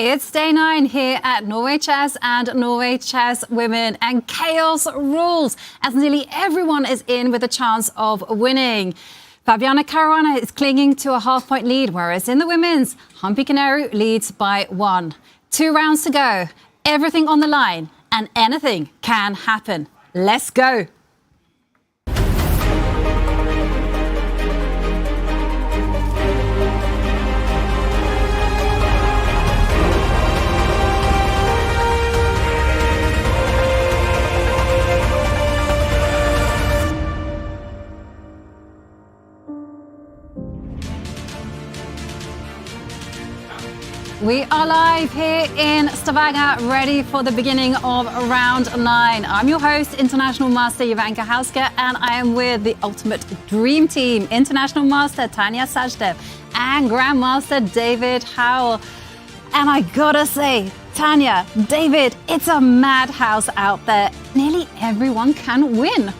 It's day 9 here at Norway Chess and Norway Chess Women, and chaos rules as nearly everyone is in with a chance of winning. Fabiano Caruana is clinging to a half-point lead, whereas in the women's, Hikaru leads by 1. 2 rounds to go, everything on the line, and anything can happen. Let's go. We are live here in Stavanger, ready for the beginning of round 9. I'm your host, International Master Ivanka Hauska, and I am with the ultimate dream team, International Master Tanya Sajdev and Grandmaster David Howell. And I gotta say, Tanya, David, it's a madhouse out there. Nearly everyone can win.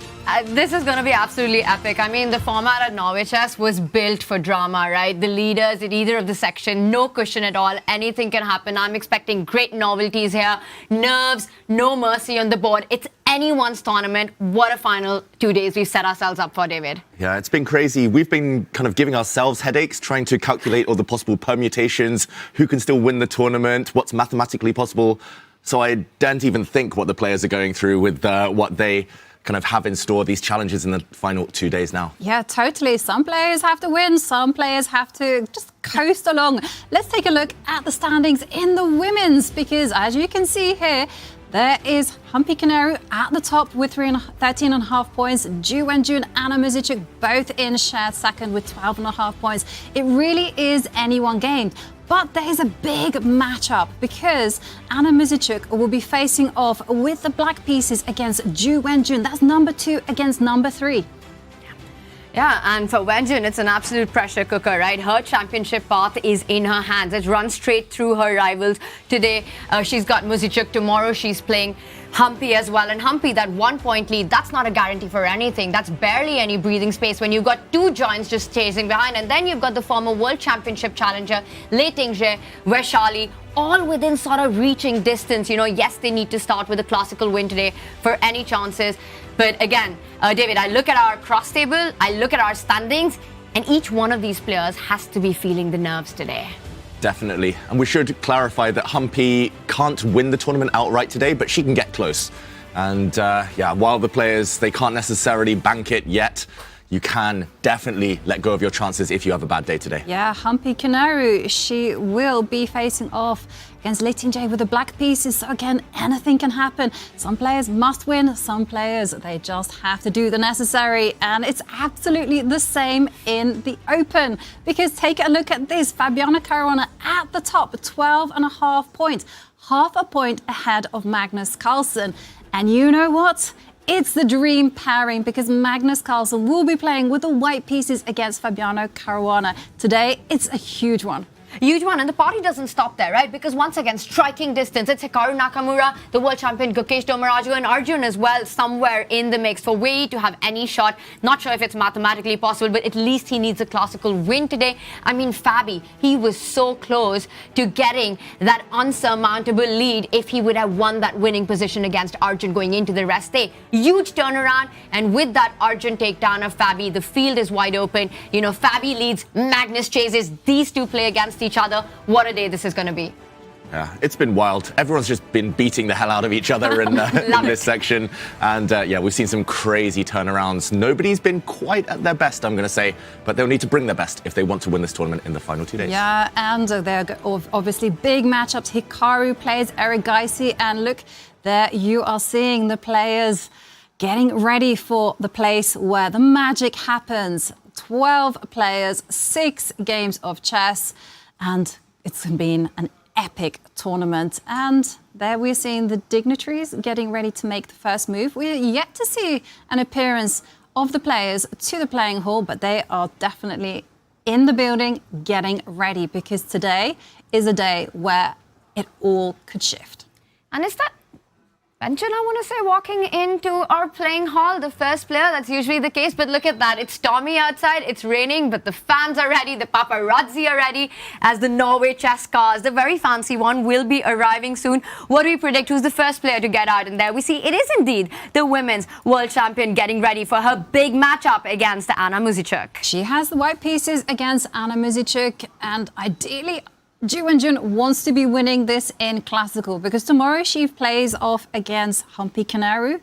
This is going to be absolutely epic. I mean, the format at Norway Chess was built for drama, right? The leaders in either of the section, no cushion at all. Anything can happen. I'm expecting great novelties here. Nerves, no mercy on the board. It's anyone's tournament. What a final 2 days we've set ourselves up for, David. Yeah, it's been crazy. We've been kind of giving ourselves headaches, trying to calculate all the possible permutations, who can still win the tournament, what's mathematically possible. So I daren't even think what the players are going through with what they kind of have in store, these challenges in the final 2 days now. Yeah, totally. Some players have to win, some players have to just coast along. Let's take a look at the standings in the women's, because as you can see here, there is Hikaru at the top with 13.5 points. Ju Wenjun and Muzychuk both in shared second with 12.5 points. It really is anyone game. But there is a big matchup because Anna Muzychuk will be facing off with the black pieces against Ju Wenjun. That's number 2 against number 3. Yeah, and for Wenjun, it's an absolute pressure cooker, right? Her championship path is in her hands. It's run straight through her rivals. Today, she's got Muzychuk. Tomorrow, she's playing Humpy as well. And Humpy, that 1-point lead, that's not a guarantee for anything. That's barely any breathing space when you've got 2 giants just chasing behind. And then you've got the former World Championship challenger, Lei Tingzhe, Vachier-Lagrave, all within sort of reaching distance. You know, yes, they need to start with a classical win today for any chances. But again, David, I look at our cross table, I look at our standings, and each one of these players has to be feeling the nerves today. Definitely. And we should clarify that Humpy can't win the tournament outright today, but she can get close. And yeah, while the players, they can't necessarily bank it yet, you can definitely let go of your chances if you have a bad day today. Yeah, Hikaru, she will be facing off against Lei Tingzhe with the black pieces. So again, anything can happen. Some players must win, some players, they just have to do the necessary. And it's absolutely the same in the Open. Because take a look at this, Fabiano Caruana at the top, 12.5 points. Half a point ahead of Magnus Carlsen. And you know what? It's the dream pairing because Magnus Carlsen will be playing with the white pieces against Fabiano Caruana. Today, it's a huge one. Huge one, and the party doesn't stop there, right? Because once again, striking distance. It's Hikaru Nakamura, the world champion Gukesh Dommaraju, and Arjun as well, somewhere in the mix for Wei to have any shot. Not sure if it's mathematically possible, but at least he needs a classical win today. I mean, Fabi, he was so close to getting that unsurmountable lead if he would have won that winning position against Arjun going into the rest day. Huge turnaround, and with that Arjun takedown of Fabi, the field is wide open. You know, Fabi leads, Magnus chases. These two play against each other. What a day this is going to be. Yeah, it's been wild. Everyone's just been beating the hell out of each other in this section. And yeah, we've seen some crazy turnarounds. Nobody's been quite at their best, I'm going to say, but they'll need to bring their best if they want to win this tournament in the final 2 days. Yeah, and they're obviously big matchups. Hikaru plays Erigaisi, and look, there you are seeing the players getting ready for the place where the magic happens. 12 players, 6 games of chess. And it's been an epic tournament. And there we're seeing the dignitaries getting ready to make the first move. We're yet to see an appearance of the players to the playing hall, but they are definitely in the building getting ready because today is a day where it all could shift. And is that Arjun, I want to say walking into our playing hall, the first player, that's usually the case, but look at that. It's stormy outside, it's raining, but the fans are ready, the paparazzi are ready, as the Norway Chess cars, the very fancy one, will be arriving soon. What do we predict? Who's the first player to get out in there? We see it is indeed the women's world champion getting ready for her big matchup against Anna Muzychuk. She has the white pieces against Anna Muzychuk, and ideally Ju Jun wants to be winning this in classical because tomorrow she plays off against Hikaru.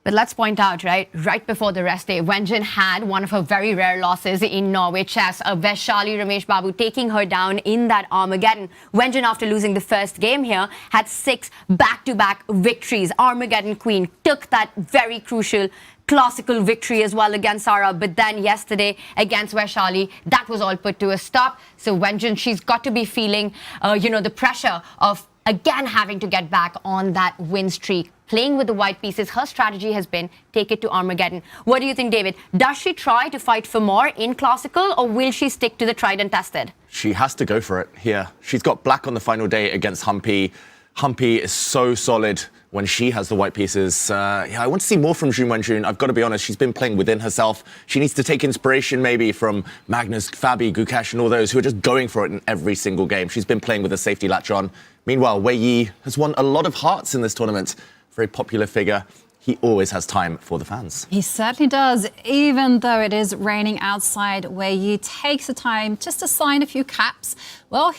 But let's point out, right before the rest day, Wenjun had one of her very rare losses in Norway Chess, a Vachier-Lagrave Ramesh Babu taking her down in that Armageddon. Wenjun, after losing the first game here, had 6 back-to-back victories. Armageddon Queen took that very crucial classical victory as well against Sarah, but then yesterday against Vachier-Lagrave, that was all put to a stop. So Wenjun, she's got to be feeling, the pressure of again having to get back on that win streak. Playing with the white pieces, her strategy has been take it to Armageddon. What do you think, David? Does she try to fight for more in classical, or will she stick to the tried and tested? She has to go for it here. She's got black on the final day against Humpy. Humpy is so solid when she has the white pieces. I want to see more from Ju Wenjun. I've got to be honest, she's been playing within herself. She needs to take inspiration maybe from Magnus, Fabi, Gukesh and all those who are just going for it in every single game. She's been playing with a safety latch on. Meanwhile, Wei Yi has won a lot of hearts in this tournament. Very popular figure. He always has time for the fans. He certainly does. Even though it is raining outside, Wei Yi takes the time just to sign a few caps. Well,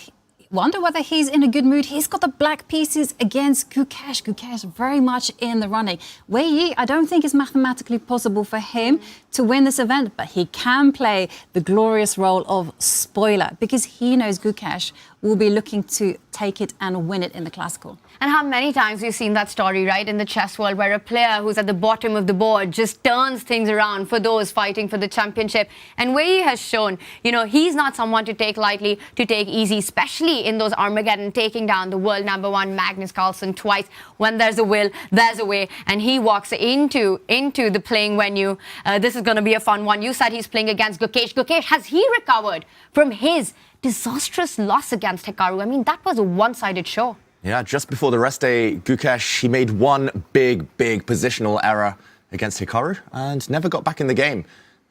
wonder whether he's in a good mood. He's got the black pieces against Gukesh. Gukesh very much in the running. Wei Yi, I don't think it's mathematically possible for him to win this event, but he can play the glorious role of spoiler because he knows Gukesh will be looking to take it and win it in the classical. And how many times we've seen that story, right, in the chess world where a player who's at the bottom of the board just turns things around for those fighting for the championship. And Wei Yi has shown, he's not someone to take lightly, to take easy, especially in those Armageddon, taking down the world #1 Magnus Carlsen twice. When there's a will, there's a way. And he walks into the playing venue. This is going to be a fun one. You said he's playing against Gukesh. Gukesh, has he recovered from his disastrous loss against Hikaru? I mean, that was a one-sided show. Yeah, just before the rest day, Gukesh, he made one big positional error against Hikaru and never got back in the game.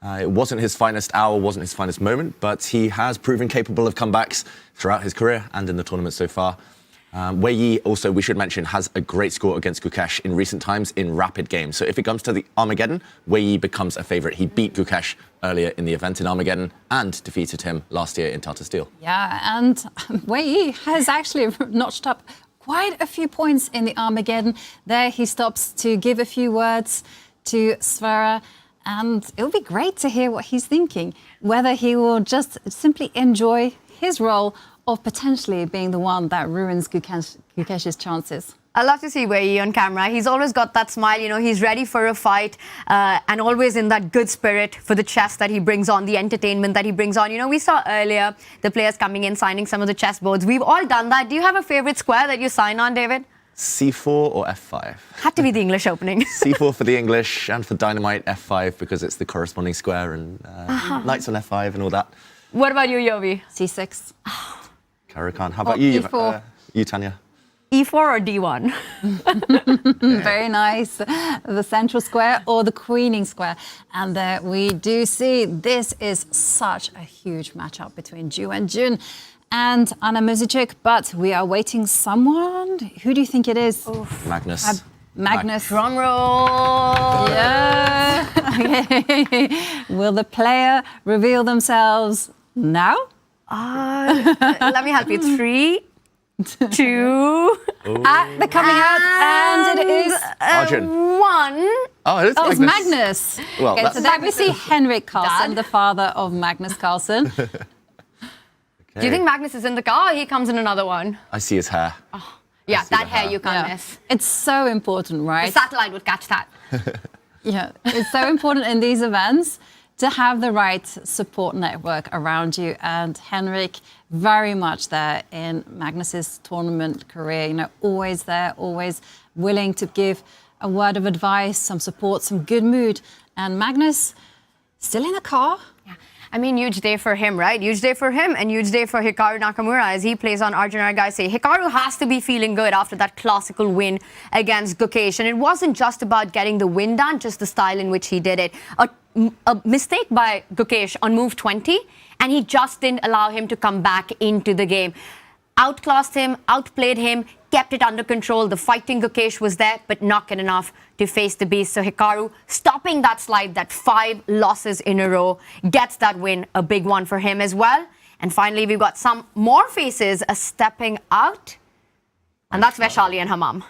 It wasn't his finest hour, wasn't his finest moment, but he has proven capable of comebacks throughout his career and in the tournament so far. Wei Yi also, we should mention, has a great score against Gukesh in recent times in rapid games. So if it comes to the Armageddon, Wei Yi becomes a favourite. He beat Gukesh earlier in the event in Armageddon and defeated him last year in Tata Steel. Yeah, and Wei Yi has actually notched up quite a few points in the Armageddon. There he stops to give a few words to Sverre, and it'll be great to hear what he's thinking, whether he will just simply enjoy his role of potentially being the one that ruins Gukesh's chances. I love to see Wei Yi on camera. He's always got that smile, he's ready for a fight and always in that good spirit for the chess that he brings on, the entertainment that he brings on. We saw earlier the players coming in, signing some of the chess boards. We've all done that. Do you have a favorite square that you sign on, David? C4 or F5? Had to be the English opening. C4 for the English and for Dynamite F5 because it's the corresponding square and knights on F5 and all that. What about you, Yovi? C6. Khan. How about you, you, Tanya? E4 or D1? Very nice. The central square or the queening square. And there we do see this is such a huge matchup between Ju Wenjun and Anna Muzychuk, but we are waiting someone. Who do you think it is? Oof. Magnus. Magnus. Drum roll. Yeah. Okay. Will the player reveal themselves now? Let me help you. 3, 2. They're coming out, and it is Arjun. 1. Oh, it is Magnus. Magnus. Well, okay, so there we see Henrik Carlsen, the father of Magnus Carlsen. Do you think Magnus is in the car or he comes in another one? I see his hair. Oh, yeah, that hair you can't miss. It's so important, right? The satellite would catch that. Yeah, it's so important in these events to have the right support network around you. And Henrik, very much there in Magnus's tournament career, always there, always willing to give a word of advice, some support, some good mood. And Magnus, still in the car? Yeah. I mean, huge day for him, right? Huge day for him and huge day for Hikaru Nakamura as he plays on Arjun Erigaisi. Hikaru has to be feeling good after that classical win against Gukesh. And it wasn't just about getting the win done, just the style in which he did it. A mistake by Gukesh on move 20, and he just didn't allow him to come back into the game. Outclassed him, outplayed him, kept it under control. The fighting Gukesh was there, but not good enough to face the beast. So Hikaru stopping that slide, that 5 losses in a row, gets that win, a big one for him as well. And finally, we've got some more faces stepping out. And that's Vachier and her mum.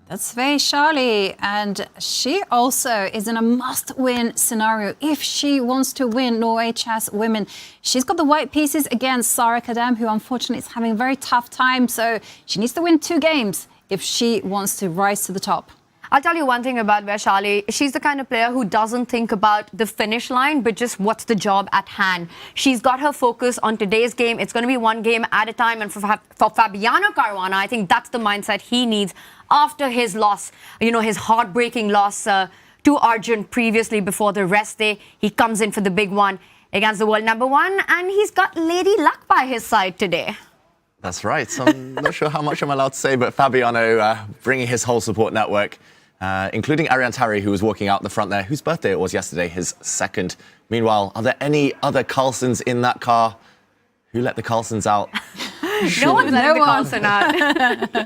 That's Vachier, and she also is in a must-win scenario if she wants to win Norway Chess Women. She's got the white pieces against Sara Kadem, who unfortunately is having a very tough time, so she needs to win 2 games if she wants to rise to the top. I'll tell you one thing about Vachier. She's the kind of player who doesn't think about the finish line, but just what's the job at hand. She's got her focus on today's game. It's going to be 1 game at a time. And for Fabiano Caruana, I think that's the mindset he needs after his loss, his heartbreaking loss to Arjun previously before the rest day. He comes in for the big one against the world #1, and he's got Lady Luck by his side today. That's right. So I'm not sure how much I'm allowed to say, but Fabiano bringing his whole support network, including Ariane, who was walking out the front there, whose birthday it was yesterday, his 2nd. Meanwhile, are there any other Carlsens in that car? Who let the Carlsens out? No one's letting the Carlsen out.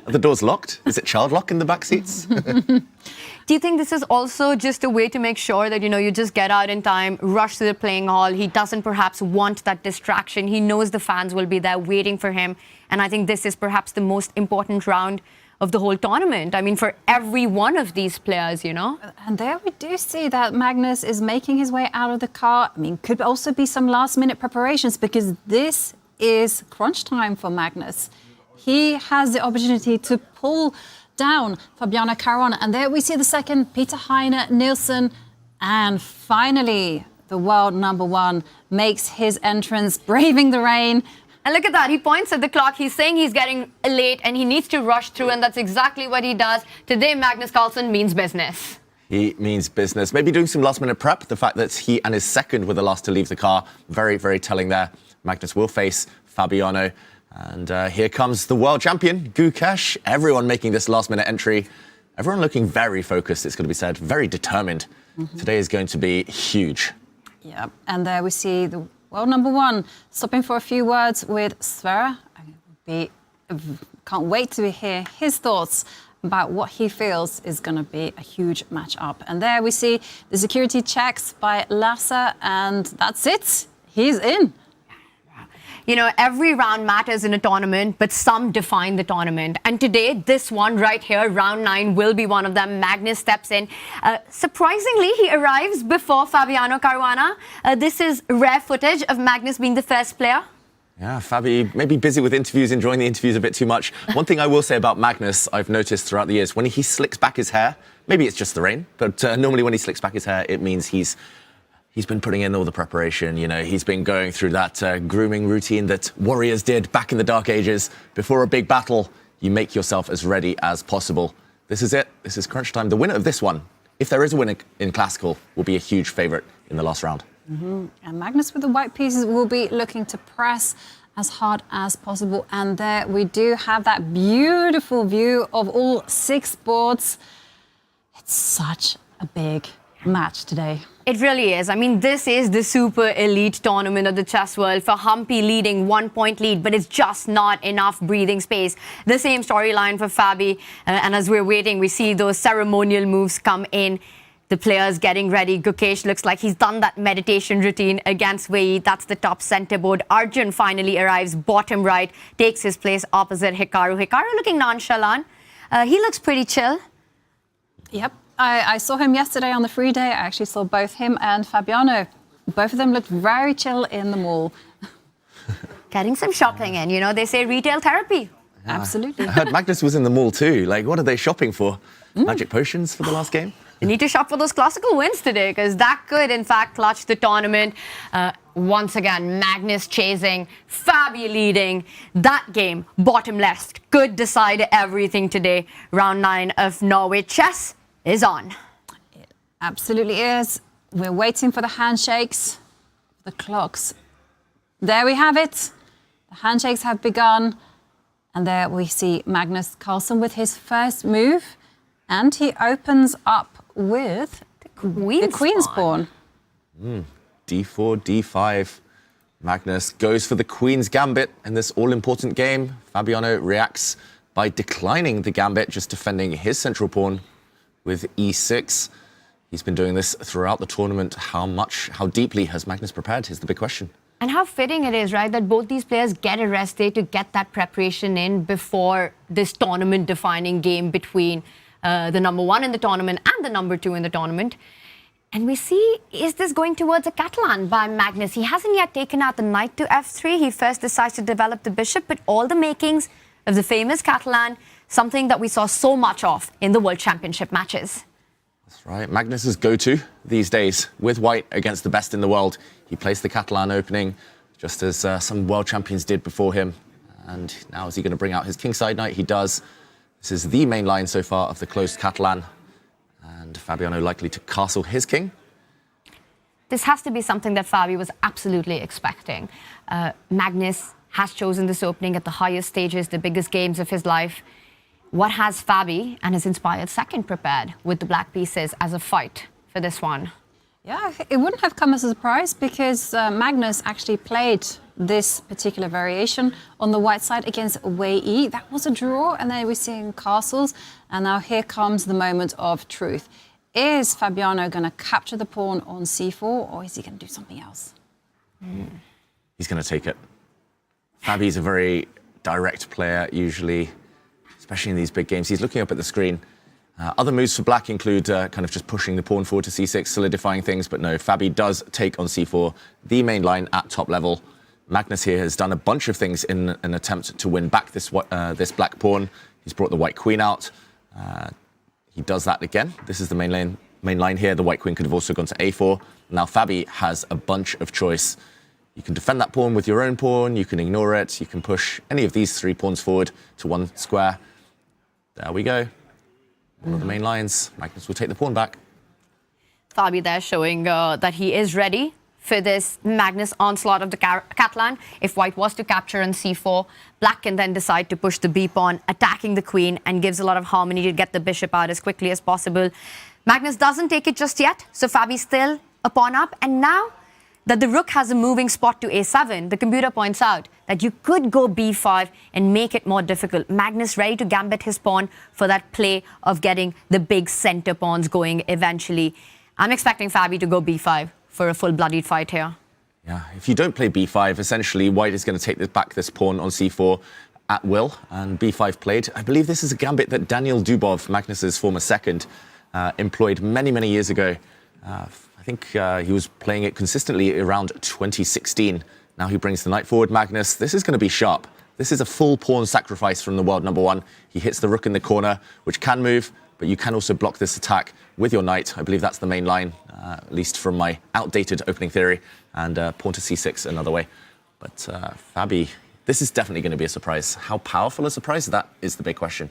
Are the doors locked? Is it child lock in the back seats? Do you think this is also just a way to make sure that, you just get out in time, rush to the playing hall? He doesn't perhaps want that distraction. He knows the fans will be there waiting for him. And I think this is perhaps the most important round of the whole tournament. I mean, for every one of these players, And there we do see that Magnus is making his way out of the car. I mean, could also be some last-minute preparations because this is crunch time for Magnus. He has the opportunity to pull down Fabiano Caruana. And there we see the second, Peter Heine Nielsen. And finally, the world #1 makes his entrance, braving the rain. And look at that, he points at the clock, he's saying he's getting late and he needs to rush through, and that's exactly what he does. Today, Magnus Carlsen means business. He means business. Maybe doing some last-minute prep. The fact that he and his 2nd were the last to leave the car, very, very telling there. Magnus will face Fabiano. And here comes the world champion, Gukesh. Everyone making this last-minute entry. Everyone looking very focused, it's going to be said, very determined. Today is going to be huge. Yeah, and there we see the world #1 stopping for a few words with Sverre. Can't wait to hear his thoughts about what he feels is going to be a huge match-up. And there we see the security checks by Lasse, and that's it. He's in. Every round matters in a tournament, but some define the tournament. And today, this one right here, round 9, will be one of them. Magnus steps in. Surprisingly, he arrives before Fabiano Caruana. This is rare footage of Magnus being the first player. Yeah, Fabi, maybe busy with interviews, enjoying the interviews a bit too much. One thing I will say about Magnus, I've noticed throughout the years, when he slicks back his hair, maybe it's just the rain, but normally when he slicks back his hair, it means he's been putting in all the preparation. He's been going through that grooming routine that warriors did back in the Dark Ages. Before a big battle, you make yourself as ready as possible. This is it. This is crunch time. The winner of this one, if there is a winner in Classical, will be a huge favourite in the last round. And Magnus with the white pieces will be looking to press as hard as possible. And there we do have that beautiful view of all 6 boards. It's such a big match today. It really is. I mean, this is the super elite tournament of the chess world. For Humpy leading 1-point lead, but it's just not enough breathing space. The same storyline for Fabi. And as we're waiting, we see those ceremonial moves come in. The players getting ready. Gukesh looks like he's done that meditation routine against Wei. That's the top center board. Arjun finally arrives bottom right, takes his place opposite Hikaru. Hikaru looking nonchalant. He looks pretty chill. Yep. I saw him yesterday on the free day. I actually saw both him and Fabiano. Both of them looked very chill in the mall. Getting some shopping in, they say retail therapy. Yeah. Absolutely. I heard Magnus was in the mall too. Like, what are they shopping for? Magic potions for the last game? You need to shop for those classical wins today, because that could, in fact, clutch the tournament. Once again, Magnus chasing, Fabi leading. That game, bottom left, could decide everything today. Round 9 of Norway Chess is on. It absolutely is. We're waiting for the handshakes. the clocks. There we have it. The handshakes have begun. And there we see Magnus Carlsen with his first move. And he opens up with the Queen's Pawn. D4, D5. Magnus goes for the Queen's Gambit in this all-important game. Fabiano reacts by declining the Gambit, just defending his central pawn with E6. He's been doing this throughout the tournament. How deeply has Magnus prepared is the big question. And how fitting it is, right, that both these players get a rest day to get that preparation in before this tournament-defining game between the number one in the tournament and the number two in the tournament. And we see, is this going towards a Catalan by Magnus? He hasn't yet taken out the knight to f3. He first decides to develop the bishop, but all the makings of the famous Catalan, something that we saw so much of in the World Championship matches. That's right. Magnus's go-to these days with white against the best in the world. He plays the Catalan opening, just as some world champions did before him. And now is he going to bring out his kingside knight? He does. This is the main line so far of the closed Catalan. And Fabiano likely to castle his king. This has to be something that Fabi was absolutely expecting. Magnus has chosen this opening at the highest stages, the biggest games of his life. What has Fabi and his inspired second prepared with the black pieces as a fight for this one? Yeah, it wouldn't have come as a surprise because Magnus actually played this particular variation on the white side against Wei Yi. That was a draw, and then we're seeing castles. And now here comes the moment of truth. Is Fabiano going to capture the pawn on c4, or is he going to do something else? He's going to take it. Fabi's a very direct player, usually, especially in these big games. He's looking up at the screen. Other moves for black include kind of just pushing the pawn forward to c6, solidifying things. But no, Fabi does take on c4, the main line at top level. Magnus here has done a bunch of things in an attempt to win back this black pawn. He's brought the white queen out. He does that again. This is the main line here. The white queen could have also gone to a4. Now Fabi has a bunch of choice. You can defend that pawn with your own pawn. You can ignore it. You can push any of these three pawns forward to one square. There we go. One of the main lines. Magnus will take the pawn back. Fabi there showing that he is ready for this Magnus onslaught of the Catalan. If white was to capture on c4, black can then decide to push the b-pawn, attacking the queen, and gives a lot of harmony to get the bishop out as quickly as possible. Magnus doesn't take it just yet, so Fabi's still a pawn up. And now that the rook has a moving spot to a7, the computer points out that you could go b5 and make it more difficult. Magnus ready to gambit his pawn for that play of getting the big center pawns going eventually. I'm expecting Fabi to go b5 for a full bloodied fight here. Yeah, if you don't play b5, essentially white is going to take back this pawn on c4 at will, and b5 played. I believe this is a gambit that Daniel Dubov, Magnus's former second, employed many, many years ago. I think he was playing it consistently around 2016. Now he brings the knight forward, Magnus. This is going to be sharp. This is a full pawn sacrifice from the world number one. He hits the rook in the corner, which can move, but you can also block this attack with your knight. I believe that's the main line, at least from my outdated opening theory, and pawn to c6 another way. But Fabi, this is definitely going to be a surprise. How powerful a surprise? That is the big question.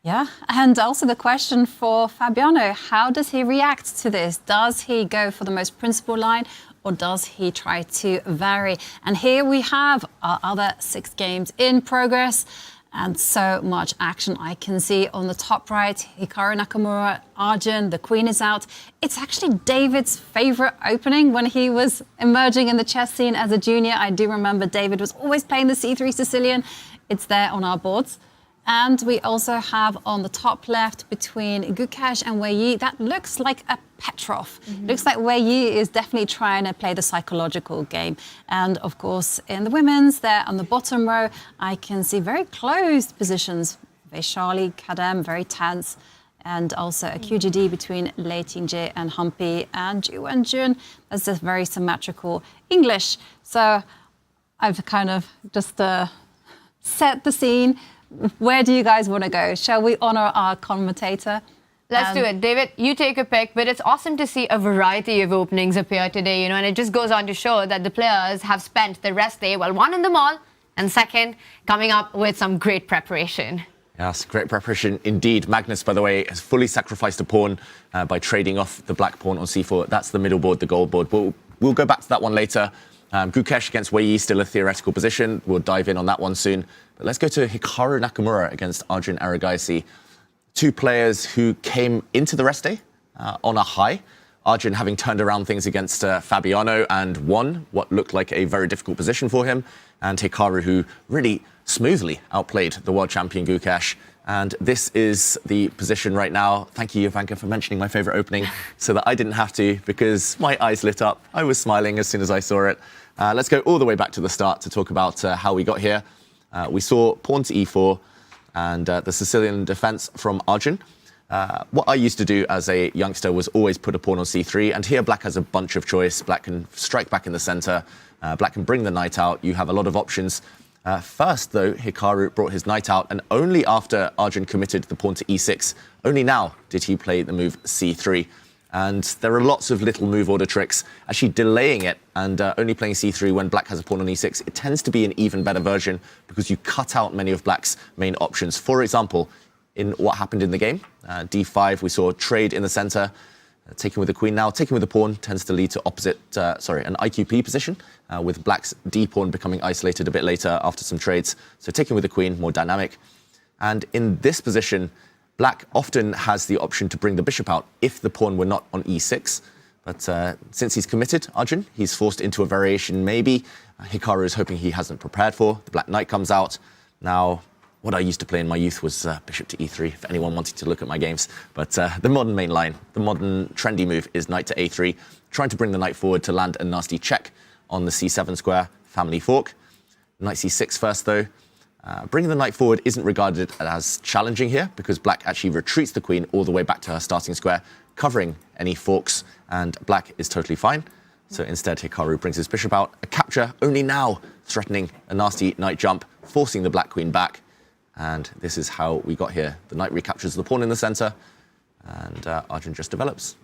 Yeah, and also the question for Fabiano, how does he react to this? Does he go for the most principled line, or does he try to vary? And here we have our other 6 games in progress, and so much action I can see on the top right. Hikaru Nakamura, Arjun, the queen is out. It's actually David's favorite opening when he was emerging in the chess scene as a junior. I do remember David was always playing the c3 Sicilian. It's there on our boards. And we also have on the top left between Gukesh and Wei Yi, that looks like a Petrov. Looks like Wei Yi is definitely trying to play the psychological game. And of course, in the women's, there on the bottom row, I can see very closed positions. Vachier-Lagrave, very tense. And also a QGD between Lei Tingjie and Humpy and Ju and Jun. That's just very symmetrical English. So I've kind of just set the scene. Where do you guys want to go? Shall we honor our commentator? Let's do it. David, you take a pick, but it's awesome to see a variety of openings appear today, and it just goes on to show that the players have spent the rest day, well, one in the mall, and second, coming up with some great preparation. Yes, great preparation indeed. Magnus, by the way, has fully sacrificed a pawn by trading off the black pawn on c4. That's the middle board, the gold board. We'll we'll go back to that one later. Gukesh against Wei, still a theoretical position. We'll dive in on that one soon. But let's go to Hikaru Nakamura against Arjun Erigaisi. Two players who came into the rest day on a high. Arjun having turned around things against Fabiano and won what looked like a very difficult position for him. And Hikaru, who really smoothly outplayed the world champion Gukesh. And this is the position right now. Thank you, Ivanka, for mentioning my favorite opening so that I didn't have to, because my eyes lit up. I was smiling as soon as I saw it. Let's go all the way back to the start to talk about how we got here. We saw pawn to e4 and the Sicilian defense from Arjun. What I used to do as a youngster was always put a pawn on c3, and here black has a bunch of choice. Black can strike back in the center. Black can bring the knight out. You have a lot of options. First, though, Hikaru brought his knight out, and only after Arjun committed the pawn to e6, only now did he play the move c3. And there are lots of little move order tricks. Actually delaying it and only playing c3 when black has a pawn on e6, it tends to be an even better version because you cut out many of black's main options. For example, in what happened in the game, d5, we saw trade in the center. Taking with the queen now, taking with the pawn tends to lead to an IQP position, with black's d-pawn becoming isolated a bit later after some trades. So taking with the queen, more dynamic. And in this position, black often has the option to bring the bishop out if the pawn were not on e6. But since he's committed, Arjun, he's forced into a variation maybe Hikaru is hoping he hasn't prepared for. The black knight comes out. Now, what I used to play in my youth was bishop to e3, if anyone wanted to look at my games. But the modern main line, the modern trendy move is knight to a3, trying to bring the knight forward to land a nasty check on the c7 square, family fork. Knight c6 first, though. Bringing the knight forward isn't regarded as challenging here because black actually retreats the queen all the way back to her starting square, covering any forks, and black is totally fine. So instead, Hikaru brings his bishop out. A capture only now threatening a nasty knight jump, forcing the black queen back. And this is how we got here. The knight recaptures the pawn in the center, and Arjun just develops.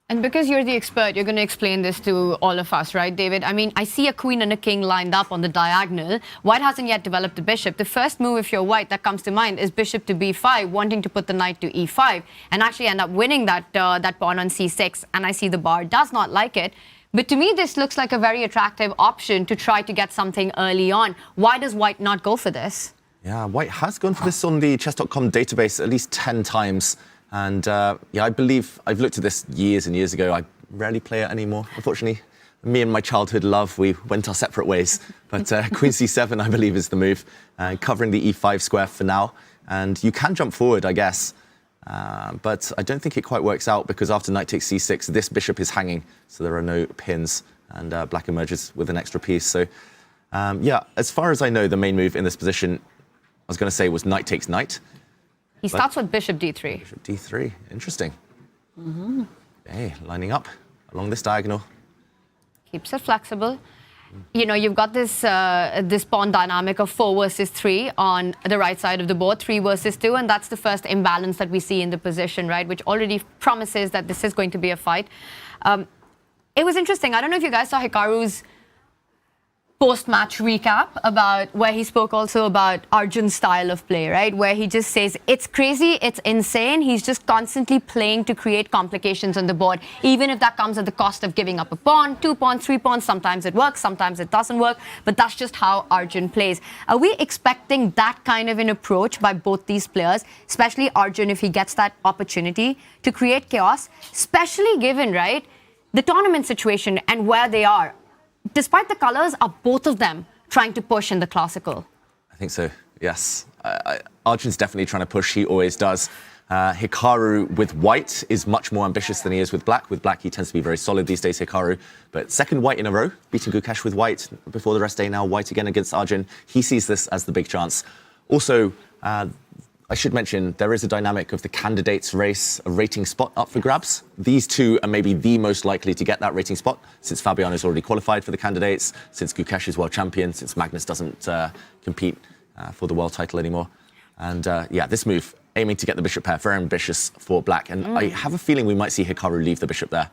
And because you're the expert, you're going to explain this to all of us, right, David? I mean, I see a queen and a king lined up on the diagonal. White hasn't yet developed the bishop. The first move, if you're white, that comes to mind is bishop to b5, wanting to put the knight to e5, and actually end up winning that pawn on c6. And I see the bar does not like it. But to me, this looks like a very attractive option to try to get something early on. Why does white not go for this? Yeah, white has gone for this on the chess.com database at least 10 times. And yeah, I believe I've looked at this years and years ago. I rarely play it anymore, unfortunately. Me and my childhood love, we went our separate ways. But queen c7, I believe, is the move, covering the e5 square for now. And you can jump forward, I guess. But I don't think it quite works out because after knight takes c6, this bishop is hanging. So there are no pins. And black emerges with an extra piece. So yeah, as far as I know, the main move in this position, I was going to say, was knight takes knight. He starts with bishop d3. Bishop d3, interesting. Okay, lining up along this diagonal. Keeps it flexible. You know, you've got this this pawn dynamic of 4 versus 3 on the right side of the board, 3 versus 2, and that's the first imbalance that we see in the position, right, which already promises that this is going to be a fight. It was interesting. I don't know if you guys saw Hikaru's post-match recap about where he spoke also about Arjun's style of play, right? Where he just says, it's crazy, it's insane. He's just constantly playing to create complications on the board, even if that comes at the cost of giving up a pawn, 2 pawns, 3 pawns. Sometimes it works, sometimes it doesn't work, but that's just how Arjun plays. Are we expecting that kind of an approach by both these players, especially Arjun if he gets that opportunity to create chaos, especially given, right, the tournament situation and where they are? Despite the colors, are both of them trying to push in the classical? I think so, yes. Arjun's definitely trying to push. He always does. Hikaru with white is much more ambitious than he is with black. With black, he tends to be very solid these days, Hikaru. But second white in a row, beating Gukesh with white before the rest day, now white again against Arjun. He sees this as the big chance. Also, I should mention, there is a dynamic of the candidates race, a rating spot up for grabs. These two are maybe the most likely to get that rating spot, since Fabiano's already qualified for the candidates, since Gukesh is world champion, since Magnus doesn't compete for the world title anymore. And yeah, this move, aiming to get the bishop pair, very ambitious for black. And I have a feeling we might see Hikaru leave the bishop there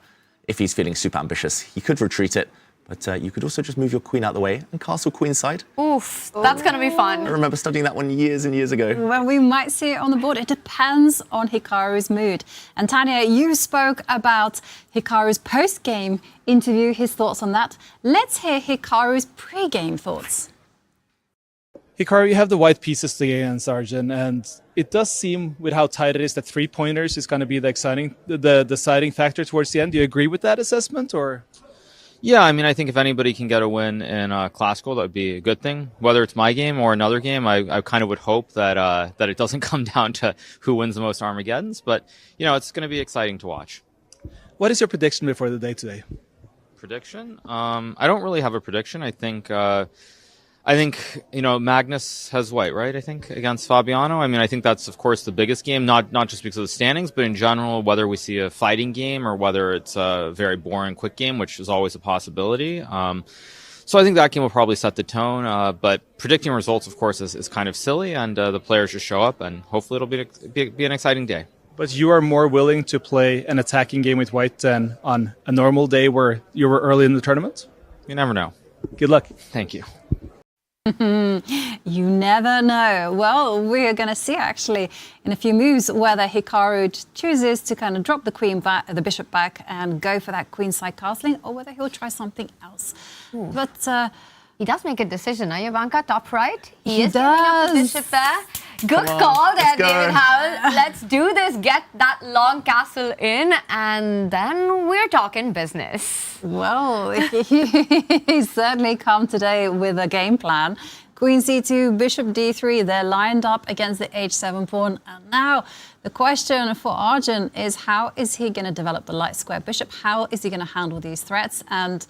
if he's feeling super ambitious. He could retreat it, But you could also just move your queen out the way and castle queenside. Oof, that's going to be fun. I remember studying that one years and years ago. Well, we might see it on the board. It depends on Hikaru's mood. And Tanya, you spoke about Hikaru's post-game interview, his thoughts on that. Let's hear Hikaru's pre-game thoughts. Hikaru, you have the white pieces today against Arjun, and it does seem, with how tight it is, that three-pointers is going to be the deciding factor towards the end. Do you agree with that assessment, or...? Yeah, I mean, I think if anybody can get a win in Classical, that would be a good thing. Whether it's my game or another game, I kind of would hope that that it doesn't come down to who wins the most Armageddons. But, it's going to be exciting to watch. What is your prediction before the day today? Prediction? I don't really have a prediction. I think Magnus has white, right? I think against Fabiano. I mean, I think that's of course the biggest game, not just because of the standings, but in general, whether we see a fighting game or whether it's a very boring, quick game, which is always a possibility. So I think that game will probably set the tone. But predicting results, of course, is kind of silly, and the players just show up, and hopefully it'll be an exciting day. But you are more willing to play an attacking game with white than on a normal day where you were early in the tournament? You never know. Good luck. Thank you. You never know. Well, we're going to see actually in a few moves whether Hikaru chooses to kind of drop the bishop back and go for that queenside castling, or whether he'll try something else. Ooh. But he does make a decision, eh, Ivanka? Top right. He is does. giving up the bishop there. Good call there, David Howell. Let's do this. Get that long castle in, and then we're talking business. Well, he's certainly come today with a game plan. Queen c2, bishop d3, they're lined up against the h7 pawn. And now the question for Arjun is, how is he going to develop the light square bishop? How is he going to handle these threats? And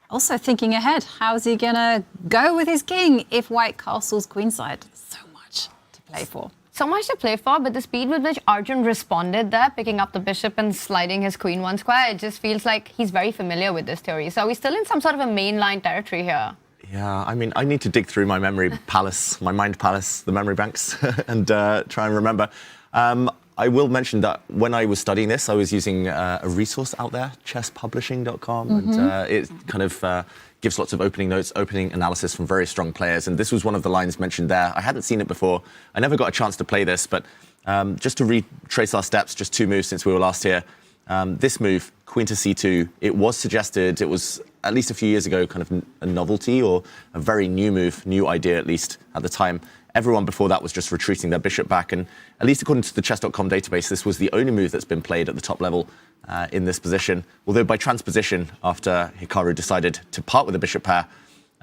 also thinking ahead, how is he going to go with his king if white castles queenside? So much to play for. So much to play for, but the speed with which Arjun responded there, picking up the bishop and sliding his queen one square, it just feels like he's very familiar with this theory. So are we still in some sort of a mainline territory here? Yeah, I mean, I need to dig through my memory palace, my mind palace, the memory banks, and try and remember. I will mention that when I was studying this, I was using a resource out there, chesspublishing.com, and it kind of gives lots of opening notes, opening analysis from very strong players. And this was one of the lines mentioned there. I hadn't seen it before. I never got a chance to play this, but just to retrace our steps, just two moves since we were last here. This move, queen to c2, it was suggested, it was at least a few years ago, kind of a novelty or a very new move, new idea at least at the time. Everyone before that was just retreating their bishop back, and at least according to the chess.com database, this was the only move that's been played at the top level in this position. Although by transposition, after Hikaru decided to part with the bishop pair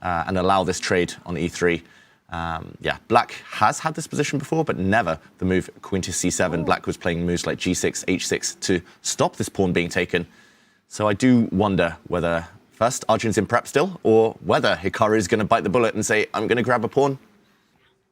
and allow this trade on e3, Black has had this position before, but never the move queen to c7. Black was playing moves like g6, h6 to stop this pawn being taken. So I do wonder whether, first, Arjun's in prep still, or whether Hikaru is going to bite the bullet and say, I'm going to grab a pawn.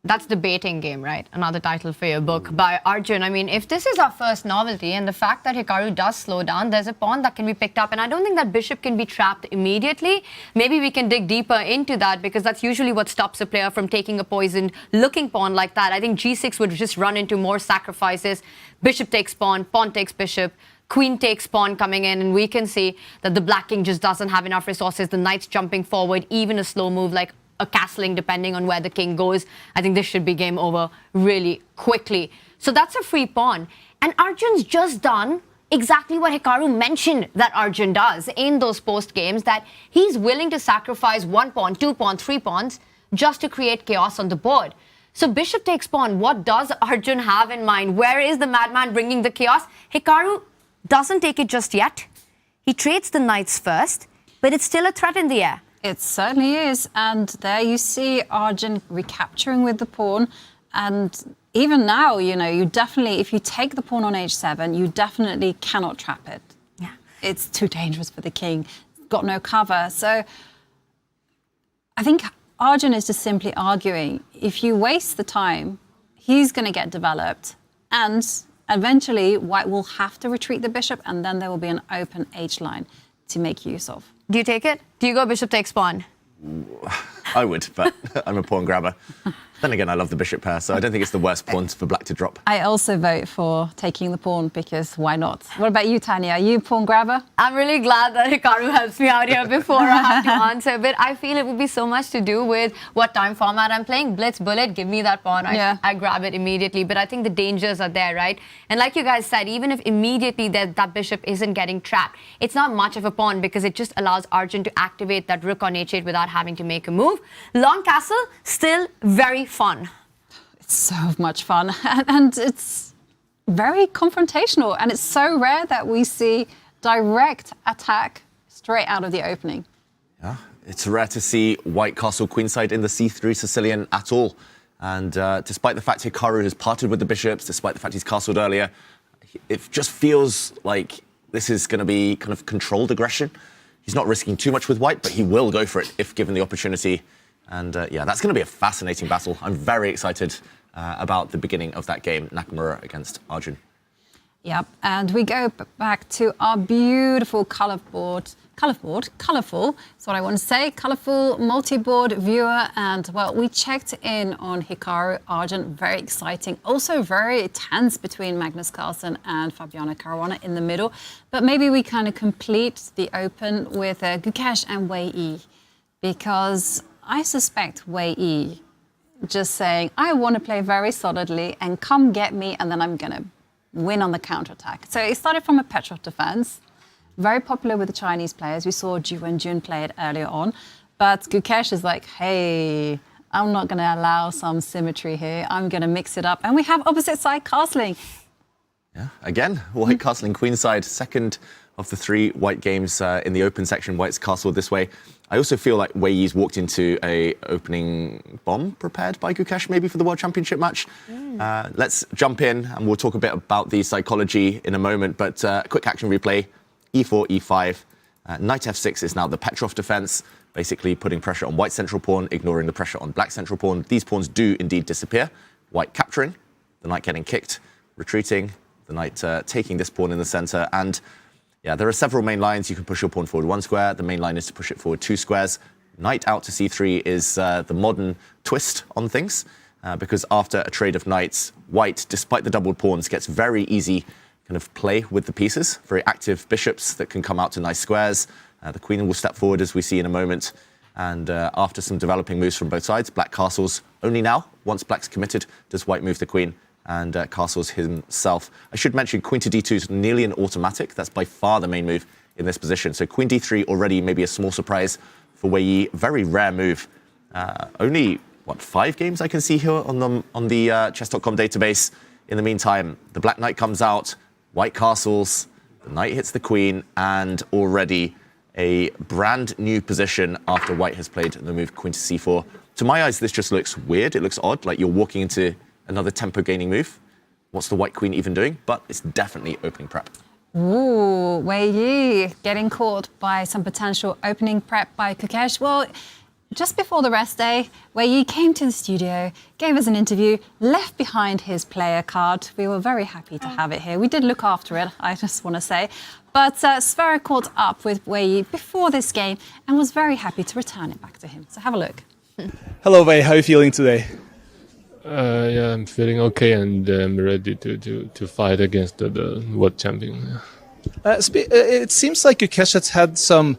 That's the baiting game, right? Another title for your book by Arjun. I mean, if this is our first novelty and the fact that Hikaru does slow down, there's a pawn that can be picked up. And I don't think that bishop can be trapped immediately. Maybe we can dig deeper into that, because that's usually what stops a player from taking a poisoned looking pawn like that. I think g6 would just run into more sacrifices. Bishop takes pawn takes bishop. Queen takes pawn coming in, and we can see that the black king just doesn't have enough resources. The knight's jumping forward, even a slow move like a castling, depending on where the king goes. I think this should be game over really quickly. So that's a free pawn. And Arjun's just done exactly what Hikaru mentioned that Arjun does in those post games, that he's willing to sacrifice one pawn, two pawns, three pawns, just to create chaos on the board. So bishop takes pawn. What does Arjun have in mind? Where is the madman bringing the chaos? Hikaru doesn't take it just yet. He trades the knights first, but it's still a threat in the air. It certainly is. And there you see Arjun recapturing with the pawn. And even now, you definitely, if you take the pawn on h7, you definitely cannot trap it. Yeah. It's too dangerous for the king. It's got no cover. So I think Arjun is just simply arguing, if you waste the time, he's going to get developed. And eventually, white will have to retreat the bishop, and then there will be an open h line to make use of. Do you take it? Do you go bishop takes pawn? I would, but I'm a pawn grabber. Then again, I love the bishop pair, so I don't think it's the worst pawn for black to drop. I also vote for taking the pawn because why not? What about you, Tanya? Are you pawn grabber? I'm really glad that Hikaru helps me out here before I have to answer. But I feel it would be so much to do with what time format I'm playing. Blitz, bullet, give me that pawn. I grab it immediately. But I think the dangers are there, right? And like you guys said, even if immediately that bishop isn't getting trapped, it's not much of a pawn because it just allows Arjun to activate that rook on h8 without having to make a move. Long castle, still very fun. It's so much fun. And it's very confrontational. And it's so rare that we see direct attack straight out of the opening. Yeah, it's rare to see white castle queenside in the c3 Sicilian at all. And despite the fact Hikaru has parted with the bishops, despite the fact he's castled earlier, it just feels like this is going to be kind of controlled aggression. He's not risking too much with white, but he will go for it if given the opportunity. And yeah, that's going to be a fascinating battle. I'm very excited about the beginning of that game, Nakamura against Arjun. Yep, and we go back to our beautiful colourful, that's what I want to say, colourful multi-board viewer. And well, we checked in on Hikaru, Arjun, very exciting. Also very tense between Magnus Carlsen and Fabiano Caruana in the middle. But maybe we kind of complete the open with Gukesh and Wei Yi, because I suspect Wei Yi just saying, I want to play very solidly and come get me, and then I'm going to win on the counterattack. So it started from a Petrov defense, very popular with the Chinese players. We saw Ju and Jun play it earlier on. But Gukesh is like, hey, I'm not going to allow some symmetry here. I'm going to mix it up. And we have opposite side castling. Yeah, again, white castling queenside, second of the 3 white games in the open section. White's castled this way. I also feel like Wei Yi's walked into a opening bomb prepared by Gukesh maybe for the World Championship match. Let's jump in and we'll talk a bit about the psychology in a moment. But quick action replay, e4, e5. Knight f6 is now the Petrov defense, basically putting pressure on white central pawn, ignoring the pressure on black central pawn. These pawns do indeed disappear. White capturing, the knight getting kicked, retreating, the knight taking this pawn in the center. And yeah, there are several main lines. You can push your pawn forward 1 square. The main line is to push it forward 2 squares. Knight out to c3 is the modern twist on things, because after a trade of knights, white, despite the doubled pawns, gets very easy kind of play with the pieces, very active bishops that can come out to nice squares. The queen will step forward, as we see in a moment. And after some developing moves from both sides, black castles. Only now, once black's committed, does white move the queen and castles himself. I should mention queen to d2 is nearly an automatic. That's by far the main move in this position. So queen d3 already maybe a small surprise for Wei Yi. Very rare move. Only, 5 games I can see here on the chess.com database. In the meantime, the black knight comes out, white castles, the knight hits the queen, and already a brand new position after white has played the move queen to c4. To my eyes, this just looks weird. It looks odd, like you're walking into another tempo-gaining move. What's the white queen even doing? But it's definitely opening prep. Ooh, Wei Yi getting caught by some potential opening prep by Gukesh. Well, just before the rest day, Wei Yi came to the studio, gave us an interview, left behind his player card. We were very happy to have it here. We did look after it, I just want to say. But Sverre caught up with Wei Yi before this game and was very happy to return it back to him. So have a look. Hello, Wei. How are you feeling today? Yeah, I'm feeling okay, and I'm ready to fight against the world champion. It seems like Gukesh has had some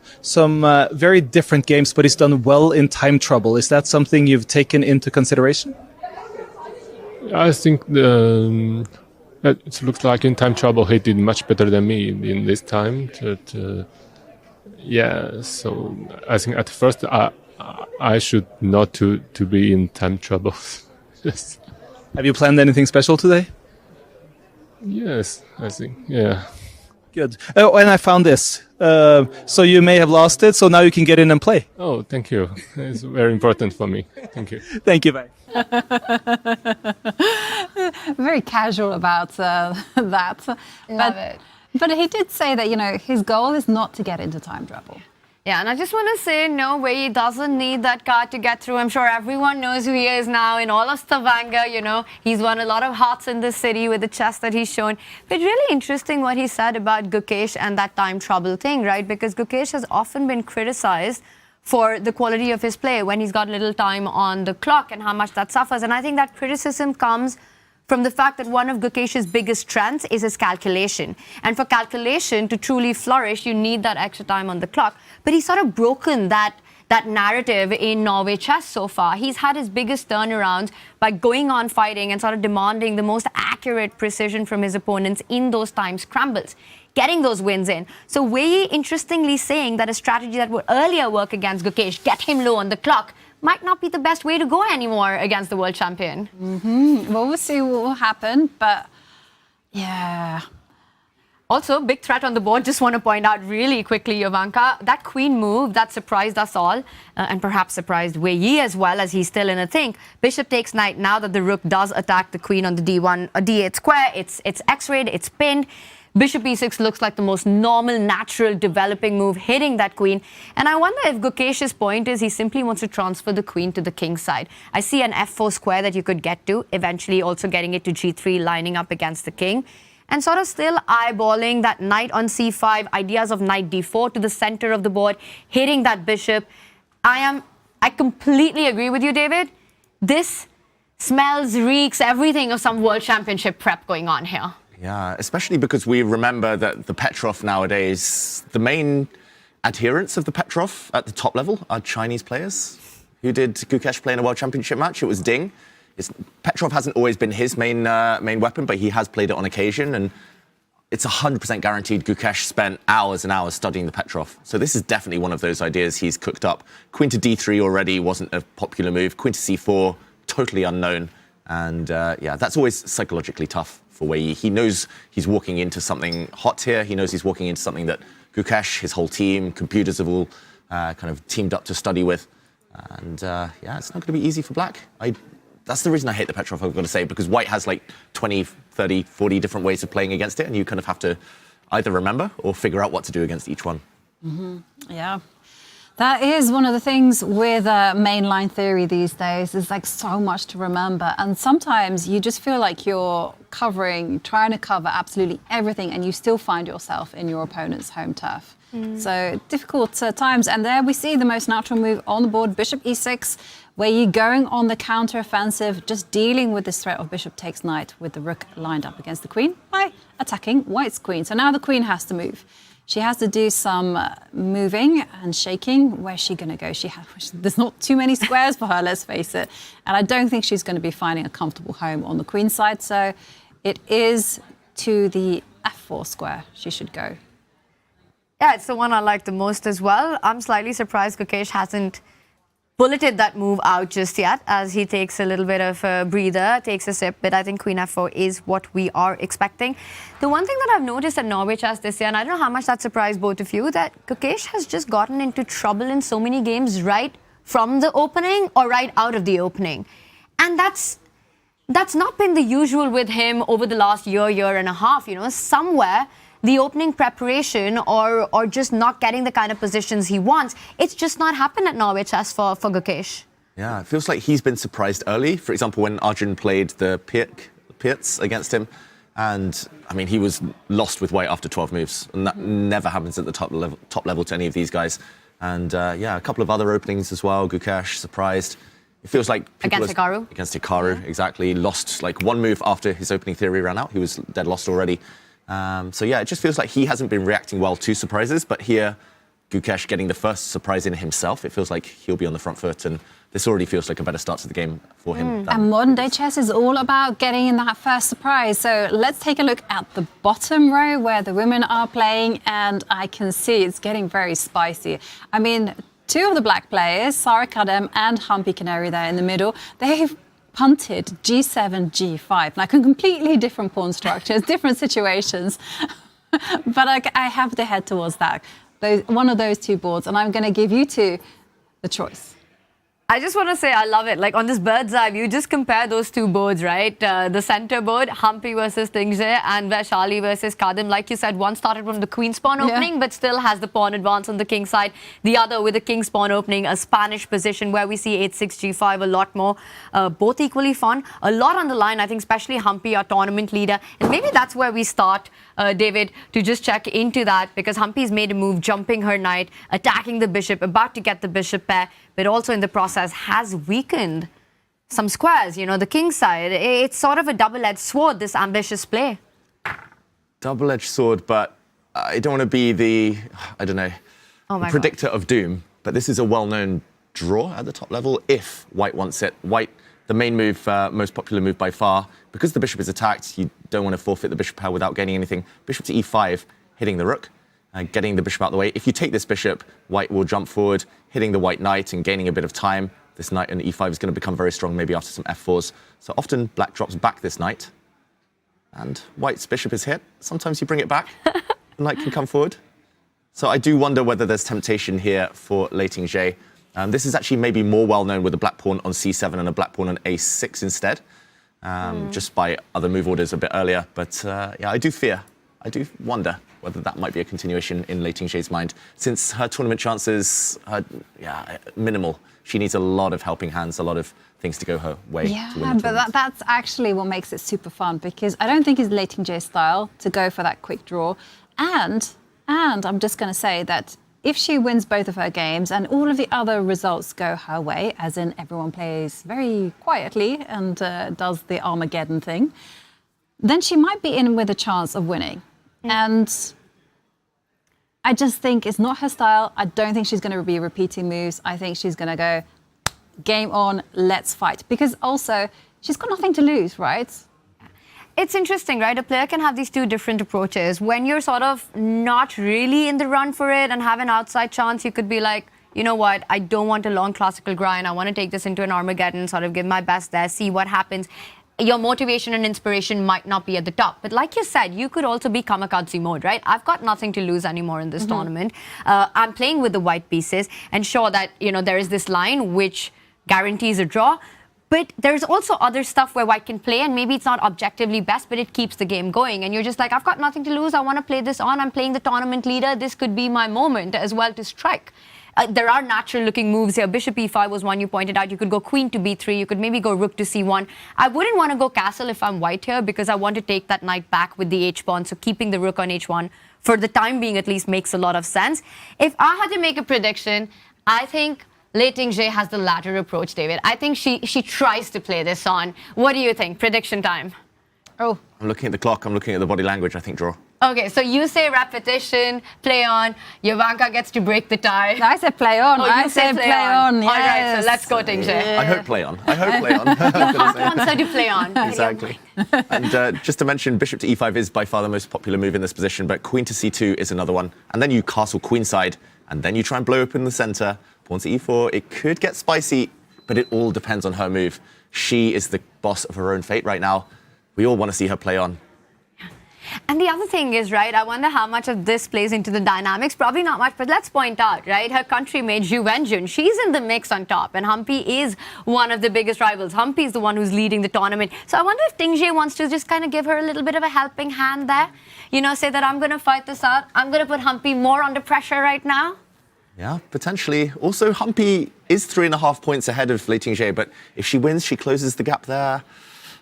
very different games, but he's done well in time trouble. Is that something you've taken into consideration? I think it looks like in time trouble he did much better than me in this time. Yeah, so I think at first I should not to be in time trouble. Yes. Have you planned anything special today? Yes, I think, yeah. Good. Oh, and I found this. So you may have lost it, so now you can get in and play. Oh, thank you. It's very important for me. Thank you. Thank you, Wei. Very casual about that. Love it. But he did say that, his goal is not to get into time trouble. Yeah, and I just want to say, no, Wei Yi doesn't need that card to get through. I'm sure everyone knows who he is now in all of Stavanger, He's won a lot of hearts in this city with the chess that he's shown. But really interesting what he said about Gukesh and that time trouble thing, right? Because Gukesh has often been criticized for the quality of his play when he's got little time on the clock and how much that suffers. And I think that criticism comes from the fact that one of Gukesh's biggest strengths is his calculation. And for calculation to truly flourish, you need that extra time on the clock. But he's sort of broken that narrative in Norway Chess so far. He's had his biggest turnarounds by going on fighting and sort of demanding the most accurate precision from his opponents in those time scrambles, getting those wins in. So Wei, interestingly saying that a strategy that would earlier work against Gukesh, get him low on the clock, might not be the best way to go anymore against the world champion. Well, we'll see what will happen, but yeah. Also, big threat on the board. Just want to point out really quickly, Jovanka, that queen move that surprised us all and perhaps surprised Wei Yi as well, as he's still in a think. Bishop takes knight. Now that the rook does attack the queen on the D1, D8 square, it's X-rayed, it's pinned. Bishop e6 looks like the most normal, natural, developing move, hitting that queen. And I wonder if Gukesh's point is he simply wants to transfer the queen to the king's side. I see an F4 square that you could get to, eventually also getting it to G3, lining up against the king. And sort of still eyeballing that knight on C5, ideas of knight D4 to the center of the board, hitting that bishop. I completely agree with you, David. This smells, reeks, everything of some world championship prep going on here. Yeah, especially because we remember that the Petrov nowadays, the main adherents of the Petrov at the top level are Chinese players. Who did Gukesh play in a world championship match? It was Ding. Petrov hasn't always been his main weapon, but he has played it on occasion, and it's 100% guaranteed Gukesh spent hours and hours studying the Petrov. So this is definitely one of those ideas he's cooked up. Queen to D3 already wasn't a popular move. Queen to C4, totally unknown. And yeah, that's always psychologically tough for Wei Yi. He knows he's walking into something hot here. He knows he's walking into something that Gukesh, his whole team, computers have all kind of teamed up to study with. And yeah, it's not going to be easy for black. That's the reason I hate the Petrov, I've got to say, because white has like 20, 30, 40 different ways of playing against it, and you kind of have to either remember or figure out what to do against each one. Yeah. That is one of the things with mainline theory these days. There's like so much to remember. And sometimes you just feel like you're trying to cover absolutely everything, and you still find yourself in your opponent's home turf. So difficult times. And there we see the most natural move on the board, Bishop e6, where you're going on the counter-offensive, just dealing with this threat of bishop takes knight with the rook lined up against the queen by attacking white's queen. So now the queen has to move. She has to do some moving and shaking. Where's she going to go? There's not too many squares for her, let's face it. And I don't think she's going to be finding a comfortable home on the queen side. So it is to the F4 square she should go. Yeah, it's the one I like the most as well. I'm slightly surprised Gukesh hasn't bulleted that move out just yet, as he takes a little bit of a breather, takes a sip, but I think Queen F4 is what we are expecting. The one thing that I've noticed at Norway Chess this year, and I don't know how much that surprised both of you, that Gukesh has just gotten into trouble in so many games right from the opening or right out of the opening. And that's not been the usual with him over the last year and a half. You know, somewhere the opening preparation or just not getting the kind of positions he wants, it's just not happened at Norway Chess for Gukesh. Yeah, it feels like he's been surprised early. For example, when Arjun played the Pirts against him, and I mean, he was lost with white after 12 moves, and that never happens at the top level to any of these guys. And yeah, a couple of other openings as well. Gukesh surprised. It feels like against Hikaru. Against Hikaru, exactly. Lost like one move after his opening theory ran out. He was dead lost already. So yeah, it just feels like he hasn't been reacting well to surprises, but here, Gukesh getting the first surprise in himself, it feels like he'll be on the front foot, and this already feels like a better start to the game for him. And modern day chess is all about getting in that first surprise. So let's take a look at the bottom row where the women are playing, and I can see it's getting very spicy. I mean, two of the black players, Sara Kadem and Hampi Canary there in the middle, they've punted G7, G5, like completely different pawn structures, different situations. But I have to head towards that, one of those two boards, and I'm going to give you two the choice. I just want to say I love it. Like on this bird's eye view, just compare those two boards, right? The center board, Humpy versus Tingzhe, and Vachier-Lagrave versus Kadam. Like you said, one started from the queen's pawn opening, but still has the pawn advance on the king side. The other with the king's pawn opening, a Spanish position where we see 8-6 g5 a lot more. Both equally fun. A lot on the line, I think, especially Humpy, our tournament leader. And maybe that's where we start, David, to just check into that, because Humpy's made a move, jumping her knight, attacking the bishop, about to get the bishop pair, but also in the process has weakened some squares, you know, the king side. It's sort of a double-edged sword, this ambitious play. Double-edged sword, but I don't want to be the, I don't know, predictor of doom, but this is a well-known draw at the top level if White wants it. White, the main move, most popular move by far, because the bishop is attacked, you don't want to forfeit the bishop pair without gaining anything. Bishop to e5, hitting the rook. Getting the bishop out of the way. If you take this bishop, White will jump forward, hitting the white knight and gaining a bit of time. This knight in e5 is going to become very strong, maybe after some f4s. So often Black drops back this knight, and White's bishop is hit. Sometimes you bring it back, the knight can come forward. So I do wonder whether there's temptation here for Lei Tingzhe. This is actually maybe more well-known with a black pawn on c7 and a black pawn on a6 instead, just by other move orders a bit earlier. But yeah, I do wonder whether that might be a continuation in Lei Tingzhe's mind, since her tournament chances are minimal. She needs a lot of helping hands, a lot of things to go her way. Yeah, to win but that's actually what makes it super fun, because I don't think it's Lei Tingzhe's style to go for that quick draw. And I'm just going to say that if she wins both of her games and all of the other results go her way, as in everyone plays very quietly and does the Armageddon thing, then she might be in with a chance of winning. And I just think it's not her style. I don't think she's going to be repeating moves. I think she's going to go, game on, let's fight. Because also, she's got nothing to lose, right? It's interesting, right? A player can have these two different approaches. When you're sort of not really in the run for it and have an outside chance, you could be like, you know what, I don't want a long classical grind. I want to take this into an Armageddon, sort of give my best there, see what happens. Your motivation and inspiration might not be at the top. But like you said, you could also be kamikaze mode, right? I've got nothing to lose anymore in this tournament. I'm playing with the white pieces, and sure that, you know, there is this line which guarantees a draw. But there's also other stuff where White can play, and maybe it's not objectively best, but it keeps the game going. And you're just like, I've got nothing to lose. I want to play this on. I'm playing the tournament leader. This could be my moment as well to strike. There are natural-looking moves here. Bishop e5 was one you pointed out. You could go queen to b3. You could maybe go rook to c1. I wouldn't want to go castle if I'm White here, because I want to take that knight back with the h-pawn. So keeping the rook on h1, for the time being at least, makes a lot of sense. If I had to make a prediction, I think Lei Tingzhe has the latter approach, David. I think she tries to play this on. What do you think? Prediction time. Oh, I'm looking at the clock, I'm looking at the body language, I think draw. Okay, so you say repetition, play on. Yavanka gets to break the tie. I said play on. Oh, I said play on. Yes. All right, so let's go, Tingzhe. I hope play on. I hope play on. Your heart wants her to play on. Exactly. And just to mention, bishop to e5 is by far the most popular move in this position, but queen to c2 is another one. And then you castle queenside, and then you try and blow open the center. Pawn to e4, it could get spicy, but it all depends on her move. She is the boss of her own fate right now. We all want to see her play on. And the other thing is, right, I wonder how much of this plays into the dynamics. Probably not much, but let's point out, right, her countrymate, Zhu Wenjun, she's in the mix on top, and Humpy is one of the biggest rivals. Humpy is the one who's leading the tournament. So I wonder if Tingzhe wants to just kind of give her a little bit of a helping hand there. You know, say that I'm going to fight this out. I'm going to put Humpy more under pressure right now. Yeah, potentially. Also, Humpy is 3.5 points ahead of Lei Tingzhe, but if she wins, she closes the gap there.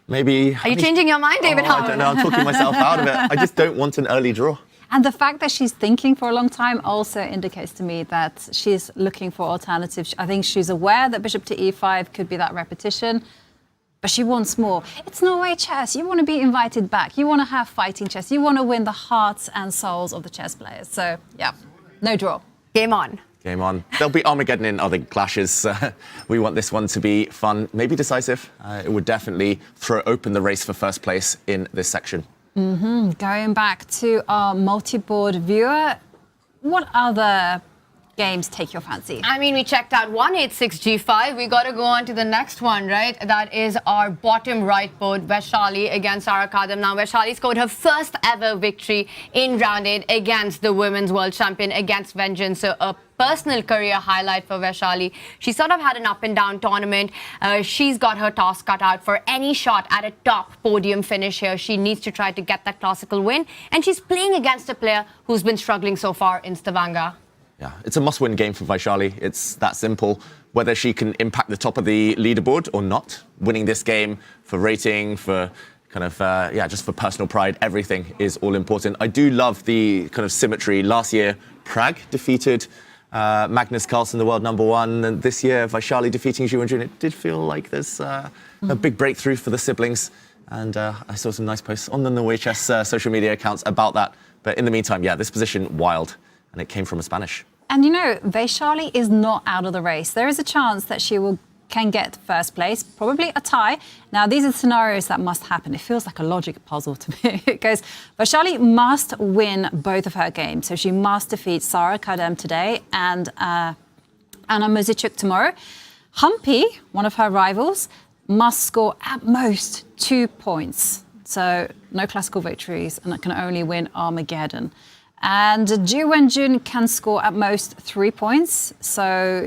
Maybe... Are you changing your mind, David? I don't know. I'm talking myself out of it. I just don't want an early draw. And the fact that she's thinking for a long time also indicates to me that she's looking for alternatives. I think she's aware that bishop to e5 could be that repetition, but she wants more. It's Norway Chess. You want to be invited back. You want to have fighting chess. You want to win the hearts and souls of the chess players. So, yeah, no draw. Game on. Game on. There'll be Armageddon in other clashes. We want this one to be fun, maybe decisive. It would definitely throw open the race for first place in this section. Going back to our multi-board viewer, what other games take your fancy? I mean, we checked out 1-8-6 G5. We got to go on to the next one, right? That is our bottom right board, Vachier-Lagrave against Sarah Kadam. Now, Vachier-Lagrave scored her first ever victory in round 8 against the women's world champion, against Vengeance. So a personal career highlight for Vachier-Lagrave. She sort of had an up and down tournament. She's got her task cut out for any shot at a top podium finish here. She needs to try to get that classical win. And she's playing against a player who's been struggling so far in Stavanger. Yeah, it's a must-win game for Vachier-Lagrave. It's that simple. Whether she can impact the top of the leaderboard or not, winning this game for rating, for kind of, just for personal pride, everything is all important. I do love the kind of symmetry. Last year, Prague defeated Magnus Carlsen, the world #1, and this year, Vachier-Lagrave defeating Zhu Wenjun. It did feel like there's a big breakthrough for the siblings, and I saw some nice posts on the Norway Chess social media accounts about that. But in the meantime, yeah, this position, wild, and it came from a Spanish. And you know, Vachier-Lagrave is not out of the race. There is a chance that she can get first place, probably a tie. Now, these are scenarios that must happen. It feels like a logic puzzle to me. It goes, Vachier-Lagrave must win both of her games. So she must defeat Sara Kadem today and Anna Muzychuk tomorrow. Humpy, one of her rivals, must score at most 2 points. So no classical victories, and it can only win Armageddon. And Zhu Wenjun can score at most 3 points. So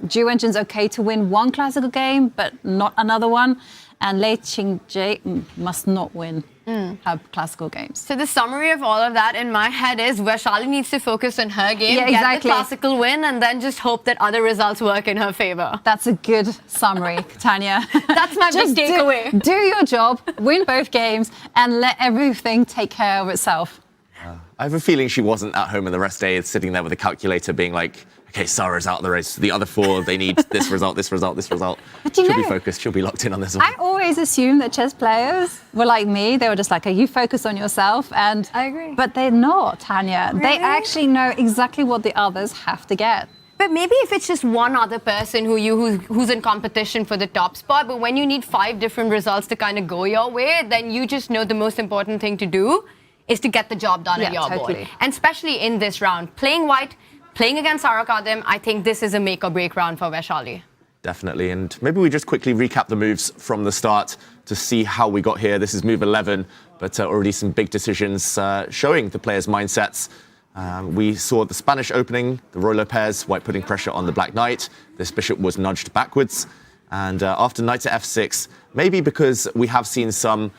Zhu Wenjun's okay to win one classical game, but not another one. And Lei Qingjie must not win her classical games. So the summary of all of that in my head is Vachier-Lagrave needs to focus on her game, yeah, get the classical win, and then just hope that other results work in her favor. That's a good summary, Tanya. That's my big takeaway. Do your job, win both games, and let everything take care of itself. I have a feeling she wasn't at home in the rest day, sitting there with a calculator being like, okay, Sara's out of the race. The other 4, they need this result, this result, this result. But she'll be focused. She'll be locked in on this one. I always assumed that chess players were like me. They were just like, you focus on yourself. And I agree. But they're not, Tanya. Really? They actually know exactly what the others have to get. But maybe if it's just one other person who's in competition for the top spot, but when you need 5 different results to kind of go your way, then you just know the most important thing to do is to get the job done at your board. And especially in this round, playing white, playing against Sara Kadem, I think this is a make or break round for Vachier-Lagrave. Definitely, and maybe we just quickly recap the moves from the start to see how we got here. This is move 11, but already some big decisions showing the players' mindsets. We saw the Spanish opening, the Royal pairs, white putting pressure on the black knight. This bishop was nudged backwards, and after knight to f6, maybe because we have seen some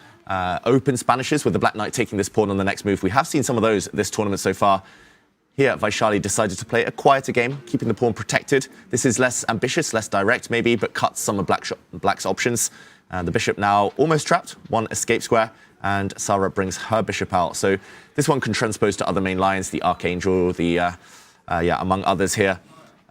open Spanishes with the black knight taking this pawn on the next move. We have seen some of those this tournament so far. Here, Vachier-Lagrave decided to play a quieter game, keeping the pawn protected. This is less ambitious, less direct maybe, but cuts some of black's options. The bishop now almost trapped, 1 escape square, and Sara brings her bishop out. So this one can transpose to other main lines, the Archangel, among others here.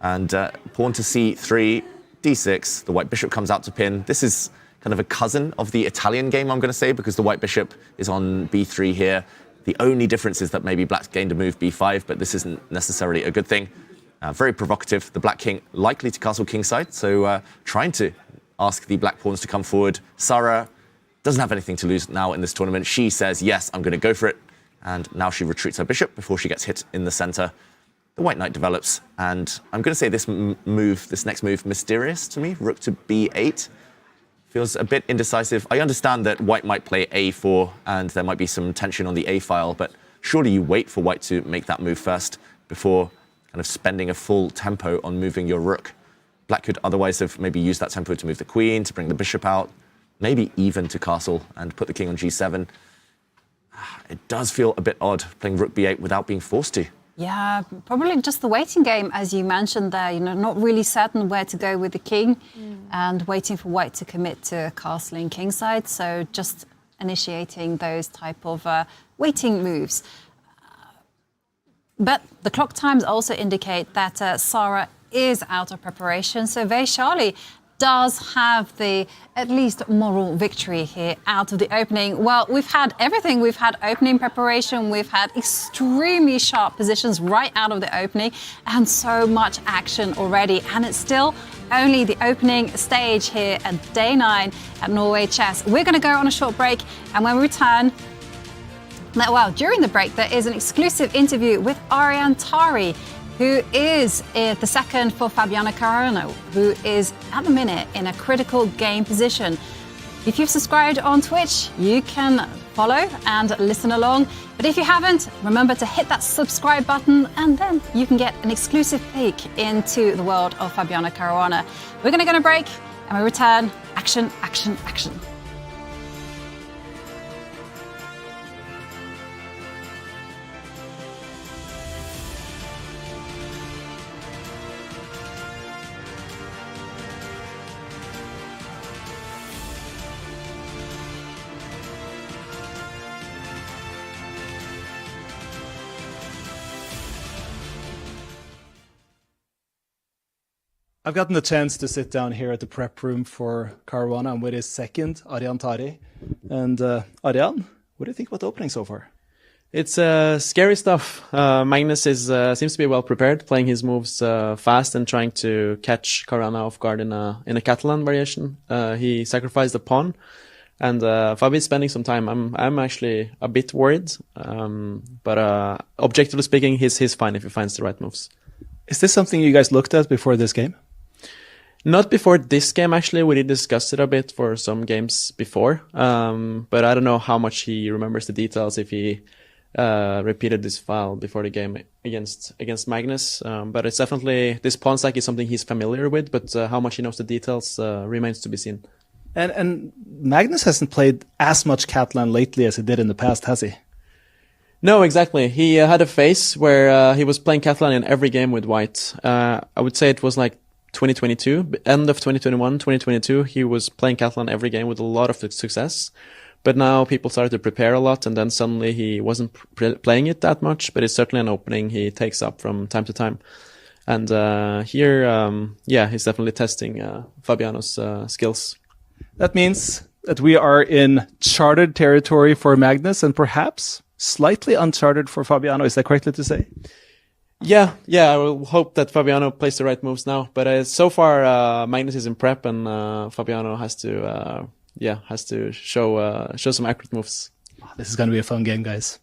And pawn to c3, d6, the white bishop comes out to pin. This is kind of a cousin of the Italian game, I'm going to say, because the white bishop is on b3 here. The only difference is that maybe black's gained a move b5, but this isn't necessarily a good thing. Very provocative. The black king likely to castle kingside, so trying to ask the black pawns to come forward. Sara doesn't have anything to lose now in this tournament. She says, yes, I'm going to go for it. And now she retreats her bishop before she gets hit in the center. The white knight develops, and I'm going to say this next move, mysterious to me. Rook to b8. Feels a bit indecisive. I understand that white might play a4 and there might be some tension on the a file, but surely you wait for white to make that move first before kind of spending a full tempo on moving your rook. Black could otherwise have maybe used that tempo to move the queen, to bring the bishop out, maybe even to castle and put the king on g7. It does feel a bit odd playing rook b8 without being forced to. Yeah, probably just the waiting game, as you mentioned there, you know, not really certain where to go with the king and waiting for white to commit to castling kingside. So just initiating those type of waiting moves. But the clock times also indicate that Sara is out of preparation. So Vachier-Lagrave does have the at least moral victory here out of the opening. Well, we've had everything. We've had opening preparation. We've had extremely sharp positions right out of the opening and so much action already. And it's still only the opening stage here at day 9 at Norway Chess. We're going to go on a short break, and when we return, well, during the break, there is an exclusive interview with Ariane Tari, who is the second for Fabiano Caruana, who is at the minute in a critical game position. If you've subscribed on Twitch, you can follow and listen along. But if you haven't, remember to hit that subscribe button and then you can get an exclusive peek into the world of Fabiano Caruana. We're going to go on a break and we return. Action, action, action. I've gotten the chance to sit down here at the prep room for Caruana. I'm with his second, Arjun Tari. And Arjun, what do you think about the opening so far? It's scary stuff. Magnus seems to be well prepared, playing his moves fast and trying to catch Caruana off guard in a Catalan variation. He sacrificed a pawn, and Fabi's spending some time. I'm actually a bit worried, but objectively speaking, he's fine if he finds the right moves. Is this something you guys looked at before this game? Not before this game, actually. We did discuss it a bit for some games before, but I don't know how much he remembers the details if he repeated this file before the game against Magnus. But it's definitely, this pawn stack is something he's familiar with, but how much he knows the details remains to be seen. And Magnus hasn't played as much Catalan lately as he did in the past, has he? No, exactly. He had a phase where he was playing Catalan in every game with white. I would say it was like 2022, end of 2021, 2022, he was playing Catalan every game with a lot of success. But now people started to prepare a lot, and then suddenly he wasn't playing it that much, but it's certainly an opening he takes up from time to time. And here, he's definitely testing Fabiano's skills. That means that we are in charted territory for Magnus and perhaps slightly uncharted for Fabiano. Is that correctly to say? Yeah, I will hope that Fabiano plays the right moves now. But so far, Magnus is in prep, and Fabiano has to show some accurate moves. This is going to be a fun game, guys.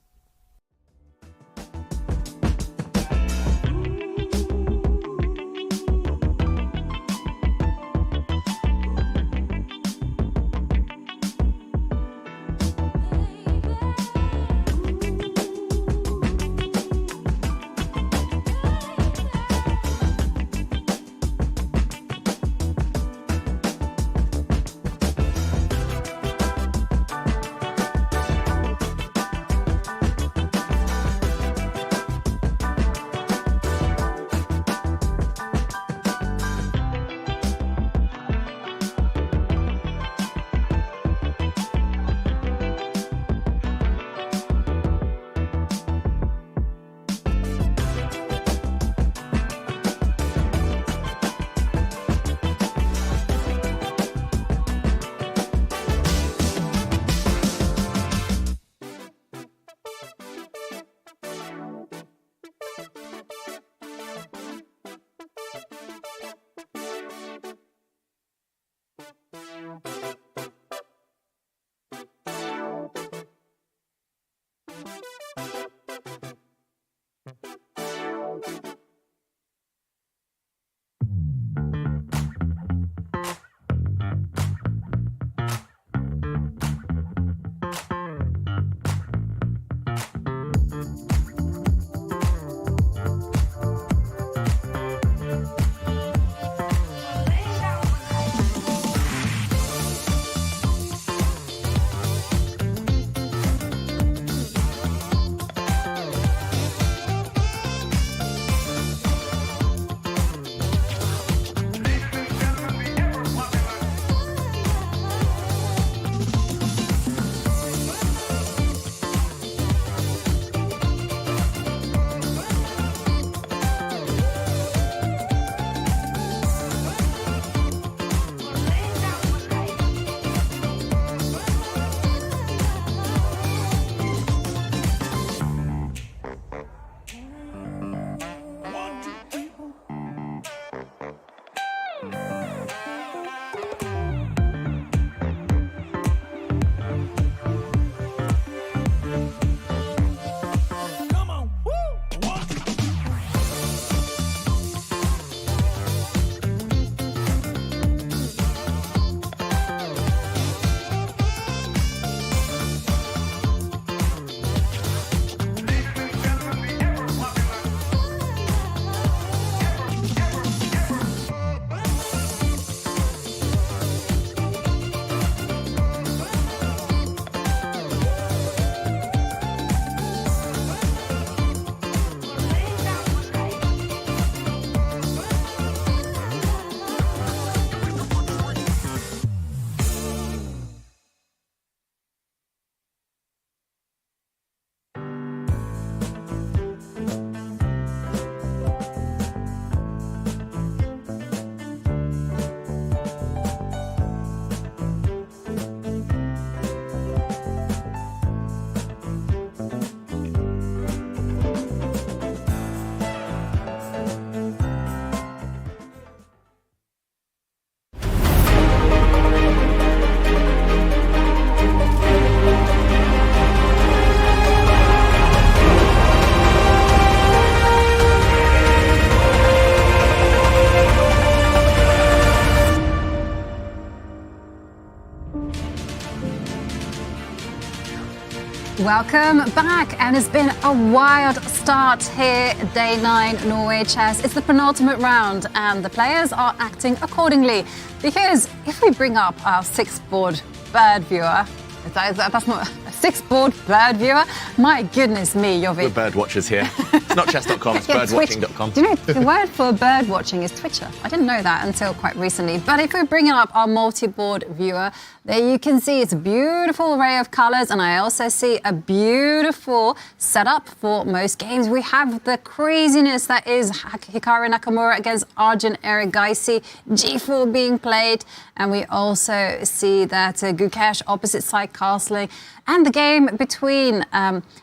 Welcome back, and it's been a wild start here, day 9 Norway Chess. It's the penultimate round, and the players are acting accordingly. Because if we bring up our 6-board bird viewer, that's not a 6-board bird viewer. My goodness me, Jovi. We're bird watchers here. It's not chess.com, it's birdwatching.com. Do you know the word for bird watching is Twitcher? I didn't know that until quite recently. But if we bring up our multi-board viewer, there you can see it's a beautiful array of colors, and I also see a beautiful setup for most games. We have the craziness that is Hikaru Nakamura against Arjun Erigaisi, G4 being played, and we also see that Gukesh opposite side castling, and the game between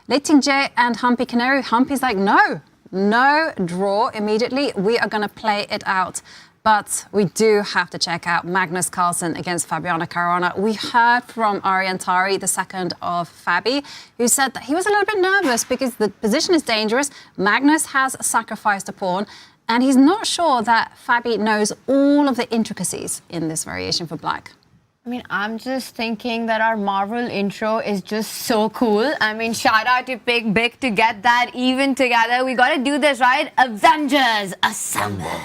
Leiting J and Humpy Canary. Humpy's like, no draw immediately. We are going to play it out. But we do have to check out Magnus Carlsen against Fabiano Caruana. We heard from Ariantari, the second of Fabi, who said that he was a little bit nervous because the position is dangerous. Magnus has sacrificed a pawn, and he's not sure that Fabi knows all of the intricacies in this variation for black. I mean, I'm just thinking that our Marvel intro is just so cool. I mean, shout out to Big Big to get that even together. We got to do this, right? Avengers Assemble.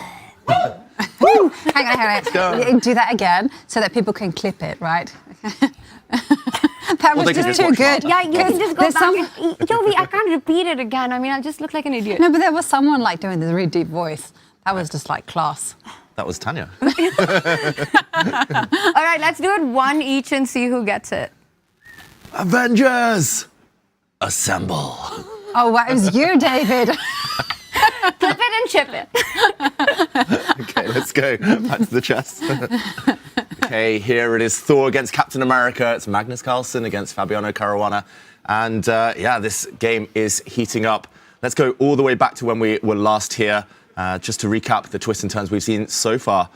Hang on. Do that again so that people can clip it, right? That was just too good. Yeah, you can just go back. Jovi, I can't repeat it again. I mean, I'll just look like an idiot. No, but there was someone like doing this really deep voice. That was just like class. That was Tanya. All right, let's do it one each and see who gets it. Avengers! Assemble. Oh, wow, it was you, David. Clip it and chip it. Okay, let's go. Back to the chess. Okay, here it is. Thor against Captain America. It's Magnus Carlsen against Fabiano Caruana. And yeah, this game is heating up. Let's go all the way back to when we were last here. Just to recap the twists and turns we've seen so far.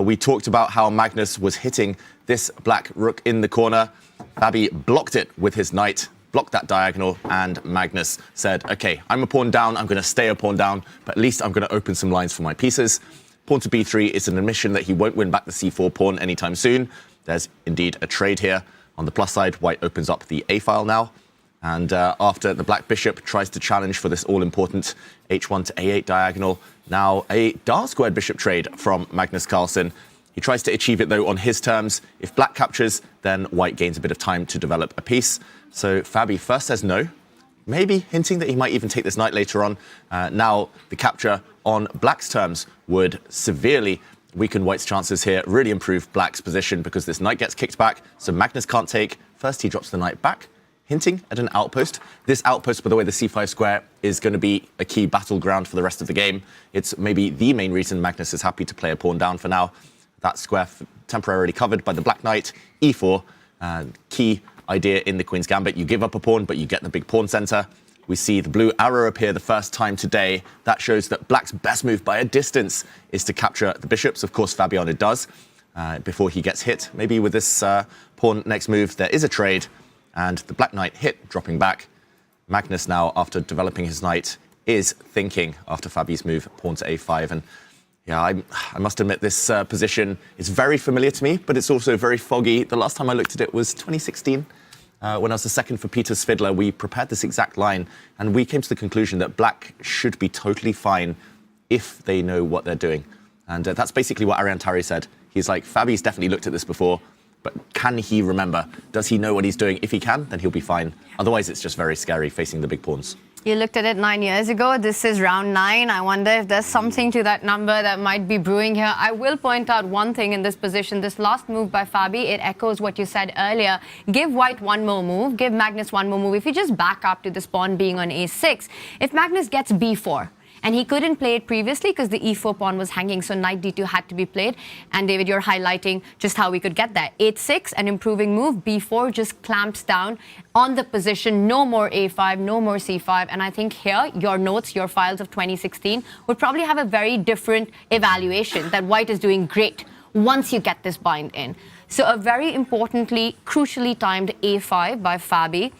We talked about how Magnus was hitting this black rook in the corner. Fabi blocked it with his knight, blocked that diagonal, and Magnus said, okay, I'm a pawn down, I'm going to stay a pawn down, but at least I'm going to open some lines for my pieces. Pawn to b3 is an admission that he won't win back the c4 pawn anytime soon. There's indeed a trade here. On the plus side, white opens up the a file now. And after the black bishop tries to challenge for this all-important h1 to a8 diagonal, now a dark-squared bishop trade from Magnus Carlsen. He tries to achieve it, though, on his terms. If black captures, then white gains a bit of time to develop a piece. So Fabi first says no, maybe hinting that he might even take this knight later on. Now the capture on black's terms would severely weaken white's chances here, really improve black's position because this knight gets kicked back, so Magnus can't take. First, he drops the knight back, hinting at an outpost. This outpost, by the way, the c5 square, is going to be a key battleground for the rest of the game. It's maybe the main reason Magnus is happy to play a pawn down for now. That square temporarily covered by the black knight, e4, key idea in the Queen's Gambit. You give up a pawn, but you get the big pawn center. We see the blue arrow appear the first time today. That shows that black's best move by a distance is to capture the bishops. Of course, Fabiano does before he gets hit. Maybe with this pawn next move, there is a trade. And the black knight hit, dropping back. Magnus now, after developing his knight, is thinking after Fabi's move, pawn to a5. And yeah, I must admit this position is very familiar to me, but it's also very foggy. The last time I looked at it was 2016. When I was the second for Peter Svidler, we prepared this exact line, and we came to the conclusion that black should be totally fine if they know what they're doing. And that's basically what Ariantari said. He's like, Fabi's definitely looked at this before, but can he remember? Does he know what he's doing? If he can, then he'll be fine. Otherwise, it's just very scary facing the big pawns. You looked at it 9 years ago. This is round 9. I wonder if there's something to that number that might be brewing here. I will point out one thing in this position. This last move by Fabi, it echoes what you said earlier. Give white one more move. Give Magnus one more move. If you just back up to this pawn being on a6, if Magnus gets b4, and he couldn't play it previously because the e4 pawn was hanging, so knight d2 had to be played. And David, you're highlighting just how we could get that. 8-6, an improving move. b4 just clamps down on the position. No more a5, no more c5. And I think here, your notes, your files of 2016 would probably have a very different evaluation that white is doing great once you get this bind in. So a very importantly, crucially timed a5 by Fabi.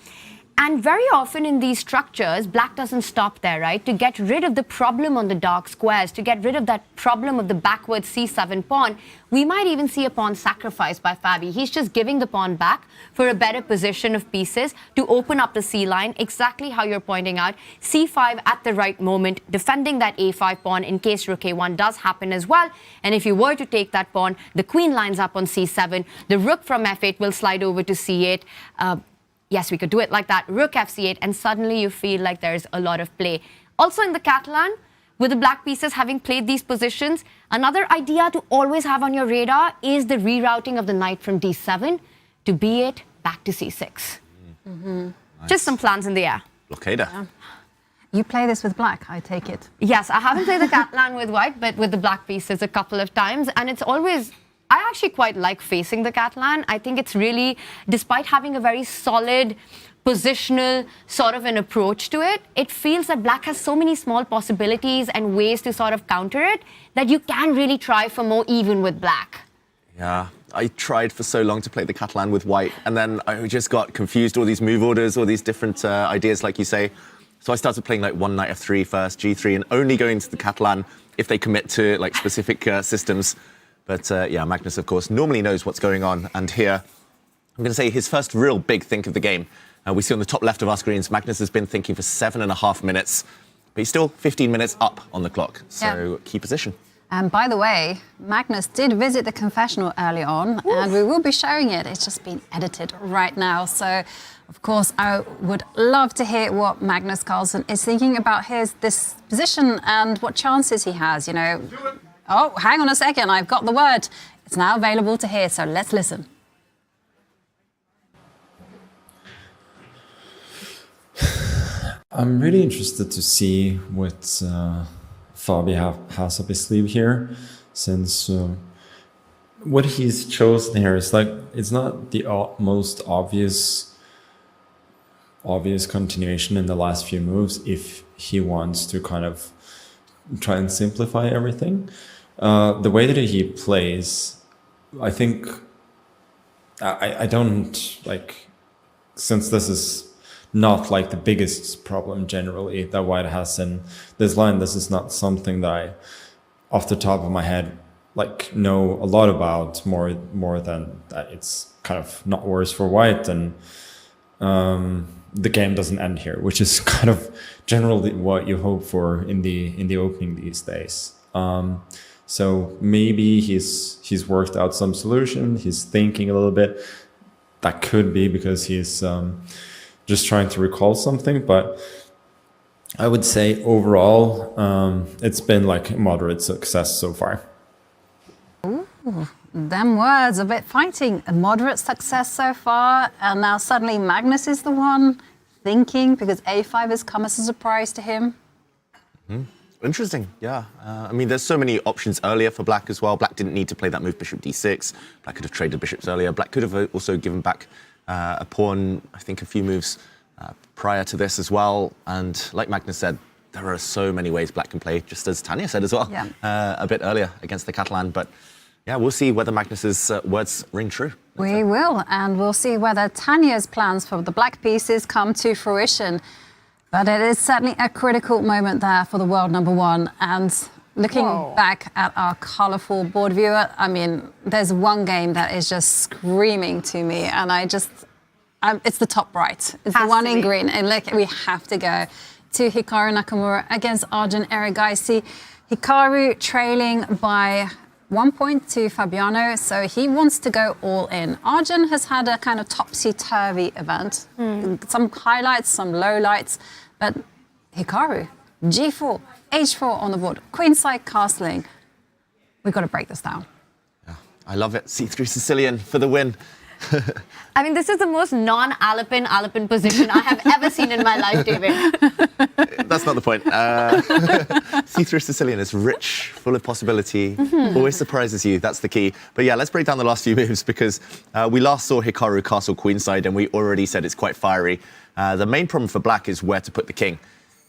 And very often in these structures, black doesn't stop there, right? To get rid of the problem on the dark squares, to get rid of that problem of the backward c7 pawn, we might even see a pawn sacrifice by Fabi. He's just giving the pawn back for a better position of pieces to open up the c line, exactly how you're pointing out. c5 at the right moment, defending that a5 pawn in case rook a1 does happen as well. And if you were to take that pawn, the queen lines up on c7, the rook from f8 will slide over to c8. Yes, we could do it like that, rook fc8, and suddenly you feel like there's a lot of play. Also in the Catalan, with the black pieces having played these positions, another idea to always have on your radar is the rerouting of the knight from d7 to b8 back to c6. Nice. Just some plans in the air. Blockader. Yeah. You play this with black, I take it. Yes, I haven't played the Catalan with white, but with the black pieces a couple of times, and it's always... I actually quite like facing the Catalan. I think it's really, despite having a very solid positional sort of an approach to it, it feels that black has so many small possibilities and ways to sort of counter it that you can really try for more even with black. Yeah, I tried for so long to play the Catalan with white, and then I just got confused, all these move orders, all these different ideas, like you say. So I started playing like one knight f3 first, g3, and only going to the Catalan if they commit to like specific systems. But yeah, Magnus, of course, normally knows what's going on. And here, I'm going to say his first real big think of the game. We see on the top left of our screens, Magnus has been thinking for 7.5 minutes, but he's still 15 minutes up on the clock. So key position. And by the way, Magnus did visit the confessional early on, and we will be showing it. It's just been edited right now. So, of course, I would love to hear what Magnus Carlsen is thinking about this position and what chances he has, you know. Oh, hang on a second, I've got the word. It's now available to hear, so let's listen. I'm really interested to see what Fabi has up his sleeve here, since what he's chosen here is like, it's not the most obvious continuation in the last few moves if he wants to kind of try and simplify everything. The way that he plays, I think, I don't like, since this is not like the biggest problem generally that white has in this line, this is not something that I, off the top of my head, like know a lot about, more than that it's kind of not worse for white, and the game doesn't end here, which is kind of generally what you hope for in the opening these days. So maybe he's worked out some solution. He's thinking a little bit. That could be because he's just trying to recall something. But I would say overall, it's been like a moderate success so far. Ooh, them words, a bit fighting. A moderate success so far, and now suddenly Magnus is the one thinking because a5 has come as a surprise to him. Interesting, yeah. I mean, there's so many options earlier for black as well. Black didn't need to play that move, bishop d6. Black could have traded bishops earlier. Black could have also given back a pawn, I think, a few moves prior to this as well. And like Magnus said, there are so many ways black can play, just as Tanya said as well, a bit earlier against the Catalan. But yeah, we'll see whether Magnus's words ring true. We will, and we'll see whether Tanya's plans for the black pieces come to fruition. But it is certainly a critical moment there for the world number one. And looking back at our colourful board viewer, I mean, there's one game that is just screaming to me, and it's the top right. It's the one in green, and look, we have to go to Hikaru Nakamura against Arjun Erigaisi. Hikaru trailing by 1 point to Fabiano, so he wants to go all in. Arjun has had a kind of topsy-turvy event. Some highlights, some lowlights, but Hikaru, g4, h4 on the board, queenside castling. We've got to break this down. Yeah, I love it. C3 Sicilian for the win. I mean, this is the most non-Alpin position I have ever seen in my life, David. That's not the point. C3 Sicilian is rich, full of possibility, always surprises you. That's the key. But yeah, let's break down the last few moves, because we last saw Hikaru castle queenside, and we already said it's quite fiery. The main problem for black is where to put the king.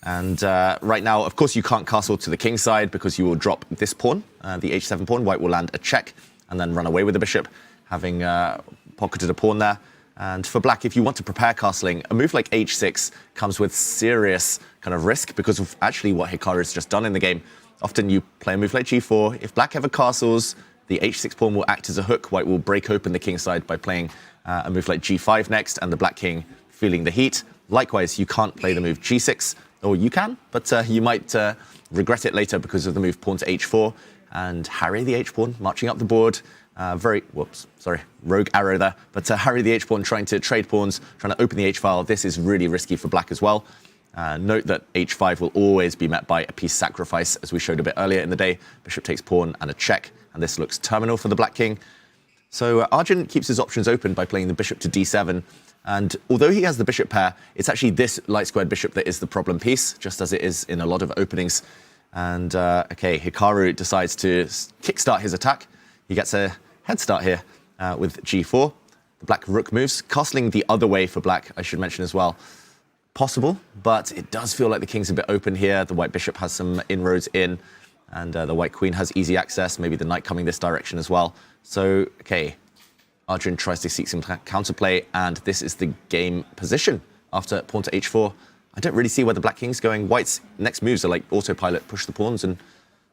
And right now, of course, you can't castle to the king side because you will drop this pawn, the h7 pawn. White will land a check and then run away with the bishop, having pocketed a pawn there. And for black, if you want to prepare castling, a move like h6 comes with serious kind of risk because of actually what Hikaru has just done in the game. Often you play a move like g4. If black ever castles, the h6 pawn will act as a hook. White will break open the king side by playing a move like g5 next, and the black king feeling the heat. Likewise, you can't play the move g6, or you can, but you might regret it later because of the move pawn to h4 and harry the h-pawn, marching up the board. Rogue arrow there. But harry the h-pawn, trying to trade pawns, trying to open the h-file. This is really risky for black as well. Note that h5 will always be met by a piece sacrifice, as we showed a bit earlier in the day. Bishop takes pawn and a check, and this looks terminal for the black king. So Arjun keeps his options open by playing the bishop to d7. And although he has the bishop pair, it's actually this light-squared bishop that is the problem piece, just as it is in a lot of openings. And, Hikaru decides to kickstart his attack. He gets a head start here with g4. The black rook moves. Castling the other way for black, I should mention as well. Possible, but it does feel like the king's a bit open here. The white bishop has some inroads in, and the white queen has easy access, maybe the knight coming this direction as well. So, Arjun tries to seek some counterplay, and this is the game position after pawn to h4. I don't really see where the black king's going. White's next moves are like autopilot, push the pawns and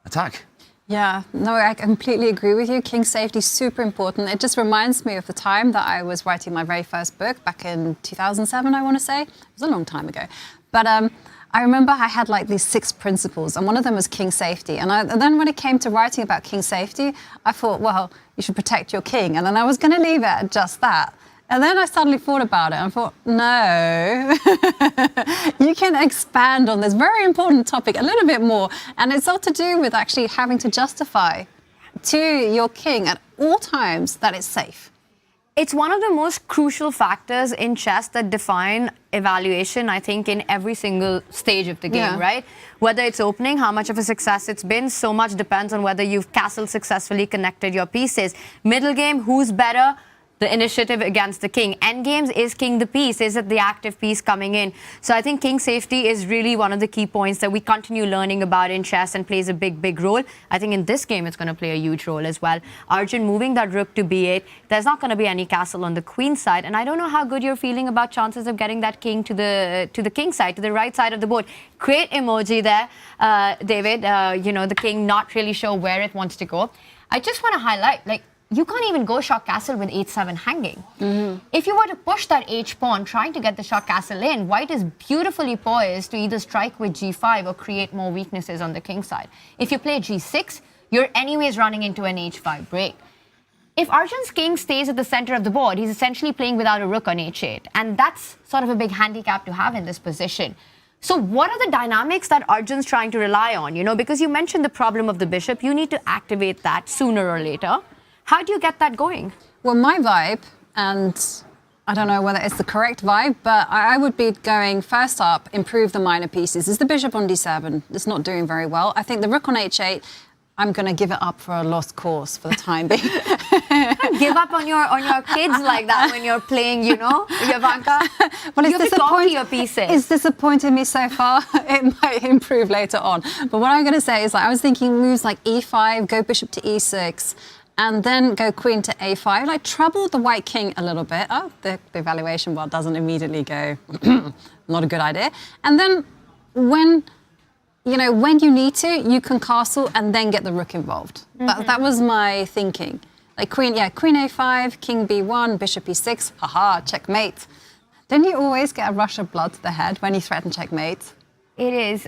attack. Yeah, no, I completely agree with you. King safety is super important. It just reminds me of the time that I was writing my very first book back in 2007, I want to say. It was a long time ago. But I remember I had like these 6 principles, and one of them was king safety. And then when it came to writing about king safety, I thought, well, you should protect your king. And then I was going to leave it at just that. And then I suddenly thought about it and thought, no, you can expand on this very important topic a little bit more. And it's all to do with actually having to justify to your king at all times that it's safe. It's one of the most crucial factors in chess that define evaluation, I think, in every single stage of the game, right? Whether it's opening, how much of a success it's been, so much depends on whether you've castled successfully, connected your pieces. Middle game, who's better? The initiative against the king. End games, is king the piece? Is it the active piece coming in? So I think king safety is really one of the key points that we continue learning about in chess and plays a big, big role. I think in this game, it's going to play a huge role as well. Arjun moving that rook to b8. There's not going to be any castle on the queen side. And I don't know how good you're feeling about chances of getting that king to the king side, to the right side of the board. Great emoji there, David. The king not really sure where it wants to go. I just want to highlight, you can't even go short castle with h7 hanging. If you were to push that h-pawn, trying to get the short castle in, white is beautifully poised to either strike with g5 or create more weaknesses on the king side. If you play g6, you're anyways running into an h5 break. If Arjun's king stays at the center of the board, he's essentially playing without a rook on h8. And that's sort of a big handicap to have in this position. So what are the dynamics that Arjun's trying to rely on? Because you mentioned the problem of the bishop, you need to activate that sooner or later. How do you get that going? Well, my vibe, and I don't know whether it's the correct vibe, but I would be going first up, improve the minor pieces. Is the bishop on d7? It's not doing very well. I think the rook on h8, I'm going to give it up for a lost cause for the time being. Give up on your kids like that when you're playing, Ivanka. Well, you have to talk to your pieces. It's disappointed me so far. It might improve later on. But what I'm going to say is I was thinking moves like e5, go bishop to e6, and then go queen to a5, trouble the white king a little bit. Oh, the evaluation bar doesn't immediately go, not a good idea. And then when you need to, you can castle and then get the rook involved. That was my thinking. Queen a5, king b1, bishop e6, haha, checkmate. Don't you always get a rush of blood to the head when you threaten checkmate? It is.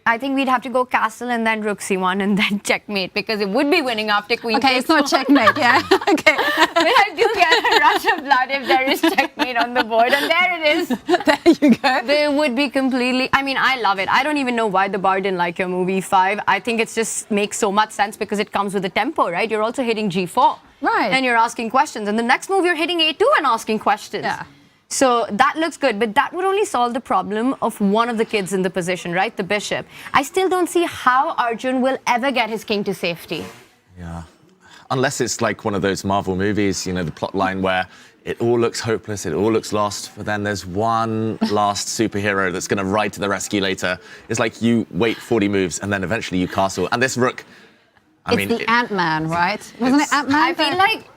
I think we'd have to go castle and then rook c1 and then checkmate, because it would be winning after queen. Okay, it's not checkmate, yeah. Okay. But I do get a rush of blood if there is checkmate on the board, and there it is. There you go. They would be completely. I love it. I don't even know why the bar didn't like your movie 5. I think it just makes so much sense because it comes with the tempo, right? You're also hitting g4. Right. And you're asking questions. And the next move, you're hitting a2 and asking questions. Yeah. So that looks good, but that would only solve the problem of one of the kids in the position, right? The bishop. I still don't see how Arjun will ever get his king to safety. Yeah. Unless it's like one of those Marvel movies, the plot line where it all looks hopeless, it all looks lost, but then there's one last superhero that's going to ride to the rescue later. It's like you wait 40 moves and then eventually you castle. And this rook, It's the Ant-Man, right? Wasn't it Ant-Man?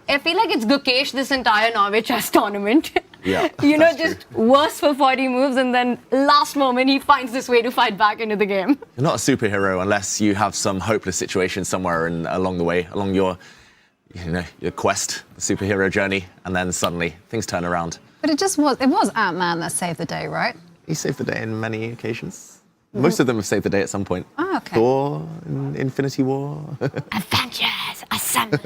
I feel like it's Gukesh this entire Norway Chess tournament. Yeah, you know, that's just worse for 40 moves, and then last moment he finds this way to fight back into the game. You're not a superhero unless you have some hopeless situation somewhere along the way, along your quest, the superhero journey, and then suddenly things turn around. But it was Ant-Man that saved the day, right? He saved the day in many occasions. Most of them have saved the day at some point. Oh, okay. Thor, in Infinity War. Avengers, assemble.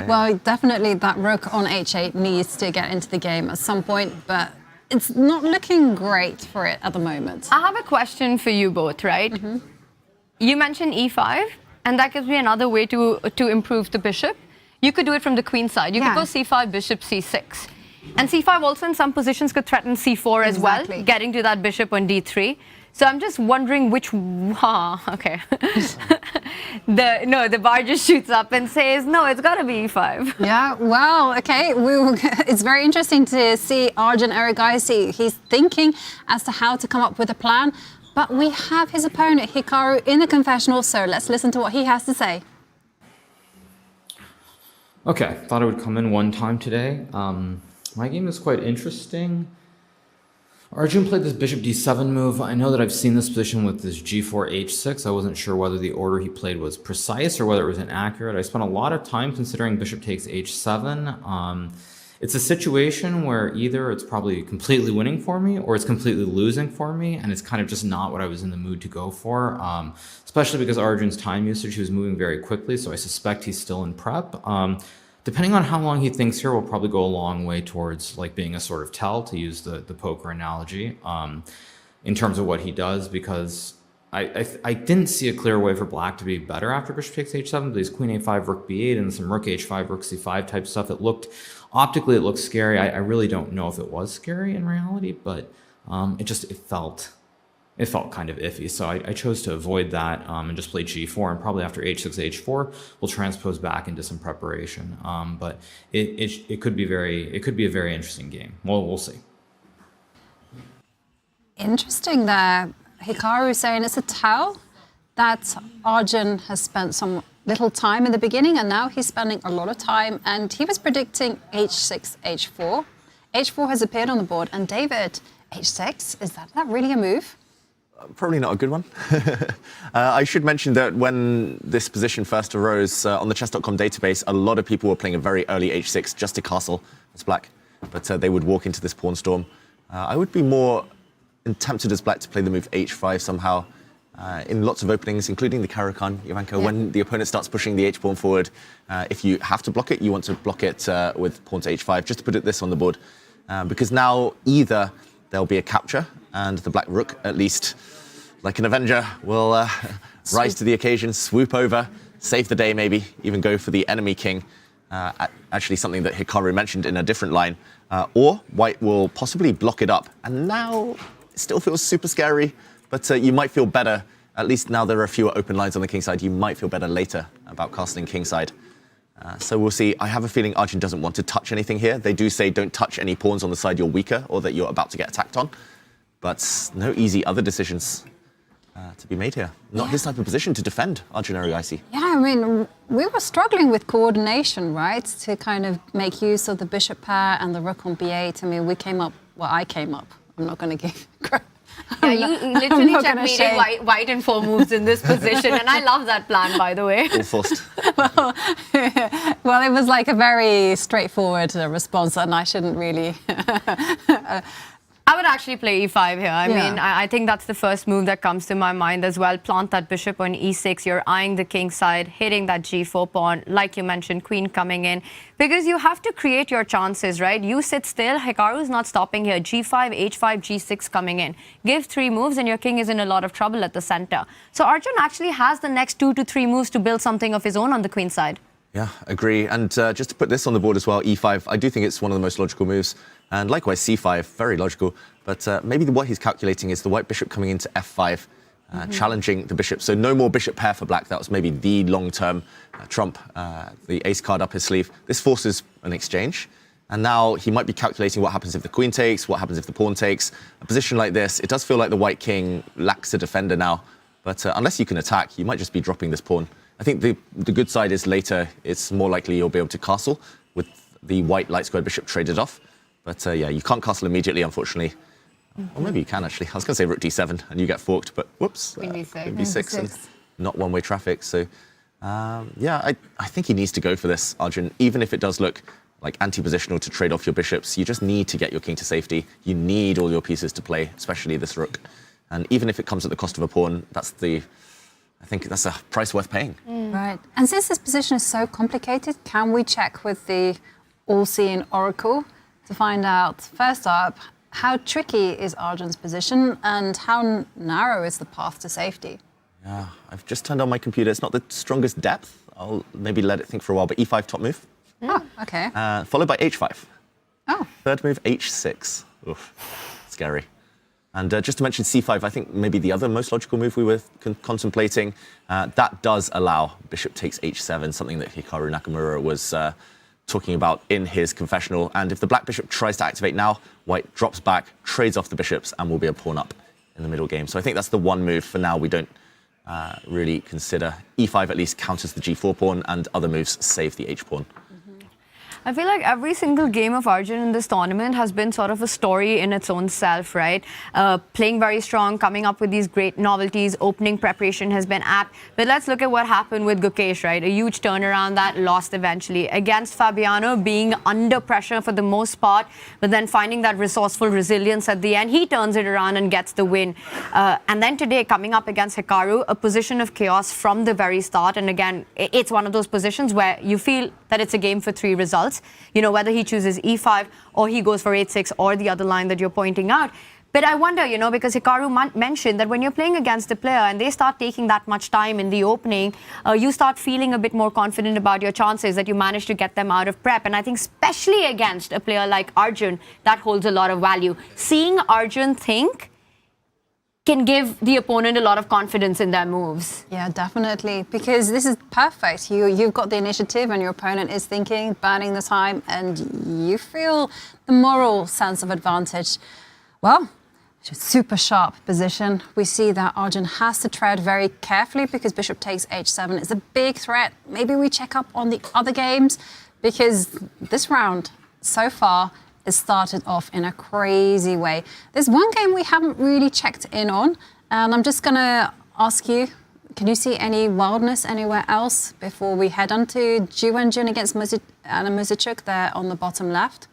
Well, definitely that rook on h8 needs to get into the game at some point, but it's not looking great for it at the moment. I have a question for you both, right? You mentioned e5, and that gives me another way to improve the bishop. You could do it from the queen side. You could go c5, bishop c6. And c5 also in some positions could threaten c4 as well, getting to that bishop on d3. So I'm just wondering which... okay. The bar just shoots up and says, no, it's got to be e5. Yeah, well, okay. It's very interesting to see Arjun Erigaisi. He's thinking as to how to come up with a plan. But we have his opponent, Hikaru, in the confessional, so let's listen to what he has to say. Okay, thought I would come in one time today. My game is quite interesting. Arjun played this bishop d7 move. I know that I've seen this position with this g4 h6. I wasn't sure whether the order he played was precise or whether it was inaccurate. I spent a lot of time considering bishop takes h7. It's a situation where either it's probably completely winning for me or it's completely losing for me, and it's kind of just not what I was in the mood to go for, especially because Arjun's time usage, he was moving very quickly, so I suspect he's still in prep. Depending on how long he thinks here, will probably go a long way towards like being a sort of tell, to use the poker analogy, in terms of what he does, because I didn't see a clear way for black to be better after bishop takes h7. These queen a5, rook b8, and some rook h5, rook c5 type stuff. Optically, it looked scary. I really don't know if it was scary in reality, but it felt kind of iffy. So I chose to avoid that and just play g4, and probably after h6, h4, we'll transpose back into some preparation. But it could be a very interesting game. Well, we'll see. Interesting there. Hikaru saying it's a tell that Arjun has spent some little time in the beginning, and now he's spending a lot of time, and he was predicting h6, h4. h4 has appeared on the board, and David, h6, is that really a move? Probably not a good one. I should mention that when this position first arose on the chess.com database, a lot of people were playing a very early h6 just to castle as black, but they would walk into this pawn storm. I would be more tempted as black to play the move h5 somehow. In lots of openings, including the Caro-Kann, Ivanka, when the opponent starts pushing the h-pawn forward, if you have to block it, you want to block it with pawn to h5, just to put this on the board. Because now either there'll be a capture, and the black rook, at least like an Avenger, will rise to the occasion, swoop over, save the day maybe, even go for the enemy king. Actually something that Hikaru mentioned in a different line. Or white will possibly block it up. And now it still feels super scary, but you might feel better, at least now there are fewer open lines on the king side, you might feel better later about castling king side. So we'll see. I have a feeling Arjun doesn't want to touch anything here. They do say don't touch any pawns on the side you're weaker or that you're about to get attacked on. But no easy other decisions to be made here. Not his type of position to defend Arjun Erigaisi. Yeah, I mean, we were struggling with coordination, right? To kind of make use of the bishop pair and the rook on b8. I mean, I came up. I'm not going to give credit. Yeah, you literally checkmated white in 4 moves in this position, and I love that plan, by the way. All forced. Well, it was like a very straightforward response, and I shouldn't really... I would actually play e5 here. I mean, I think that's the first move that comes to my mind as well. Plant that bishop on e6. You're eyeing the king side, hitting that g4 pawn, like you mentioned, queen coming in. Because you have to create your chances, right? You sit still. Hikaru is not stopping here. g5, h5, g6 coming in. Give 3 moves and your king is in a lot of trouble at the center. So Arjun actually has the next 2 to 3 moves to build something of his own on the queen side. Yeah, agree. And just to put this on the board as well, e5, I do think it's one of the most logical moves. And likewise, c5, very logical. But maybe what he's calculating is the white bishop coming into f5, challenging the bishop. So no more bishop pair for black. That was maybe the long-term trump, the ace card up his sleeve. This forces an exchange. And now he might be calculating what happens if the queen takes, what happens if the pawn takes. A position like this, it does feel like the white king lacks a defender now. But unless you can attack, you might just be dropping this pawn. I think the good side is later, it's more likely you'll be able to castle with the white light squared bishop traded off. But yeah, you can't castle immediately, unfortunately. Or maybe you can, actually. I was going to say rook d7 and you get forked, but whoops. Queen b6. Queen b6 and not one-way traffic. So yeah, I think he needs to go for this, Arjun. Even if it does look like anti-positional to trade off your bishops, you just need to get your king to safety. You need all your pieces to play, especially this rook. And even if it comes at the cost of a pawn, I think that's a price worth paying. Right. And since this position is so complicated, can we check with the all-seeing oracle to find out, first up, how tricky is Arjun's position and how narrow is the path to safety? Yeah, I've just turned on my computer. It's not the strongest depth. I'll maybe let it think for a while, but e5 top move. Oh, okay. Followed by h5. Oh. Third move, h6. Oof, scary. And just to mention c5, I think maybe the other most logical move we were contemplating, that does allow bishop takes h7, something that Hikaru Nakamura was talking about in his confessional. And if the black bishop tries to activate now, white drops back, trades off the bishops, and will be a pawn up in the middle game. So I think that's the one move for now we don't really consider. e5 at least counters the g4 pawn, and other moves save the h pawn. I feel like every single game of Arjun in this tournament has been sort of a story in its own self, right? Playing very strong, coming up with these great novelties, opening preparation has been apt. But let's look at what happened with Gukesh, right? A huge turnaround that lost eventually. Against Fabiano, being under pressure for the most part, but then finding that resourceful resilience at the end, he turns it around and gets the win. And then today, coming up against Hikaru, a position of chaos from the very start. And again, it's one of those positions where you feel that it's a game for 3 results. You know, whether he chooses e5 or he goes for h6 or the other line that you're pointing out. But I wonder, you know, because Hikaru mentioned that when you're playing against a player and they start taking that much time in the opening, you start feeling a bit more confident about your chances that you manage to get them out of prep. And I think especially against a player like Arjun, that holds a lot of value. Seeing Arjun think can give the opponent a lot of confidence in their moves. Yeah, definitely, because this is perfect. You've got the initiative and your opponent is thinking, burning the time, and you feel the moral sense of advantage. Well, it's a super sharp position. We see that Arjun has to tread very carefully because bishop takes h7 is a big threat. Maybe we check up on the other games because this round so far it started off in a crazy way. There's one game we haven't really checked in on, and I'm just going to ask you, can you see any wildness anywhere else before we head on to Juan-Jun against Muzychuk there on the bottom left?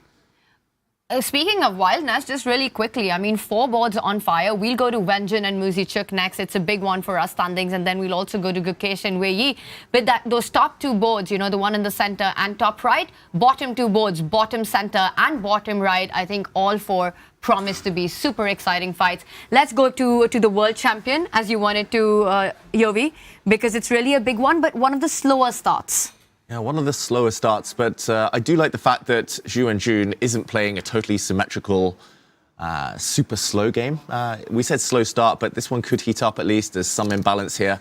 Speaking of wildness, just really quickly, I mean, 4 boards on fire. We'll go to Wenjun and Muzychuk next. It's a big one for us standings. And then we'll also go to Gukesh and Wei Yi. But those top 2 boards, you know, the one in the center and top right, bottom 2 boards, bottom center and bottom right, I think all 4 promise to be super exciting fights. Let's go to the world champion, as you wanted to, Yovi, because it's really a big one, but one of the slower starts. Yeah, one of the slower starts, but I do like the fact that Zhu and Jun isn't playing a totally symmetrical, super slow game. We said slow start, but this one could heat up at least. There's some imbalance here.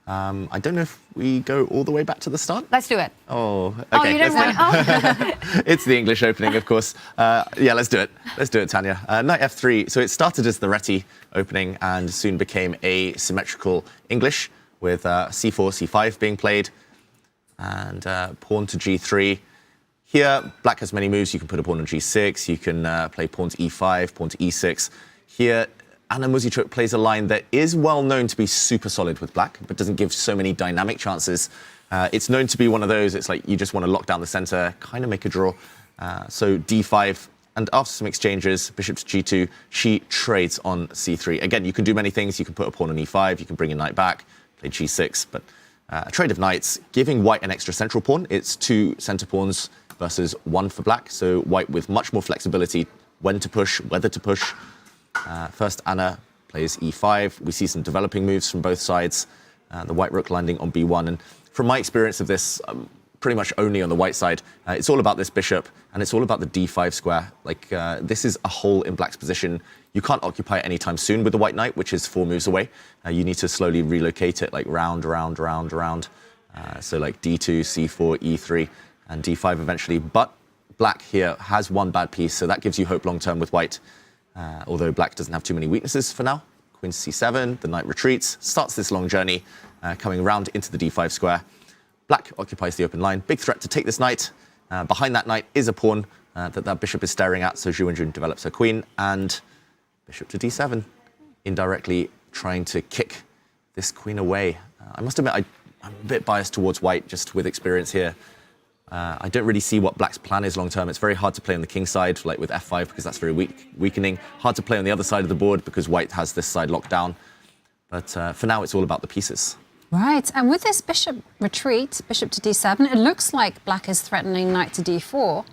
I don't know if we go all the way back to the start. Let's do it. Oh, okay. Oh, you didn't want It's the English opening, of course. Yeah, let's do it. Let's do it, Tanya. Knight f3. So it started as the Reti opening and soon became a symmetrical English with c4, c5 being played. And pawn to g3. Here, black has many moves. You can put a pawn on g6. You can play pawn to e5, pawn to e6. Here, Anna Muzychuk plays a line that is well known to be super solid with black, but doesn't give so many dynamic chances. It's known to be one of those. It's like you just want to lock down the center, kind of make a draw. So d5. And after some exchanges, bishop to g2, she trades on c3. Again, you can do many things. You can put a pawn on e5. You can bring your knight back, play g6. But a trade of knights, giving white an extra central pawn. It's 2 center pawns versus 1 for black. So white with much more flexibility when to push, whether to push. First, Anna plays e5. We see some developing moves from both sides. The white rook landing on b1. And from my experience of this, pretty much only on the white side, it's all about this bishop, and it's all about the d5 square. Like, this is a hole in black's position. You can't occupy it anytime soon with the white knight, which is 4 moves away. You need to slowly relocate it, like round. So like d2, c4, e3, and d5 eventually. But black here has 1 bad piece, so that gives you hope long-term with white. Although black doesn't have too many weaknesses for now. Queen to c7, the knight retreats, starts this long journey, coming round into the d5 square. Black occupies the open line. Big threat to take this knight. Behind that knight is a pawn that bishop is staring at, so Zhu Wenjun develops her queen, and bishop to d7, indirectly trying to kick this queen away. I must admit, I'm a bit biased towards white, just with experience here. I don't really see what black's plan is long term. It's very hard to play on the king side, like with f5, because that's very weakening. Hard to play on the other side of the board because white has this side locked down. But for now, it's all about the pieces. Right, and with this bishop retreat, bishop to d7, it looks like black is threatening knight to d4.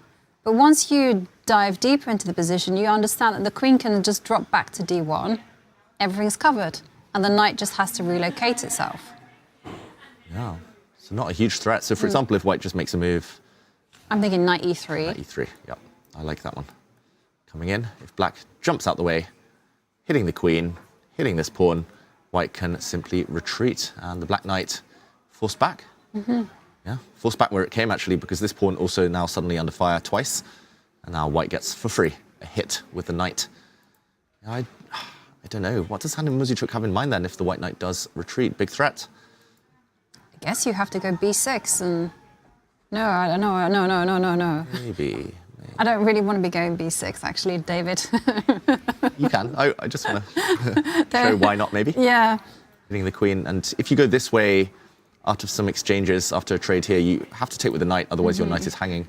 But once you dive deeper into the position, you understand that the queen can just drop back to d1. Everything's covered, and the knight just has to relocate itself. Yeah, so not a huge threat. So, for example, if white just makes a move... I'm thinking knight e3. Knight e3, yep. I like that one. Coming in, if black jumps out the way, hitting the queen, hitting this pawn, white can simply retreat, and the black knight forced back. Yeah, forced back where it came, actually, because this pawn also now suddenly under fire twice, and now white gets, for free, a hit with the knight. I don't know. What does Hikaru Muzychuk have in mind, then, if the white knight does retreat? Big threat. I guess you have to go b6 and... No, I don't know. No. Maybe. I don't really want to be going b6, actually, David. You can. I just want to show why not, maybe. Yeah. Hitting the queen. And if you go this way, after some exchanges, after a trade here, you have to take with the knight, otherwise your knight is hanging.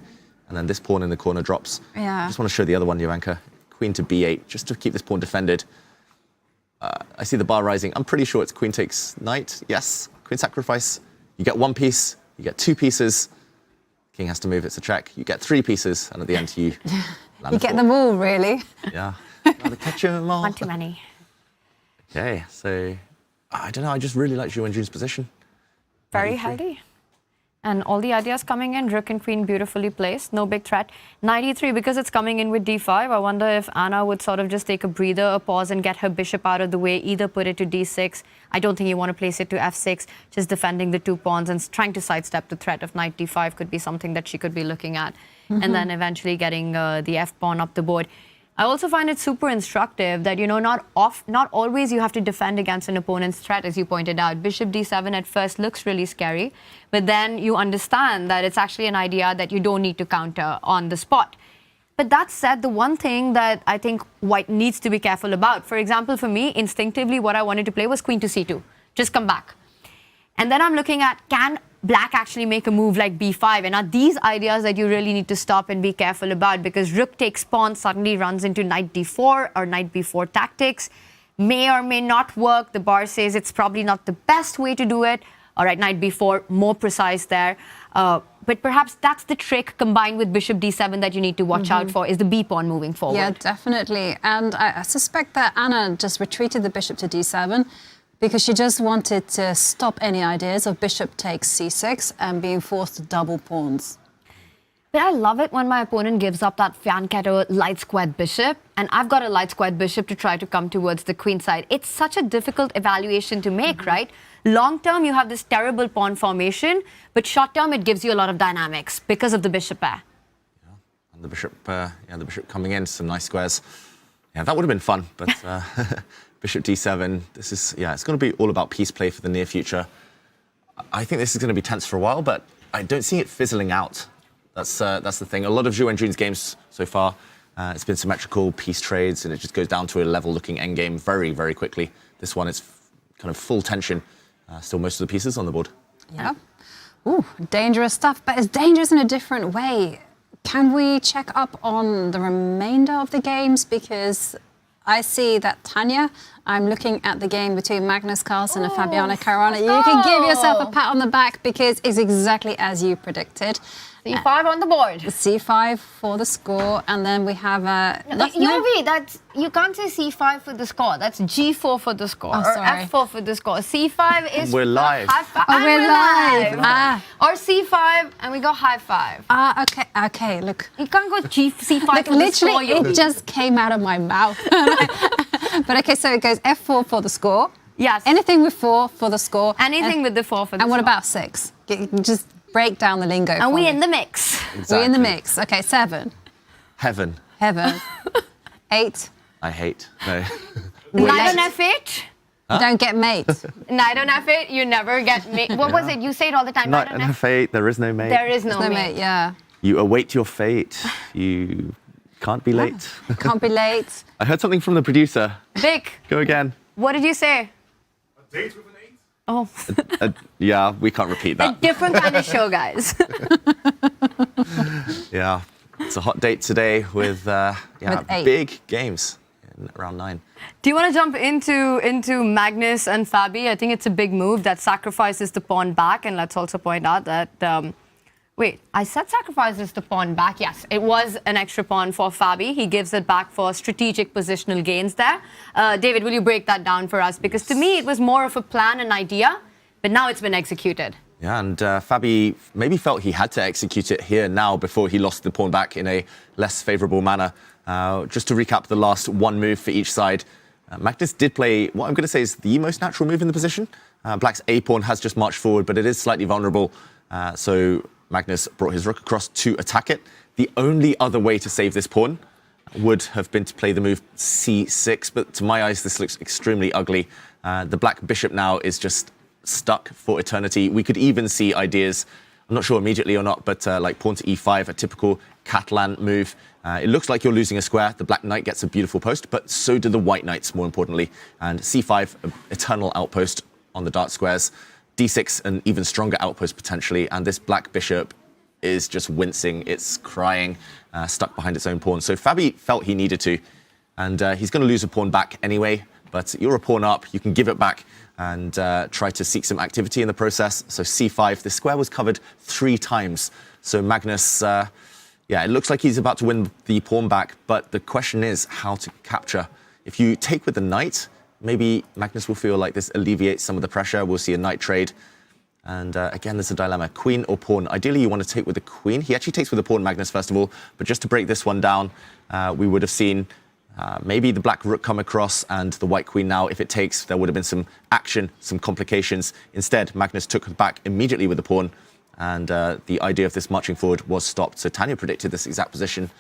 And then this pawn in the corner drops. Yeah. I just want to show the other one, Jovanka. Queen to b8, just to keep this pawn defended. I see the bar rising. I'm pretty sure it's queen takes knight. Yes, queen sacrifice. You get one piece, you get two pieces. King has to move, it's a check. You get three pieces, and at the end you land You get them all, really. Yeah. Gotta catch 'em all. One too many. Okay, so I don't know. I just really like Zhu Wenjun's position. Very healthy. And all the ideas coming in, rook and queen beautifully placed, no big threat. Knight e3, because it's coming in with d5, I wonder if Anna would sort of just take a breather, a pause, and get her bishop out of the way, either put it to d6. I don't think you want to place it to f6, just defending the two pawns and trying to sidestep the threat of knight d5 could be something that she could be looking at. And then eventually getting the f-pawn up the board. I also find it super instructive that, you know, not always you have to defend against an opponent's threat, as you pointed out. Bishop d7 at first looks really scary, but then you understand that it's actually an idea that you don't need to counter on the spot. But that said, the one thing that I think white needs to be careful about, for example, for me, instinctively, what I wanted to play was queen to c2. Just come back. And then I'm looking at, can black actually make a move like b5? And are these ideas that you really need to stop and be careful about? Because rook takes pawn suddenly runs into knight d4 or knight b4 tactics. May or may not work. The bar says it's probably not the best way to do it. All right, knight b4, more precise there. But perhaps that's the trick combined with bishop d7 that you need to watch out for, is the b pawn moving forward. Yeah, definitely. And I suspect that Anna just retreated the bishop to d7 because she just wanted to stop any ideas of bishop takes c6 and being forced to double pawns. But I love it when my opponent gives up that fianchetto light squared bishop, and I've got a light squared bishop to try to come towards the queen side. It's such a difficult evaluation to make, right? Long term, you have this terrible pawn formation, but short term, it gives you a lot of dynamics because of the bishop pair. Yeah, and the bishop coming in, some nice squares. Yeah, that would have been fun, but bishop d7. This is, it's going to be all about piece play for the near future. I think this is going to be tense for a while, but I don't see it fizzling out. That's the thing. A lot of Zhu Wenjun's games so far, it's been symmetrical piece trades, and it just goes down to a level-looking endgame very, very quickly. This one is kind of full tension. Still most of the pieces on the board. Yeah. Ooh, dangerous stuff, but it's dangerous in a different way. Can we check up on the remainder of the games? Because I see that Tanya, I'm looking at the game between Magnus Carlsen and Fabiano Caruana. You can give yourself a pat on the back because it's exactly as you predicted. C5 on the board. C5 for the score, and then we have you can't say C5 for the score. That's G4 for the score, or F4 for the score. C5 is we're live. High five. Oh, we're live. Or C5, and we go high five. Okay. Look, you can't go C5 for the score. Literally, it just came out of my mouth. But okay, so it goes F4 for the score. Yes. Anything with 4 for the score. Anything with the 4 for the score. And what about 6? Just break down the lingo. And we're in the mix. Exactly. We're in the mix. Okay, 7. Heaven. 8. I hate. No. Knight on F8? You don't get mate. Knight on F8, you never get mate. What was it? You say it all the time. Knight on F8, there is no mate. There is no No mate. mate, yeah. You await your fate. You can't be late. Can't be late. I heard something from the producer. Vic, Go again. what did you say? A date with an 8? Oh, Yeah, we can't repeat a that. different kind of show, guys. Yeah, it's a hot date today with, With 8. big games in round 9. Do you want to jump into Magnus and Fabi? I think it's a big move that sacrifices the pawn back. And let's also point out that, wait, I said sacrifices the pawn back. Yes, it was an extra pawn for Fabi. He gives it back for strategic positional gains there. David, will you break that down for us? Because to me, it was more of a plan, an idea, but now it's been executed. Yeah, and Fabi maybe felt he had to execute it here now before he lost the pawn back in a less favourable manner. Just to recap the last one move for each side, Magnus did play what I'm going to say is the most natural move in the position. Black's A pawn has just marched forward, but it is slightly vulnerable. So Magnus brought his rook across to attack it. The only other way to save this pawn would have been to play the move c6, but to my eyes, this looks extremely ugly. The black bishop now is just stuck for eternity. We could even see ideas, I'm not sure immediately or not, but like pawn to e5, a typical Catalan move. It looks like you're losing a square. The black knight gets a beautiful post, but so do the white knights, more importantly. And c5, an eternal outpost on the dark squares. d6, an even stronger outpost potentially. And this black bishop is just wincing. It's crying, stuck behind its own pawn. So Fabi felt he needed to. And he's going to lose a pawn back anyway. But you're a pawn up. You can give it back and try to seek some activity in the process. So c5, the square was covered 3 times. So Magnus, yeah, it looks like he's about to win the pawn back, but the question is how to capture. If you take with the knight, maybe Magnus will feel like this alleviates some of the pressure. We'll see a knight trade. And again, there's a dilemma, queen or pawn. Ideally, you want to take with the queen. He actually takes with the pawn, Magnus, first of all. But just to break this one down, we would have seen maybe the black rook come across and the white queen now. If it takes, there would have been some action, some complications. Instead, Magnus took back immediately with the pawn. And the idea of this marching forward was stopped. So Tanya predicted this exact position.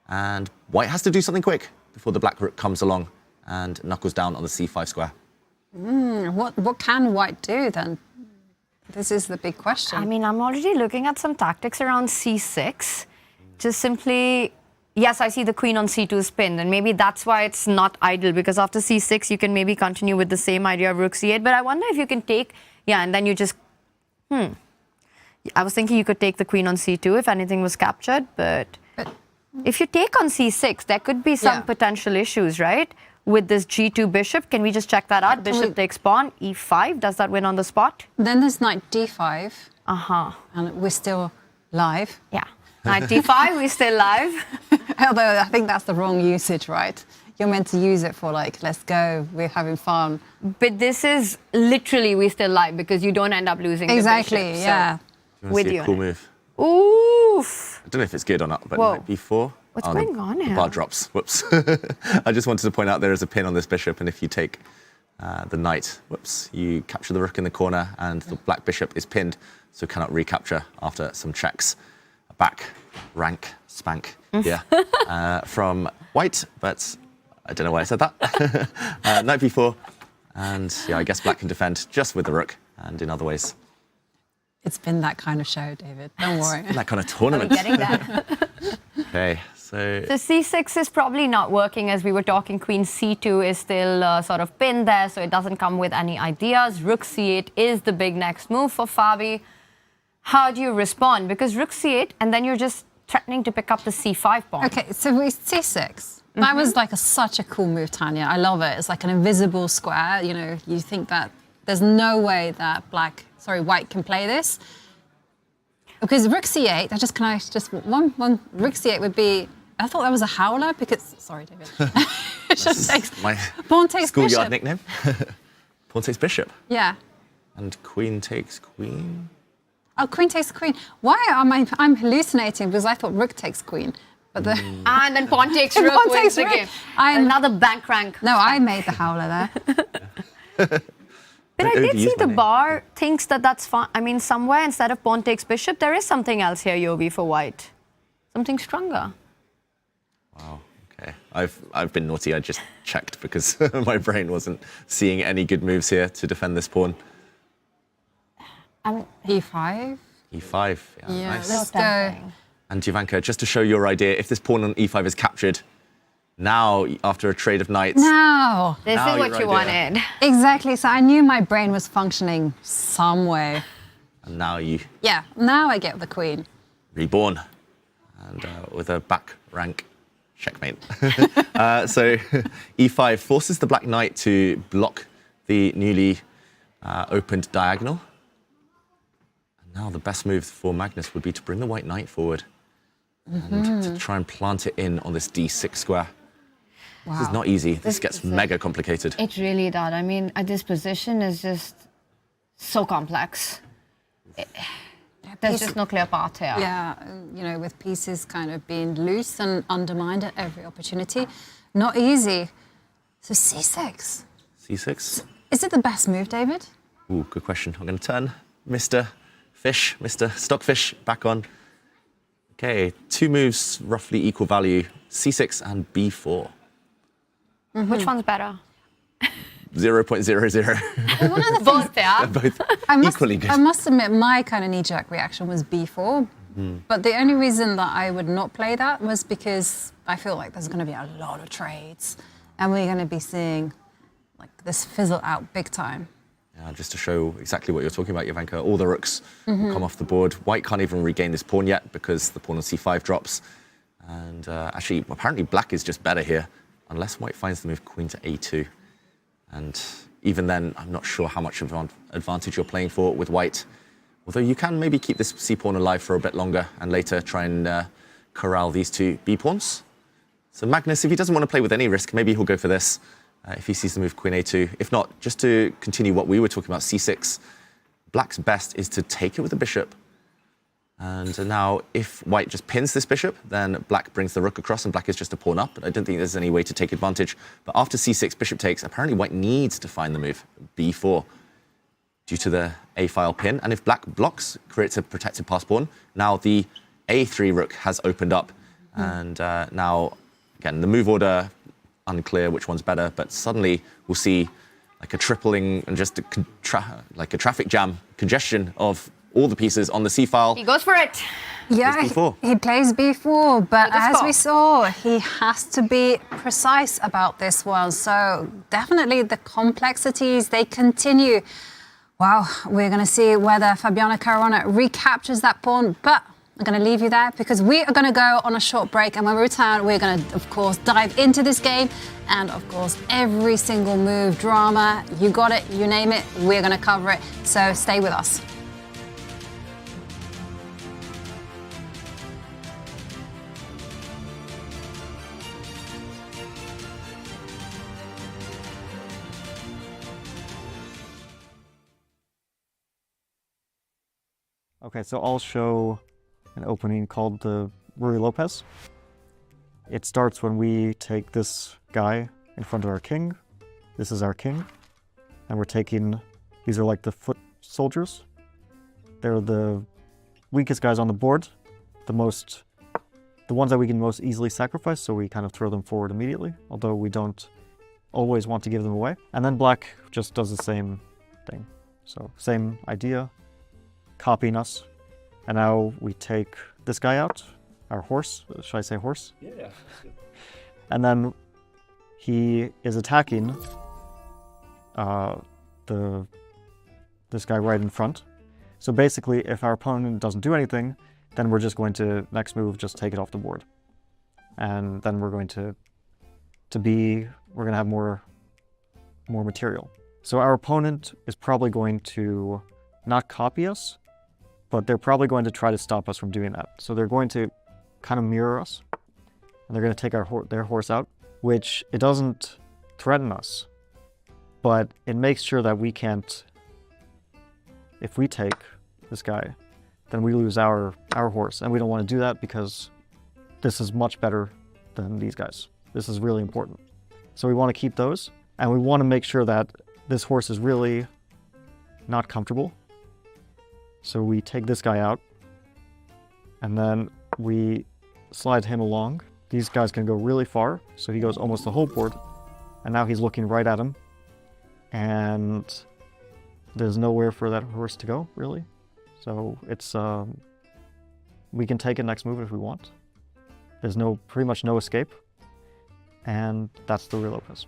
And white has to do something quick before the black rook comes along and knuckles down on the c5 square. What can white do then? This is the big question. I mean, I'm already looking at some tactics around c6. Just simply, yes, I see the queen on c2 is pinned, and maybe that's why it's not ideal, because after c6, you can maybe continue with the same idea of rook c8. But I wonder if you can take, yeah, and then you just, I was thinking you could take the queen on c2 if anything was captured, but if you take on c6, there could be some potential issues, right? With this g2 bishop, can we just check that out? Bishop takes pawn, e5, does that win on the spot? Then there's knight d5. Uh-huh. And we're still live. Yeah. Knight d5, we're still live. Although I think that's the wrong usage, right? You're meant to use it for like, let's go, we're having fun. But this is literally we still live because you don't end up losing Exactly, the bishop. yeah. You want to see a cool move? Oof. I don't know if it's good or not, but Whoa. knight b4. What's going on here? The bar drops. Whoops. I just wanted to point out there is a pin on this bishop, and if you take the knight, whoops, you capture the rook in the corner, and the black bishop is pinned, so cannot recapture after some checks. Back, rank, spank here from white, but I don't know why I said that. Knight b4, and yeah, I guess black can defend just with the rook, and in other ways. It's been that kind of show, David. Don't worry. That kind of tournament. Getting that. Okay, so c6 is probably not working. As we were talking, queen c2 is still sort of pinned there, so it doesn't come with any ideas. Rook c8 is the big next move for Fabi. How do you respond? Because rook c8, and then you're just threatening to pick up the c5 pawn. Okay, so we c6. That was like such a cool move, Tanya. I love it. It's like an invisible square. You know, you think that there's no way that white can play this. Because rook c8, one rook c8 would be, I thought that was a howler because, sorry, David. It just takes, pawn takes schoolyard bishop. nickname. Pawn takes bishop. Yeah. And queen takes queen. Oh, queen takes queen. Why am I'm hallucinating because I thought rook takes queen. But the And then pawn takes rook Pawn wins takes the rook. game. I'm- Another bank rank. No, I made the howler there. But I did see overuse my the name. bar thinks that that's fine. I mean, somewhere instead of pawn takes bishop, there is something else here, Yobi, for white. Something stronger. Wow, okay. I've been naughty. I just checked because my brain wasn't seeing any good moves here to defend this pawn. E5. E5. Yeah, Nice. let's go. And Jovanka, just to show your idea, if this pawn on E5 is captured, now after a trade of knights, Now. This Now is what your you idea. wanted. Exactly. So I knew my brain was functioning some way. and now you Yeah, now I get the queen. reborn, and with a back rank checkmate. So E5 forces the black knight to block the newly opened diagonal. And now the best move for Magnus would be to bring the white knight forward and to try and plant it in on this D6 square. This is not easy. This gets mega complicated. It really does. I mean, this position is just so complex. There's just no clear path here. Yeah, you know, with pieces kind of being loose and undermined at every opportunity. Not easy. So C6. C6. Is it the best move, David? Ooh, good question. I'm going to turn Mr. Fish, Mr. Stockfish back on. Okay, two moves, roughly equal value, C6 and B4. Which one's better? 0.00. Both, yeah. Both equally good. I must admit, my kind of knee-jerk reaction was B4. But the only reason that I would not play that was because I feel like there's going to be a lot of trades. And we're going to be seeing like this fizzle out big time. Yeah, just to show exactly what you're talking about, Jovanka, all the rooks will come off the board. White can't even regain this pawn yet because the pawn on C5 drops. And actually, apparently black is just better here, unless white finds the move queen to A2. And even then, I'm not sure how much advantage you're playing for with white. Although you can maybe keep this c-pawn alive for a bit longer and later try and corral these two b-pawns. So Magnus, if he doesn't want to play with any risk, maybe he'll go for this if he sees the move queen a2. If not, just to continue what we were talking about, c6, black's best is to take it with the bishop. And now, if white just pins this bishop, then black brings the rook across and black is just a pawn up. But I don't think there's any way to take advantage. But after c6, bishop takes, apparently white needs to find the move b4 due to the a-file pin. And if black blocks, creates a protected pass pawn, now the a3 rook has opened up. And now, again, the move order, unclear which one's better, but suddenly we'll see like a tripling and just like a traffic jam, congestion of all the pieces on the c-file. He goes for it. Yeah, B4. he plays b4, but Good as spot. we saw, he has to be precise about this one. So definitely the complexities, they continue. Wow, we're going to see whether Fabiano Caruana recaptures that pawn, but I'm going to leave you there because we are going to go on a short break, and when we return, we're going to, of course, dive into this game, and of course, every single move, drama, you got it, you name it, we're going to cover it. So stay with us. Okay, so I'll show an opening called the Ruy Lopez. It starts when we take this guy in front of our king. This is our king. And we're taking, these are like the foot soldiers. They're the weakest guys on the board, the ones that we can most easily sacrifice, so we kind of throw them forward immediately, although we don't always want to give them away. And then black just does the same thing. So same idea, copying us. And now we take this guy out, our horse, should I say horse? Yeah. And then he is attacking this guy right in front. So basically, if our opponent doesn't do anything, then we're just going to, next move, just take it off the board. And then we're going to have more material. So our opponent is probably going to not copy us, but they're probably going to try to stop us from doing that. So they're going to kind of mirror us, and they're going to take their horse out, which it doesn't threaten us, but it makes sure that we can't, if we take this guy, then we lose our horse, and we don't want to do that because this is much better than these guys. This is really important. So we want to keep those, and we want to make sure that this horse is really not comfortable. So we take this guy out, and then we slide him along, these guys can go really far. So he goes almost the whole board. And now he's looking right at him. And there's nowhere for that horse to go, really. So it's, we can take a next move if we want. There's pretty much no escape. And that's the real opus.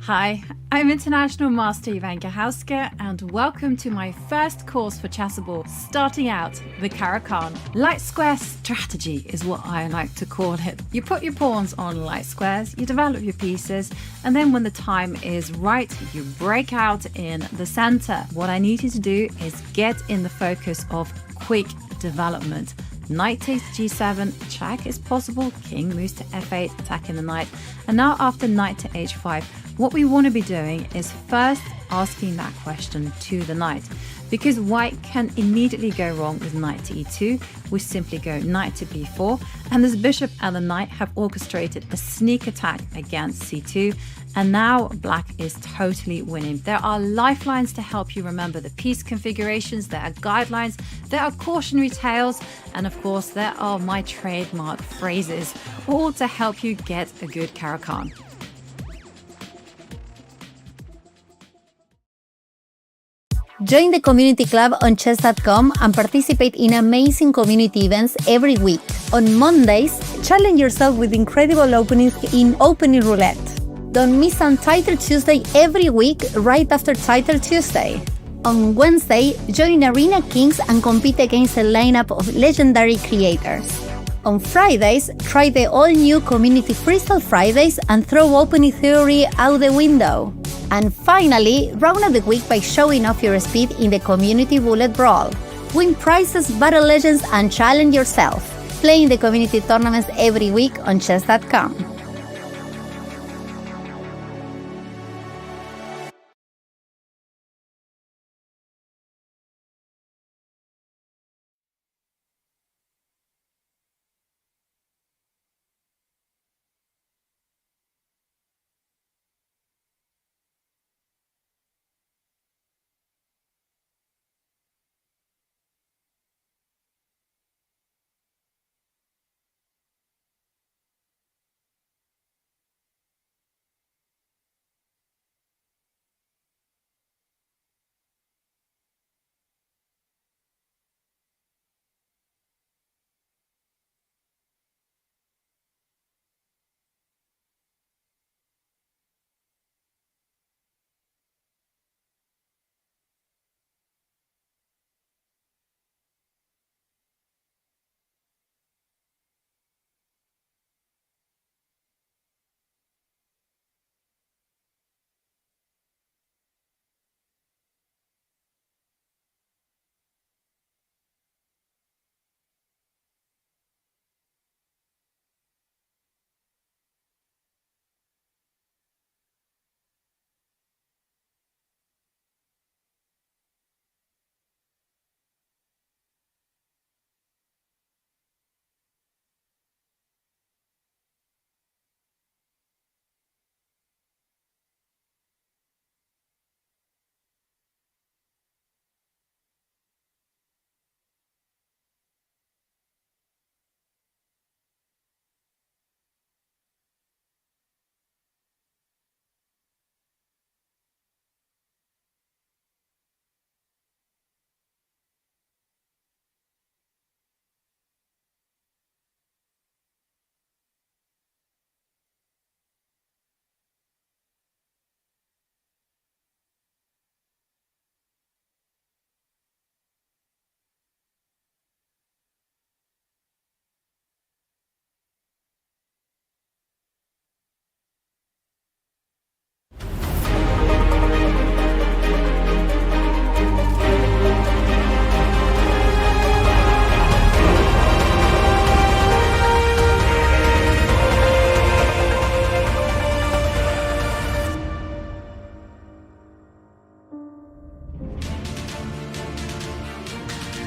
Hi, I'm International Master Ivan Gahauska, and welcome to my first course for Chessable, starting out the Caro-Kann. Light square strategy is what I like to call it. You put your pawns on light squares, you develop your pieces, and then when the time is right, you break out in the center. What I need you to do is get in the focus of quick development. Knight takes g7, check is possible, king moves to f8, attacking the knight, and now after knight to h5, what we want to be doing is first asking that question to the knight, because white can immediately go wrong with knight to e2. We simply go knight to b4, and this bishop and the knight have orchestrated a sneak attack against c2, and now black is totally winning. There are lifelines to help you remember the piece configurations, there are guidelines, there are cautionary tales, and of course there are my trademark phrases, all to help you get a good Caro-Kann. Join the community club on chess.com and participate in amazing community events every week. On Mondays, challenge yourself with incredible openings in Opening Roulette. Don't miss on Title Tuesday every week right after Title Tuesday. On Wednesday, join Arena Kings and compete against a lineup of legendary creators. On Fridays, try the all-new Community Freestyle Fridays and throw opening theory out the window. And finally, round up the week by showing off your speed in the Community Bullet Brawl. Win prizes, battle legends, and challenge yourself. Play in the community tournaments every week on chess.com.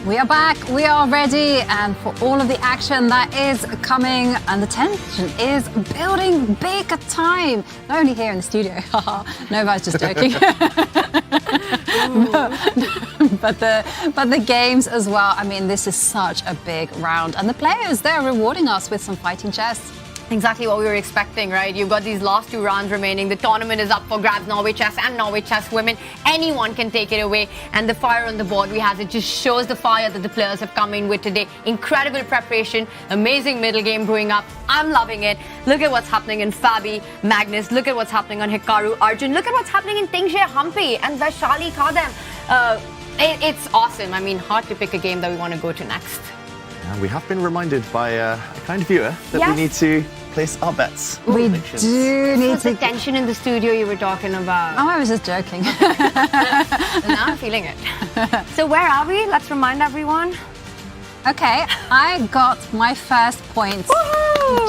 We are back, we are ready, and for all of the action that is coming, and the tension is building big time. Not only here in the studio, no, I was just joking. but the games as well. I mean, this is such a big round, and the players, they're rewarding us with some fighting chess. Exactly what we were expecting, right? You've got these last 2 rounds remaining. The tournament is up for grabs. Norway Chess and Norway Chess Women. Anyone can take it away. And the fire on the board we have, it just shows the fire that the players have come in with today. Incredible preparation. Amazing middle game brewing up. I'm loving it. Look at what's happening in Fabi, Magnus. Look at what's happening on Hikaru, Arjun. Look at what's happening in Tingzhe Humpy and Vachier-Lagrave. It's awesome. I mean, hard to pick a game that we want to go to next. We have been reminded by a kind viewer that we need to place our bets. We do need the tension in the studio you were talking about. Oh, I was just joking. Now I'm feeling it. So where are we? Let's remind everyone. Okay, I got my first point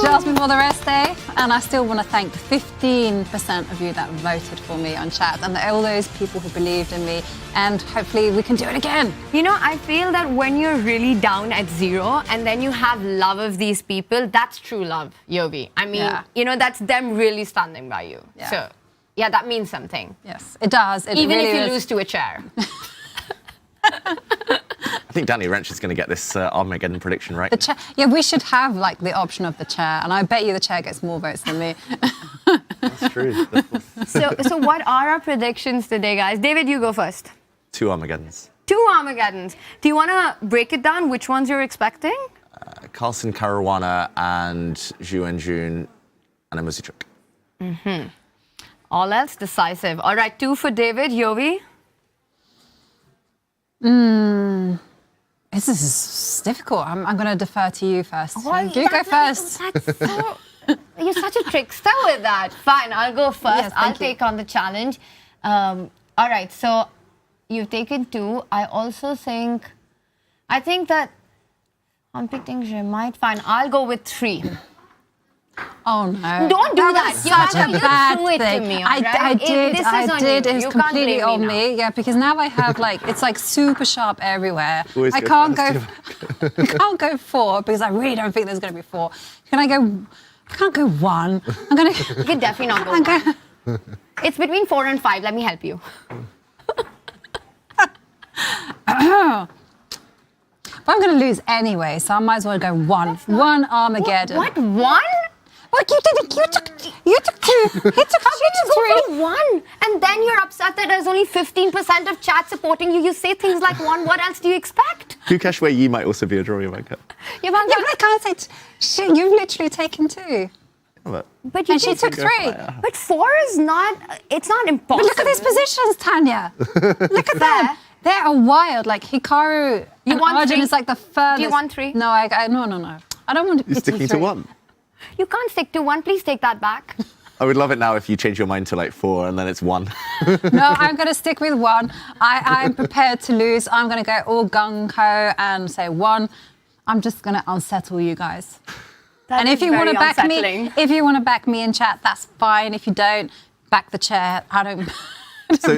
just before the rest day, and I still want to thank the 15% of you that voted for me on chat and all those people who believed in me, and hopefully we can do it again. You know, I feel that when you're really down at 0 and then you have love of these people, that's true love, Yovi. I mean, you know, that's them really standing by you. Yeah. So, yeah, that means something. Yes, it does. It Even really if you is. lose to a chair. I think Danny Wrench is going to get this Armageddon prediction right. The chair, yeah, we should have like the option of the chair, and I bet you the chair gets more votes than me. That's true. So what are our predictions today, guys? David, you go first. 2 Armageddons. 2 Armageddons. Do you want to break it down? Which ones you're expecting? Carlsen, Caruana, and Zhu and Jun, and a Muzychuk. All else decisive. All right, 2 for David. Yovi? This is difficult. I'm going to defer to you first. Well, you go first. You're such a trickster with that. Fine, I'll go first. Yes, I'll thank you. take on the challenge. All right, so you've taken 2. I think that I'm picking might. Fine, I'll go with 3. Oh no! Don't do that. Such a bad threw it to thing. me, I alright? did. This is on It you. was You can't completely blame on me me. Yeah, because now I have like it's like super sharp everywhere. Always I go can't first, go. I can't go 4 because I really don't think there's going to be 4. Can I go? I can't go 1. I'm gonna. You can definitely not go 1. It's between 4 and 5. Let me help you. But I'm going to lose anyway, so I might as well go 1. 1 Armageddon. What? 1? What you did? You took 2. He took 3. Go for 1, and then you're upset that there's only 15% of chat supporting you. You say things like 1. What else do you expect? Gukesh, where you might also be a draw, Ivanka. Yeah, but I can't say. Shit, you've literally taken 2. But But you And she did- took 3. But 4 is not. It's not impossible. But look at these positions, Tanya. Look at them. They are wild. Like Hikaru and want Arjun 3? is like the furthest. Do you want 3? No, no. I don't want to. you're sticking to 1. You can't stick to 1. Please take that back. I would love it now if you change your mind to like 4 and then it's 1. No, I'm going to stick with 1. I'm prepared to lose. I'm going to go all gung-ho and say 1. I'm just going to unsettle you guys. That And is if you want to very back unsettling. me, if you want to back me in chat, that's fine. If you don't, back the chair. I don't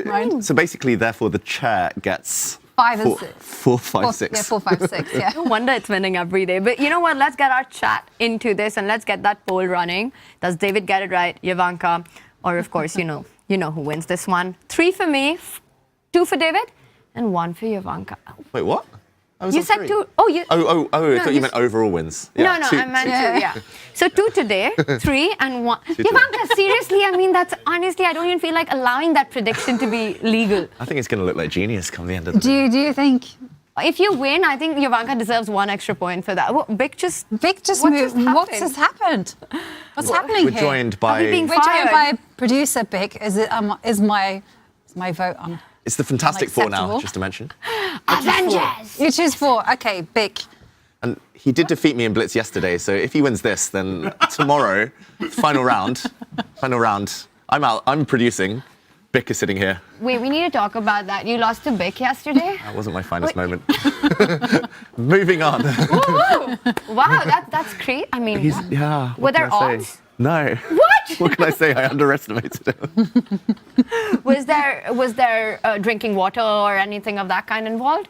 mind. So basically, therefore, the chair gets 5 and 6. 4, 5, 6. Yeah, 4, 5, 6. Yeah. No wonder it's winning every day. But you know what? Let's get our chat into this and let's get that poll running. Does David get it right? Ivanka? Or, of course, you know who wins this one. 3 for me, 2 for David, and 1 for Ivanka. Wait, what? I was You on said 3. 2. Oh, you. Oh, I No, thought you meant overall wins. Yeah, No, two- I meant two. 2, yeah. So 2 today, 3 and 1. Ivanka, seriously, I mean, that's honestly, I don't even feel like allowing that prediction to be legal. I think it's going to look like genius come the end of the day. Do you think? If you win, I think Ivanka deserves 1 extra point for that. Vic just Vic just what moved. just What happened? has happened? What's happening We're here? joined by... being We're joined fired. by producer Vic. Is my vote on? It's the Fantastic Four now, Unacceptable. just to mention. Avengers! You choose 4. Okay, Vic. And he did defeat me in Blitz yesterday, so if he wins this, then tomorrow, final round, I'm out. I'm producing. Bick is sitting here. Wait, we need to talk about that. You lost to Bick yesterday? That wasn't my finest moment. Moving on. Wow, that's great. I mean, Yeah. Were what there can I say? odds? No. What? What can I say? I underestimated him. Was there drinking water or anything of that kind involved?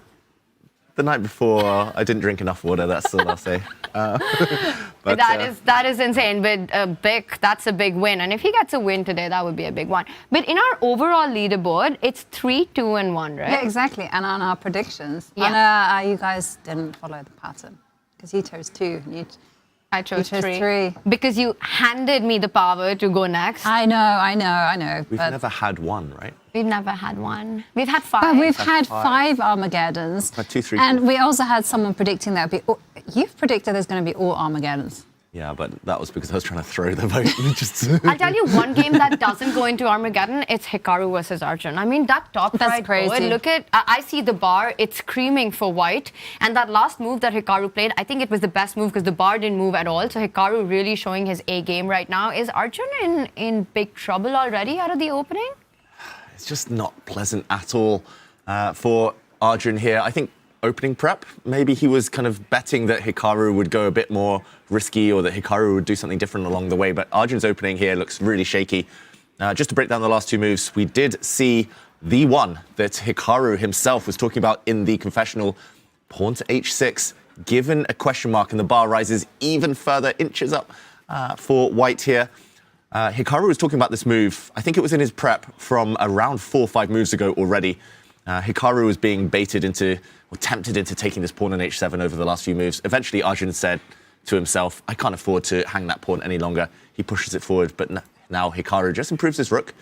The night before, I didn't drink enough water. That's all I'll say. But that is insane. But that's a big win. And if he gets a win today, that would be a big one. But in our overall leaderboard, it's 3, 2, and 1, right? Yeah, exactly. And on our predictions, Yeah. and you guys didn't follow the pattern because he chose 2. I chose chose 3. 3. Because you handed me the power to go next. I know. We've never had 1, right? We've never had 1. We've had 5. But we've had 5 Armageddons. 2, 3, and 4. we also had someone predicting that would be. You've predicted there's going to be all Armageddons. Yeah, but that was because I was trying to throw the vote. I'll tell you one game that doesn't go into Armageddon, it's Hikaru versus Arjun. I mean, that top That's right crazy. forward, look at, I see the bar, it's screaming for white. And that last move that Hikaru played, I think it was the best move because the bar didn't move at all. So Hikaru really showing his A game right now. Is Arjun in big trouble already out of the opening? It's just not pleasant at all for Arjun here. I think opening prep, maybe he was kind of betting that Hikaru would go a bit more risky or that Hikaru would do something different along the way. But Arjun's opening here looks really shaky. Just to break down the last 2 moves, we did see the one that Hikaru himself was talking about in the confessional. Pawn to h6, given a question mark, and the bar rises even further, inches up for white here. Hikaru was talking about this move, I think it was in his prep from around 4 or 5 moves ago already. Hikaru was being baited into, or tempted into taking this pawn on h7 over the last few moves. Eventually, Arjun said to himself, I can't afford to hang that pawn any longer. He pushes it forward, but now Hikaru just improves his rook.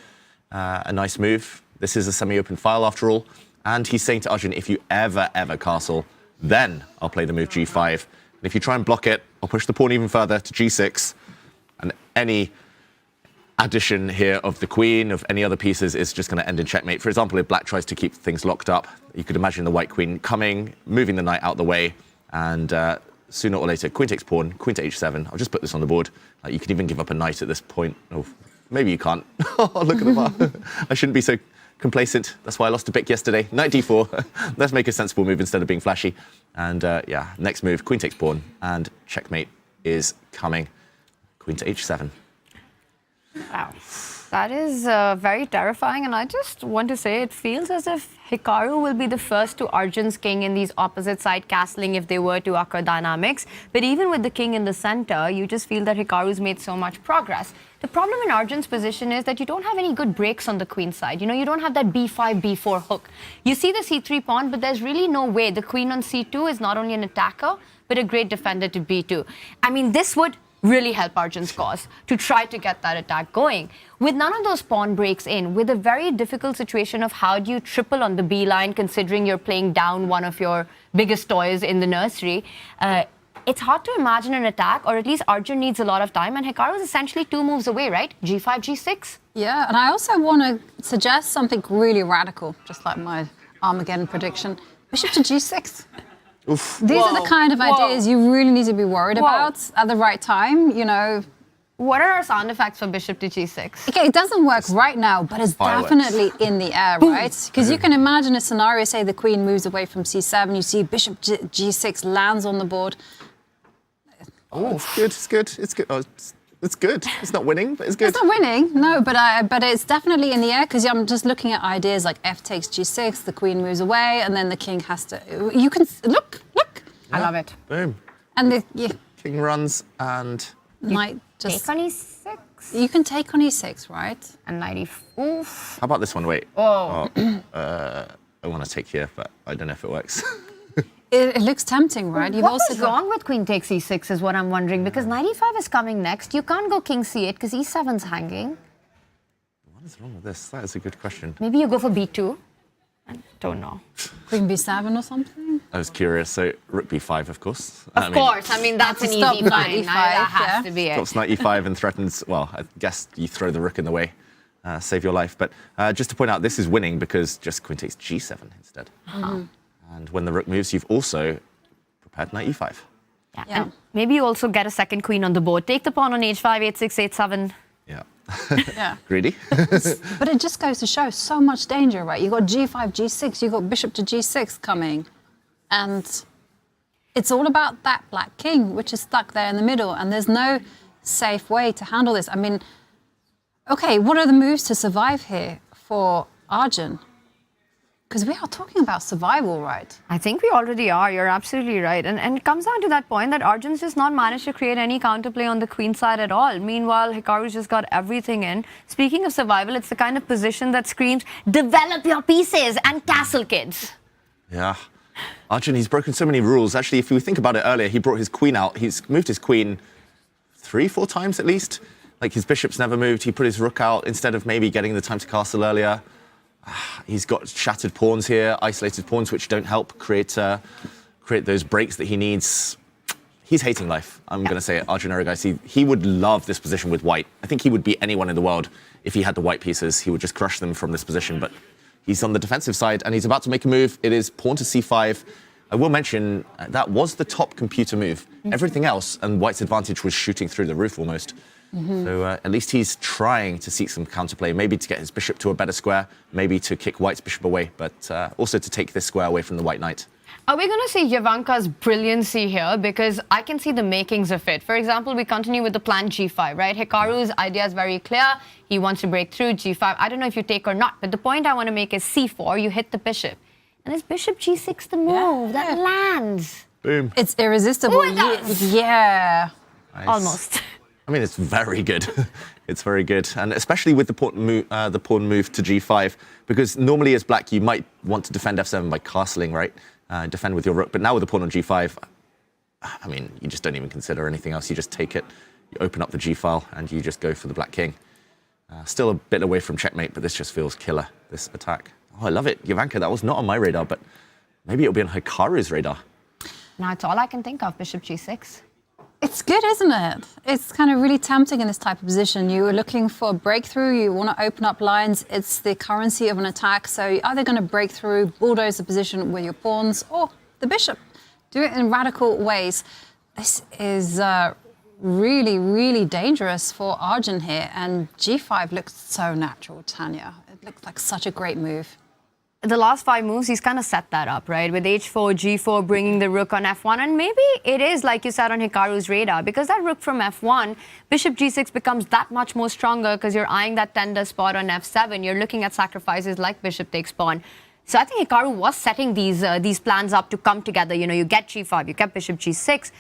A nice move. This is a semi-open file after all. And he's saying to Arjun, if you ever castle, then I'll play the move g5. And if you try and block it, I'll push the pawn even further to g6. And any addition here of the queen, of any other pieces, is just going to end in checkmate. For example, if black tries to keep things locked up, you could imagine the white queen coming, moving the knight out the way, and sooner or later, queen takes pawn, queen to h7. I'll just put this on the board. You can even give up a knight at this point. Oh, maybe you can't. Oh, look at the bar. I shouldn't be so complacent. That's why I lost a pick yesterday. Knight d4. Let's make a sensible move instead of being flashy. And yeah, next move, queen takes pawn, and checkmate is coming. Queen to h7. Wow. That is very terrifying, and I just want to say it feels as if Hikaru will be the first to Arjun's king in these opposite side castling if they were to occur dynamics. But even with the king in the center, you just feel that Hikaru's made so much progress. The problem in Arjun's position is that you don't have any good breaks on the queen side. You know, you don't have that b5, b4 hook. You see the c3 pawn, but there's really no way. The queen on c2 is not only an attacker, but a great defender to b2. I mean, this would really help Arjun's cause to try to get that attack going. With none of those pawn breaks in, with a very difficult situation of how do you triple on the B line considering you're playing down one of your biggest toys in the nursery, it's hard to imagine an attack, or at least Arjun needs a lot of time, and Hikaru is essentially 2 moves away, right? g5, g6. Yeah, and I also want to suggest something really radical, just like my Armageddon prediction. Bishop to g6. Oof. These are the kind of ideas you really need to be worried about at the right time, you know. What are our sound effects for bishop to g6? Okay, it doesn't work right now, but it's definitely in the air, right? Because you can imagine a scenario, say the queen moves away from c7, you see bishop g6 lands on the board. Oh, it's good, it's good, it's good. Oh, it's good. It's not winning, but it's good. It's not winning, no, but it's definitely in the air because I'm just looking at ideas like f takes g6, the queen moves away, and then the king has to. You can look. I love it. Boom. And the King runs and knight just. Take on e6. You can take on e6, right? And knight e4. How about this one? Wait. Oh. I want to take here, but I don't know if it works. It looks tempting, right? What was wrong with queen takes e6 is what I'm wondering, because knight e5 is coming next. You can't go king c8 because e7's hanging. What is wrong with this? That is a good question. Maybe you go for b2. I don't know. Queen b7 or something? I was curious. So rook b5, of course. Of course. I mean, that's an easy stop find. knight e5, That has to be it. Stops knight e5 and threatens, well, I guess you throw the rook in the way, save your life. But just to point out, this is winning because just queen takes g7 instead. And when the rook moves, you've also prepared knight e5. Yeah. And maybe you also get a second queen on the board. Take the pawn on h5, h6, h7. Yeah. Yeah. Greedy. But it just goes to show so much danger, right? You got g5, g6, you got bishop to g6 coming. And it's all about that black king, which is stuck there in the middle. And there's no safe way to handle this. I mean, okay, what are the moves to survive here for Arjun? Because we are talking about survival, right? I think we already are. You're absolutely right. And it comes down to that point that Arjun's just not managed to create any counterplay on the queen side at all. Meanwhile, Hikaru's just got everything in. Speaking of survival, it's the kind of position that screams, develop your pieces and castle, kids. Yeah. Arjun, he's broken so many rules. Actually, if we think about it earlier, he brought his queen out. He's moved his queen 3-4 times at least. Like, his bishop's never moved. He put his rook out instead of maybe getting the time to castle earlier. He's got shattered pawns here, isolated pawns, which don't help create those breaks that he needs. He's hating life, I'm going to say it. Arjun Erigaisi, he would love this position with white. I think he would beat anyone in the world if he had the white pieces. He would just crush them from this position, but he's on the defensive side, and he's about to make a move. It is pawn to c5. I will mention that was the top computer move. Everything else, and white's advantage was shooting through the roof almost. So at least he's trying to seek some counterplay, maybe to get his bishop to a better square, maybe to kick white's bishop away, but also to take this square away from the white knight. Are we going to see Jovanka's brilliancy here? Because I can see the makings of it. For example, we continue with the plan g5, right? Hikaru's idea is very clear. He wants to break through g5. I don't know if you take or not, but the point I want to make is c4, you hit the bishop. And it's bishop g6 the move. That lands. Boom. It's irresistible. Oh, it does. Yeah. Nice. Almost. I mean, it's very good. It's very good. And especially with the pawn move to g5, because normally as black, you might want to defend f7 by castling, right? Defend with your rook. But now with the pawn on g5, I mean, you just don't even consider anything else. You just take it, you open up the g file, and you just go for the black king. Still a bit away from checkmate, but this just feels killer, this attack. Oh, I love it. Jovanka, that was not on my radar, but maybe it'll be on Hikaru's radar. Now it's all I can think of, bishop g6. It's good, isn't it? It's kind of really tempting in this type of position. You are looking for a breakthrough, you want to open up lines. It's the currency of an attack, so you're either going to break through, bulldoze the position with your pawns, or the bishop. Do it in radical ways. This is really, really dangerous for Arjun here, and g5 looks so natural, Tanya. It looks like such a great move. The last 5 moves, he's kind of set that up, right? With h4, g4, bringing the rook on f1. And maybe it is, like you said, on Hikaru's radar, because that rook from f1, bishop g6 becomes that much more stronger because you're eyeing that tender spot on f7. You're looking at sacrifices like bishop takes pawn. So I think Hikaru was setting these plans up to come together. You know, you get g5, you get bishop g6.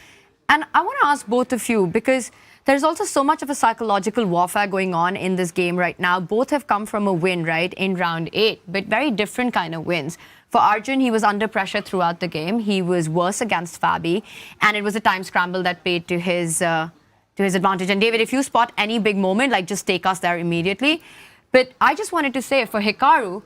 And I want to ask both of you, because there's also so much of a psychological warfare going on in this game right now. Both have come from a win, right, in round 8, but very different kind of wins. For Arjun, he was under pressure throughout the game. He was worse against Fabi, and it was a time scramble that paid to his advantage. And David, if you spot any big moment, like, just take us there immediately. But I just wanted to say, for Hikaru,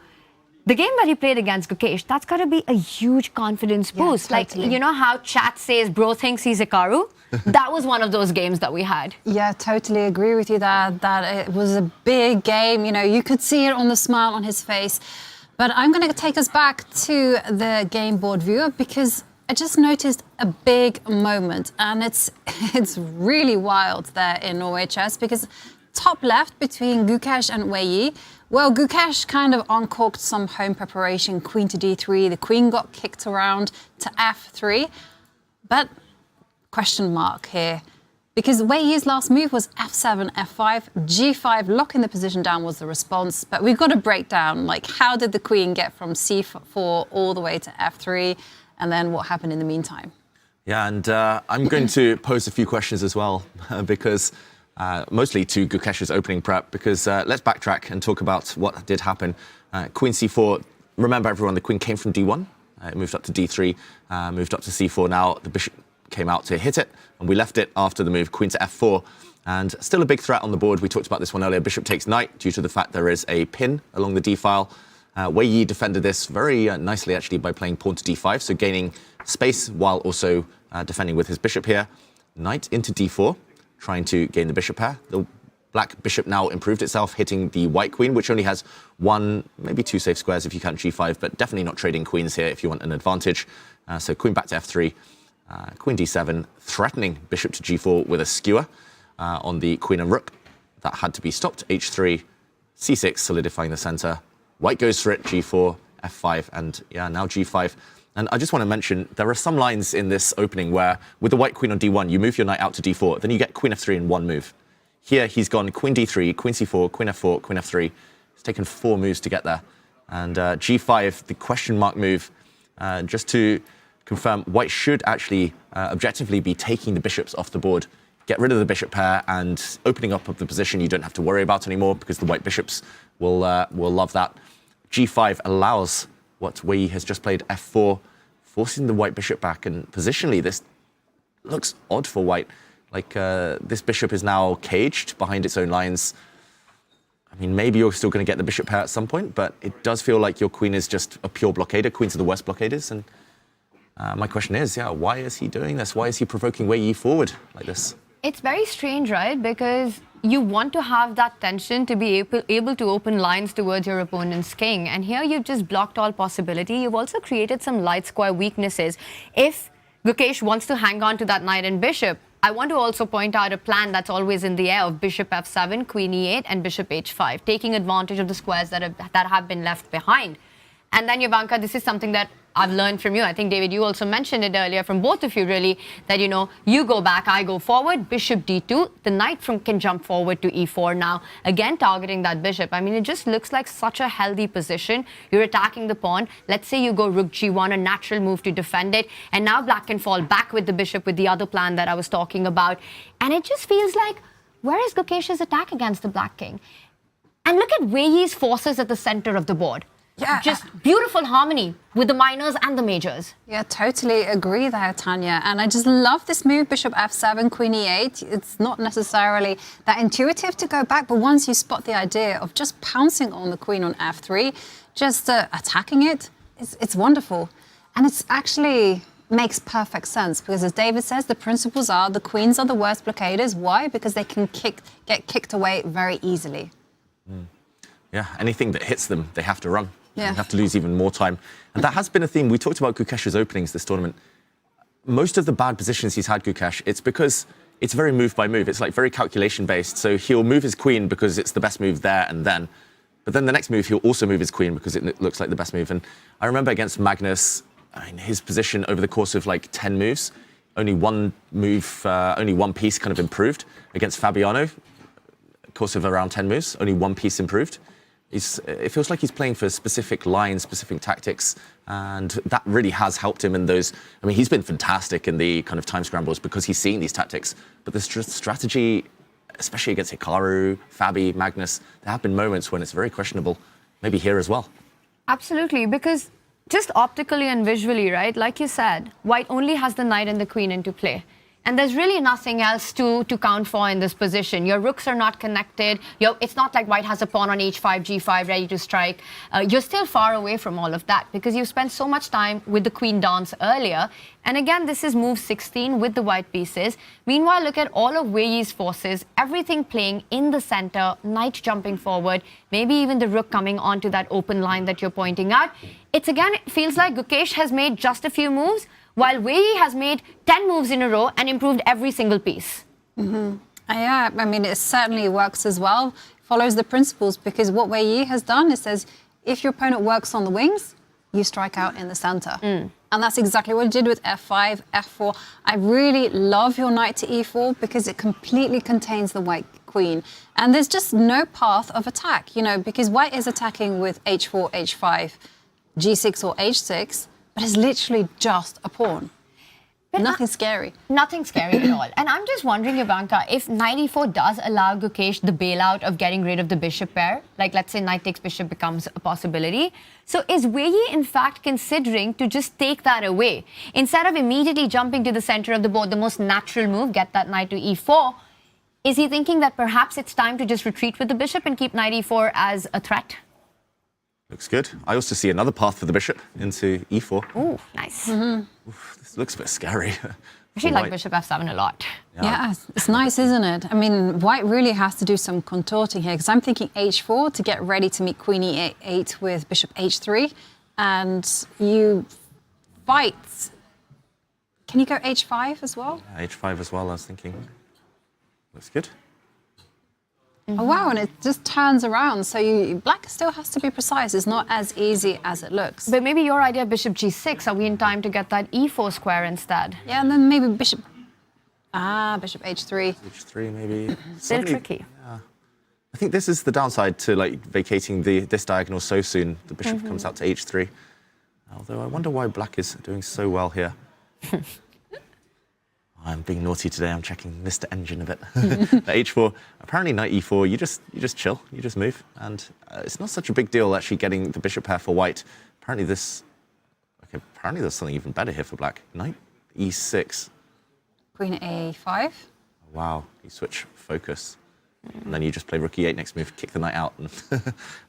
the game that he played against Gukesh, that's got to be a huge confidence boost. Yeah, totally. Like, you know how chat says bro thinks he's Hikaru? That was one of those games that we had. Yeah, totally agree with you that it was a big game. You know, you could see it on the smile on his face. But I'm going to take us back to the game board viewer, because I just noticed a big moment, and it's really wild there in Norway Chess, because top left between Gukesh and Wei Yi. Well, Gukesh kind of uncorked some home preparation, queen to d3. The queen got kicked around to f3. But question mark here, because Wei Yi's last move was f7, f5, g5, locking the position down was the response. But we've got to break down, like, how did the queen get from c4 all the way to f3, and then what happened in the meantime? Yeah, and I'm going to pose a few questions as well, because mostly to Gukesh's opening prep, because let's backtrack and talk about what did happen. Queen c4, remember everyone, the queen came from d1, it moved up to d3, moved up to c4. Now the bishop came out to hit it, and we left it after the move queen to f4. And still a big threat on the board. We talked about this one earlier. Bishop takes knight due to the fact there is a pin along the d file. Wei Yi defended this very nicely, actually, by playing pawn to d5, so gaining space while also defending with his bishop here. Knight into d4, trying to gain the bishop pair. The black bishop now improved itself, hitting the white queen, which only has 1, maybe 2 safe squares if you count g5, but definitely not trading queens here if you want an advantage. So queen back to f3. Queen d7, threatening bishop to g4 with a skewer on the queen and rook. That had to be stopped. h3, c6, solidifying the center. White goes for it, g4, f5, and yeah, now g5. And I just want to mention, there are some lines in this opening where, with the white queen on d1, you move your knight out to d4, then you get queen f3 in one move. Here, he's gone queen d3, queen c4, queen f4, queen f3. It's taken 4 moves to get there. And g5, the question mark move, just to confirm, white should actually objectively be taking the bishops off the board. Get rid of the bishop pair and opening up of the position you don't have to worry about anymore because the white bishops will love that. g5 allows what Wei has just played f4, forcing the white bishop back. And positionally, this looks odd for white. Like, this bishop is now caged behind its own lines. I mean, maybe you're still going to get the bishop pair at some point, but it does feel like your queen is just a pure blockader. Queens are the worst blockaders. And my question is, why is he doing this? Why is he provoking Wei Yi forward like this? It's very strange, right? Because you want to have that tension to be able to open lines towards your opponent's king. And here you've just blocked all possibility. You've also created some light square weaknesses. If Gukesh wants to hang on to that knight and bishop, I want to also point out a plan that's always in the air of bishop f7, queen e8, and bishop h5, taking advantage of the squares that have been left behind. And then, Jovanka, this is something that I've learned from you. I think, David, you also mentioned it earlier from both of you, really, that, you go back, I go forward, bishop d2. The knight can jump forward to e4 now, again targeting that bishop. I mean, it just looks like such a healthy position. You're attacking the pawn. Let's say you go rook g1, a natural move to defend it. And now black can fall back with the bishop with the other plan that I was talking about. And it just feels like, where is Gukesh's attack against the black king? And look at Wei Yi's forces at the center of the board. Yeah. Just beautiful harmony with the minors and the majors. Yeah, totally agree there, Tanya. And I just love this move, bishop f7, queen e8. It's not necessarily that intuitive to go back, but once you spot the idea of just pouncing on the queen on f3, just attacking it, it's wonderful. And it's actually makes perfect sense because, as David says, the principles are the queens are the worst blockaders. Why? Because they can get kicked away very easily. Yeah, anything that hits them, they have to run. Yeah. They have to lose even more time. And that has been a theme. We talked about Gukesh's openings this tournament. Most of the bad positions he's had, Gukesh, it's because it's very move by move. It's like very calculation based. So he'll move his queen because it's the best move there and then. But then the next move, he'll also move his queen because it looks like the best move. And I remember against Magnus, his position over the course of like 10 moves, only one move, only one piece kind of improved. Against Fabiano, course of around 10 moves, only one piece improved. It feels like he's playing for specific lines, specific tactics, and that really has helped him in those. I mean, he's been fantastic in the kind of time scrambles because he's seeing these tactics. But the strategy, especially against Hikaru, Fabi, Magnus, there have been moments when it's very questionable, maybe here as well. Absolutely, because just optically and visually, right, like you said, white only has the knight and the queen into play. And there's really nothing else to count for in this position. Your rooks are not connected. It's not like white has a pawn on h5, g5, ready to strike. You're still far away from all of that because you've spent so much time with the queen dance earlier. And again, this is move 16 with the white pieces. Meanwhile, look at all of Wei Yi's forces, everything playing in the center, knight jumping forward, maybe even the rook coming onto that open line that you're pointing out. It feels like Gukesh has made just a few moves, while Wei Yi has made 10 moves in a row and improved every single piece. Mm-hmm. Yeah, I mean, it certainly works as well. Follows the principles because what Wei Yi has done is says, if your opponent works on the wings, you strike out in the center. And that's exactly what he did with f5, f4. I really love your knight to e4 because it completely contains the white queen. And there's just no path of attack, because white is attacking with h4, h5, g6 or h6, but it's literally just a pawn. But nothing scary. Nothing scary at all. And I'm just wondering, Jovanka, if knight e4 does allow Gukesh the bailout of getting rid of the bishop pair, like let's say knight takes bishop becomes a possibility. So is Wei Yi in fact considering to just take that away? Instead of immediately jumping to the center of the board, the most natural move, get that knight to e4, is he thinking that perhaps it's time to just retreat with the bishop and keep knight e4 as a threat? Looks good. I also see another path for the bishop into e4. Ooh, nice. Oof, this looks a bit scary. I actually like bishop f7 a lot. Yeah, it's nice, isn't it? I mean, white really has to do some contorting here because I'm thinking h4 to get ready to meet queen e8 with bishop h3. And you fight. Can you go h5 as well? Yeah, h5 as well, I was thinking. Looks good. Oh, wow, and it just turns around. So black still has to be precise. It's not as easy as it looks. But maybe your idea, bishop g6, are we in time to get that e4 square instead? Yeah, and then maybe bishop h3. h3 maybe. Still tricky. Yeah. I think this is the downside to like vacating this diagonal so soon. The bishop comes out to h3. Although I wonder why black is doing so well here. I'm being naughty today. I'm checking Mr. Engine a bit. The h4. Apparently knight e4. You just chill. You just move, and it's not such a big deal actually getting the bishop pair for white. Apparently apparently there's something even better here for black. Knight e6. Queen a5. Wow. You switch focus, and then you just play rook e8 next move, kick the knight out. And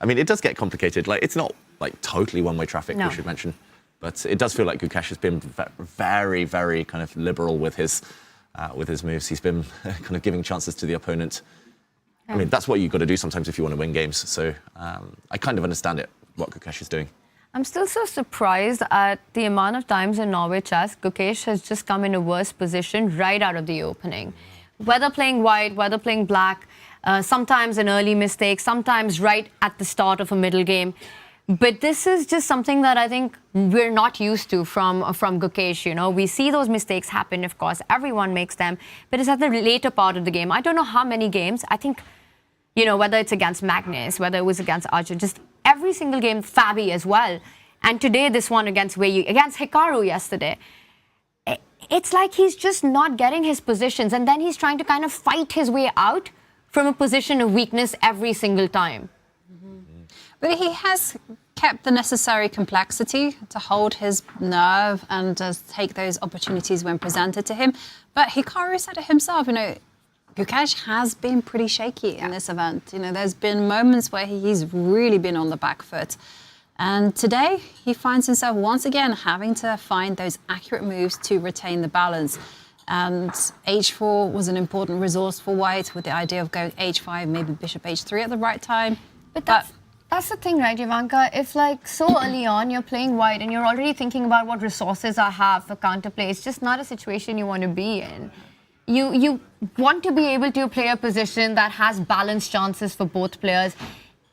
I mean, it does get complicated. Like it's not like totally one-way traffic. No. We should mention. But it does feel like Gukesh has been very, very kind of liberal with his moves. He's been kind of giving chances to the opponent. I mean, that's what you've got to do sometimes if you want to win games. So I kind of understand what Gukesh is doing. I'm still so surprised at the amount of times in Norway Chess, Gukesh has just come in a worse position right out of the opening. Whether playing white, whether playing black, sometimes an early mistake, sometimes right at the start of a middle game. But this is just something that I think we're not used to from Gukesh. You know, we see those mistakes happen, of course. Everyone makes them. But it's at the later part of the game. I don't know how many games. I think, you know, whether it's against Magnus, whether it was against Arjun, just every single game, Fabi as well. And today, this one against Hikaru yesterday. It's like he's just not getting his positions. And then he's trying to kind of fight his way out from a position of weakness every single time. But he has kept the necessary complexity to hold his nerve and take those opportunities when presented to him. But Hikaru said it himself, you know, Gukesh has been pretty shaky in this event. You know, there's been moments where he's really been on the back foot. And today, he finds himself once again having to find those accurate moves to retain the balance. And h4 was an important resource for white with the idea of going h5, maybe bishop h3 at the right time. But that's the thing, right, Ivanka? If, like, so early on you're playing white and you're already thinking about what resources I have for counterplay, it's just not a situation you want to be in. You want to be able to play a position that has balanced chances for both players.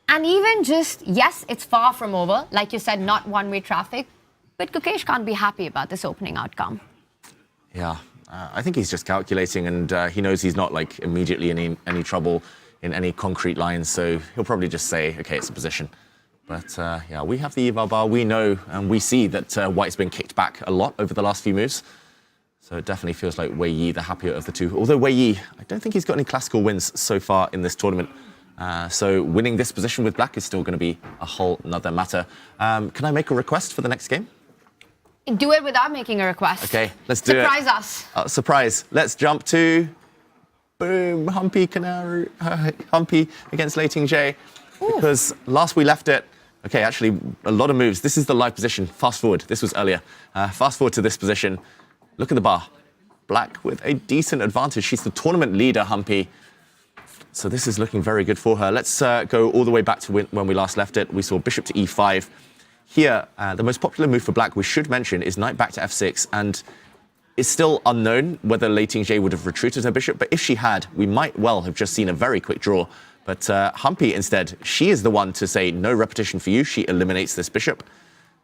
And even just, yes, it's far from over. Like you said, not one-way traffic. But Gukesh can't be happy about this opening outcome. Yeah, I think he's just calculating, and he knows he's not, like, immediately in any trouble in any concrete lines, so he'll probably just say, okay, it's a position. But yeah, we have the eval bar. We know and we see that white's been kicked back a lot over the last few moves. So it definitely feels like Wei Yi the happier of the two. Although Wei Yi, I don't think he's got any classical wins so far in this tournament. So winning this position with black is still going to be a whole nother matter. Can I make a request for the next game? Do it without making a request. Okay, let's do it. Surprise us. Surprise. Let's jump to... Boom, Humpy against Leiting J. Because last we left it, okay, actually a lot of moves. This is the live position. Fast forward, this was earlier. Fast forward to this position. Look at the bar. Black with a decent advantage. She's the tournament leader, Humpy. So this is looking very good for her. Let's go all the way back to when we last left it. We saw bishop to e5. Here, the most popular move for black, we should mention, is knight back to f6. And it's still unknown whether Leiting J would have retreated her bishop, but if she had, we might well have just seen a very quick draw. But Humpy, instead, she is the one to say no repetition for you. She eliminates this bishop.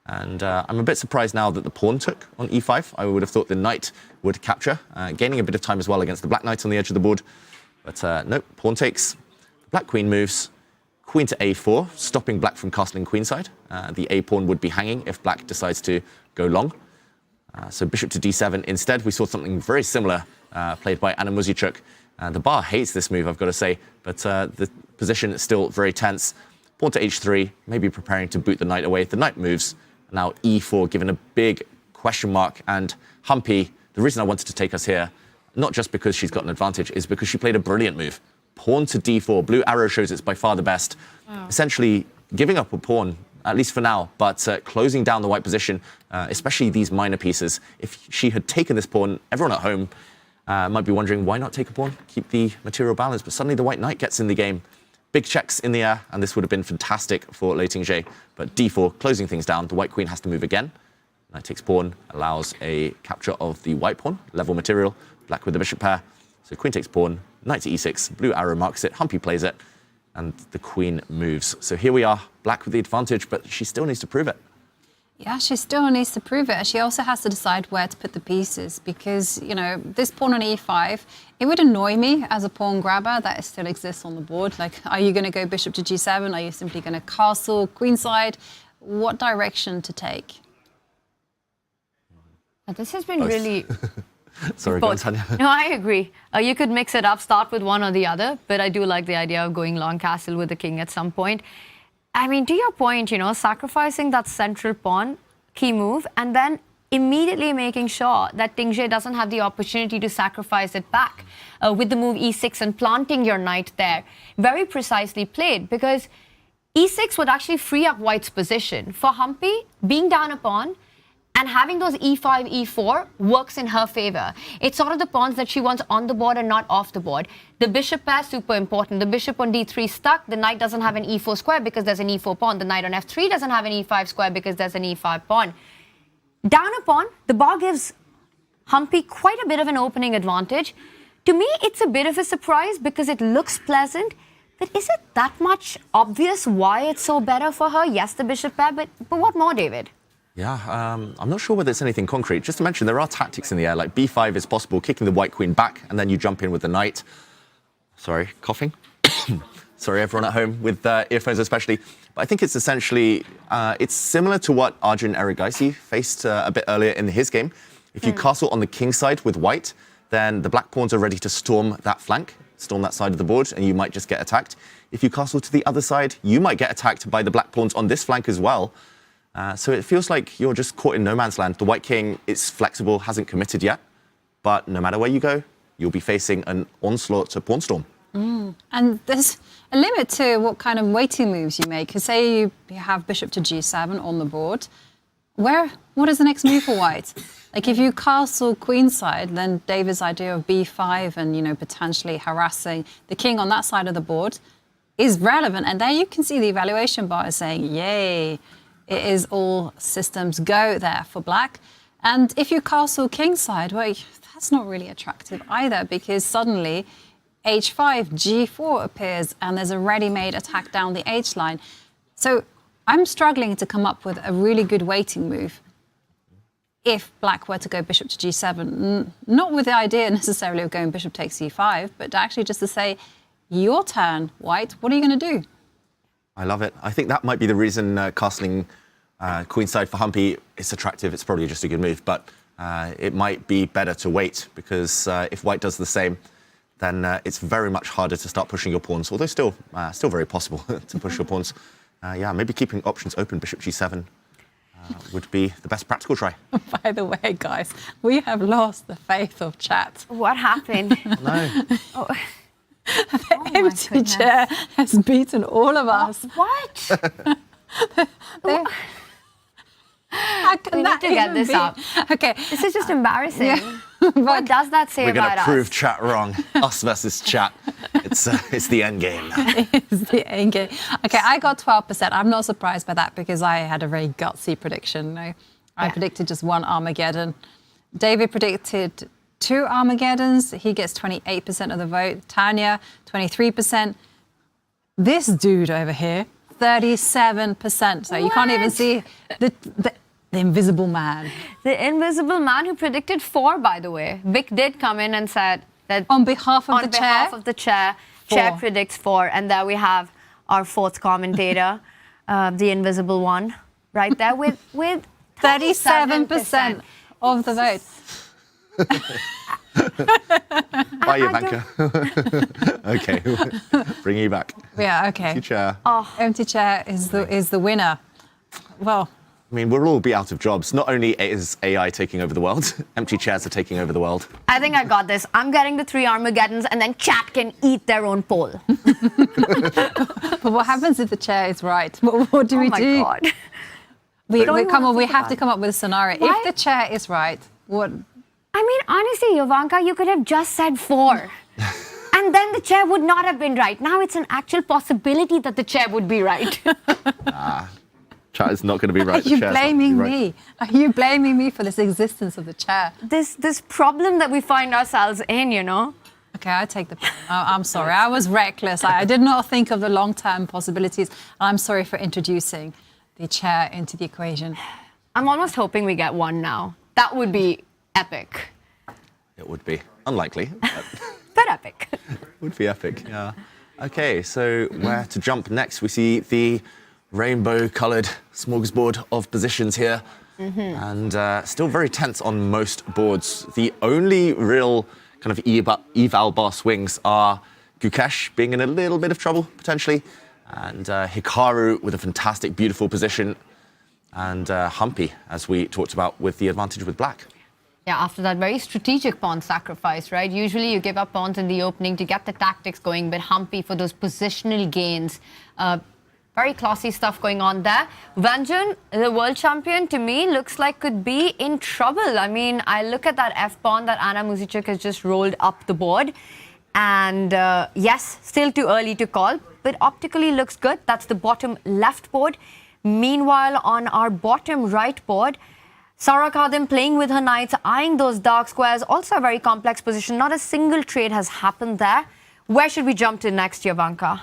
And I'm a bit surprised now that the pawn took on e5. I would have thought the knight would capture, gaining a bit of time as well against the black knight on the edge of the board. But nope, pawn takes, black queen moves, queen to a4, stopping black from castling queenside. The a pawn would be hanging if black decides to go long. So bishop to d7. Instead, we saw something very similar played by Anna Muzychuk. The bar hates this move, I've got to say, but the position is still very tense. Pawn to h3, maybe preparing to boot the knight away. The knight moves. Now e4, given a big question mark. And Humpy, the reason I wanted to take us here, not just because she's got an advantage, is because she played a brilliant move. Pawn to d4. Blue arrow shows it's by far the best. Essentially giving up a pawn, at least for now, but closing down the white position, especially these minor pieces. If she had taken this pawn, everyone at home might be wondering, why not take a pawn? Keep the material balance. But suddenly the white knight gets in the game. Big checks in the air, and this would have been fantastic for Leiting J. But d4, closing things down. The white queen has to move again. Knight takes pawn, allows a capture of the white pawn, level material. Black with the bishop pair. So queen takes pawn, knight to e6. Blue arrow marks it. Humpy plays it. And the queen moves. So here we are, black with the advantage, but she still needs to prove it. Yeah, she still needs to prove it. She also has to decide where to put the pieces because, you know, this pawn on e5, it would annoy me as a pawn grabber that it still exists on the board. Like, are you going to go bishop to g7? Are you simply going to castle queenside? What direction to take? This has been really... Sorry, go on, Tanya. No, I agree. You could mix it up, start with one or the other, but I do like the idea of going long castle with the king at some point. I mean, to your point, you know, sacrificing that central pawn, key move, and then immediately making sure that Tingzhe doesn't have the opportunity to sacrifice it back with the move e6 and planting your knight there. Very precisely played, because e6 would actually free up white's position. For Humpy, being down a pawn and having those e5, e4 works in her favor. It's sort of the pawns that she wants on the board and not off the board. The bishop pair, super important. The bishop on d3 stuck. The knight doesn't have an e4 square because there's an e4 pawn. The knight on f3 doesn't have an e5 square because there's an e5 pawn. Down a pawn, the bar gives Humpy quite a bit of an opening advantage. To me, it's a bit of a surprise because it looks pleasant. But is it that much obvious why it's so better for her? Yes, the bishop pair, but what more, David? Yeah, I'm not sure whether it's anything concrete. Just to mention, there are tactics in the air, like b5 is possible, kicking the white queen back, and then you jump in with the knight. Sorry, coughing. Sorry, everyone at home with earphones especially. But I think it's essentially, it's similar to what Arjun Erigaisi faced a bit earlier in his game. If you castle on the king side with white, then the black pawns are ready to storm that flank, storm that side of the board, and you might just get attacked. If you castle to the other side, you might get attacked by the black pawns on this flank as well. So it feels like you're just caught in no man's land. The white king is flexible, hasn't committed yet, but no matter where you go, you'll be facing an onslaught to pawn storm. And there's a limit to what kind of waiting moves you make. Because say you have bishop to g7 on the board, what is the next move for white? Like if you castle queenside, then David's idea of b5 and, you know, potentially harassing the king on that side of the board is relevant. And there you can see the evaluation bar is saying, yay. It is all systems go there for black. And if you castle kingside, well, that's not really attractive either because suddenly h5, g4 appears and there's a ready-made attack down the h line. So I'm struggling to come up with a really good waiting move if black were to go bishop to g7. Not with the idea necessarily of going bishop takes e5, but actually just to say, your turn, white, what are you going to do? I love it. I think that might be the reason castling queenside for Humpy is attractive. It's probably just a good move, but it might be better to wait because if white does the same, then it's very much harder to start pushing your pawns, although still very possible to push your pawns. Yeah, maybe keeping options open, bishop g7 would be the best practical try. By the way, guys, we have lost the faith of chat. What happened? No. The empty chair has beaten all of us. What? How can we need to get this up. Okay. This is just embarrassing. Yeah. What does that say We're about us? We're going to prove chat wrong. Us versus chat. It's the end game. It's the end game. Okay, I got 12%. I'm not surprised by that because I had a very gutsy prediction. No, I predicted just one Armageddon. David predicted 2 Armageddons. He gets 28% of the vote. Tanya, 23%. This dude over here, 37%. So you can't even see the invisible man. The invisible man who predicted 4, by the way. Vic did come in and said that on behalf of the chair, chair predicts 4. And there we have our 4th commentator, the invisible one, right there with 37% of the vote. Bye, Ivanka. Okay, bring you back. Yeah, okay. Empty chair. Oh, empty chair is the winner. Well, I mean, we'll all be out of jobs. Not only is AI taking over the world, empty chairs are taking over the world. I think I got this. I'm getting the 3 Armageddons and then chat can eat their own poll. But what happens if the chair is right? What do we do? Oh my God. We have to come up with a scenario. Why? If the chair is right, what? I mean, honestly, Ivanka, you could have just said 4. And then the chair would not have been right. Now it's an actual possibility that the chair would be right. Chat is not going to be right. Are you blaming me? Are you blaming me for this existence of the chair? This problem that we find ourselves in, you know? Okay, I take the blame. I'm sorry. I was reckless. I did not think of the long-term possibilities. I'm sorry for introducing the chair into the equation. I'm almost hoping we get one now. That would be epic. It would be. Unlikely. But epic. Would be epic, yeah. Okay, so where to jump next? We see the rainbow-coloured smorgasbord of positions here. And still very tense on most boards. The only real kind of eval bar swings are Gukesh being in a little bit of trouble, potentially, and Hikaru with a fantastic, beautiful position, and Humpy, as we talked about, with the advantage with black. Yeah, after that very strategic pawn sacrifice, right? Usually you give up pawns in the opening to get the tactics going, but Humpy for those positional gains. Very classy stuff going on there. Arjun, the world champion, to me, looks like could be in trouble. I mean, I look at that F-pawn that Anna Muzychuk has just rolled up the board. And yes, still too early to call, but optically looks good. That's the bottom left board. Meanwhile, on our bottom right board, Sara Khadim playing with her knights, eyeing those dark squares. Also a very complex position. Not a single trade has happened there. Where should we jump to next, Jovanka?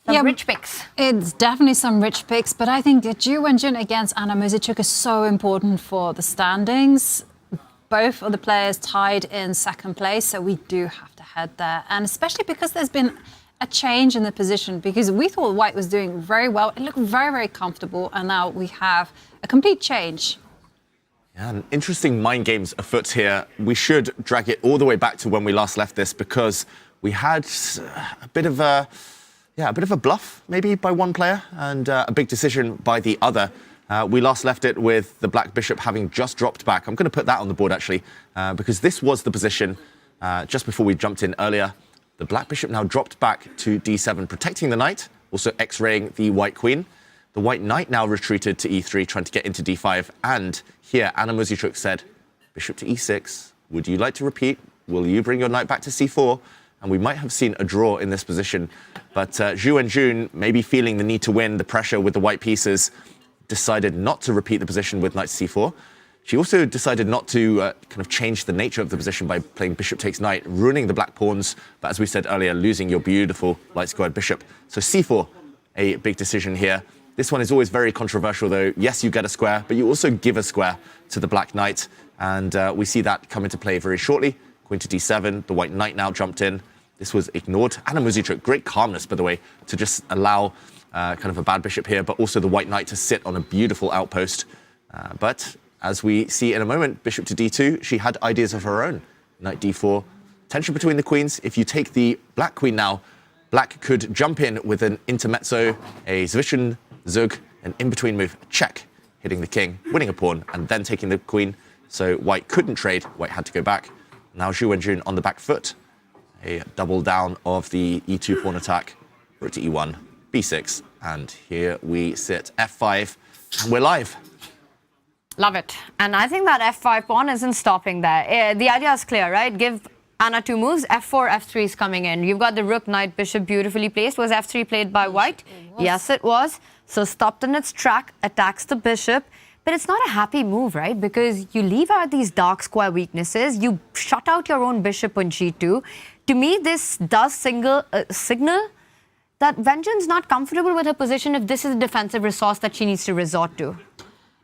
Some rich picks. It's definitely some rich picks, but I think that Zhu Wenjun against Anna Muzychuk is so important for the standings. Both of the players tied in second place, so we do have to head there. And especially because there's been a change in the position, because we thought White was doing very well. It looked very, very comfortable, and now we have a complete change. Yeah, and interesting mind games afoot here. We should drag it all the way back to when we last left this, because we had a bit of a bluff maybe by one player and a big decision by the other. We last left it with the black bishop having just dropped back. I'm going to put that on the board actually, because this was the position just before we jumped in earlier. The black bishop now dropped back to d7, protecting the knight, also x-raying the white queen. The white knight now retreated to e3, trying to get into d5. And here, Anna Muzychuk said, bishop to e6. Would you like to repeat? Will you bring your knight back to c4? And we might have seen a draw in this position. But Zhu Wenjun, maybe feeling the need to win, the pressure with the white pieces, decided not to repeat the position with knight to c4. She also decided not to kind of change the nature of the position by playing bishop takes knight, ruining the black pawns, but as we said earlier, losing your beautiful light-squared bishop. So c4, a big decision here. This one is always very controversial, though. Yes, you get a square, but you also give a square to the black knight, and we see that come into play very shortly. Queen to d7, the white knight now jumped in. This was ignored. Anna Muzychuk, great calmness, by the way, to just allow kind of a bad bishop here, but also the white knight to sit on a beautiful outpost. But as we see in a moment, bishop to d2, she had ideas of her own. Knight d4, tension between the queens. If you take the black queen now, black could jump in with an intermezzo, a Zwischen, Zug, an in-between move, check, hitting the king, winning a pawn, and then taking the queen. So white couldn't trade, white had to go back. Now Zhu Wenjun on the back foot. A double down of the e2 pawn attack, rook to e1, b6, and here we sit f5, and we're live. Love it. And I think that f5 pawn isn't stopping there. The idea is clear, right? Give Anna two moves, f4, f3 is coming in. You've got the rook, knight, bishop beautifully placed. Was f3 played by white? Yes, it was. So stopped in its track, attacks the bishop. But it's not a happy move, right? Because you leave out these dark square weaknesses. You shut out your own bishop on g2. To me, this does signal that Wenjun's not comfortable with her position if this is a defensive resource that she needs to resort to.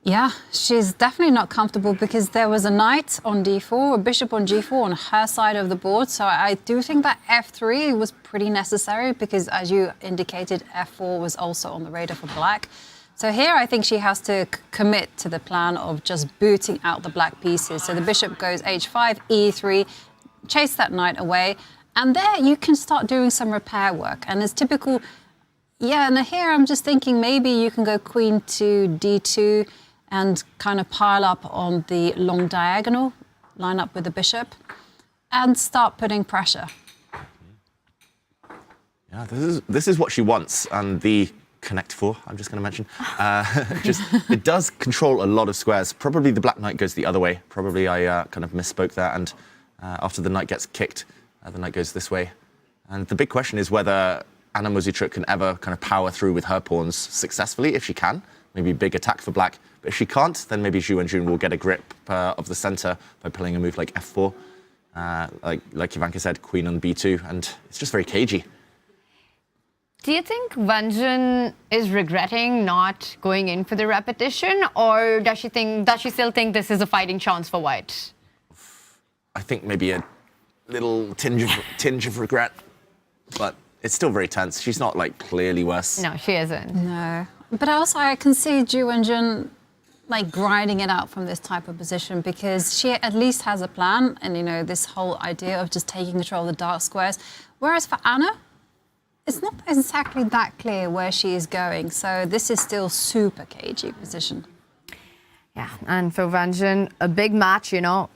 Yeah, she's definitely not comfortable because there was a knight on d4, a bishop on g4 on her side of the board. So I do think that f3 was pretty necessary because, as you indicated, f4 was also on the radar for black. So here I think she has to commit to the plan of just booting out the black pieces. So the bishop goes h5, e3, chase that knight away. And there you can start doing some repair work. And it's typical, yeah, and here I'm just thinking maybe you can go queen to d2 and kind of pile up on the long diagonal, line up with the bishop, and start putting pressure. Yeah, this is what she wants, and the connect four, I'm just going to mention, it does control a lot of squares. Probably the black knight goes the other way. Probably I kind of misspoke there, and after the knight gets kicked, the knight goes this way. And the big question is whether Anna Muzychuk can ever kind of power through with her pawns successfully. If she can, maybe big attack for black. But if she can't, then maybe Zhu Wenjun will get a grip of the center by playing a move like f4. Like Jovanka said, queen on b2, and it's just very cagey. Do you think Vanjun is regretting not going in for the repetition, or does she still think this is a fighting chance for White? I think maybe a little tinge of regret, but it's still very tense. She's not like clearly worse. No, she isn't. No. But also I can see Ju Wenjun like grinding it out from this type of position because she at least has a plan and, you know, this whole idea of just taking control of the dark squares. Whereas for Anna, it's not exactly that clear where she is going. So this is still super cagey position. Yeah, and for Vanjun, a big match, you know.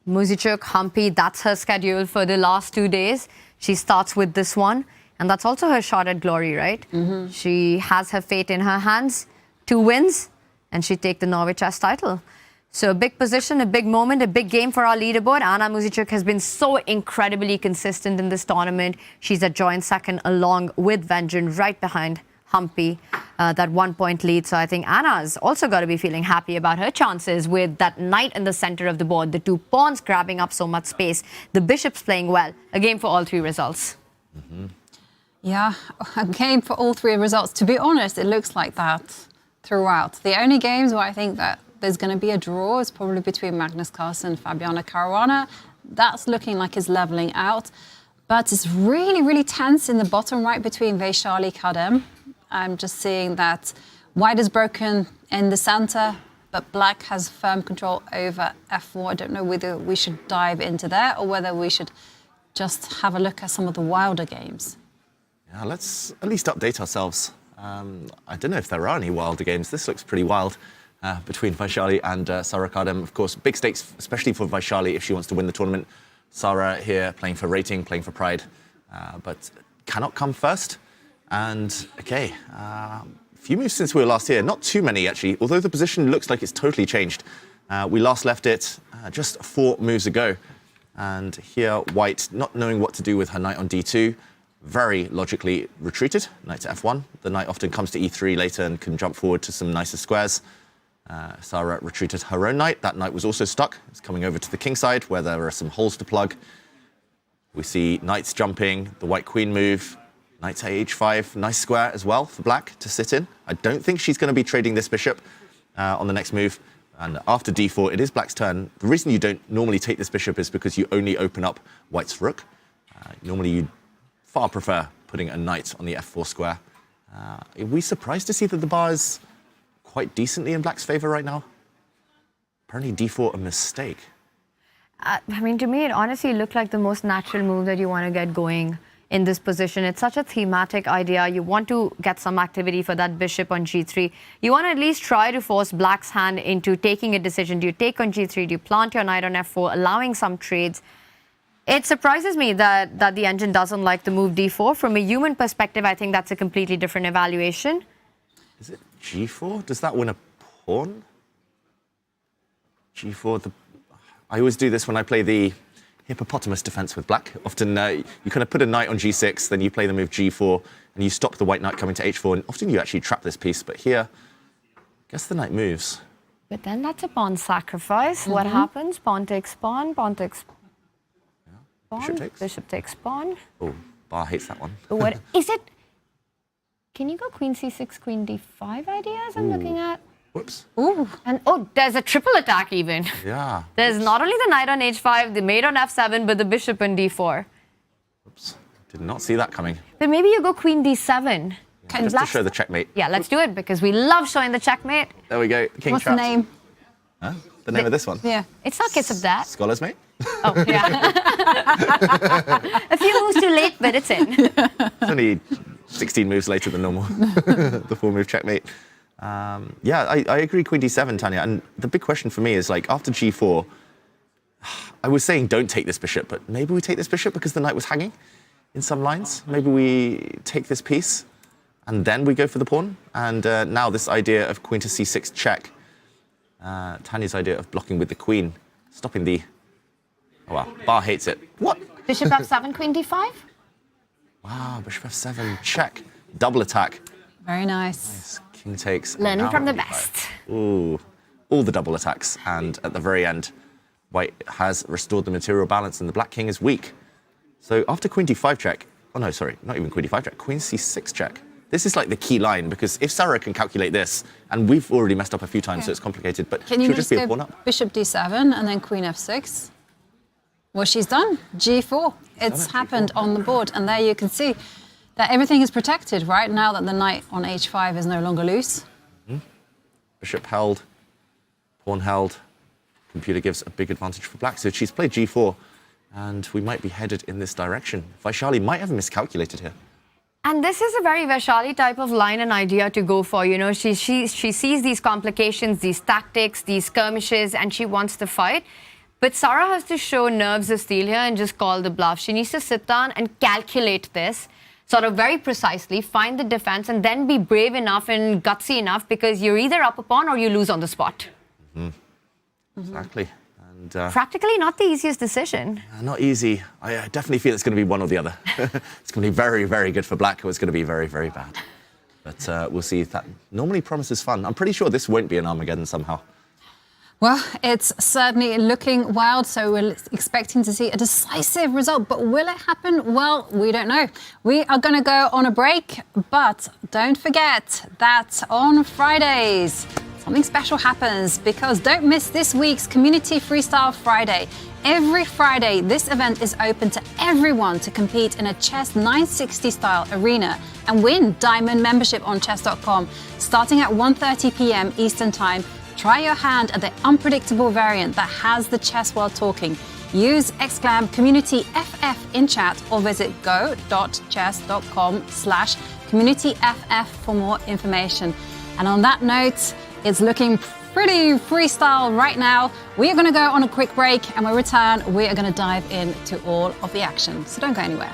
Muzychuk, Humpy, that's her schedule for the last 2 days. She starts with this one, and that's also her shot at glory, right? Mm-hmm. She has her fate in her hands, 2 wins, and she take the Norway Chess title. So a big position, a big moment, a big game for our leaderboard. Anna Muzychuk has been so incredibly consistent in this tournament. She's a joint second along with Vanjun, right behind Humpy, that 1-point lead. So I think Anna's also got to be feeling happy about her chances with that knight in the center of the board, the 2 pawns grabbing up so much space, the bishops playing well. A game for all 3 results. Mm-hmm. Yeah, a game for all 3 results. To be honest, it looks like that throughout. The only games where I think that there's going to be a draw is probably between Magnus Carlsen and Fabiano Caruana. That's looking like it's leveling out. But it's really, really tense in the bottom right between Vachier-Lagrave. I'm just seeing that White is broken in the center, but Black has firm control over f4. I don't know whether we should dive into there or whether we should just have a look at some of the wilder games. Yeah, let's at least update ourselves. I don't know if there are any wilder games. This looks pretty wild between Vachier and Sarah Kardem. Of course, big stakes, especially for Vachier if she wants to win the tournament. Sarah here playing for rating, playing for pride, but cannot come first. And, okay, a few moves since we were last here. Not too many, actually, although the position looks like it's totally changed. We last left it just 4 moves ago. And here, White, not knowing what to do with her knight on d2, very logically retreated. Knight to f1. The knight often comes to e3 later and can jump forward to some nicer squares. Sarah retreated her own knight. That knight was also stuck. It's coming over to the king side, where there are some holes to plug. We see knights jumping, the white-queen move. Knight to h5, nice square as well for Black to sit in. I don't think she's going to be trading this bishop on the next move. And after d4, it is Black's turn. The reason you don't normally take this bishop is because you only open up White's rook. Normally, you'd far prefer putting a knight on the f4 square. Are we surprised to see that the bar is quite decently in Black's favor right now? Apparently d4 a mistake. I mean, to me, it honestly looked like the most natural move that you want to get going in this position. It's such a thematic idea. You want to get some activity for that bishop on g3. You want to at least try to force Black's hand into taking a decision. Do you take on g3? Do you plant your knight on f4, allowing some trades? It surprises me that the engine doesn't like the move d4. From a human perspective, I think that's a completely different evaluation. Is it g4? Does that win a pawn? g4. I always do this when I play the hippopotamus defense with Black. Often you kind of put a knight on g6, then you play the move g4, and you stop the white knight coming to h4, and often you actually trap this piece. But here, I guess the knight moves. But then that's a pawn sacrifice. Mm-hmm. What happens? Pawn takes pawn, pawn takes pawn, bishop takes pawn. Oh, Bar hates that one. What is it? Can you go queen c6, queen d5 ideas I'm looking at? Whoops. Ooh, and there's a triple attack even. Yeah. There's not only the knight on h5, the mate on f7, but the bishop on d4. Oops. Did not see that coming. But maybe you go queen d7. Yeah, just to show the checkmate. Yeah, let's do it because we love showing the checkmate. There we go. King What's trapped. the name? Huh? The name of this one? Yeah. It's not Kiss of That. Scholar's Mate? Oh, yeah. A few moves too late, but it's in. It's only 16 moves later than normal. The 4-move checkmate. Yeah, I agree, queen d7, Tanya. And the big question for me is, like, after g4, I was saying don't take this bishop, but maybe we take this bishop because the knight was hanging in some lines. Maybe we take this piece and then we go for the pawn. And now this idea of queen to c6 check, Tanya's idea of blocking with the queen, stopping the... Oh, wow, Bar hates it. What? Bishop f7, queen d5? Wow, bishop f7, check. Double attack. Very nice. King takes. Learning from the best. Ooh, all the double attacks. And at the very end, White has restored the material balance and the black king is weak. So after queen d5 check, Oh no, sorry, not even queen d5 check. Queen c6 check. This is like the key line, because if Sarah can calculate this, and we've already messed up a few times, so it's complicated, but Can you she'll just be a go pawn up. bishop d7 and then queen f6? Well, she's done. G4. It's happened on the board, and there you can see that everything is protected, right? Now that the knight on h5 is no longer loose. Bishop held, pawn held. Computer gives a big advantage for black. So she's played g4, and we might be headed in this direction. Vachier might have miscalculated here. And this is a very Vachier type of line and idea to go for. You know, she sees these complications, these tactics, these skirmishes, and she wants to fight. But Sarah has to show nerves of steel here and just call the bluff. She needs to sit down and calculate this sort of very precisely, find the defense, and then be brave enough and gutsy enough, because you're either up a pawn or you lose on the spot. Exactly. And Practically not the easiest decision. not easy. I definitely feel it's going to be one or the other. It's going to be very, very good for black, or it's going to be very, very bad. But we'll see if that normally promises fun. I'm pretty sure this won't be an Armageddon somehow. Well, it's certainly looking wild, so we're expecting to see a decisive result. But will it happen? Well, we don't know. We are going to go on a break, but don't forget that on Fridays, something special happens, because don't miss this week's Community Freestyle Friday. Every Friday, this event is open to everyone to compete in a Chess 960 style arena and win Diamond membership on chess.com. Starting at 1:30 p.m. Eastern Time, try your hand at the unpredictable variant that has the chess world talking. Use !CommunityFF in chat or visit go.chess.com/communityff for more information. And on that note, it's looking pretty freestyle right now. We are going to go on a quick break, and when we return, we are going to dive into all of the action. So don't go anywhere.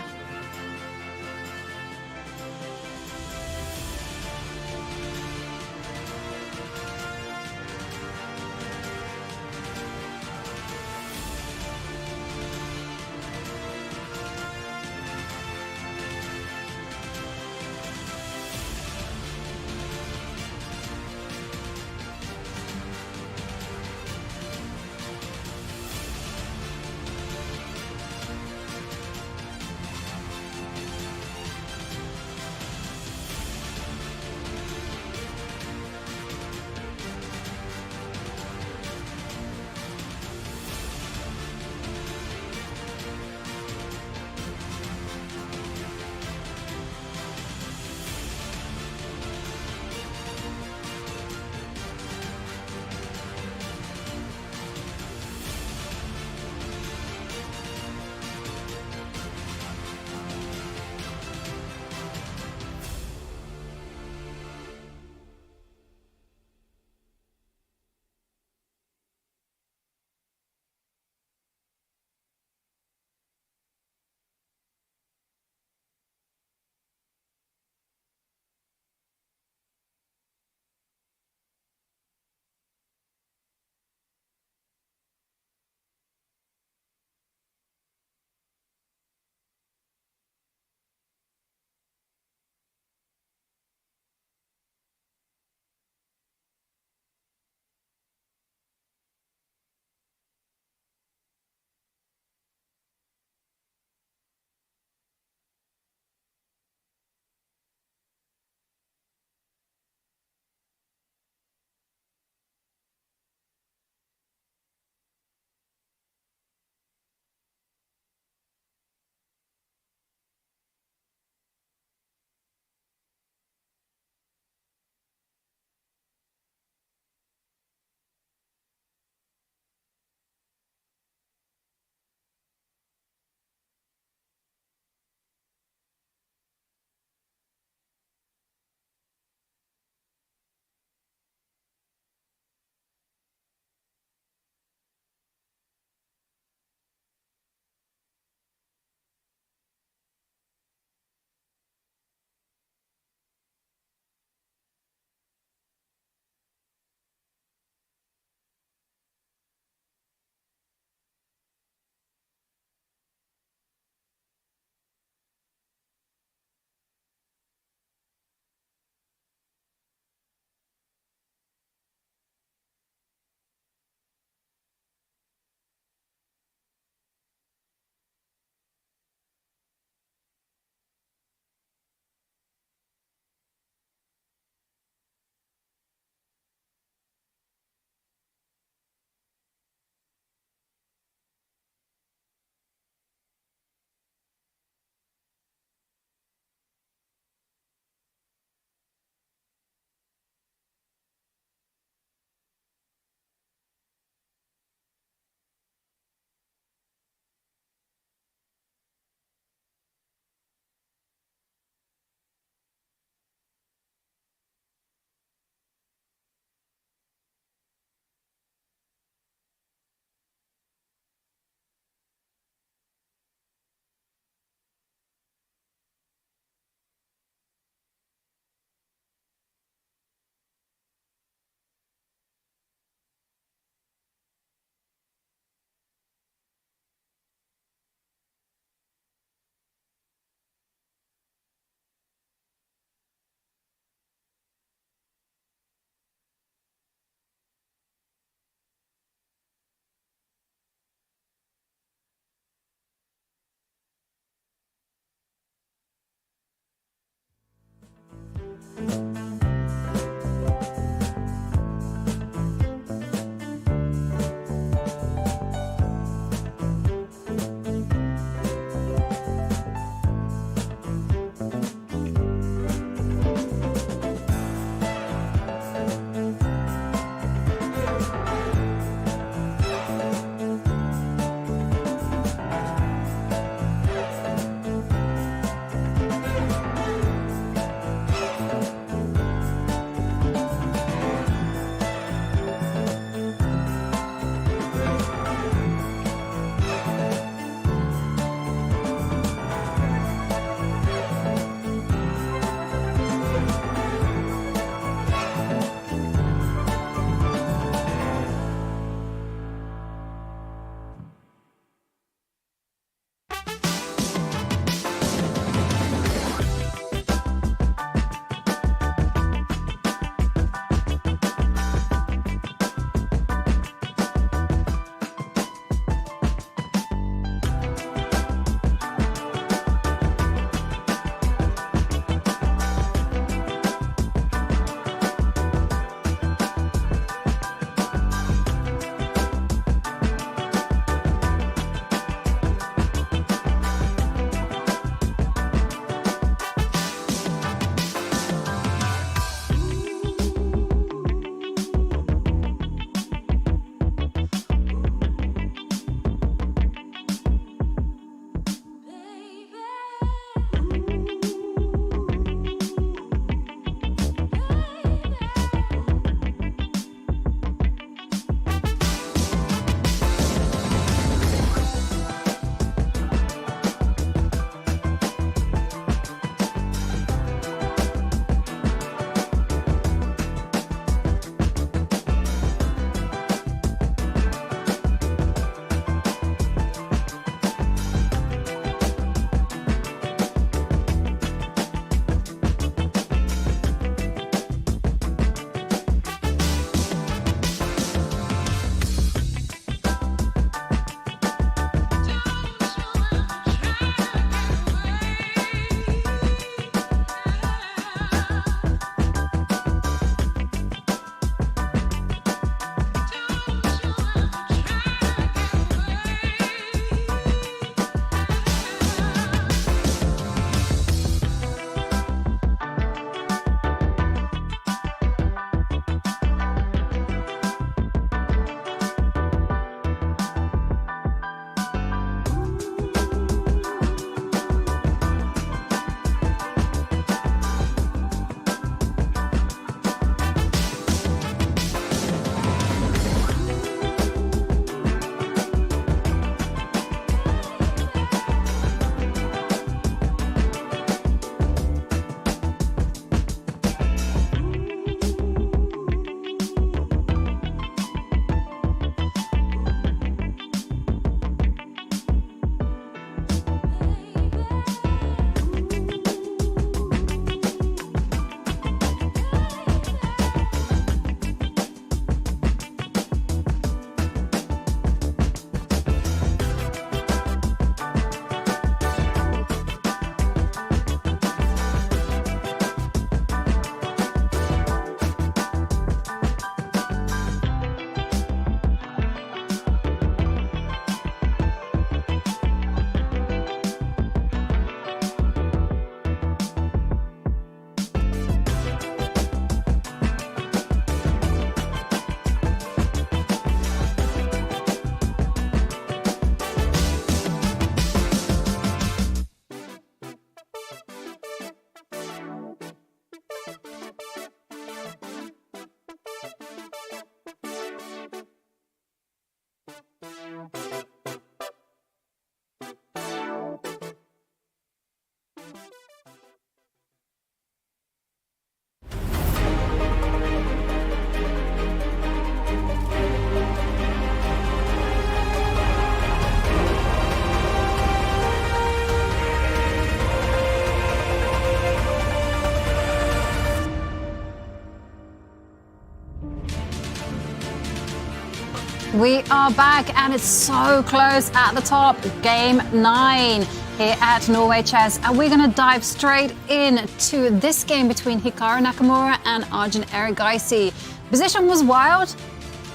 We are back and it's so close at the top. Game 9 here at Norway Chess. And we're going to dive straight into this game between Hikaru Nakamura and Arjun Erigaisi. Position was wild,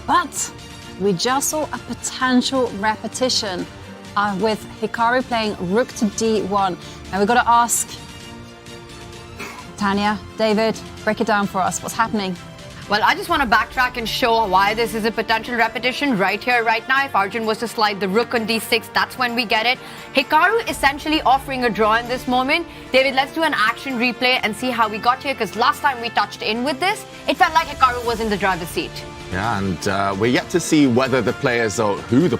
but we just saw a potential repetition with Hikaru playing rook to d1. Now we've got to ask Tanya, David, break it down for us. What's happening? Well, I just want to backtrack and show why this is a potential repetition right here, right now. If Arjun was to slide the rook on d6, that's when we get it. Hikaru essentially offering a draw in this moment. David, let's do an action replay and see how we got here, because last time we touched in with this, it felt like Hikaru was in the driver's seat. Yeah, and we're yet to see whether the players or who of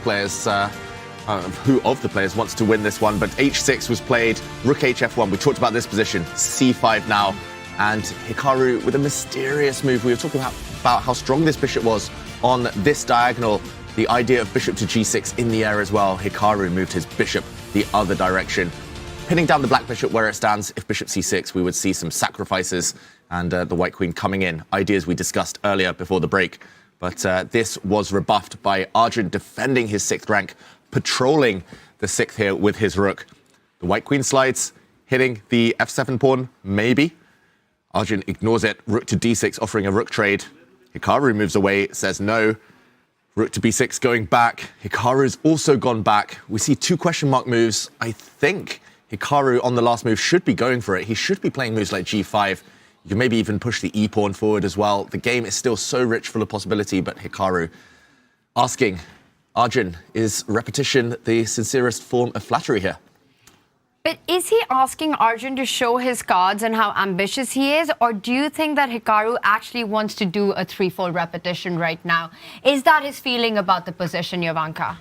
the players wants to win this one. But h6 was played, rook hf1. We talked about this position, c5 now. And Hikaru with a mysterious move. We were talking about how strong this bishop was on this diagonal. The idea of bishop to g6 in the air as well. Hikaru moved his bishop the other direction, pinning down the black bishop where it stands. If bishop c6, we would see some sacrifices and the white queen coming in. Ideas we discussed earlier before the break. But this was rebuffed by Arjun defending his 6th rank, patrolling the 6th here with his rook. The white queen slides, hitting the f7 pawn, maybe. Arjun ignores it. Rook to d6, offering a rook trade. Hikaru moves away, says no. Rook to b6 going back. Hikaru's also gone back. We see 2 question mark moves. I think Hikaru on the last move should be going for it. He should be playing moves like g5. You can maybe even push the e-pawn forward as well. The game is still so rich, full of possibility, but Hikaru asking Arjun, is repetition the sincerest form of flattery here? But is he asking Arjun to show his cards and how ambitious he is? Or do you think that Hikaru actually wants to do a 3-4 repetition right now? Is that his feeling about the position, Jovanka?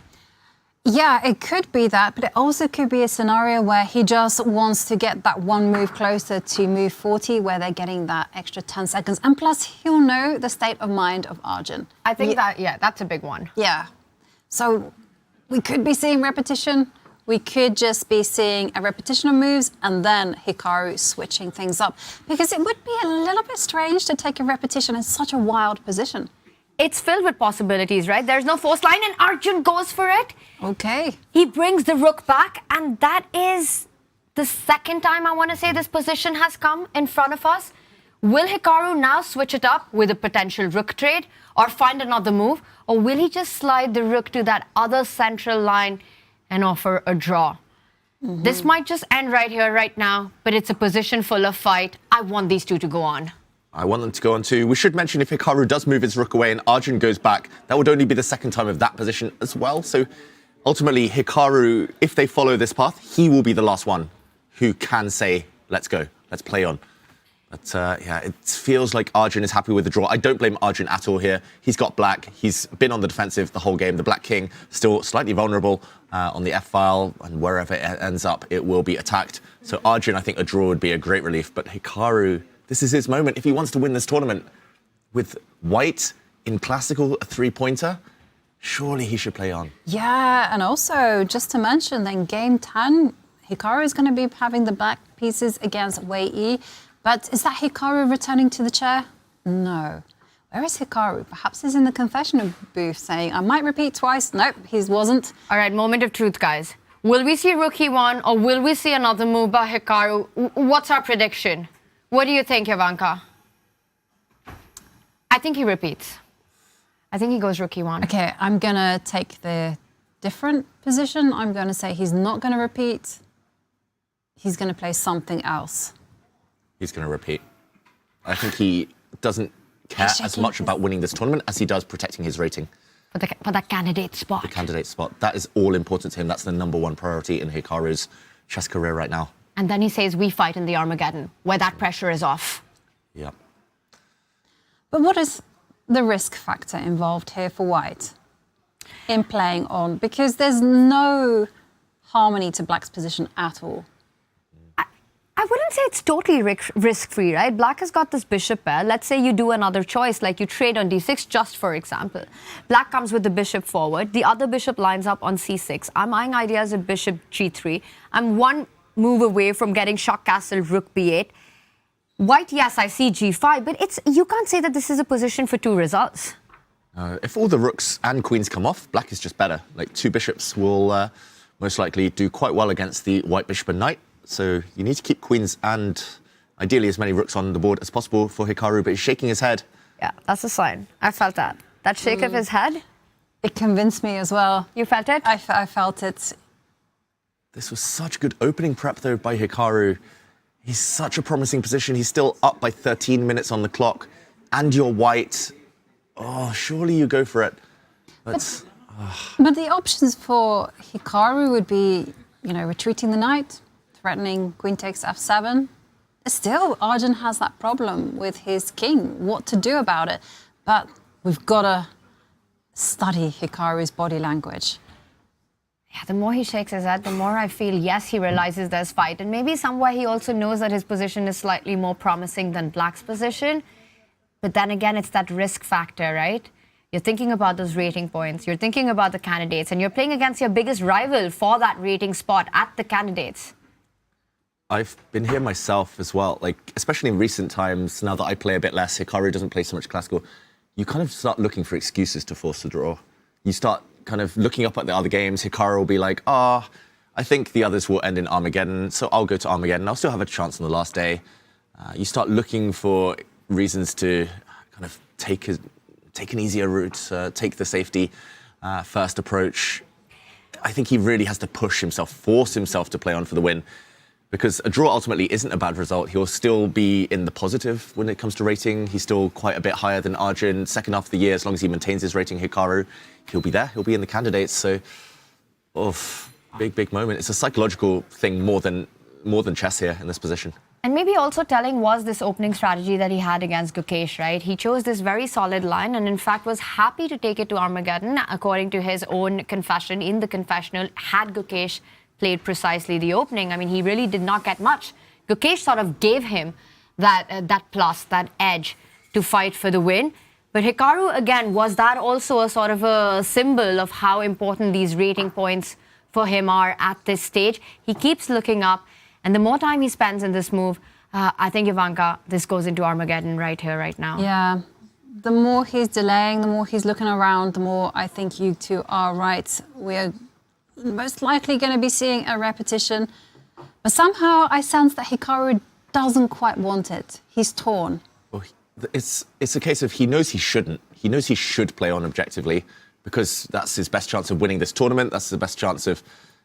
Yeah, it could be that, but it also could be a scenario where he just wants to get that one move closer to move 40, where they're getting that extra 10 seconds. And plus, he'll know the state of mind of Arjun. I think that's a big one. Yeah. So we could be seeing repetition. We could just be seeing a repetition of moves and then Hikaru switching things up. Because it would be a little bit strange to take a repetition in such a wild position. It's filled with possibilities, right? There's no forced line and Arjun goes for it. Okay. He brings the rook back, and that is the second time I want to say this position has come in front of us. Will Hikaru now switch it up with a potential rook trade or find another move? Or will he just slide the rook to that other central line and offer a draw? Mm-hmm. This might just end right here, right now, but it's a position full of fight. I want these two to go on. I want them to go on too. We should mention if Hikaru does move his rook away and Arjun goes back, that would only be the second time of that position as well. So ultimately, Hikaru, if they follow this path, he will be the last one who can say, let's go, let's play on. But yeah, it feels like Arjun is happy with the draw. I don't blame Arjun at all here. He's got black. He's been on the defensive the whole game. The black king still slightly vulnerable on the f-file, and wherever it ends up, it will be attacked. So Arjun, I think a draw would be a great relief. But Hikaru, this is his moment. If he wants to win this tournament with white in classical, a 3-pointer, surely he should play on. Yeah, and also, just to mention, then game 10, Hikaru is going to be having the black pieces against Wei Yi. But is that Hikaru returning to the chair? No. Where is Hikaru? Perhaps he's in the confessional booth saying, I might repeat twice. Nope, he wasn't. All right, moment of truth, guys. Will we see rook e1 or will we see another move by Hikaru? What's our prediction? What do you think, Jovanka? I think he repeats. I think he goes rook e1. Okay, I'm going to take the different position. I'm going to say he's not going to repeat. He's going to play something else. He's going to repeat. I think he doesn't care as much about winning this tournament as he does protecting his rating. For that candidate spot. The candidate spot. That is all important to him. That's the #1 priority in Hikaru's chess career right now. And then he says, we fight in the Armageddon, where that pressure is off. Yeah. But what is the risk factor involved here for white in playing on? Because there's no harmony to black's position at all. I wouldn't say it's totally risk-free, right? Black has got this bishop pair. Let's say you do another choice, like you trade on d6, just for example. Black comes with the bishop forward. The other bishop lines up on c6. I'm eyeing ideas of bishop g3. I'm one move away from getting shock castle, rook b8. White, yes, I see g5, but you can't say that this is a position for 2 results. If all the rooks and queens come off, black is just better. Like 2 bishops will most likely do quite well against the white bishop and knight. So you need to keep queens and ideally as many rooks on the board as possible for Hikaru, but he's shaking his head. Yeah, that's a sign. I felt that. That shake of his head. It convinced me as well. You felt it? I felt it. This was such good opening prep, though, by Hikaru. He's such a promising position. He's still up by 13 minutes on the clock, and you're white. Oh, surely you go for it. But the options for Hikaru would be, retreating the knight, threatening queen takes f7. Still, Arjun has that problem with his king, what to do about it. But we've got to study Hikaru's body language. Yeah, the more he shakes his head, the more I feel, yes, he realizes there's fight. And maybe somewhere he also knows that his position is slightly more promising than black's position. But then again, it's that risk factor, right? You're thinking about those rating points. You're thinking about the candidates. And you're playing against your biggest rival for that rating spot at the candidates. I've been here myself as well, like, especially in recent times, now that I play a bit less, Hikaru doesn't play so much classical, you kind of start looking for excuses to force the draw. You start kind of looking up at the other games. Hikaru will be like, I think the others will end in Armageddon, so I'll go to Armageddon. I'll still have a chance on the last day. You start looking for reasons to kind of take an easier route, take the safety first approach. I think he really has to push himself, force himself to play on for the win. Because a draw ultimately isn't a bad result. He'll still be in the positive when it comes to rating. He's still quite a bit higher than Arjun. Second half of the year, as long as he maintains his rating, Hikaru, he'll be there. He'll be in the candidates. So, big moment. It's a psychological thing more than chess here in this position. And maybe also telling was this opening strategy that he had against Gukesh, right? He chose this very solid line and in fact was happy to take it to Armageddon, according to his own confession in the confessional, had Gukesh played precisely the opening. I mean, he really did not get much. Gukesh sort of gave him that plus, that edge to fight for the win. But Hikaru, again, was that also a sort of a symbol of how important these rating points for him are at this stage? He keeps looking up, and the more time he spends in this move, I think, Ivanka, this goes into Armageddon right here, right now. Yeah. The more he's delaying, the more he's looking around, the more I think you two are right. We're most likely going to be seeing a repetition. But somehow I sense that Hikaru doesn't quite want it. He's torn. Well, it's a case of he knows he shouldn't. He knows he should play on objectively because that's his best chance of winning this tournament. That's the best chance of...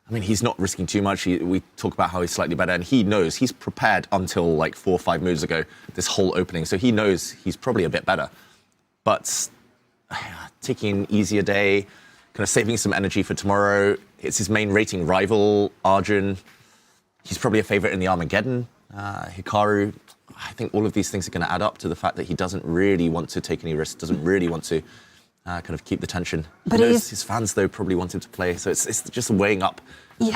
I mean, he's not risking too much. We talk about how he's slightly better, and he knows he's prepared until like 4 or 5 moves ago, this whole opening. So he knows he's probably a bit better. But taking an easier day, kind of saving some energy for tomorrow. It's his main rating rival, Arjun. He's probably a favorite in the Armageddon. Hikaru, I think all of these things are going to add up to the fact that he doesn't really want to take any risks, doesn't really want to kind of keep the tension. But his fans, though, probably want him to play. So it's just weighing up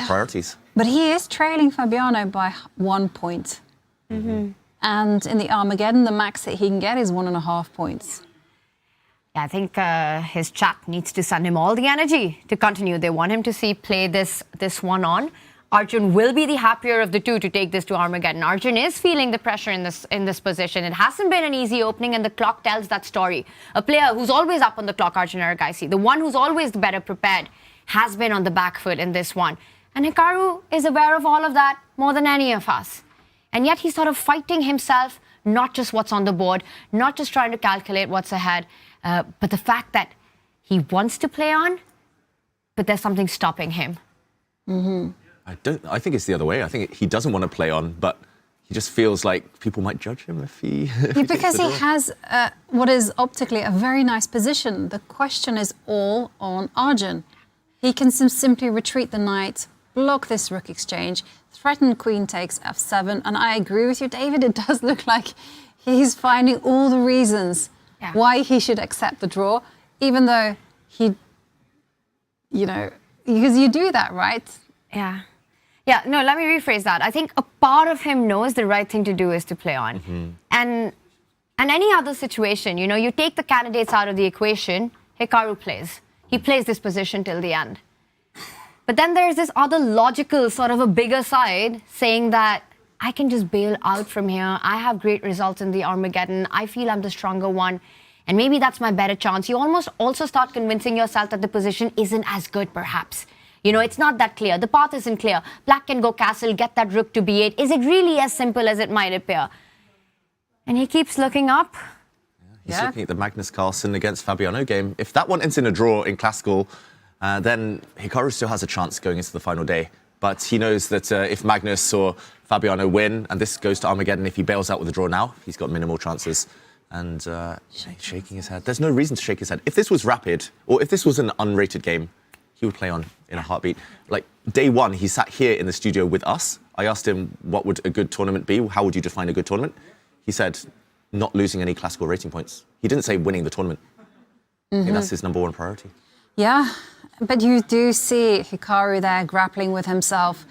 priorities. But he is trailing Fabiano by 1 point. Mm-hmm. And in the Armageddon, the max that he can get is 1.5 points. Yeah, I think his chat needs to send him all the energy to continue. They want him to play this one on. Arjun will be the happier of the two to take this to Armageddon. Arjun is feeling the pressure in this position. It hasn't been an easy opening, and the clock tells that story. A player who's always up on the clock, Arjun Erigaisi, the one who's always the better prepared, has been on the back foot in this one. And Hikaru is aware of all of that more than any of us. And yet he's sort of fighting himself, not just what's on the board, not just trying to calculate what's ahead, but the fact that he wants to play on, but there's something stopping him. Mm-hmm. I think it's the other way. I think he doesn't want to play on, but he just feels like people might judge him if he... because he has what is optically a very nice position. The question is all on Arjun. He can simply retreat the knight, block this rook exchange, threaten queen takes f7, and I agree with you, David, it does look like he's finding all the reasons why he should accept the draw, even though he, because you do that, right? Yeah. Yeah, no, let me rephrase that. I think a part of him knows the right thing to do is to play on. Mm-hmm. And any other situation, you take the candidates out of the equation, Hikaru plays. He plays this position till the end. But then there's this other logical, sort of a bigger side, saying that I can just bail out from here. I have great results in the Armageddon. I feel I'm the stronger one. And maybe that's my better chance. You almost also start convincing yourself that the position isn't as good, perhaps. You know, it's not that clear. The path isn't clear. Black can go castle, get that rook to b8. Is it really as simple as it might appear? And he keeps looking up. He's looking at the Magnus Carlsen against Fabiano game. If that one ends in a draw in classical, then Hikaru still has a chance going into the final day. But he knows that if Magnus or Fabiano win, and this goes to Armageddon, if he bails out with a draw now, he's got minimal chances. And shaking his head. There's no reason to shake his head. If this was rapid, or if this was an unrated game, he would play on in a heartbeat. Like, day one, he sat here in the studio with us. I asked him, what would a good tournament be? How would you define a good tournament? He said, not losing any classical rating points. He didn't say winning the tournament. I think that's his number one priority. Yeah, but you do see Hikaru there grappling with himself.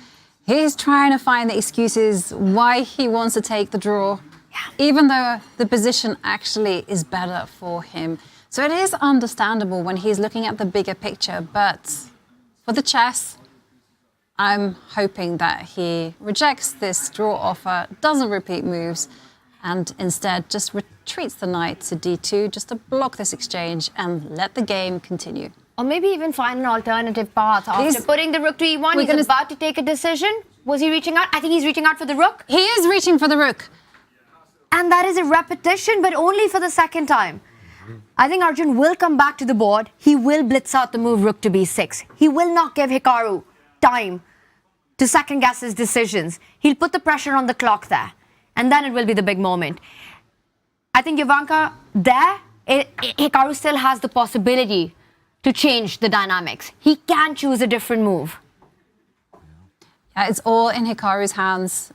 He's trying to find the excuses why he wants to take the draw, even though the position actually is better for him. So it is understandable when he's looking at the bigger picture, but for the chess, I'm hoping that he rejects this draw offer, doesn't repeat moves, and instead just retreats the knight to d2 just to block this exchange and let the game continue. Or maybe even find an alternative path. After putting the rook to e1, he's about to take a decision. Was he reaching out? I think he's reaching out for the rook. He is reaching for the rook. And that is a repetition, but only for the second time. I think Arjun will come back to the board. He will blitz out the move rook to b6. He will not give Hikaru time to second guess his decisions. He'll put the pressure on the clock there. And then it will be the big moment. I think Jovanka, there, Hikaru still has the possibility to change the dynamics. He can choose a different move. Yeah, it's all in Hikaru's hands.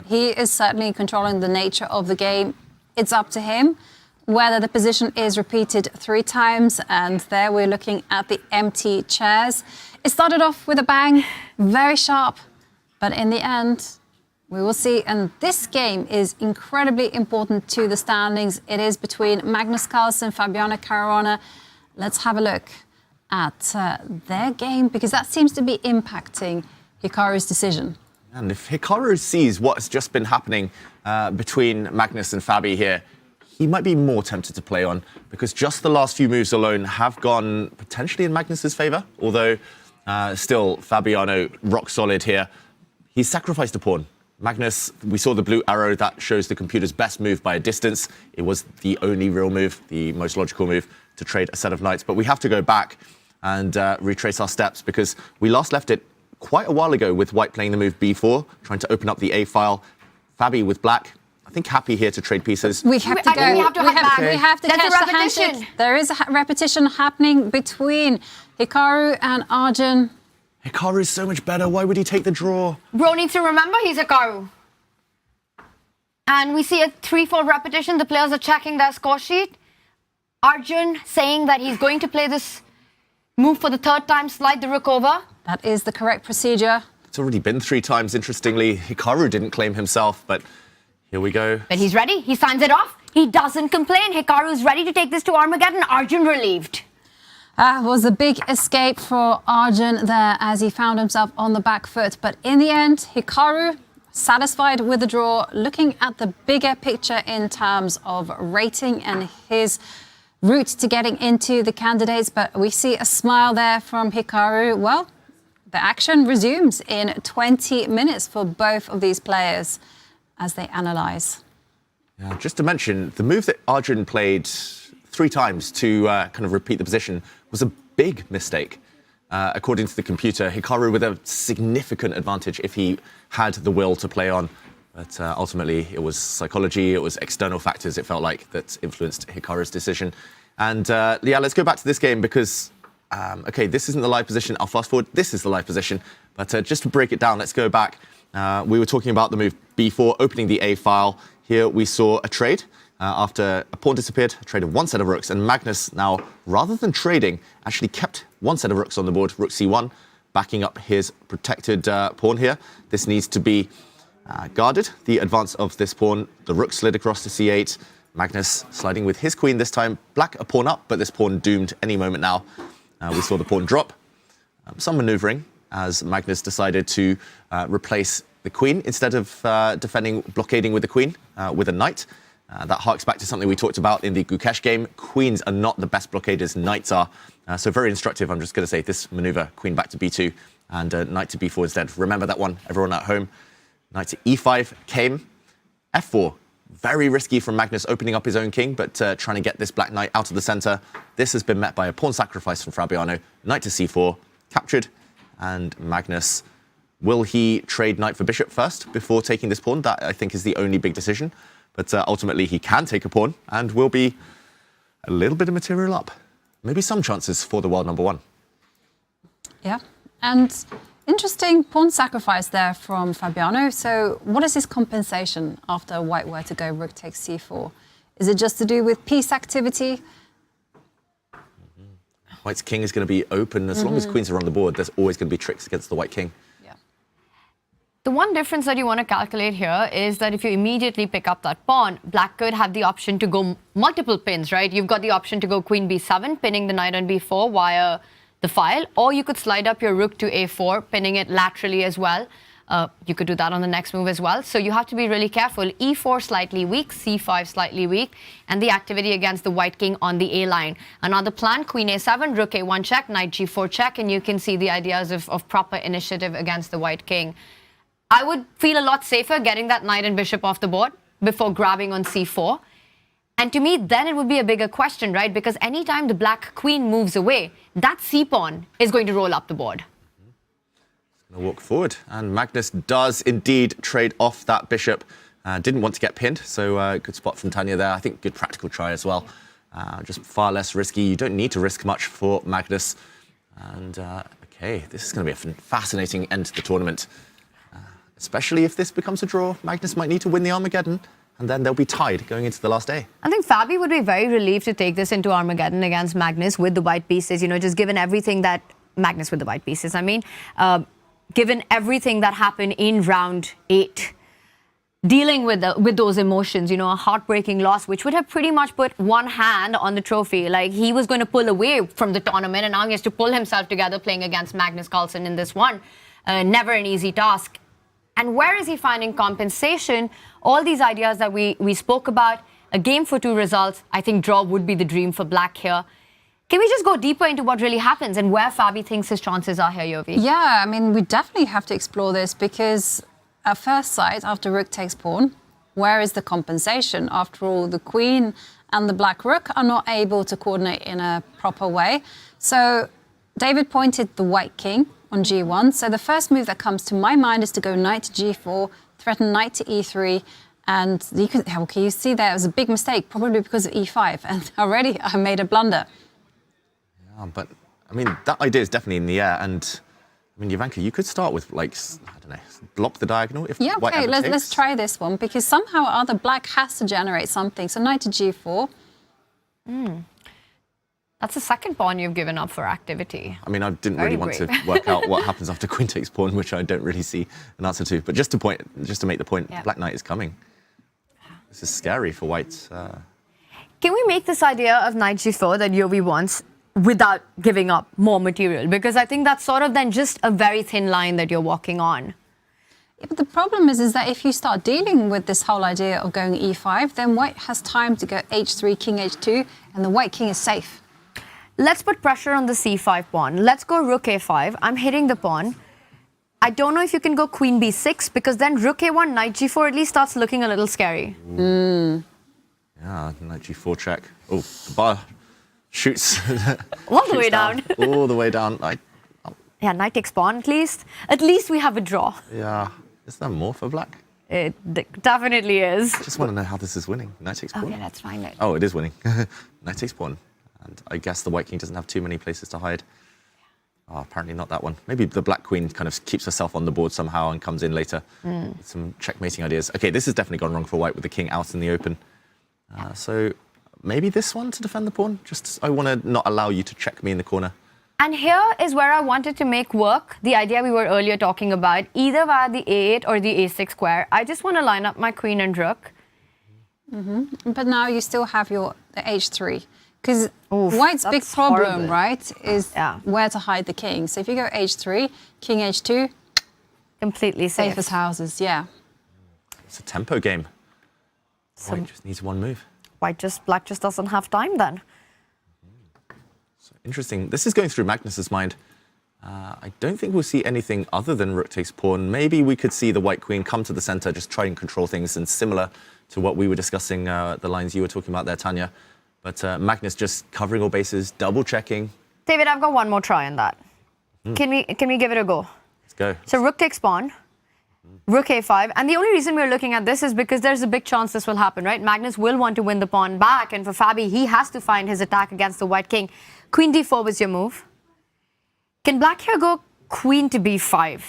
He is certainly controlling the nature of the game. It's up to him whether the position is repeated 3 times. And there we're looking at the empty chairs. It started off with a bang, very sharp. But in the end, we will see. And this game is incredibly important to the standings. It is between Magnus Carlsen, Fabiano Caruana. Let's have a look at their game, because that seems to be impacting Hikaru's decision. And if Hikaru sees what has just been happening between Magnus and Fabi here, he might be more tempted to play on, because just the last few moves alone have gone potentially in Magnus's favour, although still Fabiano rock solid here. He's sacrificed a pawn. Magnus, we saw the blue arrow, that shows the computer's best move by a distance. It was the only real move, the most logical move to trade a set of knights. But we have to go back and retrace our steps, because we last left it quite a while ago with white playing the move b4, trying to open up the a file. Fabi with black, I think happy here to trade pieces. We have to go. We have to catch the handshake. There is a repetition happening between Hikaru and Arjun. Hikaru is so much better. Why would he take the draw? Bro needs to remember he's Hikaru. And we see a 3-4 repetition. The players are checking their score sheet. Arjun saying that he's going to play this move for the 3rd time, slide the rook over. That is the correct procedure. It's already been 3 times, interestingly. Hikaru didn't claim himself, but here we go. But he's ready. He signs it off. He doesn't complain. Hikaru is ready to take this to Armageddon. Arjun relieved. Was a big escape for Arjun there as he found himself on the back foot. But in the end, Hikaru satisfied with the draw, looking at the bigger picture in terms of rating and his route to getting into the candidates. But we see a smile there from Hikaru. Well, the action resumes in 20 minutes for both of these players as they analyse. Yeah, just to mention, the move that Arjun played 3 times to kind of repeat the position was a big mistake. According to the computer, Hikaru with a significant advantage if he had the will to play on. But ultimately, it was psychology, it was external factors, it felt like, that influenced Hikaru's decision. And yeah, let's go back to this game because, okay, this isn't the live position. I'll fast forward. This is the live position. But just to break it down, let's go back. We were talking about the move b4, opening the a file. Here we saw a trade. After a pawn disappeared, a trade of 1 set of rooks, and Magnus now, rather than trading, actually kept 1 set of rooks on the board, rook c1, backing up his protected pawn here. This needs to be guarded, the advance of this pawn. The rook slid across to c8, Magnus sliding with his queen this time. Black a pawn up, but this pawn doomed any moment now. We saw the pawn drop. Some manoeuvring as Magnus decided to replace the queen instead of blockading with the queen with a knight. That harks back to something we talked about in the Gukesh game. Queens are not the best blockaders, knights are. So very instructive, I'm just going to say, this maneuver, queen back to b2 and knight to b4 instead. Remember that one, everyone at home. Knight to e5 came. f4, very risky from Magnus opening up his own king, but trying to get this black knight out of the center. This has been met by a pawn sacrifice from Fabiano. Knight to c4, captured. And Magnus, will he trade knight for bishop first before taking this pawn? That, I think, is the only big decision. But ultimately, he can take a pawn and will be a little bit of material up. Maybe some chances for the world number one. Yeah, and interesting pawn sacrifice there from Fabiano. So what is his compensation after white were to go rook takes c4? Is it just to do with piece activity? White's king is going to be open. As long as queens are on the board, there's always going to be tricks against the white king. The one difference that you want to calculate here is that if you immediately pick up that pawn, black could have the option to go multiple pins, right? You've got the option to go queen b7, pinning the knight on b4 via the file, or you could slide up your rook to a4, pinning it laterally as well. You could do that on the next move as well. So you have to be really careful. e4 slightly weak, c5 slightly weak, and the activity against the white king on the a line. Another plan, queen a7, rook a1 check, knight g4 check, and you can see the ideas of proper initiative against the white king. I would feel a lot safer getting that knight and bishop off the board before grabbing on c4. And to me, then it would be a bigger question, right? Because anytime the black queen moves away, that c-pawn is going to roll up the board. Going to walk forward. And Magnus does indeed trade off that bishop. Didn't want to get pinned, so good spot from Tanya there. I think good practical try as well. Just far less risky. You don't need to risk much for Magnus. And okay, this is going to be a fascinating end to the tournament. Especially if this becomes a draw, Magnus might need to win the Armageddon, and then they'll be tied going into the last day. I think Fabi would be very relieved to take this into Armageddon against Magnus with the white pieces, you know, just given everything that... Magnus with the white pieces, I mean. Given everything that happened in round 8. Dealing with those emotions, you know, a heartbreaking loss, which would have pretty much put one hand on the trophy. Like, he was going to pull away from the tournament, and now he has to pull himself together playing against Magnus Carlsen in this one. Never an easy task. And where is he finding compensation? All these ideas that we spoke about, a game for 2 results, I think draw would be the dream for black here. Can we just go deeper into what really happens and where Fabi thinks his chances are here, Yovi? Yeah, I mean, we definitely have to explore this because at first sight, after rook takes pawn, where is the compensation? After all, the queen and the black rook are not able to coordinate in a proper way. So David pointed the white king on g1. So the first move that comes to my mind is to go knight to g4, threaten knight to e3, and you see there it was a big mistake, probably because of e5, and already I made a blunder. Yeah, but I mean, that idea is definitely in the air, and I mean, Jovanka, you could start with, like, I don't know, block the diagonal if yeah, white okay, ever takes. let's try this one, because somehow or other black has to generate something. So knight to g4. That's the second pawn you've given up for activity. I mean, I didn't really want to work out what happens after queen takes pawn, which I don't really see an answer to. But just to make the point, black knight is coming. This is scary for white. Can we make this idea of knight g4 that Yovi wants without giving up more material? Because I think that's sort of then just a very thin line that you're walking on. Yeah, but the problem is that if you start dealing with this whole idea of going e5, then white has time to go h3, king h2, and the white king is safe. Let's put pressure on the c5 pawn. Let's go rook a5. I'm hitting the pawn. I don't know if you can go queen b6 because then rook a1, knight g4 at least starts looking a little scary. Yeah, knight g4 check. Oh, the bar shoots. All the way down. All the way down. Yeah, knight takes pawn at least. At least we have a draw. Yeah. Is there more for black? It definitely is. I just want to know how this is winning. Knight takes pawn. Okay, let's find it. Oh, it is winning. Knight takes pawn. And I guess the white king doesn't have too many places to hide. Oh, apparently not that one. Maybe the black queen kind of keeps herself on the board somehow and comes in later. With some checkmating ideas. Okay, this has definitely gone wrong for white with the king out in the open. So maybe this one to defend the pawn? Just, I want to not allow you to check me in the corner. And here is where I wanted to make work the idea we were earlier talking about, either via the a8 or the a6 square. I just want to line up my queen and rook. But now you still have the h3. Because white's big problem, right, is where to hide the king. So if you go h3, king h2, completely safe. Safest houses, yeah. It's a tempo game. White just needs one move. Black just doesn't have time then. So interesting. This is going through Magnus's mind. I don't think we'll see anything other than rook takes pawn. Maybe we could see the white queen come to the center, just try and control things, and similar to what we were discussing, the lines you were talking about there, Tanya. But Magnus just covering all bases, double checking. David, I've got one more try on that. Can we give it a go? Let's go. So rook takes pawn, rook a5, and the only reason we're looking at this is because there's a big chance this will happen, right? Magnus will want to win the pawn back, and for Fabi, he has to find his attack against the white king. Queen d4 was your move. Can black here go queen to b5?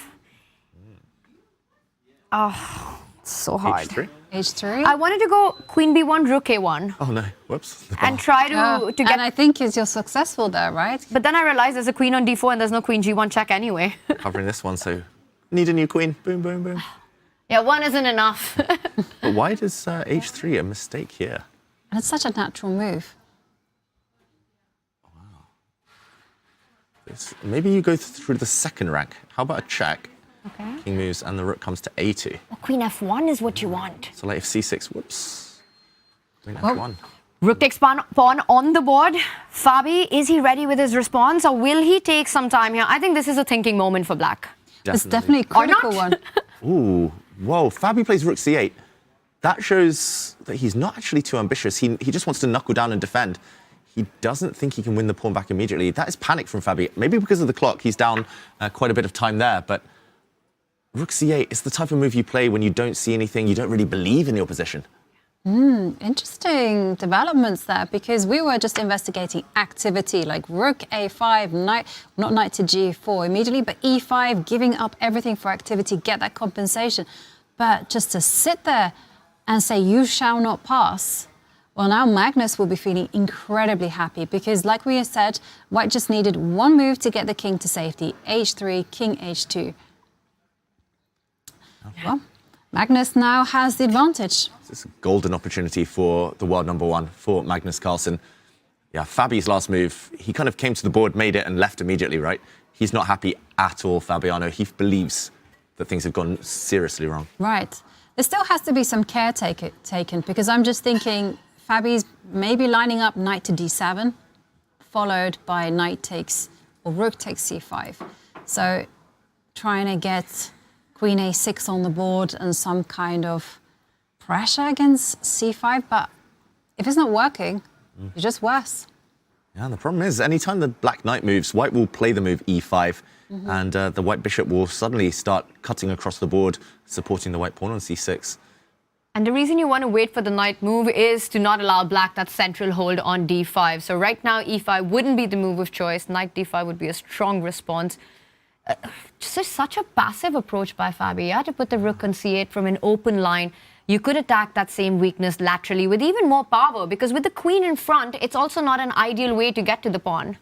Oh, so hard. H3? H3. I wanted to go queen b1, rook a1. Oh no, whoops. And try to get... And I think you're successful there, right? But then I realized there's a queen on d4 and there's no queen g1 check anyway. Covering this one, so need a new queen. Boom, boom, boom. Yeah, one isn't enough. But why does H3 a mistake here? And it's such a natural move. Maybe you go through the second rank. How about a check? Okay. King moves and the rook comes to a2. Well, queen f1 is what you want. So like if c6, whoops. Queen f1. Rook takes pawn on the board. Fabi, is he ready with his response or will he take some time here? I think this is a thinking moment for black. It's definitely a critical one. Ooh, whoa. Fabi plays rook c8. That shows that he's not actually too ambitious. He just wants to knuckle down and defend. He doesn't think he can win the pawn back immediately. That is panic from Fabi. Maybe because of the clock, he's down quite a bit of time there. But rook c8 is the type of move you play when you don't see anything, you don't really believe in your position. Interesting developments there, because we were just investigating activity like rook a5, knight, not knight to g4 immediately, but e5, giving up everything for activity, get that compensation. But just to sit there and say, you shall not pass, well, now Magnus will be feeling incredibly happy because, like we said, white just needed one move to get the king to safety. h3, king h2. Well, Magnus now has the advantage. It's a golden opportunity for the world number one, for Magnus Carlsen. Yeah, Fabi's last move, he kind of came to the board, made it, and left immediately, right? He's not happy at all, Fabiano. He believes that things have gone seriously wrong. Right. There still has to be some care taken, because I'm just thinking Fabi's maybe lining up knight to d7, followed by knight takes, or rook takes c5. So trying to get queen a6 on the board and some kind of pressure against c5, but if it's not working, it's just worse. Yeah, and the problem is, anytime the black knight moves, white will play the move e5, and the white bishop will suddenly start cutting across the board, supporting the white pawn on c6. And the reason you want to wait for the knight move is to not allow black that central hold on d5. So right now, e5 wouldn't be the move of choice. Knight d5 would be a strong response. Just such a passive approach by Fabi. You had to put the rook on c8 from an open line. You could attack that same weakness laterally with even more power, because with the queen in front, it's also not an ideal way to get to the pawn.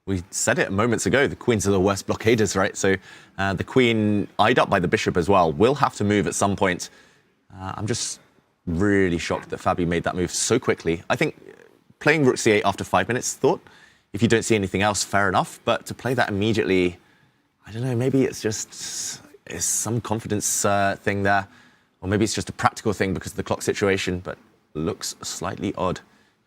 We said it moments ago, the queens are the worst blockaders, right? So the queen, eyed up by the bishop as well, will have to move at some point. I'm just really shocked that Fabi made that move so quickly. I think playing rook c8 after 5 minutes, thought, if you don't see anything else, fair enough. But to play that immediately, I don't know, maybe it's some confidence thing there. Or maybe it's just a practical thing because of the clock situation, but looks slightly odd.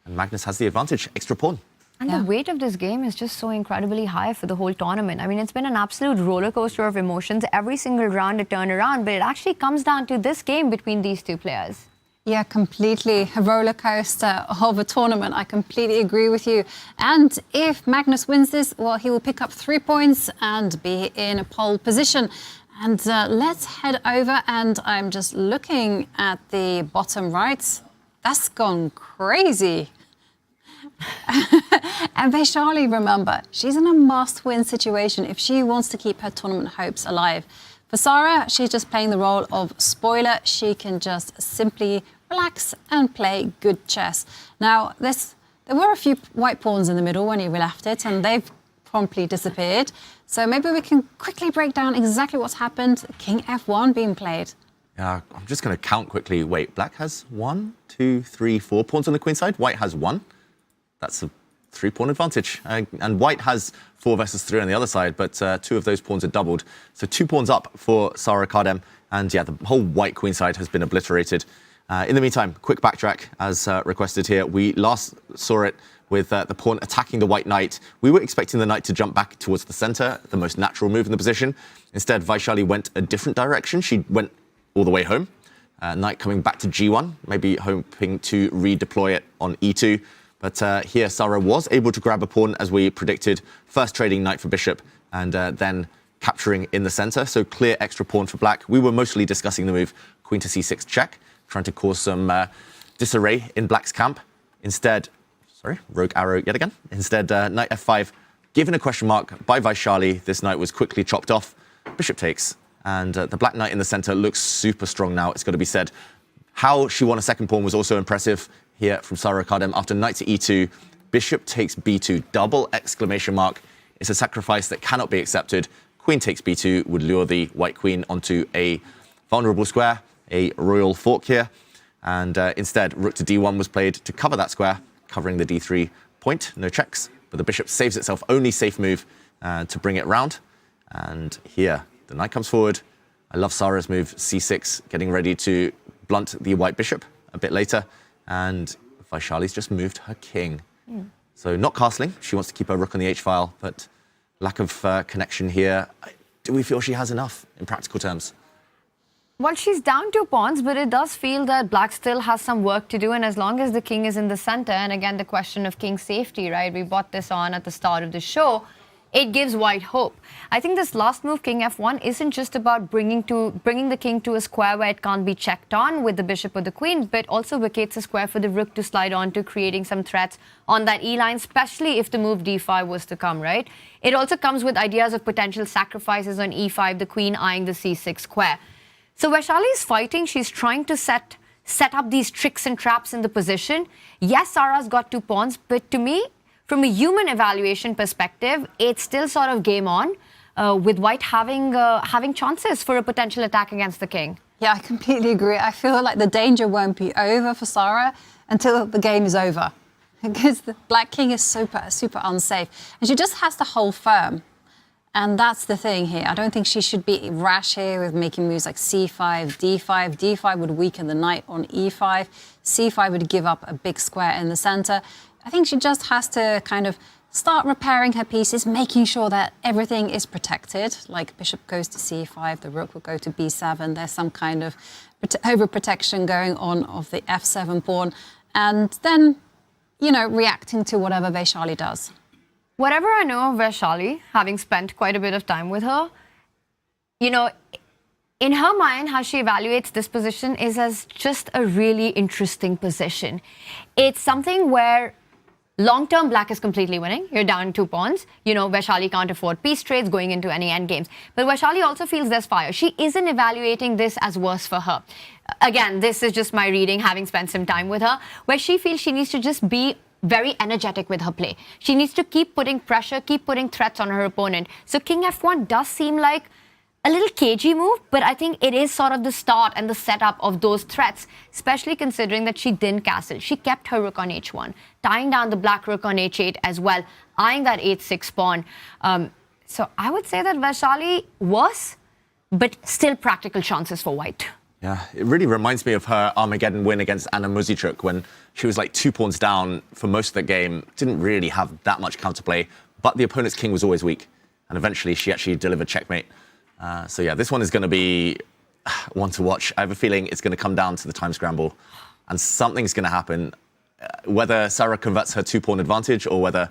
And Magnus has the advantage, extra pawn. And the weight of this game is just so incredibly high for the whole tournament. I mean, it's been an absolute roller coaster of emotions. Every single round a turnaround, but it actually comes down to this game between these two players. Yeah, completely. A roller coaster of a tournament. I completely agree with you. And if Magnus wins this, well, he will pick up 3 points and be in a pole position. And let's head over, and I'm just looking at the bottom right. That's gone crazy. And Vachier-Lagrave, remember, she's in a must-win situation if she wants to keep her tournament hopes alive. For Sarah, she's just playing the role of spoiler. She can just simply relax and play good chess. Now, there were a few white pawns in the middle when he left it, and they've promptly disappeared. So maybe we can quickly break down exactly what's happened. King f1 being played. Yeah, I'm just going to count quickly. Wait, black has 1, 2, 3, 4 pawns on the queen side. White has 1. That's a 3-pawn advantage. And white has 4 versus 3 on the other side, but 2 of those pawns are doubled. So 2 pawns up for Sarah Kardem. And yeah, the whole white queen side has been obliterated. In the meantime, quick backtrack as requested here. We last saw it with the pawn attacking the white knight. We were expecting the knight to jump back towards the center, the most natural move in the position. Instead, Vachier-Lagrave went a different direction. She went all the way home. Knight coming back to g1, maybe hoping to redeploy it on e2. But here, Sara was able to grab a pawn, as we predicted, first trading knight for bishop, and then capturing in the center. So clear extra pawn for black. We were mostly discussing the move queen to c6 check, trying to cause some disarray in black's camp. Instead, rogue arrow yet again. Instead, knight f5, given a question mark by Vachier-Lagrave, this knight was quickly chopped off. Bishop takes, and the black knight in the center looks super strong now, it's got to be said. How she won a second pawn was also impressive here from Sara Kardem. After knight to e2, bishop takes b2, double exclamation mark. It's a sacrifice that cannot be accepted. Queen takes b2 would lure the white queen onto a vulnerable square, a royal fork here. And instead, rook to d1 was played to cover that square, covering the d3 point, no checks. But the bishop saves itself, only safe move to bring it round. And here, the knight comes forward. I love Sara's move, c6, getting ready to blunt the white bishop a bit later. And Vachier-Lagrave's just moved her king. So not castling, she wants to keep her rook on the h-file, but lack of connection here. Do we feel she has enough in practical terms? Well, she's down 2 pawns, but it does feel that black still has some work to do. And as long as the king is in the center, and again, the question of king safety, right? We brought this on at the start of the show. It gives white hope. I think this last move, king f1, isn't just about bringing the king to a square where it can't be checked on with the bishop or the queen, but also vacates a square for the rook to slide onto, creating some threats on that e-line, especially if the move d5 was to come, right? It also comes with ideas of potential sacrifices on e5, the queen eyeing the c6 square. So Vachier-Lagrave is fighting. She's trying to set up these tricks and traps in the position. Yes, Sara's got 2 pawns, but to me, from a human evaluation perspective, it's still sort of game on, with white having chances for a potential attack against the king. Yeah, I completely agree. I feel like the danger won't be over for Sara until the game is over, because the black king is super, super unsafe. And she just has to hold firm. And that's the thing here. I don't think she should be rash here with making moves like c5, d5. d5 would weaken the knight on e5. c5 would give up a big square in the center. I think she just has to kind of start repairing her pieces, making sure that everything is protected. Like bishop goes to c5, the rook will go to b7. There's some kind of overprotection going on of the f7 pawn. And then, reacting to whatever Vachier-Lagrave does. Whatever I know of Vachier-Lagrave, having spent quite a bit of time with her, in her mind, how she evaluates this position is as just a really interesting position. It's something where long-term black is completely winning. You're down 2 pawns. Vachier-Lagrave can't afford piece trades going into any endgames. But Vachier-Lagrave also feels there's fire. She isn't evaluating this as worse for her. Again, this is just my reading, having spent some time with her, where she feels she needs to just be very energetic with her play. She needs to keep putting pressure, keep putting threats on her opponent. So king f1 does seem like a little cagey move, but I think it is sort of the start and the setup of those threats, especially considering that she didn't castle. She kept her rook on h1, tying down the black rook on h8 as well, eyeing that h6 pawn. So I would say that Vachier-Lagrave was, but still practical chances for white. Yeah, it really reminds me of her Armageddon win against Anna Muzychuk when she was like 2 pawns down for most of the game, didn't really have that much counterplay, but the opponent's king was always weak. And eventually she actually delivered checkmate. So yeah, this one is going to be one to watch. I have a feeling it's going to come down to the time scramble and something's going to happen. Whether Sara converts her 2-pawn advantage or whether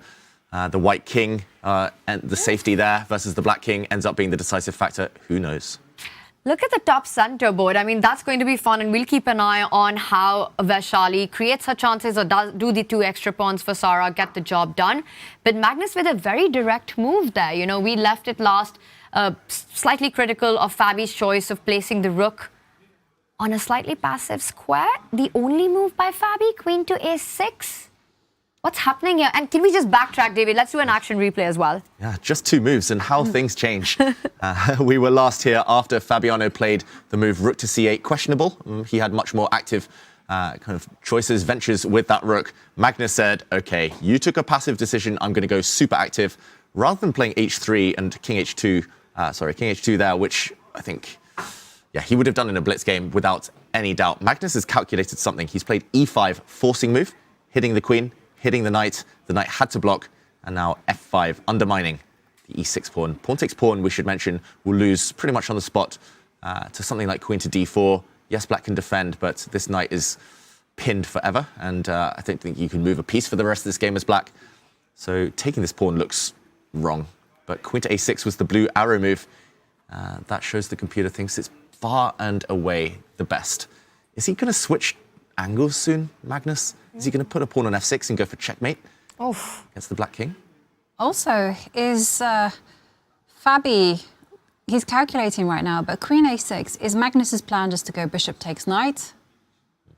the white king and the safety there versus the black king ends up being the decisive factor, who knows? Look at the top center board. I mean, that's going to be fun, and we'll keep an eye on how Vachier-Lagrave creates her chances or do the 2 extra pawns for Sara, get the job done. But Magnus with a very direct move there. We left it last slightly critical of Fabi's choice of placing the rook on a slightly passive square. The only move by Fabi, queen to a6. What's happening here? And can we just backtrack, David? Let's do an action replay as well. Yeah, just 2 moves and how things change. We were last here after Fabiano played the move rook to c8, questionable. He had much more active kind of choices, ventures with that rook. Magnus said, okay, you took a passive decision. I'm going to go super active. Rather than playing h3 and king h2 there, which I think Yeah, he would have done in a blitz game without any doubt. Magnus has calculated something. He's played e5, forcing move, hitting the queen, hitting the knight. The knight had to block, and now f5, undermining the e6 pawn. Pawn takes pawn, we should mention, will lose pretty much on the spot to something like queen to d4. Yes, black can defend, but this knight is pinned forever, and I don't think you can move a piece for the rest of this game as black. So taking this pawn looks wrong. But queen to a6 was the blue arrow move. That shows the computer thinks it's far and away the best. Is he going to switch angles soon, Magnus? Is he going to put a pawn on f6 and go for checkmate against the black king? Also, is Fabi, he's calculating right now, but queen a6, is Magnus's plan just to go bishop takes knight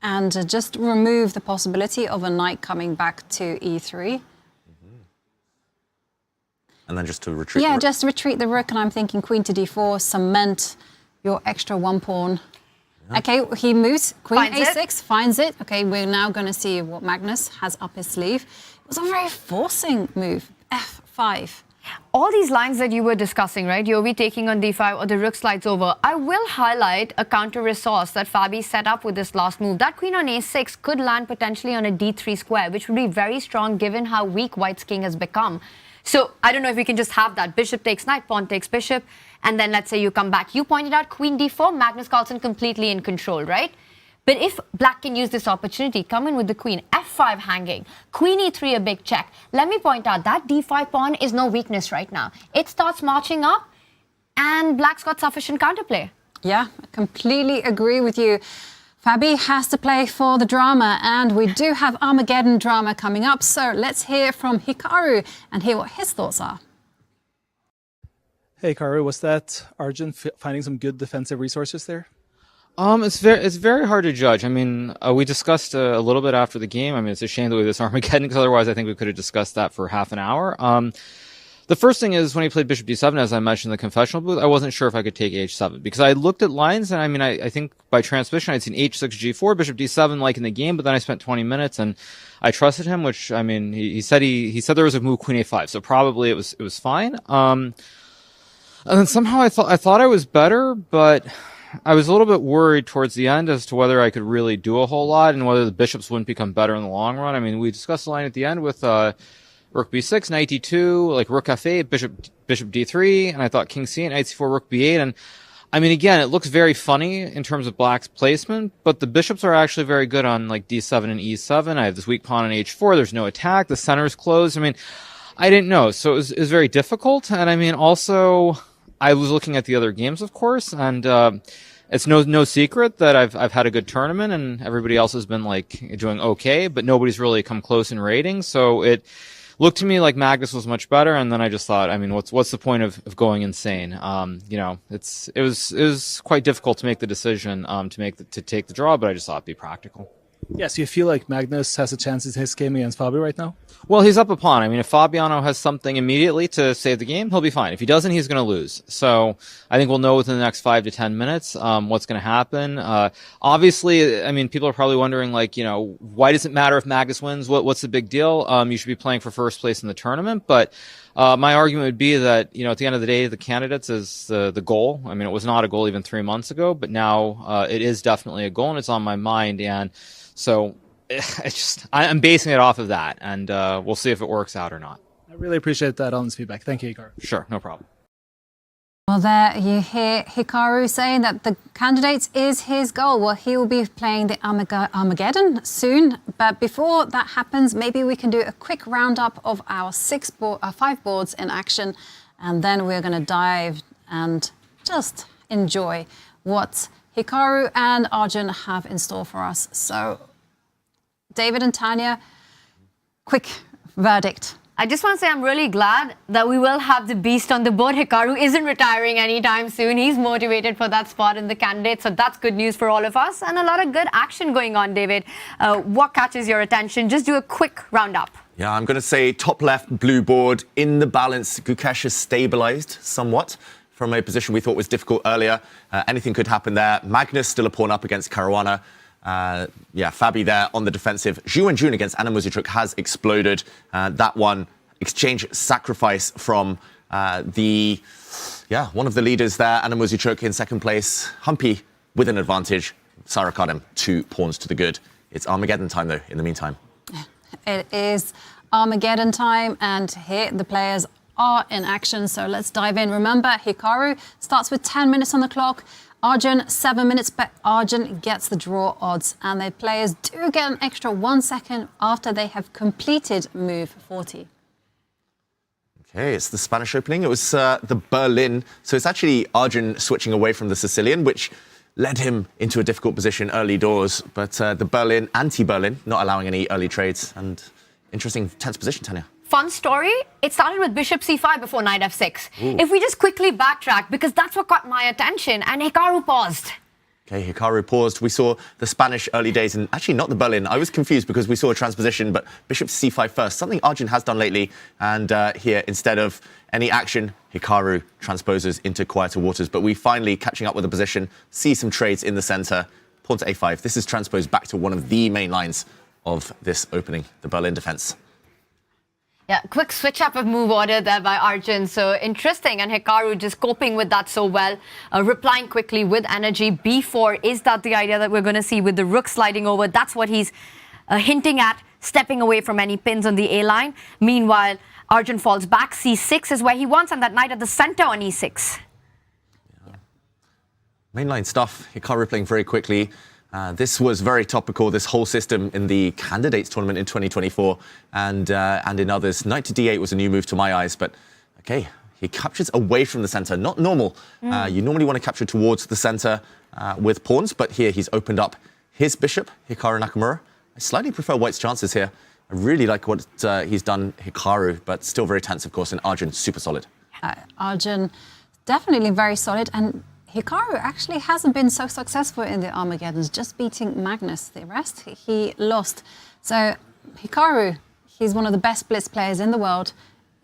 and just remove the possibility of a knight coming back to e3? And then just to retreat Yeah, the rook. just retreat the rook, and I'm thinking queen to d4, cement your extra one pawn. Yeah. Okay, he moves, queen a6, finds it. Okay, we're now going to see what Magnus has up his sleeve. It was a very forcing move, f5. All these lines that you were discussing, right? You'll be taking on d5 or the rook slides over. I will highlight a counter resource that Fabi set up with this last move. That queen on a6 could land potentially on a d3 square, which would be very strong given how weak White's king has become. So I don't know if we can just have that. Bishop takes knight, pawn takes bishop, and then let's say you come back. You pointed out queen d4, Magnus Carlsen completely in control, right? But if black can use this opportunity, come in with the queen, f5 hanging, queen e3 a big check. Let me point out that d5 pawn is no weakness right now. It starts marching up, and black's got sufficient counterplay. Yeah, I completely agree with you. Fabi has to play for the drama, and we do have Armageddon drama coming up, so let's hear from Hikaru and hear what his thoughts are. Hey, Hikaru, was that Arjun finding some good defensive resources there? It's very hard to judge. I mean, we discussed a little bit after the game. I mean, it's a shame that we have this Armageddon, because otherwise I think we could have discussed that for half an hour. The first thing is when he played bishop d7, as I mentioned in the confessional booth, I wasn't sure if I could take h7 because I looked at lines, and I mean, I think by transmission I'd seen h6, g4, bishop d7 like in the game, but then I spent 20 minutes and I trusted him, which I mean, he said there was a move queen a5, so probably it was fine. And then somehow I thought I was better, but I was a little bit worried towards the end as to whether I could really do a whole lot and whether the bishops wouldn't become better in the long run. I mean, we discussed the line at the end with rook b6, knight d2, like rook f8, bishop d3, and I thought king c8, knight c4, rook b8, and I mean, again, it looks very funny in terms of black's placement, but the bishops are actually very good on like d7 and e7. I have this weak pawn on h4, there's no attack, the center's closed. I mean, I didn't know, so it was very difficult, and I mean, also, I was looking at the other games, of course, and it's no secret that I've had a good tournament, and everybody else has been like doing okay, but nobody's really come close in rating, so it looked to me like Magnus was much better, and then I just thought, I mean, what's the point of going insane? You know, it was quite difficult to make the decision to take the draw, but I just thought it'd be practical. Yes, you feel like Magnus has a chance in his game against Fabi right now? Well, he's up a pawn. I mean, if Fabiano has something immediately to save the game, he'll be fine. If he doesn't, he's going to lose. So I think we'll know within the next 5 to 10 minutes what's going to happen. Obviously, I mean, people are probably wondering, like, you know, why does it matter if Magnus wins? What's the big deal? You should be playing for first place in the tournament. But my argument would be that, you know, at the end of the day, the candidates is the goal. I mean, it was not a goal even 3 months ago, but now it is definitely a goal, and it's on my mind. And so I'm basing it off of that, and we'll see if it works out or not. I really appreciate that honest feedback. Thank you, Hikaru. Sure, no problem. Well, there you hear Hikaru saying that the candidates is his goal. Well, he will be playing the Armageddon soon. But before that happens, maybe we can do a quick roundup of our 5 boards in action. And then we're going to dive and just enjoy what Hikaru and Arjun have in store for us. So, David and Tanya, quick verdict. I just want to say I'm really glad that we will have the beast on the board. Hikaru isn't retiring anytime soon. He's motivated for that spot in the candidate, so that's good news for all of us. And a lot of good action going on, David. What catches your attention? Just do a quick roundup. Yeah, I'm going to say top left, blue board. In the balance, Gukesh has stabilized somewhat from a position we thought was difficult earlier. Anything could happen there. Magnus still a pawn up against Caruana. Fabi there on the defensive. Zhu and Jun against Muzychuk has exploded. That one, exchange sacrifice from One of the leaders there, Anna Muzychuk in second place. Humpy with an advantage. Sarah Kadem, 2 pawns to the good. It's Armageddon time, though, in the meantime. It is Armageddon time, and here the players are in action. So let's dive in. Remember, Hikaru starts with 10 minutes on the clock. Arjun, 7 minutes, but Arjun gets the draw odds. And the players do get an extra 1 second after they have completed move 40. Okay, it's the Spanish opening. It was the Berlin. So it's actually Arjun switching away from the Sicilian, which led him into a difficult position early doors. But the Berlin, anti-Berlin, not allowing any early trades. And interesting, tense position, Tanya. Fun story. It started with bishop c5 before knight f6. If we just quickly backtrack, because that's what caught my attention, and Hikaru paused. Okay, Hikaru paused. We saw the Spanish early days, and actually not the Berlin. I was confused because we saw a transposition, but bishop to c5 first, something Arjun has done lately. And here, instead of any action, Hikaru transposes into quieter waters. But we finally, catching up with the position, see some trades in the center. Pawn to a5. This is transposed back to one of the main lines of this opening, the Berlin defense. Yeah, quick switch up of move order there by Arjun. So interesting, and Hikaru just coping with that so well, replying quickly with energy. b4, is that the idea that we're going to see with the rook sliding over? That's what he's hinting at, stepping away from any pins on the A line. Meanwhile, Arjun falls back. c6 is where he wants, and that knight at the center on e6. Yeah. Mainline stuff, Hikaru playing very quickly. This was very topical, this whole system in the candidates tournament in 2024 and in others. Knight to d8 was a new move to my eyes, but okay, he captures away from the center. Not normal. You normally want to capture towards the center with pawns, but here he's opened up his bishop, Hikaru Nakamura. I slightly prefer White's chances here. I really like what he's done, Hikaru, but still very tense, of course, and Arjun, super solid. Arjun, definitely very solid, and Hikaru actually hasn't been so successful in the Armageddons, just beating Magnus. The rest, he lost. So Hikaru, he's one of the best blitz players in the world.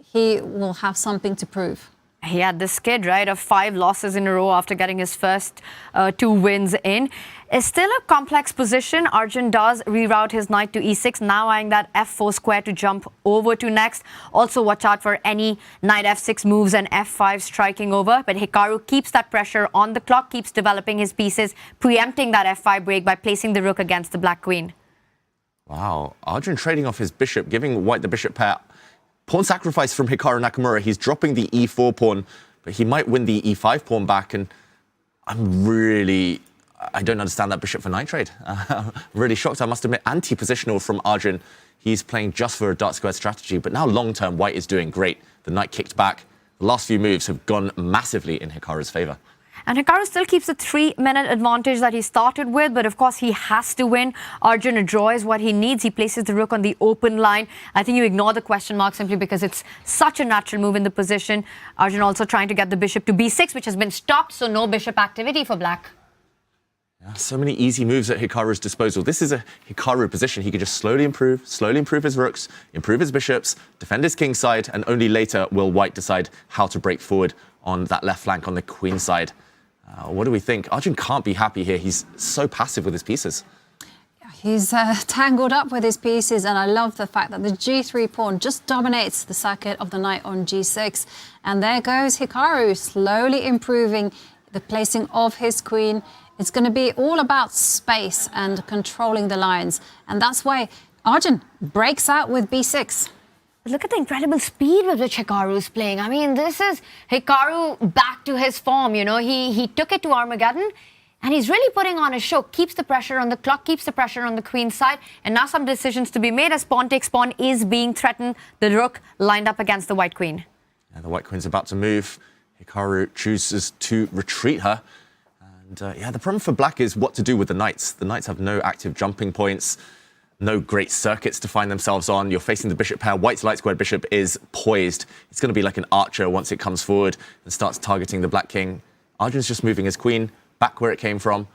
He will have something to prove. He had this skid, right, of 5 losses in a row after getting his first 2 wins in. It's still a complex position. Arjun does reroute his knight to e6, now eyeing that f4 square to jump over to next. Also watch out for any knight f6 moves and f5 striking over. But Hikaru keeps that pressure on the clock, keeps developing his pieces, preempting that f5 break by placing the rook against the black queen. Wow, Arjun trading off his bishop, giving White the bishop pair. Pawn sacrifice from Hikaru Nakamura. He's dropping the e4 pawn, but he might win the e5 pawn back. And I don't understand that bishop for knight trade. Really shocked, I must admit. Anti-positional from Arjun. He's playing just for a dark squared strategy, but now long-term, White is doing great. The knight kicked back. The last few moves have gone massively in Hikaru's favor. And Hikaru still keeps a 3-minute advantage that he started with, but of course he has to win. Arjun, a draw is what he needs. He places the rook on the open line. I think you ignore the question mark simply because it's such a natural move in the position. Arjun also trying to get the bishop to b6, which has been stopped, so no bishop activity for black. Yeah, so many easy moves at Hikaru's disposal. This is a Hikaru position. He could just slowly improve his rooks, improve his bishops, defend his king side, and only later will White decide how to break forward on that left flank on the queen side. What do we think? Arjun can't be happy here. He's so passive with his pieces. He's tangled up with his pieces, and I love the fact that the g3 pawn just dominates the circuit of the knight on g6. And there goes Hikaru, slowly improving the placing of his queen. It's going to be all about space and controlling the lines. And that's why Arjun breaks out with b6. Look at the incredible speed with which Hikaru is playing. I mean, this is Hikaru back to his form, you know. He took it to Armageddon, and he's really putting on a show. Keeps the pressure on the clock, keeps the pressure on the queen side. And now some decisions to be made as pawn takes pawn is being threatened. The rook lined up against the white queen. Yeah, the white queen's about to move. Hikaru chooses to retreat her. And the problem for black is what to do with the knights. The knights have no active jumping points. No great circuits to find themselves on. You're facing the bishop pair. White's light squared bishop is poised. It's going to be like an archer once it comes forward and starts targeting the black king. Arjun's just moving his queen back where it came from.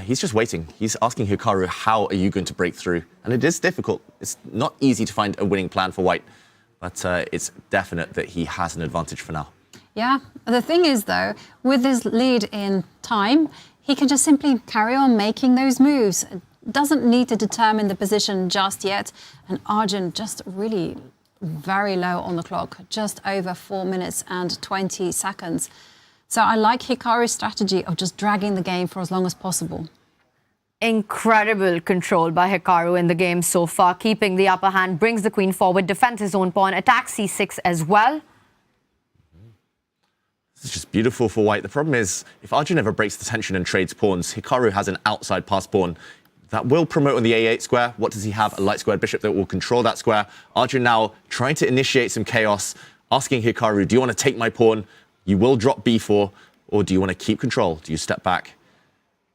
He's just waiting. He's asking Hikaru, how are you going to break through? And it is difficult. It's not easy to find a winning plan for White, but it's definite that he has an advantage for now. Yeah, the thing is, though, with his lead in time, he can just simply carry on making those moves. Doesn't need to determine the position just yet. And Arjun just really very low on the clock, just over 4 minutes and 20 seconds. So I like Hikaru's strategy of just dragging the game for as long as possible. Incredible control by Hikaru in the game so far, keeping the upper hand, brings the queen forward, defends his own pawn, attacks c6 as well. This is just beautiful for white. The problem is, if Arjun ever breaks the tension and trades pawns, Hikaru has an outside pass pawn that will promote on the a8 square. What does he have? A light squared bishop that will control that square. Arjun now trying to initiate some chaos, asking Hikaru, do you want to take my pawn? You will drop b4, or do you want to keep control? Do you step back?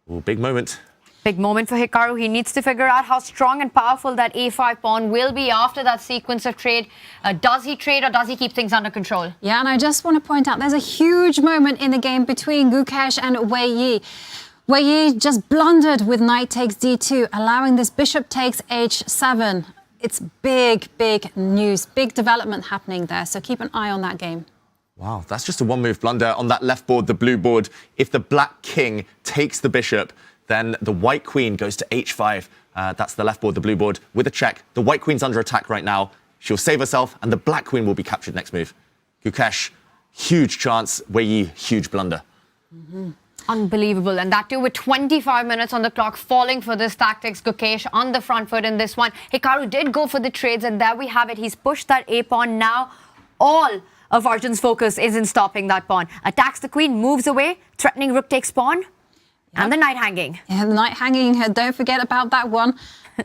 Oh, big moment. Big moment for Hikaru. He needs to figure out how strong and powerful that a5 pawn will be after that sequence of trade. Does he trade or does he keep things under control? Yeah, and I just want to point out there's a huge moment in the game between Gukesh and Wei Yi. Wei Yi just blundered with knight takes d2, allowing this bishop takes h7. It's big, big news, big development happening there, so keep an eye on that game. Wow, that's just a one-move blunder on that left board, the blue board. If the black king takes the bishop, then the white queen goes to h5. That's the left board, the blue board, with a check. The white queen's under attack right now. She'll save herself, and the black queen will be captured next move. Gukesh, huge chance. Wei Yi, huge blunder. Unbelievable. And that too with 25 minutes on the clock, falling for this tactics. Gukesh on the front foot in this one. Hikaru did go for the trades, and there we have it. He's pushed that a-pawn. Now all of Arjun's focus is in stopping that pawn. Attacks the queen, moves away, threatening rook takes pawn. And the knight hanging. Yeah, the knight hanging, don't forget about that one.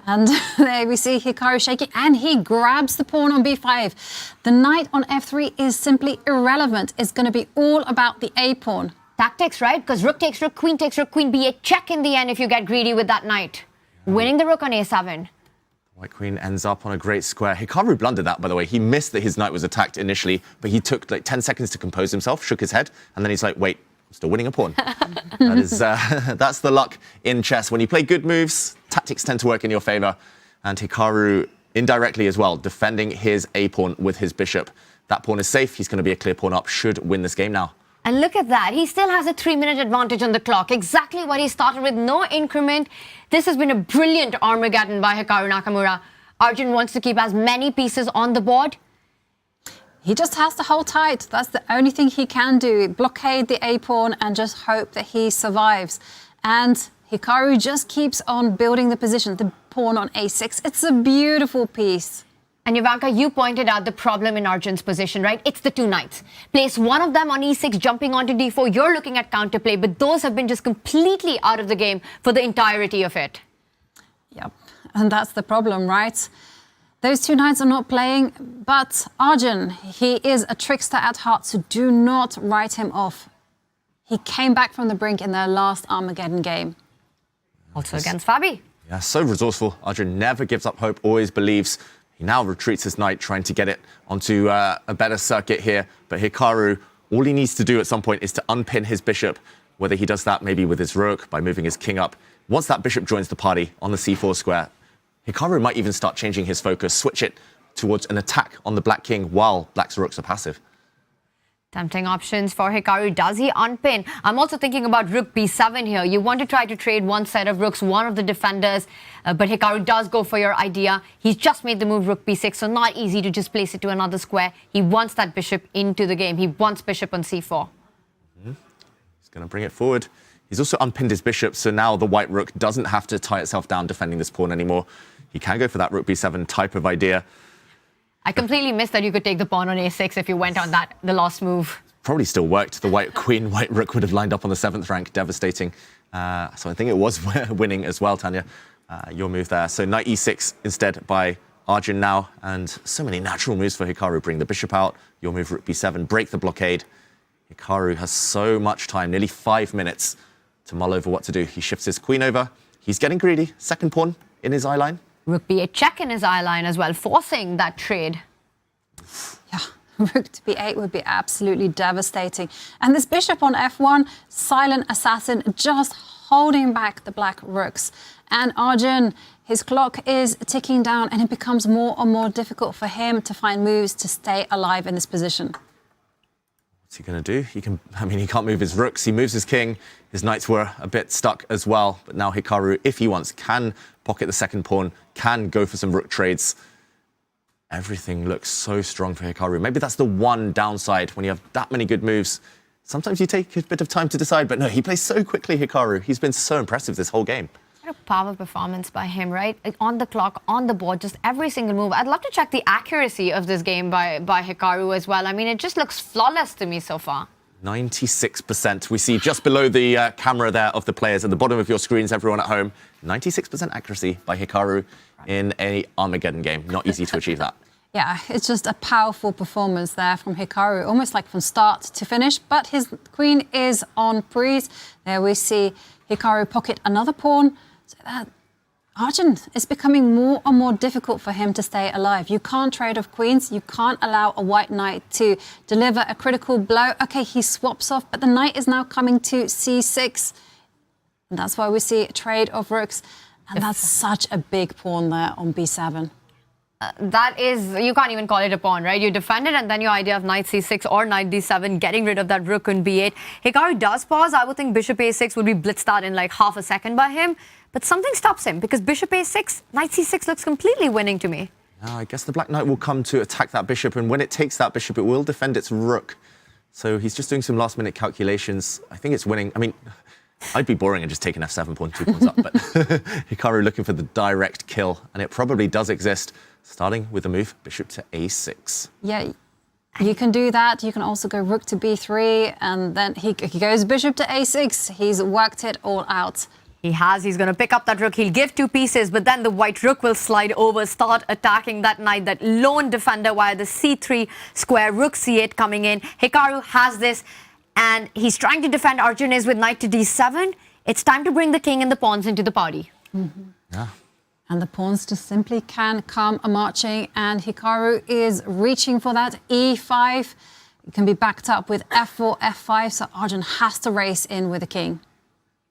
And there we see Hikaru shaking, and he grabs the pawn on b5. The knight on f3 is simply irrelevant. It's going to be all about the a-pawn. Tactics, right? Because rook takes rook, queen takes rook, queen b8. Check in the end if you get greedy with that knight. Winning the rook on a7. White queen ends up on a great square. Hikaru blundered that, by the way. He missed that his knight was attacked initially, but he took like 10 seconds to compose himself, shook his head, and then he's like, wait, I'm still winning a pawn. That is, that's the luck in chess. When you play good moves, tactics tend to work in your favor. And Hikaru, indirectly as well, defending his a-pawn with his bishop. That pawn is safe. He's going to be a clear pawn up, should win this game now. And look at that. He still has a 3-minute advantage on the clock. Exactly what he started with, no increment. This has been a brilliant Armageddon by Hikaru Nakamura. Arjun wants to keep as many pieces on the board. He just has to hold tight. That's the only thing he can do. Blockade the a-pawn and just hope that he survives. And Hikaru just keeps on building the position. The pawn on a6. It's a beautiful piece. And Ivanka, you pointed out the problem in Arjun's position, right? It's the two knights. Place one of them on e6, jumping onto d4. You're looking at counterplay, but those have been just completely out of the game for the entirety of it. Yep, and that's the problem, right? Those two knights are not playing, but Arjun, he is a trickster at heart, so do not write him off. He came back from the brink in their last Armageddon game. Also against Fabi. Yeah, so resourceful. Arjun never gives up hope, always believes. He now retreats his knight, trying to get it onto a better circuit here. But Hikaru, all he needs to do at some point is to unpin his bishop, whether he does that maybe with his rook, by moving his king up. Once that bishop joins the party on the c4 square, Hikaru might even start changing his focus, switch it towards an attack on the black king while black's rooks are passive. Tempting options for Hikaru. Does he unpin? I'm also thinking about rook b7 here. You want to try to trade one set of rooks, one of the defenders, but Hikaru does go for your idea. He's just made the move rook b6, so not easy to just place it to another square. He wants that bishop into the game. He wants bishop on c4. He's going to bring it forward. He's also unpinned his bishop, so now the white rook doesn't have to tie itself down defending this pawn anymore. He can go for that rook b7 type of idea. I completely missed that you could take the pawn on a6 if you went on that, the last move. Probably still worked. The white queen, white rook would have lined up on the 7th rank, devastating. So I think it was winning as well, Tanya, your move there. So knight e6 instead by Arjun now, and so many natural moves for Hikaru. Bring the bishop out, your move rook b7, break the blockade. Hikaru has so much time, nearly 5 minutes to mull over what to do. He shifts his queen over. He's getting greedy. Second pawn in his eye line. Rook b8 check in his eye line as well, forcing that trade. Yeah, rook to b8 would be absolutely devastating. And this bishop on f1, silent assassin, just holding back the black rooks. And Arjun, his clock is ticking down, and it becomes more and more difficult for him to find moves to stay alive in this position. What's he going to do? He can't move his rooks. He moves his king. His knights were a bit stuck as well. But now Hikaru, if he wants, can pocket the second pawn, can go for some rook trades. Everything looks so strong for Hikaru. Maybe that's the one downside when you have that many good moves. Sometimes you take a bit of time to decide, but no, he plays so quickly, Hikaru. He's been so impressive this whole game. What a power performance by him, right? Like, on the clock, on the board, just every single move. I'd love to check the accuracy of this game by Hikaru as well. I mean, it just looks flawless to me so far. 96%. We see just below the camera there of the players at the bottom of your screens, everyone at home. 96% accuracy by Hikaru in a Armageddon game. Not easy to achieve that. Yeah, it's just a powerful performance there from Hikaru, almost like from start to finish. But his queen is on freeze. There we see Hikaru pocket another pawn. So that Arjun, it's becoming more and more difficult for him to stay alive. You can't trade off queens. You can't allow a white knight to deliver a critical blow. Okay, he swaps off, but the knight is now coming to c6. And that's why we see a trade of rooks. And that's such a big pawn there on b7. That is, you can't even call it a pawn, right? You defend it, and then your idea of knight c6 or knight d7, getting rid of that rook on b8. Hikaru does pause. I would think bishop a6 would be blitzed out in like half a second by him. But something stops him, because bishop a6, knight c6 looks completely winning to me. I guess the black knight will come to attack that bishop, and when it takes that bishop, it will defend its rook. So he's just doing some last-minute calculations. I think it's winning. I mean, I'd be boring and just take an f7 pawn, 2 pawns up, but Hikaru looking for the direct kill, and it probably does exist, starting with the move bishop to a6. Yeah, you can do that. You can also go rook to b3, and then he goes bishop to a6. He's worked it all out. He's going to pick up that rook. He'll give 2 pieces, but then the white rook will slide over, start attacking that knight, that lone defender via the c3 square, rook c8 coming in. Hikaru has this, and he's trying to defend. Arjun is with knight to d7. It's time to bring the king and the pawns into the party. Yeah. And the pawns just simply can come marching, and Hikaru is reaching for that e5. It can be backed up with f4, f5, so Arjun has to race in with the king.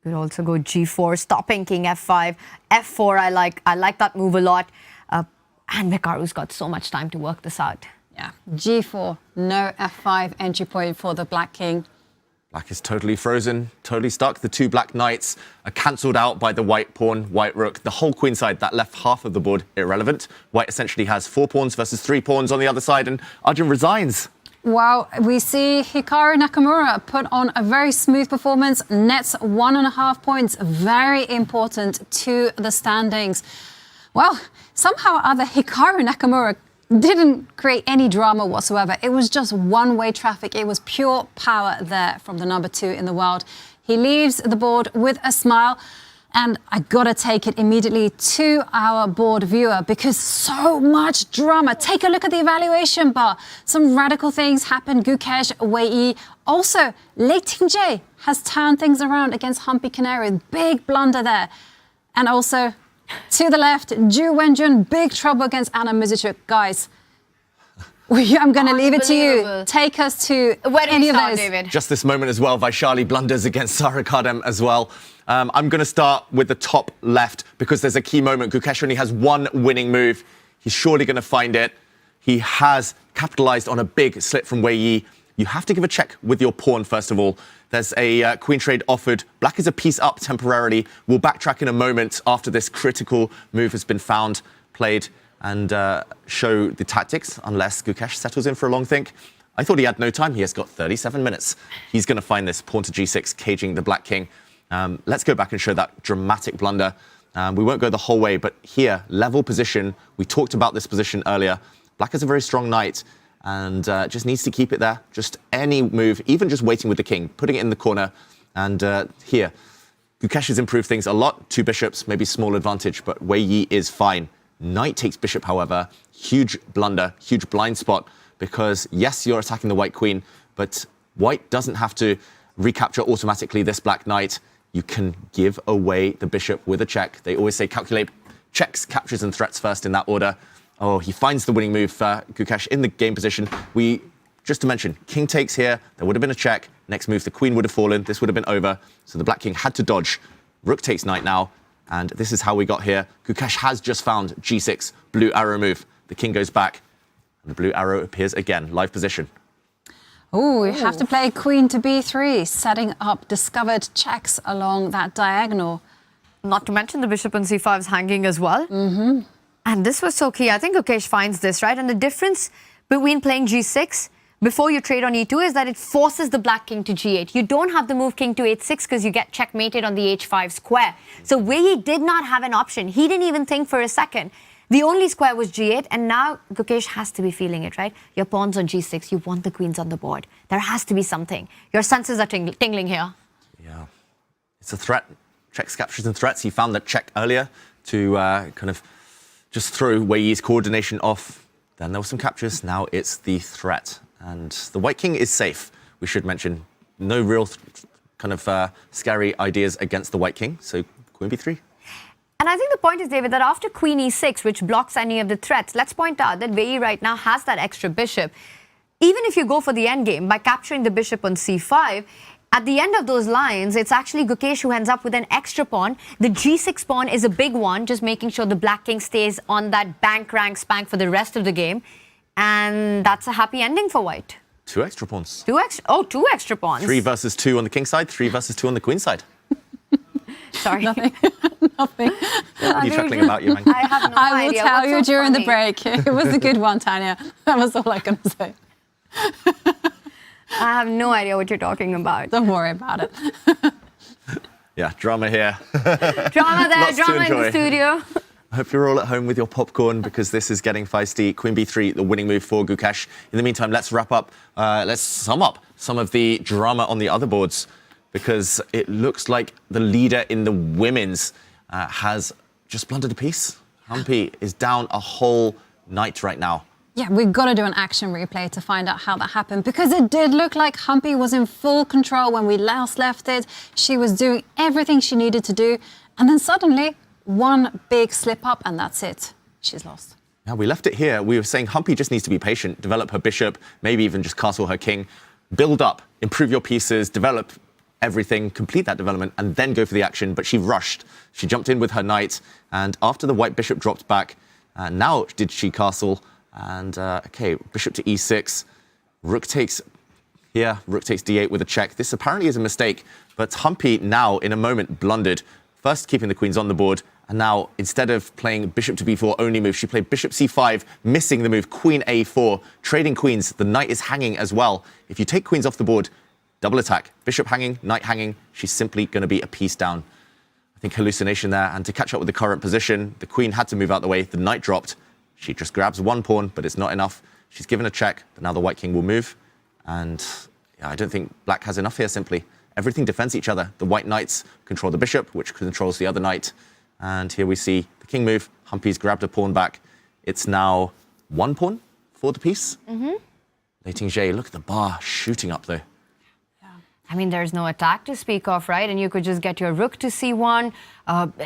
Could also go g4, stopping king f5. f4, I like that move a lot. And Hikaru's got so much time to work this out. Yeah, g4, no f5 entry point for the black king. Black is totally frozen, totally stuck. The 2 black knights are cancelled out by the white pawn, white rook. The whole queen side, that left half of the board, irrelevant. White essentially has 4 pawns versus 3 pawns on the other side, and Arjun resigns. Well, we see Hikaru Nakamura put on a very smooth performance, nets 1.5 points, very important to the standings. Well, somehow or other, Hikaru Nakamura didn't create any drama whatsoever. It was just one-way traffic. It was pure power there from the number 2 in the world. He leaves the board with a smile. And I gotta take it immediately to our board viewer, because so much drama. Take a look at the evaluation bar. Some radical things happened. Gukesh, Wei. Also, Lei Ting-jae has turned things around against Humpy Canary. Big blunder there. And also, to the left, Ju Wenjun, big trouble against Anna Muzychuk. Guys, I'm going to leave it to you. Take us to any of those. David? Just this moment as well, Vachier-Lagrave blunders against Sarah Kardem as well. I'm going to start with the top left, because there's a key moment. Gukesh only has one winning move. He's surely going to find it. He has capitalized on a big slip from Wei Yi. You have to give a check with your pawn, first of all. There's a queen trade offered. Black is a piece up temporarily. We'll backtrack in a moment after this critical move has been found, played, and show the tactics, unless Gukesh settles in for a long think. I thought he had no time. He has got 37 minutes. He's going to find this pawn to g6, caging the black king. Let's go back and show that dramatic blunder. We won't go the whole way, but here, level position. We talked about this position earlier. Black is a very strong knight, and just needs to keep it there. Just any move, even just waiting with the king, putting it in the corner. And here, Gukesh has improved things a lot. 2 bishops, maybe small advantage, but Wei Yi is fine. Knight takes bishop, however. Huge blunder, huge blind spot, because yes, you're attacking the white queen, but white doesn't have to recapture automatically this black knight. You can give away the bishop with a check. They always say calculate checks, captures, and threats first in that order. Oh, he finds the winning move for Gukesh in the game position. Just to mention, king takes here. There would have been a check. Next move, the queen would have fallen. This would have been over. So the black king had to dodge. Rook takes knight now. And this is how we got here. Gukesh has just found g6, blue arrow move. The king goes back, and the blue arrow appears again, live position. Oh, we have to play queen to b3, setting up discovered checks along that diagonal. Not to mention the bishop on c5 is hanging as well. And this was so key. I think Gukesh finds this, right? And the difference between playing G6 before you trade on E2 is that it forces the black king to G8. You don't have the move king to H6 because you get checkmated on the H5 square. So Vachier did not have an option. He didn't even think for a second. The only square was G8, and now Gukesh has to be feeling it, right? Your pawn's on G6, you want the queens on the board. There has to be something. Your senses are tingling here. Yeah, it's a threat. Checks, captures and threats. He found that check earlier to kind of just throw Vachier's coordination off. Then there were some captures. Now it's the threat. And the white king is safe, we should mention. No real kind of scary ideas against the white king. So queen b3. And I think the point is, David, that after queen e6, which blocks any of the threats, let's point out that Vachier right now has that extra bishop. Even if you go for the endgame by capturing the bishop on c5, at the end of those lines, it's actually Gukesh who ends up with an extra pawn. The g6 pawn is a big one, just making sure the black king stays on that bank rank spank for the rest of the game. And that's a happy ending for white. 2 extra pawns. Two extra pawns. 3 versus 2 on the king side, 3 versus 2 on the queen side. Sorry. Nothing. Nothing. What are you chuckling about, you man? I have no idea. I will tell you What's so during the funny? break. It was a good one, Tanya. That was all I can say. I have no idea what you're talking about. Don't worry about it. Yeah, drama here. Drama there, Lots to drama in the enjoy. studio. I hope you're all at home with your popcorn because this is getting feisty. Queen b3, the winning move for Gukesh. In the meantime, let's wrap up. Let's sum up some of the drama on the other boards because it looks like the leader in the women's has just blundered a piece. Humpy is down a whole knight right now. Yeah, we've got to do an action replay to find out how that happened because it did look like Humpy was in full control when we last left it. She was doing everything she needed to do. And then suddenly, one big slip up and that's it. She's lost. Now, we left it here. We were saying Humpy just needs to be patient, develop her bishop, maybe even just castle her king, build up, improve your pieces, develop everything, complete that development, and then go for the action. But she rushed. She jumped in with her knight. And after the white bishop dropped back, now did she castle. And, OK, bishop to e6. Rook takes here. Rook takes d8 with a check. This apparently is a mistake. But Humpy now, in a moment, blundered. First, keeping the queens on the board. And now, instead of playing bishop to b4 only move, she played bishop c5, missing the move queen a4, trading queens. The knight is hanging as well. If you take queens off the board, double attack. Bishop hanging, knight hanging. She's simply going to be a piece down. I think hallucination there. And to catch up with the current position, the queen had to move out the way. The knight dropped. She just grabs one pawn, but it's not enough. She's given a check, but now the white king will move. And yeah, I don't think black has enough here, simply. Everything defends each other. The white knights control the bishop, which controls the other knight. And here we see the king move. Humpy's grabbed a pawn back. It's now one pawn for the piece. Leiting-Jay, look at the bar shooting up, though. I mean, there's no attack to speak of, right? And you could just get your rook to c1,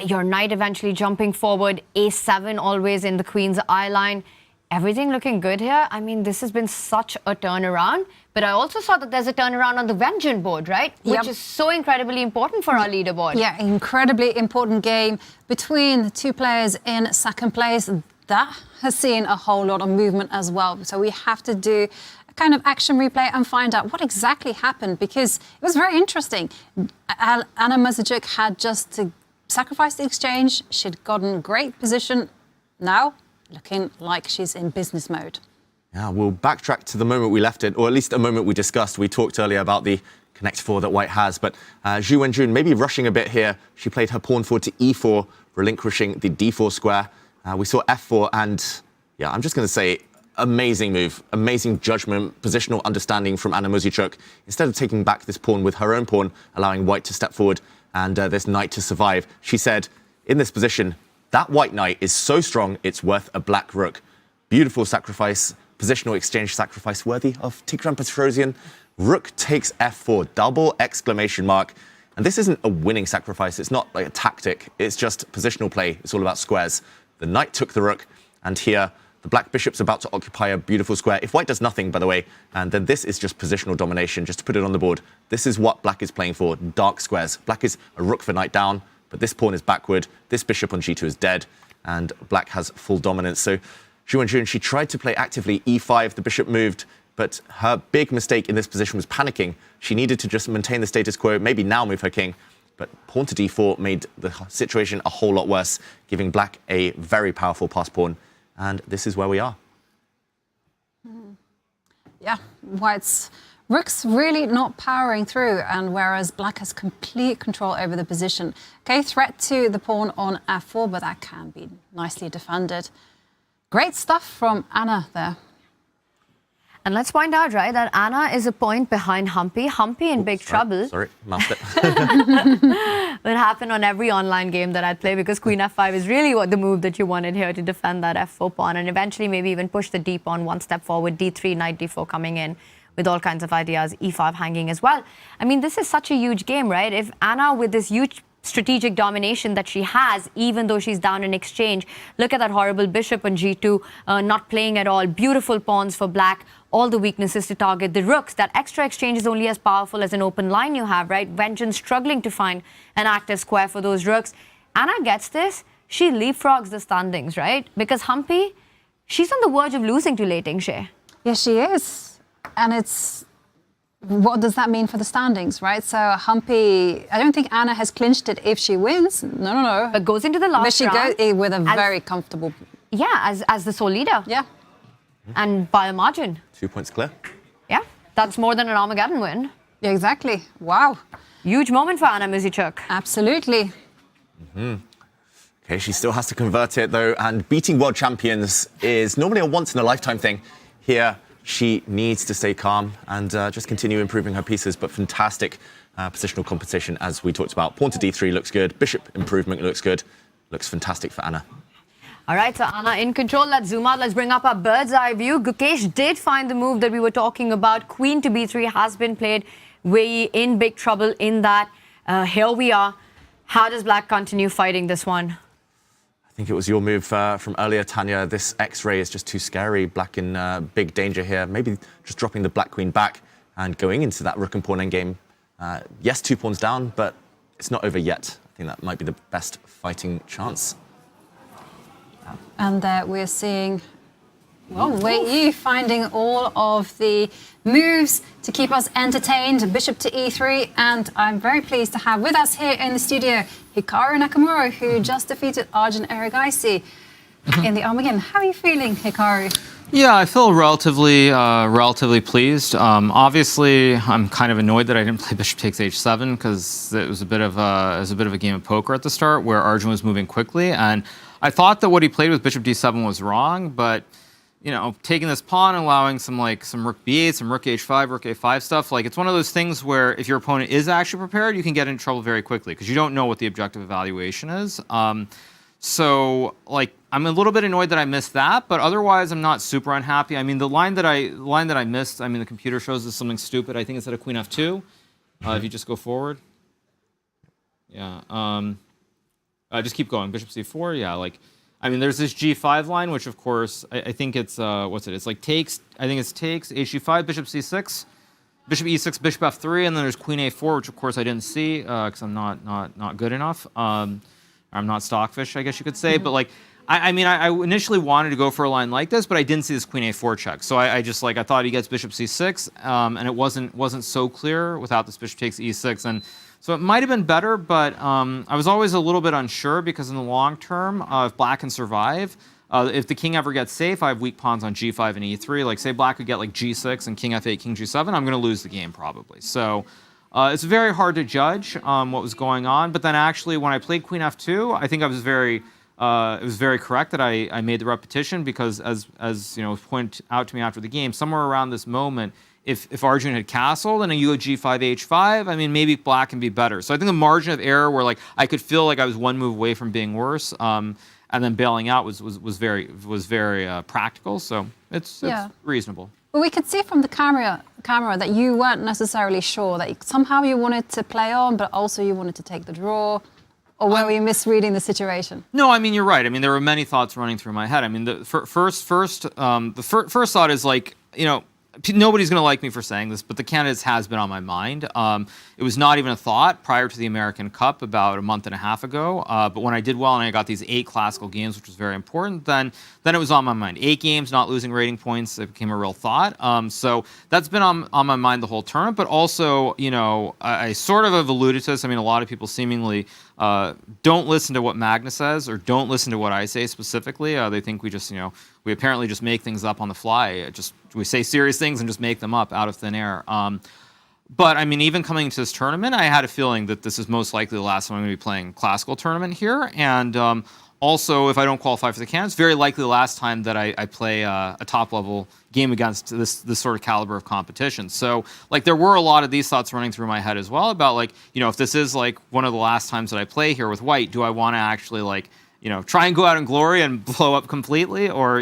your knight eventually jumping forward, a7 always in the queen's eye line. Everything looking good here. I mean, this has been such a turnaround. But I also saw that there's a turnaround on the Vengeance board, right? Which is so incredibly important for our leaderboard. Yeah, incredibly important game between the two players in second place. That has seen a whole lot of movement as well. So we have to do a kind of action replay and find out what exactly happened because it was very interesting. Anna Muzychuk had just to sacrifice the exchange. She'd gotten great position. Now, looking like she's in business mode. Yeah, we'll backtrack to the moment we left it, or at least a moment we discussed. We talked earlier about the connect 4 that white has, but Zhu Wenjun maybe rushing a bit here. She played her pawn forward to e4, relinquishing the d4 square. We saw f4, and yeah, I'm just going to say amazing move, amazing judgment, positional understanding from Anna Muzychuk. Instead of taking back this pawn with her own pawn, allowing white to step forward and this knight to survive, she said, in this position, that white knight is so strong, it's worth a black rook. Beautiful sacrifice, positional exchange sacrifice worthy of Tigran Petrosian. Rook takes f4, double exclamation mark. And this isn't a winning sacrifice. It's not like a tactic. It's just positional play. It's all about squares. The knight took the rook, and here the black bishop's about to occupy a beautiful square. If white does nothing, by the way, and then this is just positional domination, just to put it on the board. This is what black is playing for, dark squares. Black is a rook for knight down, but this pawn is backward. This bishop on g2 is dead, and black has full dominance. So Zhu Wenjun, she tried to play actively e5. The bishop moved, but her big mistake in this position was panicking. She needed to just maintain the status quo, maybe now move her king. But pawn to d4 made the situation a whole lot worse, giving black a very powerful pass pawn. And this is where we are. Yeah, white's rook's really not powering through, and whereas black has complete control over the position. Okay, threat to the pawn on f4, but that can be nicely defended. Great stuff from Anna there. And let's point out, right, that Anna is a point behind Humpy. Humpy in big trouble. Sorry, moused it. Would happen on every online game that I'd play, because queen f5 is really what the move that you wanted here to defend that f4 pawn, and eventually maybe even push the d pawn one step forward, d3, knight d4 coming in with all kinds of ideas, e5 hanging as well. I mean, this is such a huge game, right? If Anna, with this huge strategic domination that she has, even though she's down in exchange, look at that horrible bishop on g2, not playing at all, beautiful pawns for black, all the weaknesses to target the rooks. That extra exchange is only as powerful as an open line you have, right? Vengeance struggling to find an active square for those rooks. Anna gets this, she leapfrogs the standings, right? Because Humpy, she's on the verge of losing to Lei Tingxie. Yes, she is. And it's... what does that mean for the standings, right? So Humpy, I don't think Anna has clinched it if she wins. No. But goes into the last But she round goes with a very comfortable... Yeah, as the sole leader. Yeah. And by a margin. 2 points clear. Yeah, that's more than an Armageddon win. Yeah, exactly. Wow. Huge moment for Anna Muzychuk. Absolutely. Okay, she still has to convert it, though, and beating world champions is normally a once-in-a-lifetime thing. Here, she needs to stay calm and just continue improving her pieces, but fantastic positional competition, as we talked about. Pawn to d3 looks good. Bishop improvement looks good. Looks fantastic for Anna. All right, so Anna in control. Let's zoom out. Let's bring up our bird's eye view. Gukesh did find the move that we were talking about. Queen to b3 has been played. We're in big trouble in that. Here we are. How does black continue fighting this one? I think it was your move from earlier, Tanya. This X-ray is just too scary. Black in big danger here. Maybe just dropping the black queen back and going into that rook and pawn endgame. Yes, 2 pawns down, but it's not over yet. I think that might be the best fighting chance. And we're seeing, well, Wei finding all of the moves to keep us entertained. Bishop to e3, and I'm very pleased to have with us here in the studio Hikaru Nakamura, who just defeated Arjun Erigaisi in the Armageddon. How are you feeling, Hikaru? Yeah, I feel relatively pleased. Obviously, I'm kind of annoyed that I didn't play Bishop takes h7, because it was a bit of a game of poker at the start where Arjun was moving quickly, and I thought that what he played with Bishop d7 was wrong, but you know, taking this pawn and allowing some rook b8, some rook h5, rook a5 stuff, like it's one of those things where if your opponent is actually prepared, you can get into trouble very quickly because you don't know what the objective evaluation is. So like I'm a little bit annoyed that I missed that, but otherwise I'm not super unhappy. I mean, the line that I missed, I mean, the computer shows us something stupid. I think it's at a queen f2. If you just go forward. Yeah. Just keep going. Bishop c4. Yeah, like, I mean, there's this g5 line, which of course I think it's what's it? It's like takes. I think it's takes h5, bishop c6, bishop e6, bishop f3, and then there's queen a4, which of course I didn't see because I'm not good enough. I'm not stockfish, I guess you could say. But like, I mean, I initially wanted to go for a line like this, but I didn't see this queen a4 check. So I just like I thought he gets bishop c6, and it wasn't so clear without this bishop takes e6 and. So it might have been better, but I was always a little bit unsure because in the long term, if black can survive, if the king ever gets safe, I have weak pawns on g5 and e3. Like say black could get like g6 and king f8, king g7, I'm going to lose the game probably. So it's very hard to judge what was going on. But then actually when I played queen f2, I think I was it was very correct that I made the repetition because as you know, pointed out to me after the game, somewhere around this moment, if Arjun had castled and then you go g5, h5, I mean, maybe black can be better. So I think the margin of error where like I could feel like I was one move away from being worse, and then bailing out was very practical. So it's reasonable. Well, we could see from the camera that you weren't necessarily sure, that somehow you wanted to play on, but also you wanted to take the draw. Or were we misreading the situation? No, I mean, you're right. I mean, there were many thoughts running through my head. I mean, the first thought is like, you know, nobody's going to like me for saying this, but the candidates has been on my mind. It was not even a thought prior to the American Cup about a month and a half ago. But when I did well and I got these 8 classical games, which was very important, then it was on my mind. 8 games, not losing rating points, it became a real thought. So that's been on my mind the whole tournament. But also, I sort of have alluded to this. I mean, a lot of people seemingly don't listen to what Magnus says or don't listen to what I say specifically. They think we just, we apparently just make things up on the fly. We say serious things and just make them up out of thin air. But I mean, even coming into this tournament, I had a feeling that this is most likely the last time I'm going to be playing classical tournament here. And also, if I don't qualify for the candidates, very likely the last time that I play a top-level game against this sort of caliber of competition. So, there were a lot of these thoughts running through my head as well about, if this is, one of the last times that I play here with White, do I want to actually, try and go out in glory and blow up completely, or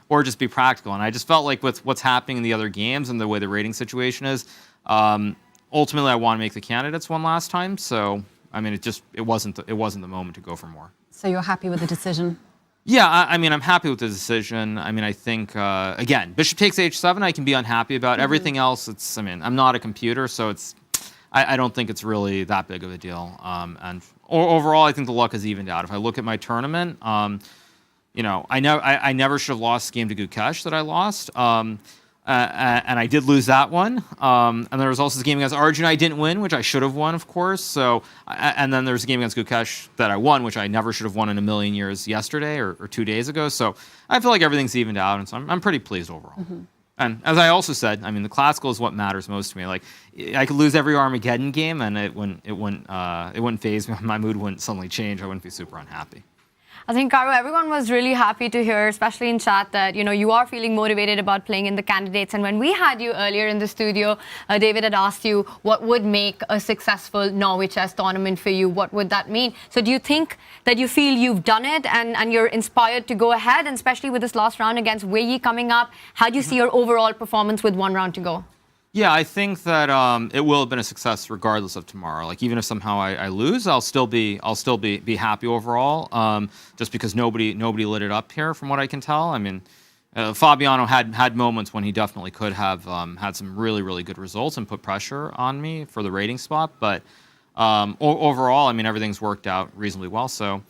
or just be practical? And I just felt like with what's happening in the other games and the way the rating situation is, ultimately I want to make the candidates one last time. So I mean, it wasn't the moment to go for more. So you're happy with the decision? Yeah, I mean, I'm happy with the decision. I mean, I think again, Bishop takes H7. I can be unhappy about everything else. I'm not a computer, so I don't think it's really that big of a deal. And overall, I think the luck is evened out. If I look at my tournament, I never should have lost the game to Gukesh that I lost. And I did lose that one. And there was also the game against Arjun I didn't win, which I should have won, of course. So, and then there's a game against Gukesh that I won, which I never should have won in a million years yesterday or 2 days ago. So I feel like everything's evened out, and so I'm pretty pleased overall. Mm-hmm. And as I also said, I mean, the classical is what matters most to me. I could lose every Armageddon game, and it wouldn't phase me. My mood wouldn't suddenly change. I wouldn't be super unhappy. I think, Karu, everyone was really happy to hear, especially in chat, that you are feeling motivated about playing in the candidates. And when we had you earlier in the studio, David had asked you what would make a successful Norway Chess tournament for you. What would that mean? So do you think that you feel you've done it and you're inspired to go ahead, and especially with this last round against Vachier coming up? How do you see your overall performance with 1 round to go? Yeah, I think that it will have been a success regardless of tomorrow. Even if somehow I lose, I'll still be happy overall. Just because nobody lit it up here, from what I can tell. I mean, Fabiano had moments when he definitely could have had some really, really good results and put pressure on me for the rating spot. But overall, I mean, everything's worked out reasonably well. So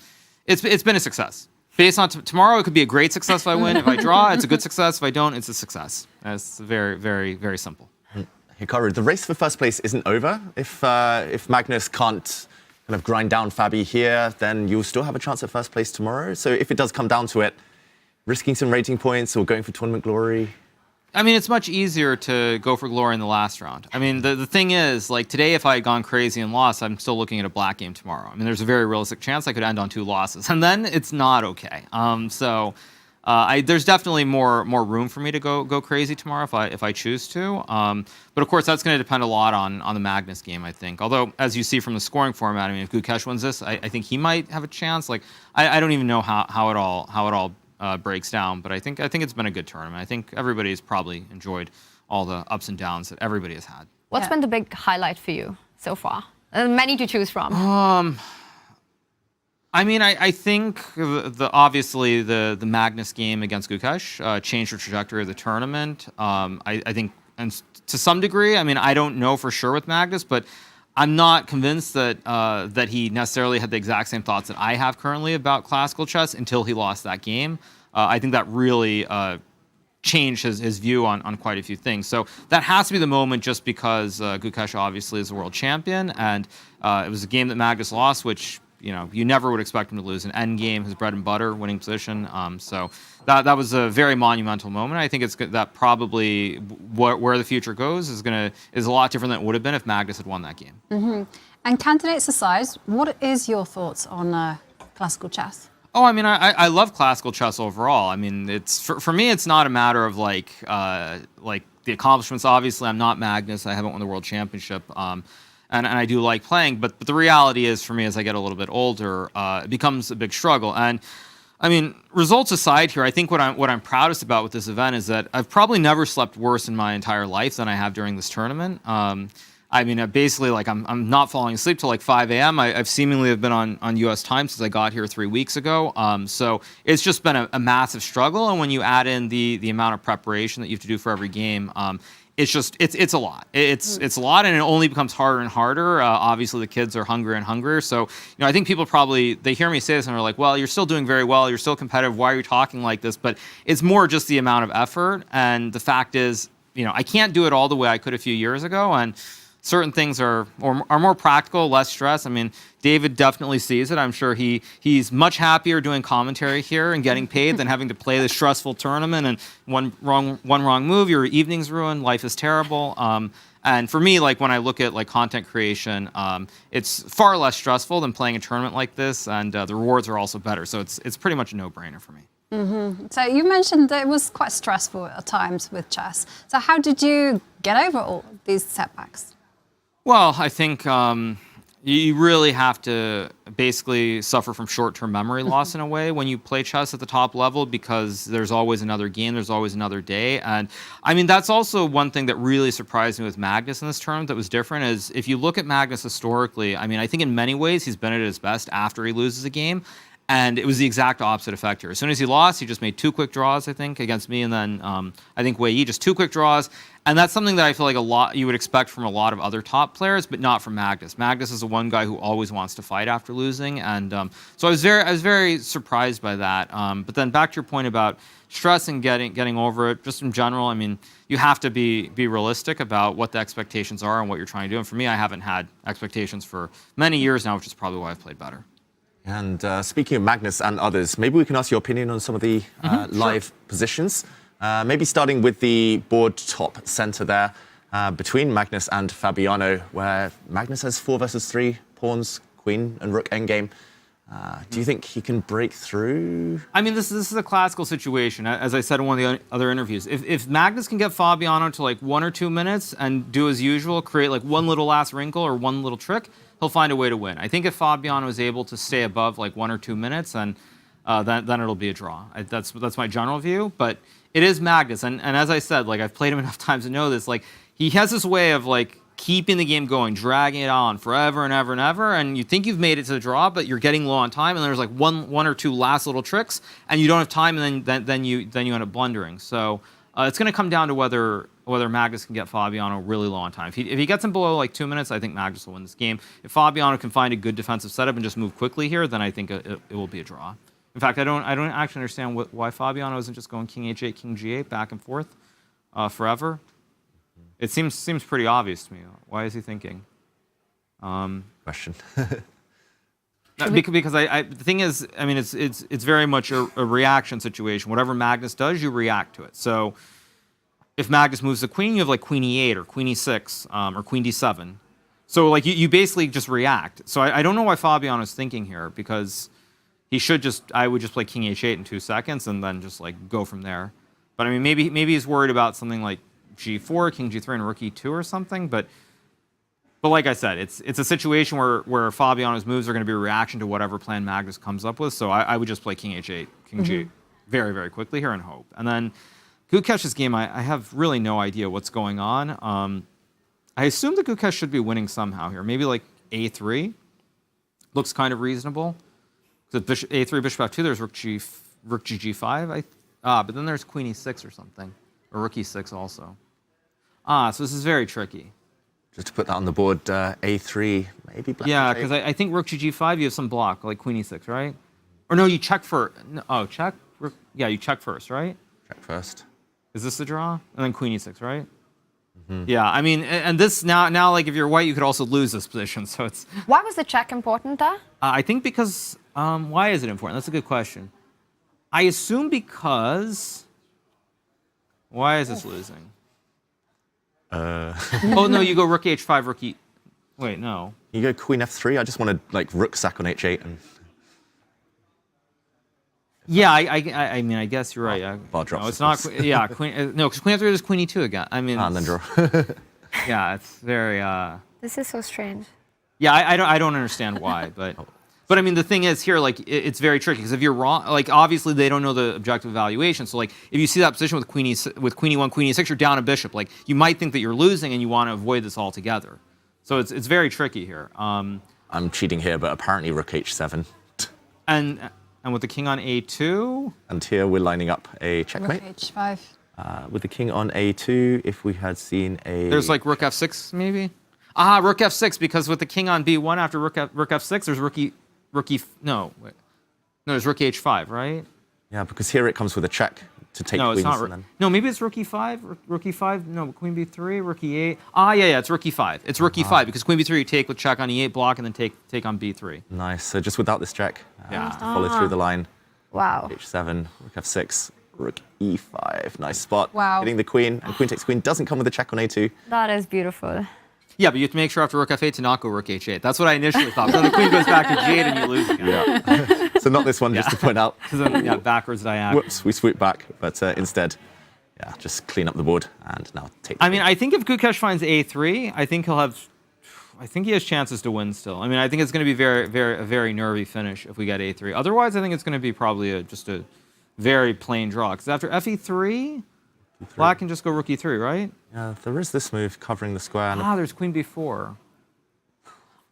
it's been a success. Based on tomorrow, it could be a great success if I win. If I draw, it's a good success. If I don't, it's a success. It's very, very, very simple. Hikaru, the race for first place isn't over. If Magnus can't kind of grind down Fabi here, then you'll still have a chance at first place tomorrow. So if it does come down to it, risking some rating points or going for tournament glory? I mean, it's much easier to go for glory in the last round. I mean, the thing is, today, if I had gone crazy and lost, I'm still looking at a black game tomorrow. I mean, there's a very realistic chance I could end on 2 losses, and then it's not okay. There's definitely more room for me to go crazy tomorrow if I choose to. But of course, that's going to depend a lot on the Magnus game, I think. Although, as you see from the scoring format, I mean, if Gukesh wins this, I think he might have a chance. I don't even know how it all breaks down. But I think it's been a good tournament. I think everybody's probably enjoyed all the ups and downs that everybody has had. What's been the big highlight for you so far? Many to choose from. I mean, I think obviously the Magnus game against Gukesh changed the trajectory of the tournament. I think, and to some degree, I mean, I don't know for sure with Magnus, but I'm not convinced that he necessarily had the exact same thoughts that I have currently about classical chess until he lost that game. I think that really changed his view on quite a few things. So that has to be the moment, just because Gukesh obviously is the world champion, and it was a game that Magnus lost, which you never would expect him to lose. An end game, his bread and butter, winning position. So that was a very monumental moment. I think that probably where the future goes is a lot different than it would have been if Magnus had won that game. Mm-hmm. And candidates aside, what is your thoughts on classical chess? Oh, I mean, I love classical chess overall. I mean, it's for me, it's not a matter of like the accomplishments. Obviously, I'm not Magnus. I haven't won the world championship. And I do like playing, but the reality is, for me, as I get a little bit older, it becomes a big struggle. And I mean, results aside here, I think what I'm proudest about with this event is that I've probably never slept worse in my entire life than I have during this tournament. I mean, basically, like I'm not falling asleep till like 5 a.m. I've seemingly have been on U.S. time since I got here 3 weeks ago. So it's just been a massive struggle. And when you add in the amount of preparation that you have to do for every game, it's a lot. It's a lot, and it only becomes harder and harder. Obviously, the kids are hungrier and hungrier. So I think people they hear me say this and they're like, well, you're still doing very well. You're still competitive. Why are you talking like this? But it's more just the amount of effort. And the fact is, I can't do it all the way I could a few years ago. And certain things are more practical, less stress. I mean, David definitely sees it. I'm sure he's much happier doing commentary here and getting paid than having to play this stressful tournament. And one wrong move, your evening's ruined. Life is terrible. And for me, like when I look at like content creation, it's far less stressful than playing a tournament like this, and the rewards are also better. So it's pretty much a no-brainer for me. Mm-hmm. So you mentioned that it was quite stressful at times with chess. So how did you get over all these setbacks? Well, I think you really have to basically suffer from short-term memory loss in a way when you play chess at the top level, because there's always another game, there's always another day. And I mean, that's also one thing that really surprised me with Magnus in this tournament that was different is if you look at Magnus historically, I mean, I think in many ways he's been at his best after he loses a game. And it was the exact opposite effect here. As soon as he lost, he just made 2 quick draws, I think, against me. And then I think Wei Yi, just 2 quick draws. And that's something that I feel like you would expect from a lot of other top players, but not from Magnus. Magnus is the one guy who always wants to fight after losing. And so I was very surprised by that. But then back to your point about stress and getting over it, just in general, I mean, you have to be realistic about what the expectations are and what you're trying to do. And for me, I haven't had expectations for many years now, which is probably why I've played better. And speaking of Magnus and others, maybe we can ask your opinion on some of the live positions. Maybe starting with the board top center there between Magnus and Fabiano, where Magnus has 4 versus 3 pawns, queen and rook endgame. Do you think he can break through? I mean, this is a classical situation. As I said in one of the other interviews, if Magnus can get Fabiano to like 1 or 2 minutes and do as usual, create like one little last wrinkle or one little trick, he'll find a way to win. I think if Fabiano is able to stay above like 1 or 2 minutes, then it'll be a draw. That's my general view. But it is Magnus, and as I said, like I've played him enough times to know this. Like he has this way of like keeping the game going, dragging it on forever and ever and ever, and you think you've made it to the draw, but you're getting low on time, and there's like one or two last little tricks, and you don't have time, and then you end up blundering. So it's going to come down to whether Magnus can get Fabiano really low on time. If he gets him below like 2 minutes, I think Magnus will win this game. If Fabiano can find a good defensive setup and just move quickly here, then I think it will be a draw. In fact, I don't actually understand why Fabiano isn't just going king h8, king g8, back and forth forever. It seems pretty obvious to me. Why is he thinking? Question. Because the thing is, I mean, it's very much a reaction situation. Whatever Magnus does, you react to it. So if Magnus moves the queen, you have like queen e8 or queen e6 or queen d7. So like you basically just react. So I don't know why Fabiano's thinking here, because I would just play king h8 in 2 seconds and then just like go from there. But I mean, maybe he's worried about something like g4, king g3, and rook e2 or something. But like I said, it's a situation where Fabiano's moves are going to be a reaction to whatever plan Magnus comes up with. So I would just play king h8, king g8 very, very quickly here and hope. And then Gukesh's game, I have really no idea what's going on. I assume that Gukesh should be winning somehow here. Maybe like a3 looks kind of reasonable. So bishop a3, bishop f2. There's rook g5. But then there's queen e6 or something, or rook e6 also. So this is very tricky. Just to put that on the board, a3, maybe black. Yeah, because I think rook g5, you have some block, like queen e6, right? Or no, you check first. Oh, check? Yeah, you check first, right? Check first. Is this the draw? And then queen e6, right? Mm-hmm. Yeah, I mean, and this now, like if you're white, you could also lose this position. So it's. Why was the check important there? I think because, why is it important? That's a good question. I assume because. Why is this losing? Oh no, you go rook h5, rook e. Wait, no. You go queen f3. I just want to like rook sack on h8 and. Yeah, I mean, I guess you're right. Yeah. Bar drops. No, it's not. Yeah, queen. No, because queen f3 is queen e2 again. I mean. And then draw. Yeah, it's very. This is so strange. Yeah, I don't understand why, but. But I mean, the thing is here, like, it's very tricky, because if you're wrong, like, obviously they don't know the objective evaluation. So, like, if you see that position with queen e1, queen e6, you're down a bishop. Like, you might think that you're losing and you want to avoid this altogether. So it's very tricky here. I'm cheating here, but apparently rook h7. And with the king on a2. And here we're lining up a checkmate. Rook h5. With the king on a2, if we had seen a... There's like rook f6 maybe? Ah, rook f6, because with the king on b1 after rook f6, there's there's rook h5, right? Yeah, because here it comes with a check to take No, queens. it's not. No, maybe it's rook e5. Rook e5. No, queen b3. Rook e8. Ah, yeah, it's rook e5. It's rook e5 because queen b3 you take with check on e8 block and then take on b3. Nice. So just without this check, Yeah. follow through the line. Wow. h7, rook f6, rook e5. Nice spot. Wow. Hitting the queen, and queen takes queen doesn't come with a check on a2. That is beautiful. Yeah, but you have to make sure after rook f8 to not go rook h8. That's what I initially thought. So the queen goes back to g8 and you lose again. Yeah. So not this one, just to point out. Yeah, backwards diagonal. Whoops, we swoop back, but instead, yeah, just clean up the board and now take the I mean, I think if Gukesh finds a3, I think he has chances to win still. I mean, I think it's going to be a very nervy finish if we get a3. Otherwise, I think it's going to be probably just a very plain draw. Because after fe3, black can just go rook e3, right? Yeah, there is this move covering the square. And there's queen b4.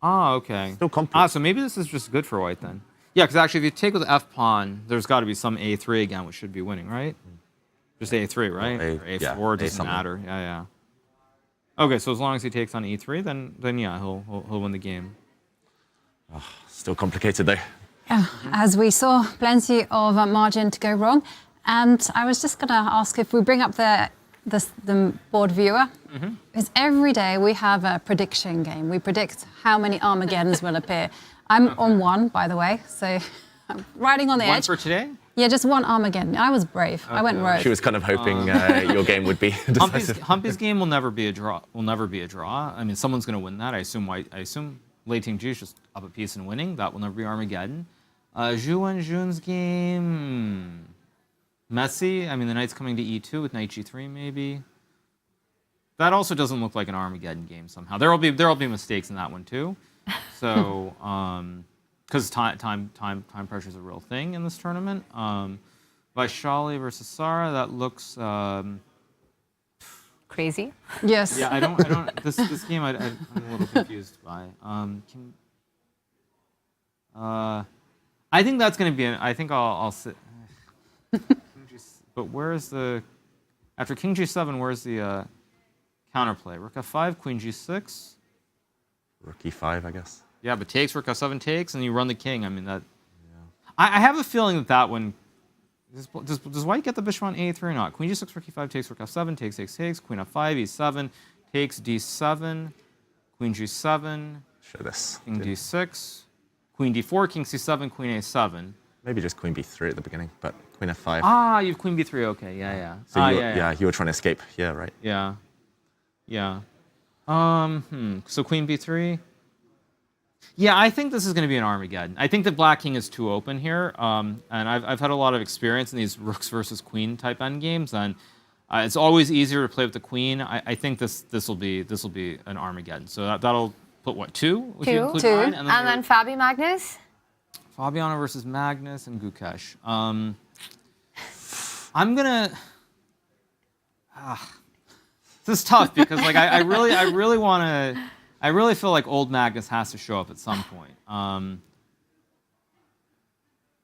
Ah, okay. Still complex. So maybe this is just good for white then. Yeah, because actually if you take with f pawn, there's got to be some a3 again, which should be winning, right? Just a3, right? Or a4, doesn't matter. Yeah. Okay, so as long as he takes on e3, then yeah, he'll win the game. Oh, still complicated though. Yeah, as we saw, plenty of margin to go wrong. And I was just going to ask if we bring up the board viewer, because every day we have a prediction game. We predict how many Armageddons will appear. I'm on one, by the way, so I'm riding on the edge. One for today? Yeah, just one Armageddon. I was brave. I went rogue. She was kind of hoping your game would be decisive. Humpy's game will never be a draw. I mean, someone's going to win that. I assume Lei Ting Ji is just up a piece and winning. That will never be Armageddon. Zhu Wenjun's game, messy. I mean, the knight's coming to e2 with knight g3 maybe. That also doesn't look like an Armageddon game somehow. There'll be mistakes in that one too. So, because time pressure is a real thing in this tournament. Vachier-Lagrave versus Sara, that looks Crazy. Yes. Yeah, I don't. This game I'm a little confused by. I think that's going to be. I think I'll sit. But where's the after King G7? Where's the counterplay? Rook F5, Queen G6. Rook E5, I guess. Yeah, but takes, Rook F7 takes, and you run the king. I mean that. Yeah. I have a feeling that one. Does White get the bishop on A3 or not? Queen G6, Rook E5 takes, Rook F7 takes, Queen F5, E7 takes, D7, Queen G7. Show this. King D6, Queen D4, King C7, Queen A7. Maybe just Queen B3 at the beginning, but Queen F5. Ah, you have Queen B3. Okay, yeah. So you were trying to escape. Yeah, right. Yeah. So Queen B3. Yeah, I think this is going to be an Armageddon. I think that Black King is too open here, and I've had a lot of experience in these Rooks versus Queen type endgames, and it's always easier to play with the Queen. I think this will be an Armageddon. So that'll put what, two? Two. And then Fabi Magnus. Fabiano versus Magnus and Gukesh. I'm gonna. This is tough because like I really want to. I really feel like old Magnus has to show up at some point.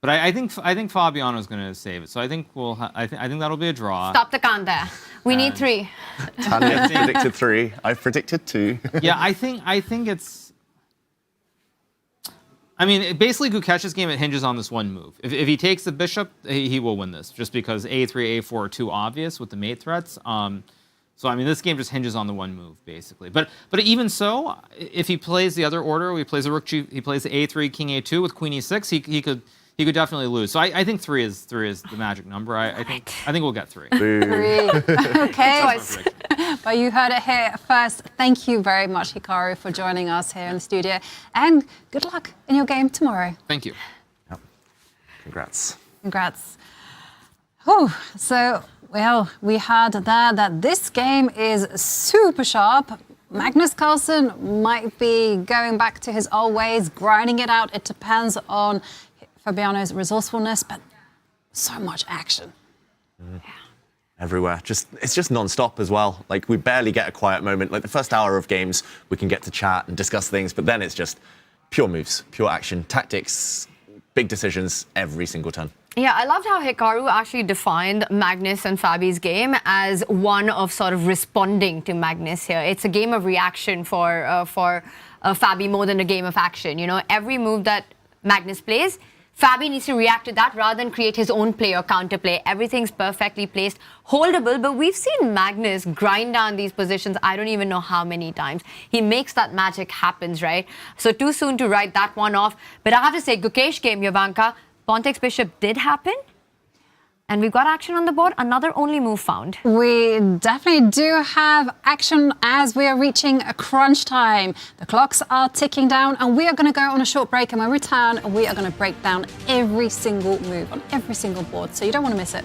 But I think Fabiano is going to save it. So I think I think that'll be a draw. Stop the count there. We need 3. Tanya predicted 3. I've predicted 2. Yeah, I think it's. I mean, basically Gukesh's game, it hinges on this one move. If he takes the bishop, he will win this, just because A3, A4 are too obvious with the mate threats. So I mean, this game just hinges on the one move, basically. But even so, if he plays the other order, he plays the rook G, he plays the A3, King A2 with Queen E6, he could definitely lose. So I think 3 is the magic number. I think we'll get 3. 3. Okay. But you heard it here first. Thank you very much, Hikaru, for joining us here in the studio, and good luck in your game tomorrow. Thank you. Yep. Congrats. Oh, so. Well, we heard there that this game is super sharp. Magnus Carlsen might be going back to his old ways, grinding it out. It depends on Fabiano's resourcefulness, but so much action. Mm. everywhere. It's just non-stop as well. Like, we barely get a quiet moment. Like, the first hour of games, we can get to chat and discuss things, but then it's just pure moves, pure action, tactics, big decisions every single turn. Yeah, I loved how Hikaru actually defined Magnus and Fabi's game as one of sort of responding to Magnus here. It's a game of reaction for Fabi more than a game of action. You know, every move that Magnus plays, Fabi needs to react to that rather than create his own play or counterplay. Everything's perfectly placed, holdable, but we've seen Magnus grind down these positions I don't even know how many times. He makes that magic happen, right? So too soon to write that one off. But I have to say, Gukesh game, Yavanka, pawn takes bishop did happen. And we've got action on the board. Another only move found. We definitely do have action as we are reaching a crunch time. The clocks are ticking down and we are going to go on a short break. And when we return, we are going to break down every single move on every single board. So you don't want to miss it.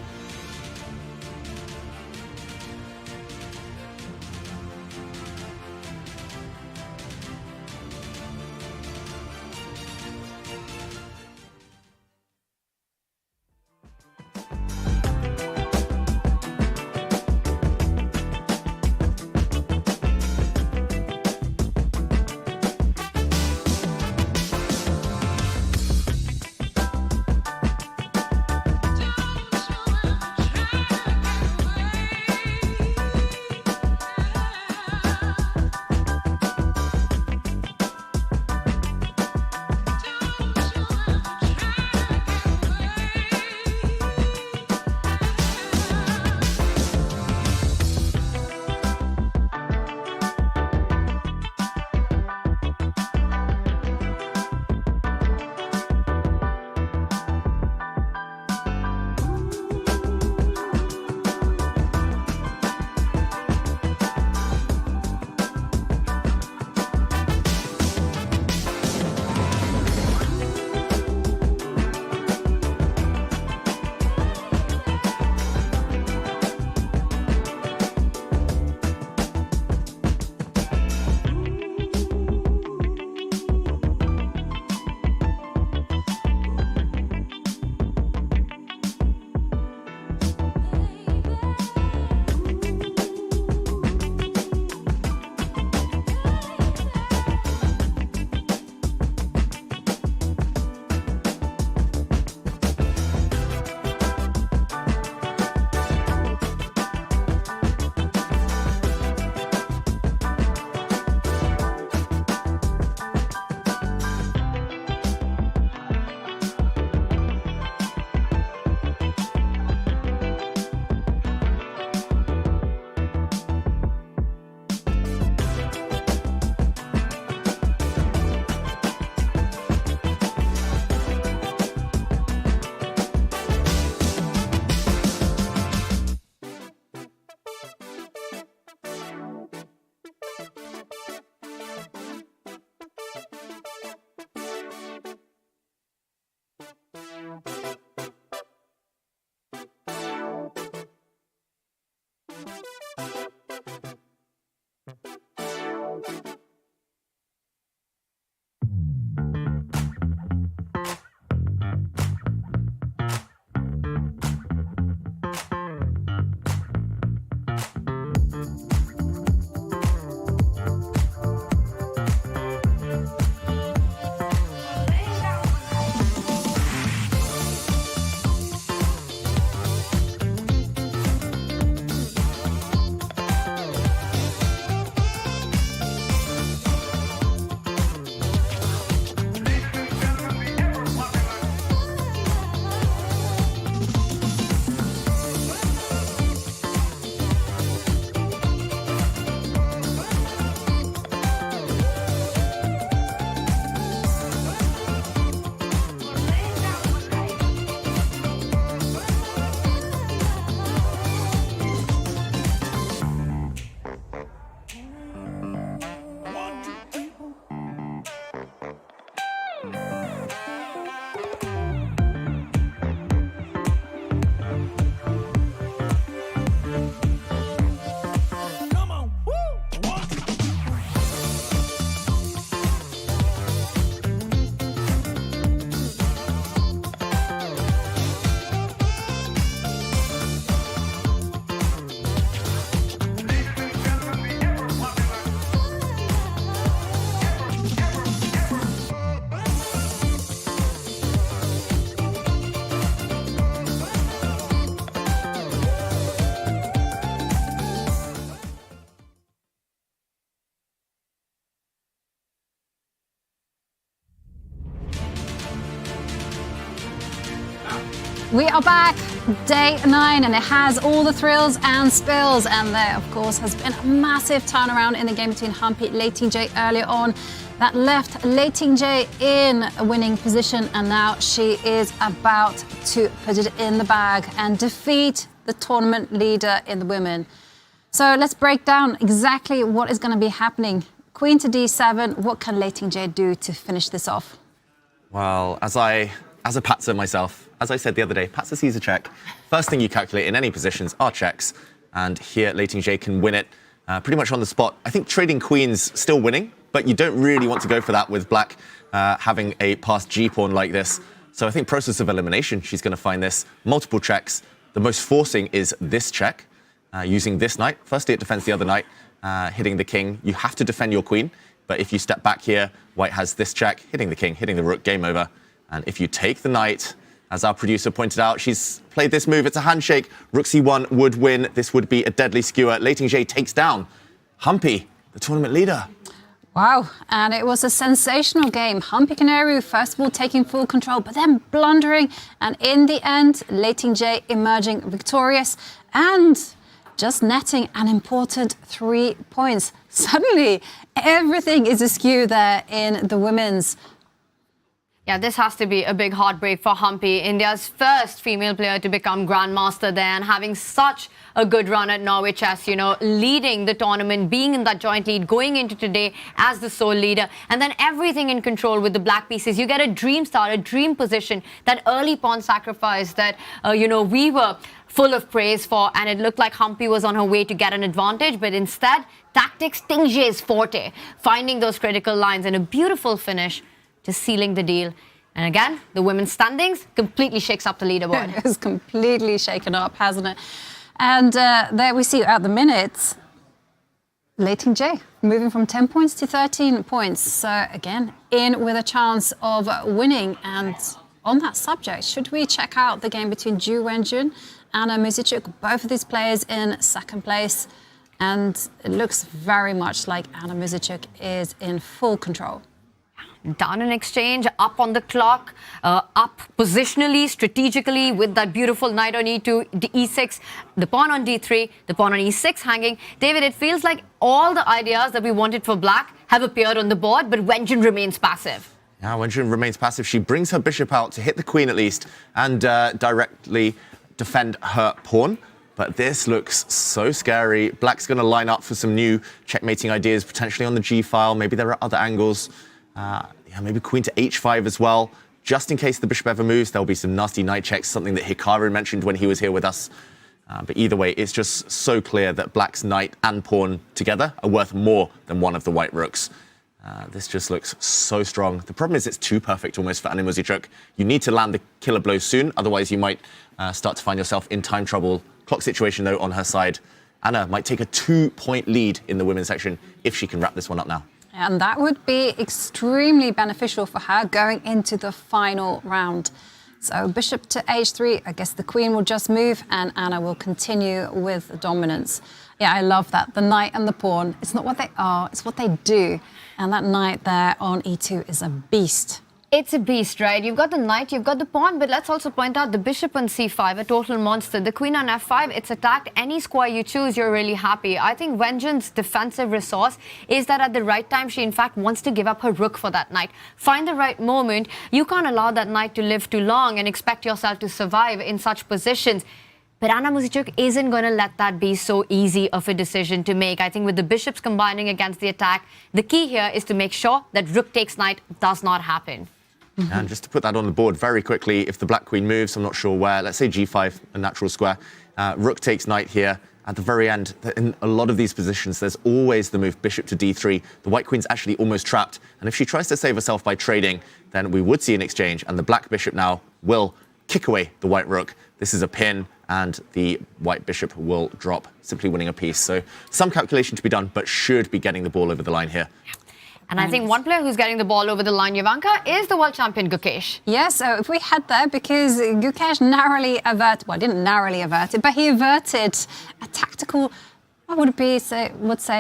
We are back, day 9, and it has all the thrills and spills. And there, of course, has been a massive turnaround in the game between Humpy and Lei Ting-Jie earlier on. That left Lei Ting-Jie in a winning position, and now she is about to put it in the bag and defeat the tournament leader in the women. So let's break down exactly what is going to be happening. Queen to d7, what can Lei Ting-Jie do to finish this off? Well, as a patzer myself, as I said the other day, patzer sees a check. First thing you calculate in any positions are checks. And here, Lei Ting-Jie can win it pretty much on the spot. I think trading queens still winning, but you don't really want to go for that with black having a passed g-pawn like this. So I think process of elimination, she's going to find this. Multiple checks. The most forcing is this check, using this knight. Firstly, it defends the other knight, hitting the king. You have to defend your queen. But if you step back here, white has this check, hitting the king, hitting the rook, game over. And if you take the knight, as our producer pointed out, she's played this move. It's a handshake. Rook c1 would win. This would be a deadly skewer. Lei Ting-Jie takes down Humpy, the tournament leader. Wow, and it was a sensational game. Humpy Canaru, first of all, taking full control, but then blundering. And in the end, Lei Ting-Jie emerging victorious and just netting an important 3 points. Suddenly, everything is askew there in the women's. Yeah, this has to be a big heartbreak for Humpy, India's first female player to become grandmaster there and having such a good run at Norway Chess, you know, leading the tournament, being in that joint lead, going into today as the sole leader, and then everything in control with the black pieces. You get a dream start, a dream position, that early pawn sacrifice that, we were full of praise for, and it looked like Humpy was on her way to get an advantage, but instead, tactics, Ting-Jie's forte, finding those critical lines and a beautiful finish, just sealing the deal. And again, the women's standings completely shakes up the leaderboard. It's completely shaken up, hasn't it? And there we see at the minutes, Lei Ting-Jie moving from 10 points to 13 points. So again, in with a chance of winning. And on that subject, should we check out the game between Ju Wenjun and Muzychuk? Both of these players in second place. And it looks very much like Anna Muzychuk is in full control. Down in exchange, up on the clock, up positionally, strategically with that beautiful knight on e2, e6, the pawn on d3, the pawn on e6 hanging. David, it feels like all the ideas that we wanted for black have appeared on the board, but Wenjun remains passive. Yeah, Wenjun remains passive. She brings her bishop out to hit the queen at least and directly defend her pawn. But this looks so scary. Black's going to line up for some new checkmating ideas, potentially on the g-file. Maybe there are other angles. Maybe queen to h5 as well. Just in case the bishop ever moves, there'll be some nasty knight checks, something that Hikaru mentioned when he was here with us. But either way, it's just so clear that black's knight and pawn together are worth more than one of the white rooks. This just looks so strong. The problem is it's too perfect almost for Anna Muzychuk. You need to land the killer blow soon, otherwise you might start to find yourself in time trouble. Clock situation, though, on her side. Anna might take a 2-point lead in the women's section if she can wrap this one up now. And that would be extremely beneficial for her going into the final round. So bishop to h3, I guess the queen will just move and Anna will continue with dominance. Yeah, I love that. The knight and the pawn, it's not what they are, it's what they do. And that knight there on e2 is a beast. It's a beast, right? You've got the knight, you've got the pawn, but let's also point out the bishop on c5, a total monster. The queen on f5, it's attacked. Any square you choose, you're really happy. I think Wenjun's defensive resource is that at the right time, she in fact wants to give up her rook for that knight. Find the right moment. You can't allow that knight to live too long and expect yourself to survive in such positions. But Anna Muzychuk isn't going to let that be so easy of a decision to make. I think with the bishops combining against the attack, the key here is to make sure that rook takes knight does not happen. And just to put that on the board very quickly, if the black queen moves, I'm not sure where, let's say g5, a natural square, rook takes knight here. At the very end, in a lot of these positions, there's always the move bishop to d3. The white queen's actually almost trapped. And if she tries to save herself by trading, then we would see an exchange. And the black bishop now will kick away the white rook. This is a pin, and the white bishop will drop, simply winning a piece. So some calculation to be done, but should be getting the ball over the line here. And I think one player who's getting the ball over the line, Jovanka, is the world champion Gukesh. Yeah, so if we head there, because Gukesh narrowly averted, well, didn't narrowly avert it, but he averted a tactical I would say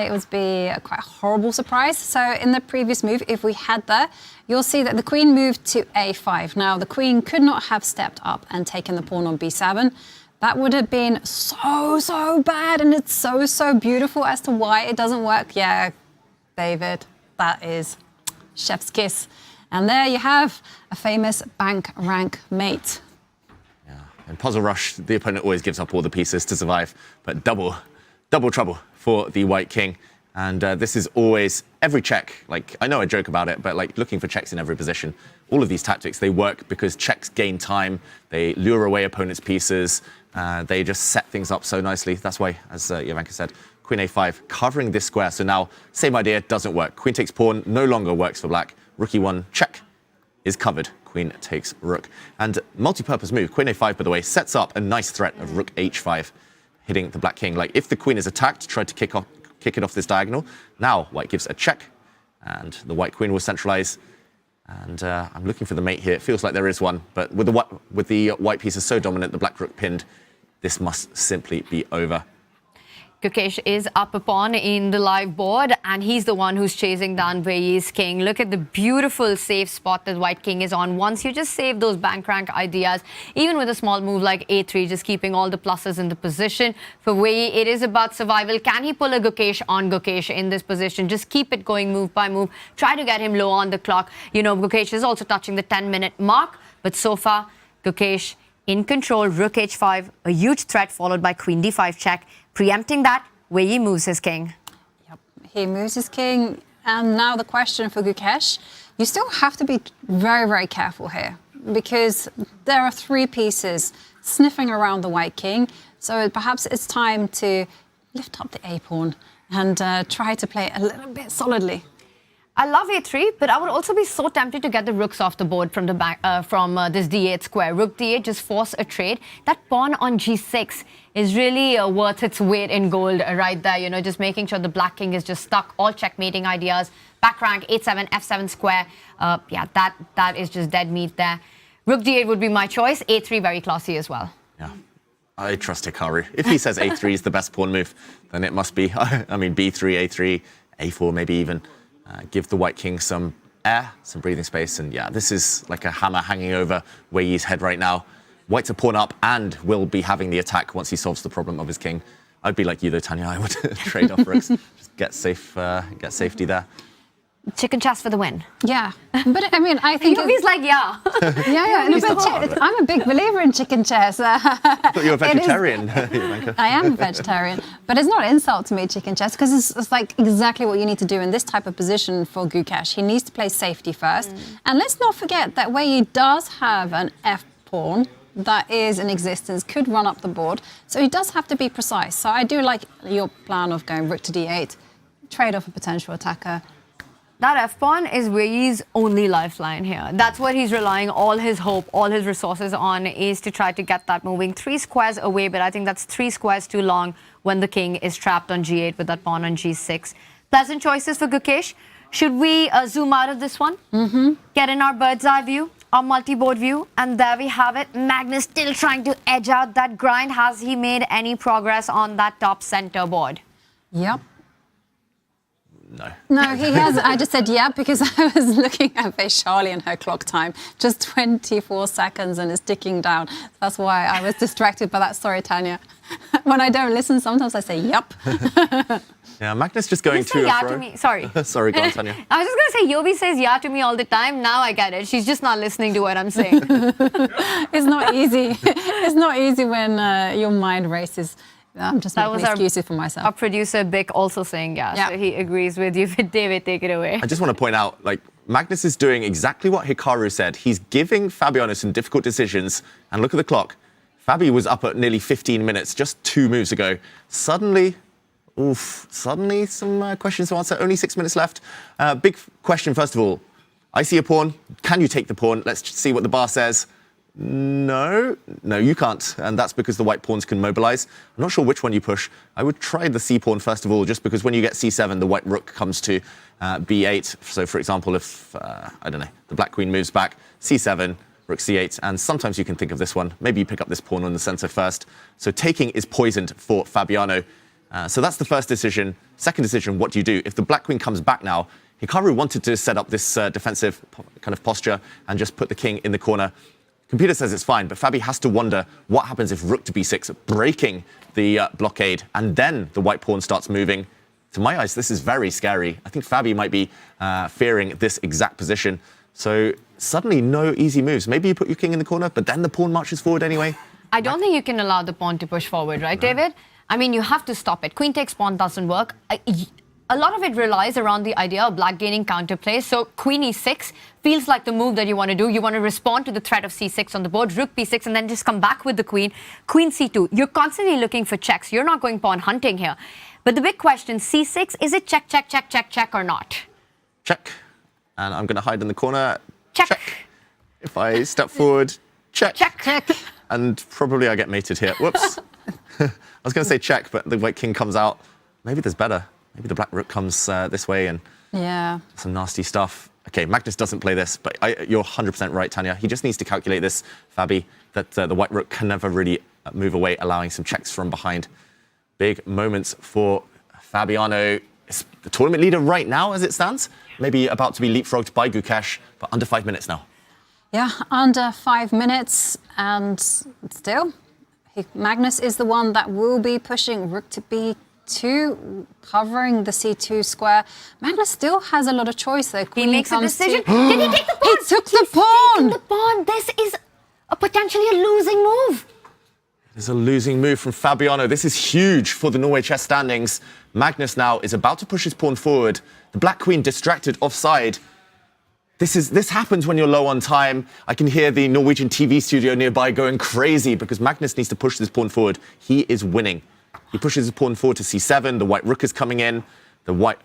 it would be quite a horrible surprise. So in the previous move, if we had there, you'll see that the queen moved to a5. Now, the queen could not have stepped up and taken the pawn on b7. That would have been so bad, and it's so beautiful as to why it doesn't work. Yeah, David, that is chef's kiss. And there you have a famous bank rank mate. Yeah, in Puzzle Rush, the opponent always gives up all the pieces to survive, but double trouble for the white king. And this is always every check. Like, I know I joke about it, but like looking for checks in every position. All of these tactics, they work because checks gain time. They lure away opponents' pieces. They just set things up so nicely. That's why, as Jovanka said, Queen a5, covering this square. So now, same idea, doesn't work. Queen takes pawn, no longer works for black. Rook e1, check, is covered. Queen takes rook. And multi-purpose move, Queen a5, by the way, sets up a nice threat of rook h5, hitting the black king. Like, if the queen is attacked, try to kick it off this diagonal. Now, white gives a check, and the white queen will centralize. And I'm looking for the mate here. It feels like there is one, but with the white pieces so dominant, the black rook pinned, this must simply be over. Gukesh is up a pawn in the live board, and he's the one who's chasing down Vachier-Lagrav's king. Look at the beautiful safe spot that white king is on. Once you just save those bank rank ideas, even with a small move like a3, just keeping all the pluses in the position. For Vachier, it is about survival. Can he pull a Gukesh on Gukesh in this position? Just keep it going move by move. Try to get him low on the clock. You know, Gukesh is also touching the 10-minute mark, but so far, Gukesh in control. Rook h5, a huge threat, followed by queen d5 check. Preempting that, Vachier moves his king. Yep, he moves his king. And now the question for Gukesh, you still have to be very careful here, because there are three pieces sniffing around the white king. So perhaps it's time to lift up the a-pawn and try to play a little bit solidly. I love a3, but I would also be so tempted to get the rooks off the board from the back, from this d8 square. Rook d8, just force a trade. That pawn on g6 is really worth its weight in gold right there. You know, just making sure the black king is just stuck. All checkmating ideas. Back rank, h7, f7 square. Yeah, that is just dead meat there. Rook d8 would be my choice. a3 very classy as well. Yeah, I trust Hikaru. If he says a3 is the best pawn move, then it must be. I mean, b3, a3, a4 maybe even. Give the white king some air, some breathing space. And yeah, this is like a hammer hanging over Vachier-Lagrav's head right now. White's a pawn up and will be having the attack once he solves the problem of his king. I'd be like you though, Tanya. I would trade off rooks. Just get safety there. Chicken chess for the win. Yeah, but I mean, I think he's like, yeah. yeah. No, but I'm a big believer in chicken chess. I thought you were a vegetarian. I am a vegetarian, but it's not an insult to me, chicken chess, because it's like exactly what you need to do in this type of position for Gukesh. He needs to play safety first, and let's not forget that Vachier does have an f pawn that is in existence, could run up the board, so he does have to be precise. So I do like your plan of going rook to d8, trade off a potential attacker. That f-pawn is Vachier's only lifeline here. That's what he's relying all his hope, all his resources on, is to try to get that moving. 3 squares away, but I think that's 3 squares too long when the king is trapped on g8 with that pawn on g6. Pleasant choices for Gukesh. Should we zoom out of this one? Get in our bird's eye view, our multi-board view, and there we have it. Magnus still trying to edge out that grind. Has he made any progress on that top center board? Yep. No, he has. I just said yeah because I was looking at Vachier-Lagrave and her clock time. Just 24 seconds and it's ticking down. That's why I was distracted by that. Sorry, Tanya. When I don't listen, sometimes I say yep. Yeah, Magnus just going to yeah to me. Sorry. Sorry, go on, Tanya. I was just going to say, Yobi says yeah to me all the time. Now I get it. She's just not listening to what I'm saying. It's not easy. It's not easy when your mind races. I'm just making excuses for myself. Our producer, Bick, also saying yeah. So he agrees with you. David, take it away. I just want to point out, like, Magnus is doing exactly what Hikaru said. He's giving Fabiano some difficult decisions. And look at the clock. Fabi was up at nearly 15 minutes just 2 moves ago. Suddenly some questions to answer. Only 6 minutes left. Big question, first of all. I see a pawn. Can you take the pawn? Let's see what the bar says. No, you can't. And that's because the white pawns can mobilize. I'm not sure which one you push. I would try the c pawn first of all, just because when you get c7, the white rook comes to b8. So, for example, if, I don't know, the black queen moves back, c7, rook c8, and sometimes you can think of this one. Maybe you pick up this pawn on the center first. So taking is poisoned for Fabiano. So that's the first decision. Second decision, what do you do? If the black queen comes back now, Hikaru wanted to set up this defensive kind of posture and just put the king in the corner. Computer says it's fine, but Fabi has to wonder what happens if rook to b6, breaking the blockade, and then the white pawn starts moving. To my eyes, this is very scary. I think Fabi might be fearing this exact position. So suddenly no easy moves. Maybe you put your king in the corner, but then the pawn marches forward anyway. I don't think you can allow the pawn to push forward, right, David? I mean, you have to stop it. Queen takes pawn doesn't work. A lot of it relies around the idea of black gaining counterplay. So queen e6 feels like the move that you want to do. You want to respond to the threat of c6 on the board, rook b6, and then just come back with the queen. Queen c2. You're constantly looking for checks. You're not going pawn hunting here. But the big question, c6, is it check, check, check, check, check or not? Check. And I'm going to hide in the corner. Check. If I step forward, check. Check. Check. And probably I get mated here. Whoops. I was going to say check, but the white king comes out. Maybe there's better. Maybe the black rook comes this way and some nasty stuff. Okay, Magnus doesn't play this, but you're 100% right, Tanya. He just needs to calculate this, Fabi, that the white rook can never really move away, allowing some checks from behind. Big moments for Fabiano. Is the tournament leader right now as it stands. Maybe about to be leapfrogged by Gukesh, but under 5 minutes now. Yeah, under 5 minutes, and still, Magnus is the one that will be pushing rook to b2, covering the c2 square. Magnus still has a lot of choice though. He makes a decision. Did he take the pawn? He took the pawn! The pawn. This is potentially a losing move. There's a losing move from Fabiano. This is huge for the Norway chess standings. Magnus now is about to push his pawn forward. The black queen distracted offside. This happens when you're low on time. I can hear the Norwegian TV studio nearby going crazy because Magnus needs to push this pawn forward. He is winning. He pushes his pawn forward to c7. The white rook is coming in. The white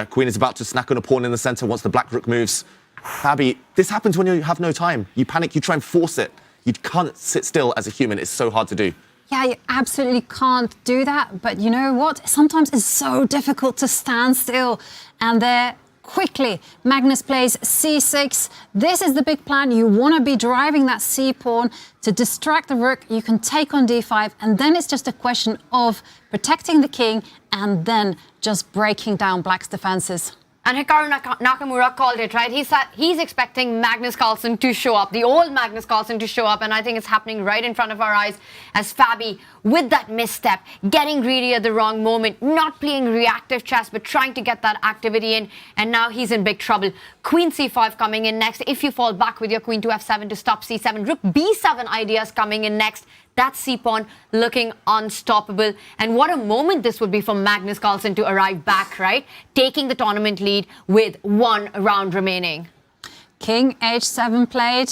queen is about to snack on a pawn in the center once the black rook moves. Fabi, this happens when you have no time. You panic, you try and force it. You can't sit still as a human. It's so hard to do. Yeah, you absolutely can't do that. But you know what? Sometimes it's so difficult to stand still. And there, quickly, Magnus plays c6. This is the big plan. You want to be driving that c-pawn to distract the rook. You can take on d5. And then it's just a question of protecting the king and then just breaking down black's defenses. And Hikaru Nakamura called it, right? He said he's expecting Magnus Carlsen to show up, the old Magnus Carlsen to show up, and I think it's happening right in front of our eyes as Fabi, with that misstep, getting greedy at the wrong moment, not playing reactive chess, but trying to get that activity in, and now he's in big trouble. Queen c5 coming in next. If you fall back with your queen to f7 to stop c7, rook b7 ideas coming in next. That c-pawn looking unstoppable. And what a moment this would be for Magnus Carlsen to arrive back, right? Taking the tournament lead with 1 round remaining. King h7 played.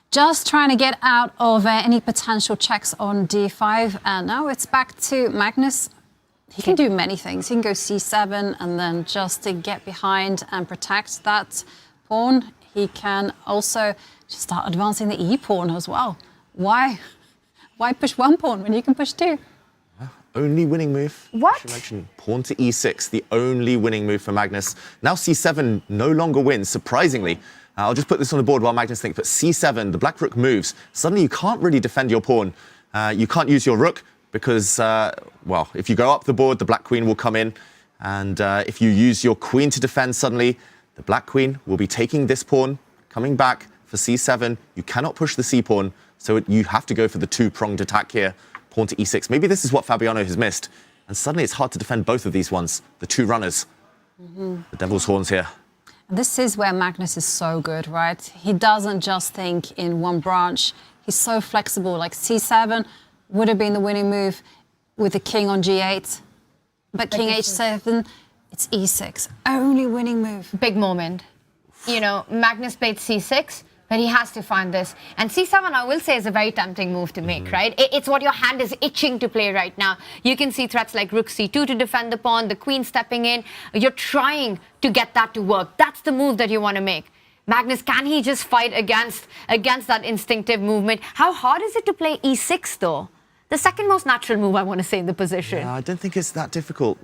Just trying to get out of any potential checks on d5. And now it's back to Magnus. He can do many things. He can go c7 and then just to get behind and protect that pawn. He can also just start advancing the e-pawn as well. Why push one pawn when you can push two? Only winning move. What? I should mention pawn to e6, the only winning move for Magnus. Now c7 no longer wins, surprisingly. I'll just put this on the board while Magnus thinks, but c7, the black rook moves. Suddenly you can't really defend your pawn. You can't use your rook because, well, if you go up the board, the black queen will come in. And if you use your queen to defend suddenly, the black queen will be taking this pawn, coming back for c7. You cannot push the c-pawn. So you have to go for the two-pronged attack here, pawn to e6. Maybe this is what Fabiano has missed. And suddenly it's hard to defend both of these ones, the two runners. The devil's horns here. This is where Magnus is so good, right? He doesn't just think in one branch. He's so flexible. Like c7 would have been the winning move with the king on g8. But king h7, it's e6. Only winning move. Big moment. You know, Magnus played c6. But he has to find this. And c7, I will say, is a very tempting move to make, right? It's what your hand is itching to play right now. You can see threats like rook c2 to defend the pawn, the queen stepping in. You're trying to get that to work. That's the move that you want to make. Magnus, can he just fight against that instinctive movement? How hard is it to play e6, though? The second most natural move, I want to say, in the position. Yeah, I don't think it's that difficult.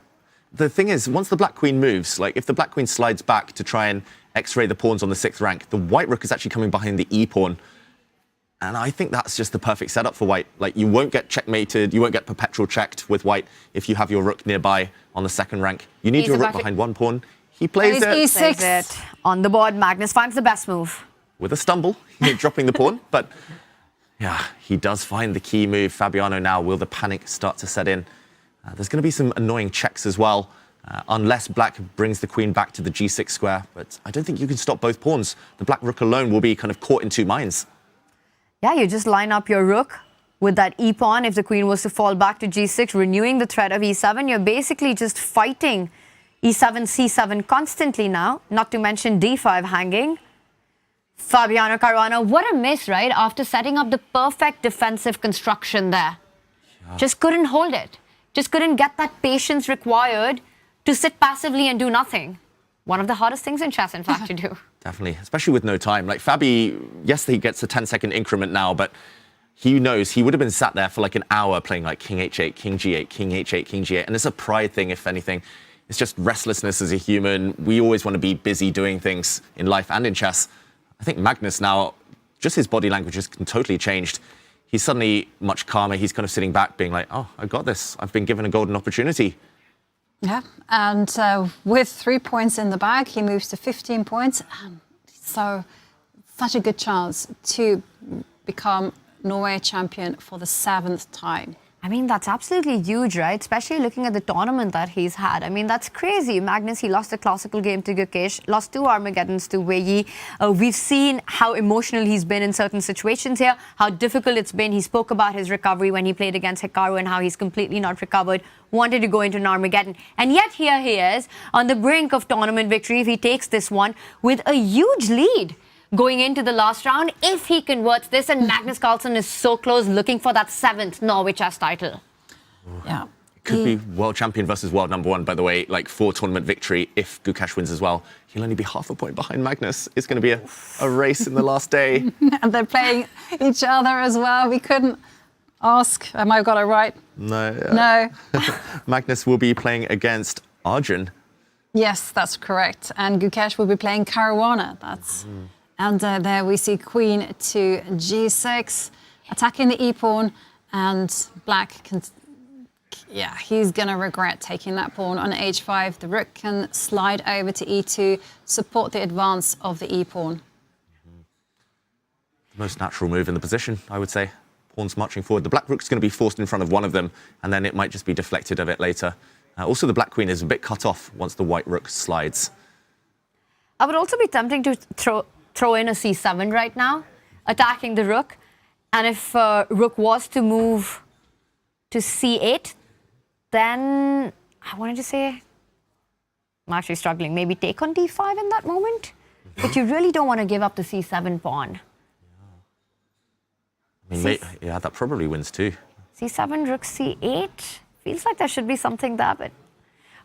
The thing is, once the black queen moves, like if the black queen slides back to try and X-ray the pawns on the 6th rank, the white rook is actually coming behind the e-pawn. And I think that's just the perfect setup for white. Like, you won't get checkmated, you won't get perpetual checked with white if you have your rook nearby on the second rank. You need your rook behind one pawn. He plays it. E6. Plays it. On the board, Magnus finds the best move. With a stumble, dropping the pawn. But yeah, he does find the key move. Fabiano now, will the panic start to set in? There's going to be some annoying checks as well, unless black brings the queen back to the g6 square. But I don't think you can stop both pawns. The black rook alone will be kind of caught in two minds. Yeah, you just line up your rook with that e-pawn. If the queen was to fall back to g6, renewing the threat of e7, you're basically just fighting e7, c7 constantly now, not to mention d5 hanging. Fabiano Caruana, what a miss, right? After setting up the perfect defensive construction there. Yeah. Just couldn't hold it. Just couldn't get that patience required to sit passively and do nothing. One of the hardest things in chess, in fact, to do. Definitely, especially with no time. Like Fabi, yes, he gets a 10-second increment now, but he knows he would have been sat there for like an hour playing like king h8, king g8, king h8, king g8. And it's a pride thing, if anything. It's just restlessness as a human. We always want to be busy doing things in life and in chess. I think Magnus now, just his body language has totally changed. He's suddenly much calmer. He's kind of sitting back being like, oh, I got this. I've been given a golden opportunity. Yeah, and with 3 points in the bag, he moves to 15 points. So, such a good chance to become Norway champion for the 7th time. I mean, that's absolutely huge, right? Especially looking at the tournament that he's had. I mean, that's crazy. Magnus, he lost a classical game to Gukesh, lost 2 Armageddons to Vachier. We've seen how emotional he's been in certain situations here, how difficult it's been. He spoke about his recovery when he played against Hikaru and how he's completely not recovered, wanted to go into an Armageddon. And yet here he is on the brink of tournament victory if he takes this one with a huge lead going into the last round, if he converts this, and Magnus Carlsen is so close, looking for that 7th Norway Chess title. Yeah. Could be world champion versus world number 1, by the way, like 4 tournament victory if Gukesh wins as well. He'll only be half a point behind Magnus. It's going to be a race in the last day. And they're playing each other as well. We couldn't ask, am I got it right? No. No. Magnus will be playing against Arjun. Yes, that's correct. And Gukesh will be playing Caruana. That's... And there we see queen to g6, attacking the e-pawn, and black can... Yeah, he's going to regret taking that pawn on h5. The rook can slide over to e2, support the advance of the e-pawn. The most natural move in the position, I would say. Pawn's marching forward. The black rook's going to be forced in front of one of them, and then it might just be deflected a bit later. Also, the black queen is a bit cut off once the white rook slides. I would also be tempting to throw in a c7 right now, attacking the rook. And if rook was to move to c8, then I wanted to say, I'm actually struggling, maybe take on d5 in that moment. But you really don't want to give up the c7 pawn. I mean, yeah, that probably wins too. c7, rook c8. Feels like there should be something there, but...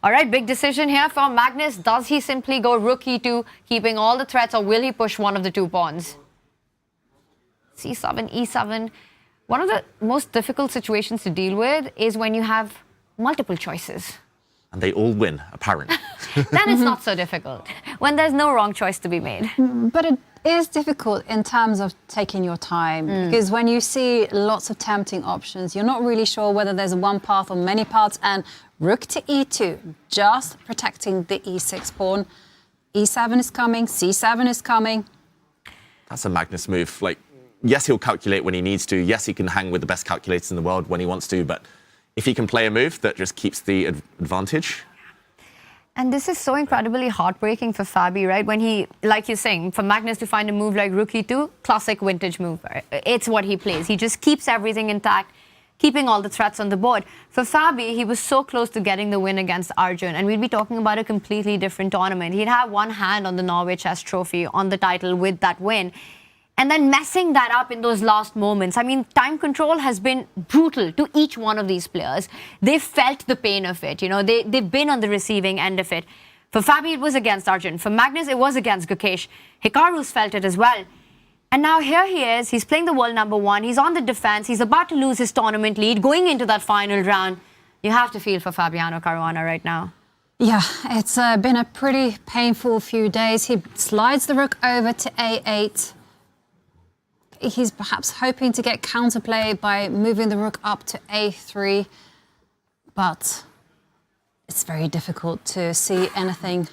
All right, big decision here for Magnus. Does he simply go rook e2, keeping all the threats, or will he push one of the 2 pawns? c7, e7. One of the most difficult situations to deal with is when you have multiple choices. And they all win, apparently. Then it's not so difficult, when there's no wrong choice to be made. But it is difficult in terms of taking your time, because when you see lots of tempting options, you're not really sure whether there's one path or many paths, and rook to e2, just protecting the e6 pawn. e7 is coming, c7 is coming. That's a Magnus move. Like, yes, he'll calculate when he needs to. Yes, he can hang with the best calculators in the world when he wants to, but if he can play a move that just keeps the advantage. And this is so incredibly heartbreaking for Fabi, right? When he, like you're saying, for Magnus to find a move like rook e2, classic vintage move. It's what he plays. He just keeps everything intact, keeping all the threats on the board. For Fabi, he was so close to getting the win against Arjun, and we'd be talking about a completely different tournament. He'd have one hand on the Norway Chess Trophy, on the title with that win. And then messing that up in those last moments. I mean, time control has been brutal to each one of these players. They felt the pain of it, you know, they've been on the receiving end of it. For Fabi, it was against Arjun. For Magnus, it was against Gukesh. Hikaru's felt it as well. And now here he is, he's playing the world number 1, he's on the defense, he's about to lose his tournament lead, going into that final round. You have to feel for Fabiano Caruana right now. Yeah, it's been a pretty painful few days. He slides the rook over to a8. He's perhaps hoping to get counterplay by moving the rook up to a3, but it's very difficult to see anything.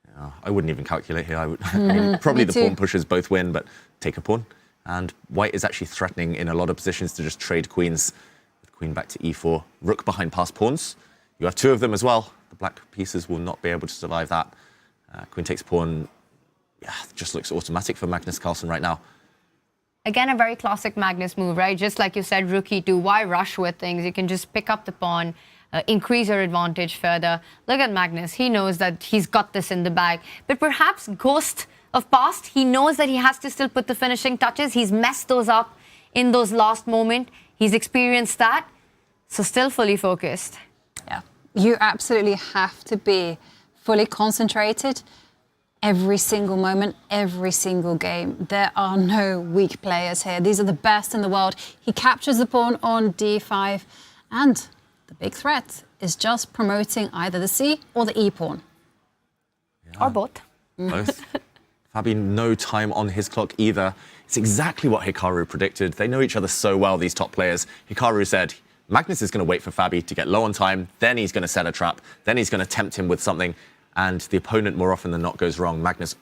Yeah, I wouldn't even calculate here. I mean, probably the pawn pushes both win, but take a pawn. And white is actually threatening in a lot of positions to just trade queens. With queen back to e4, rook behind passed pawns. You have two of them as well. The black pieces will not be able to survive that. Queen takes pawn. Yeah, just looks automatic for Magnus Carlsen right now. Again, a very classic Magnus move, right? Just like you said, rook e2, why rush with things? You can just pick up the pawn, increase your advantage further. Look at Magnus. He knows that he's got this in the bag. But perhaps ghost of past, he knows that he has to still put the finishing touches. He's messed those up in those last moment. He's experienced that. So still fully focused. Yeah, you absolutely have to be fully concentrated every single moment, every single game. There are no weak players here. These are the best in the world. He captures the pawn on d5, and the big threat is just promoting either the c or the e pawn. Yeah. Or both. Both. Fabi, no time on his clock either. It's exactly what Hikaru predicted. They know each other so well, these top players. Hikaru said, Magnus is going to wait for Fabi to get low on time, then he's going to set a trap, then he's going to tempt him with something, and the opponent more often than not goes wrong. Magnus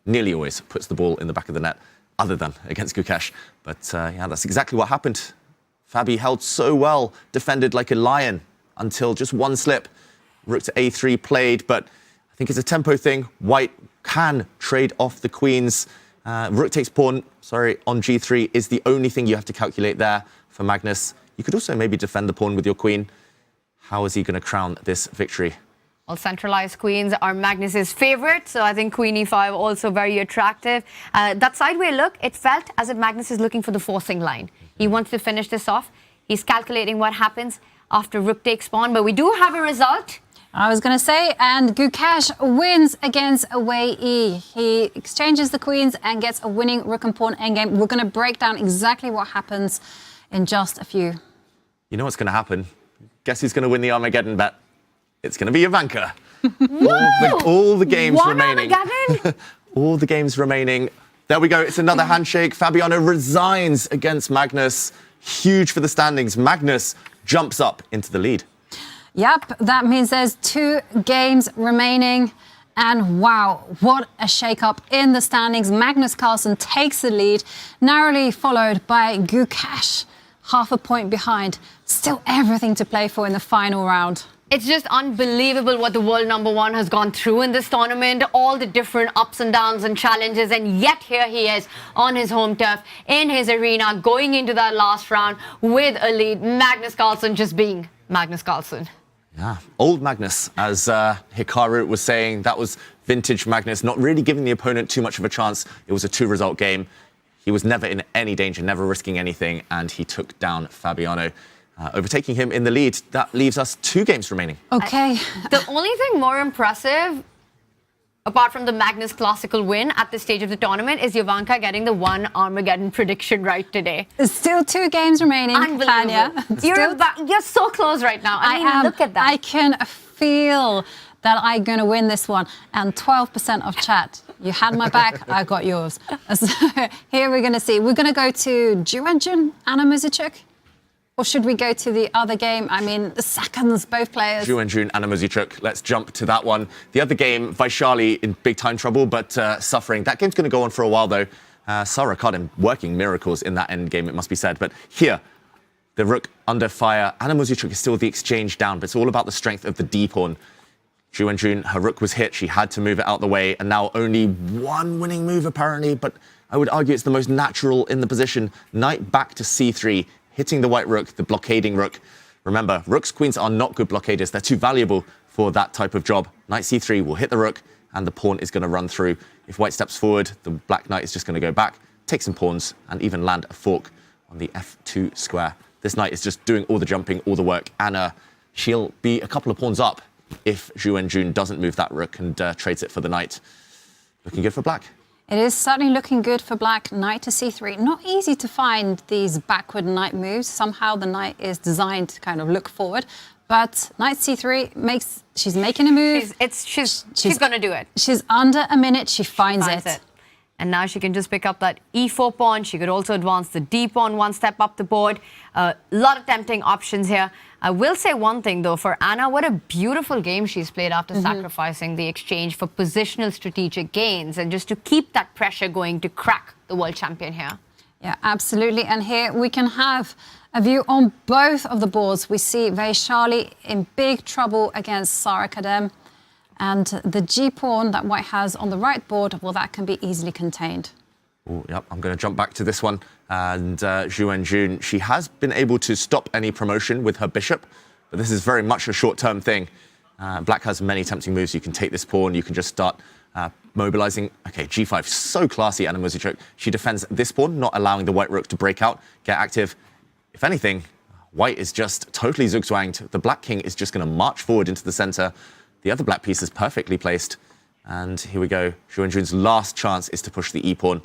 nearly always puts the ball in the back of the net, other than against Gukesh. But yeah, that's exactly what happened. Fabi held so well, defended like a lion, until just one slip. Rook to a3 played, but I think it's a tempo thing. White can trade off the queens. Rook takes pawn, on g3 is the only thing you have to calculate there for Magnus. You could also maybe defend the pawn with your queen. How is he going to crown this victory? Well, centralized queens are Magnus's favorite, so I think queen e5 also very attractive. That sideway look, it felt as if Magnus is looking for the forcing line. He wants to finish this off. He's calculating what happens after rook takes pawn, but we do have a result. I was going to say, and Gukesh wins against away e. He exchanges the queens and gets a winning rook and pawn endgame. We're going to break down exactly what happens in just a few. You know what's going to happen? Guess who's going to win the Armageddon bet? It's going to be Ivanka. all the games remaining. All the games remaining. There we go. It's another handshake. Fabiano resigns against Magnus. Huge for the standings. Magnus jumps up into the lead. Yep, that means there's 2 games remaining. And wow, what a shake-up in the standings. Magnus Carlsen takes the lead, narrowly followed by Gukesh, half a point behind. Still everything to play for in the final round. It's just unbelievable what the world #1 has gone through in this tournament, all the different ups and downs and challenges, and yet here he is on his home turf, in his arena, going into that last round with a lead. Magnus Carlsen just being Magnus Carlsen. Yeah, old Magnus, as Hikaru was saying. That was vintage Magnus, not really giving the opponent too much of a chance. It was a 2-result game. He was never in any danger, never risking anything, and he took down Fabiano, overtaking him in the lead. That leaves us 2 games remaining. Okay. The only thing more impressive, apart from the Magnus classical win at this stage of the tournament, is Ivanka getting the one Armageddon prediction right today. There's still 2 games remaining, Tanya. You're so close right now. I mean, look at that. I can feel that I'm going to win this one. And 12% of chat. You had my back, I got yours. So here we're going to see. We're going to go to Arjun, Anna Muzychuk. Or should we go to the other game? I mean, the seconds, both players. Arjun, Anna Muzychuk. Let's jump to that one. The other game, Vachier-Lagrave in big time trouble, but suffering. That game's going to go on for a while, though. Sarah Cardin working miracles in that end game, it must be said. But here, the rook under fire. Anna Muzychuk is still the exchange down, but it's all about the strength of the d-pawn. Arjun, her rook was hit. She had to move it out the way, and now only one winning move, apparently. But I would argue it's the most natural in the position. Knight back to c3. Hitting the white rook, the blockading rook. Remember, rooks, queens are not good blockaders. They're too valuable for that type of job. Knight c3 will hit the rook, and the pawn is going to run through. If white steps forward, the black knight is just going to go back, take some pawns, and even land a fork on the f2 square. This knight is just doing all the jumping, all the work. Anna, she'll be a couple of pawns up if Arjun doesn't move that rook and trades it for the knight. Looking good for black. It is certainly looking good for black. Knight to c3. Not easy to find these backward knight moves. Somehow the knight is designed to kind of look forward. But knight c3 she's making a move. She's going to do it. She's under a minute. She finds it. And now she can just pick up that e4 pawn. She could also advance the d pawn one step up the board. A lot of tempting options here. I will say one thing, though. For Anna, what a beautiful game she's played after sacrificing the exchange for positional strategic gains and just to keep that pressure going to crack the world champion here. Yeah, absolutely. And here we can have a view on both of the boards. We see Vachier-Lagrave in big trouble against Sara Kadem. And the g-pawn that white has on the right board, well, that can be easily contained. Ooh, yep, I'm going to jump back to this one. And Zhu Wenjun, she has been able to stop any promotion with her bishop, but this is very much a short-term thing. Black has many tempting moves. You can take this pawn. You can just start mobilizing. Okay, g5, so classy, Anna Muzychuk. She defends this pawn, not allowing the white rook to break out, get active. If anything, white is just totally zugzwanged. The black king is just going to march forward into the center. The other black piece is perfectly placed. And here we go. Zhu Wenjun's last chance is to push the e-pawn.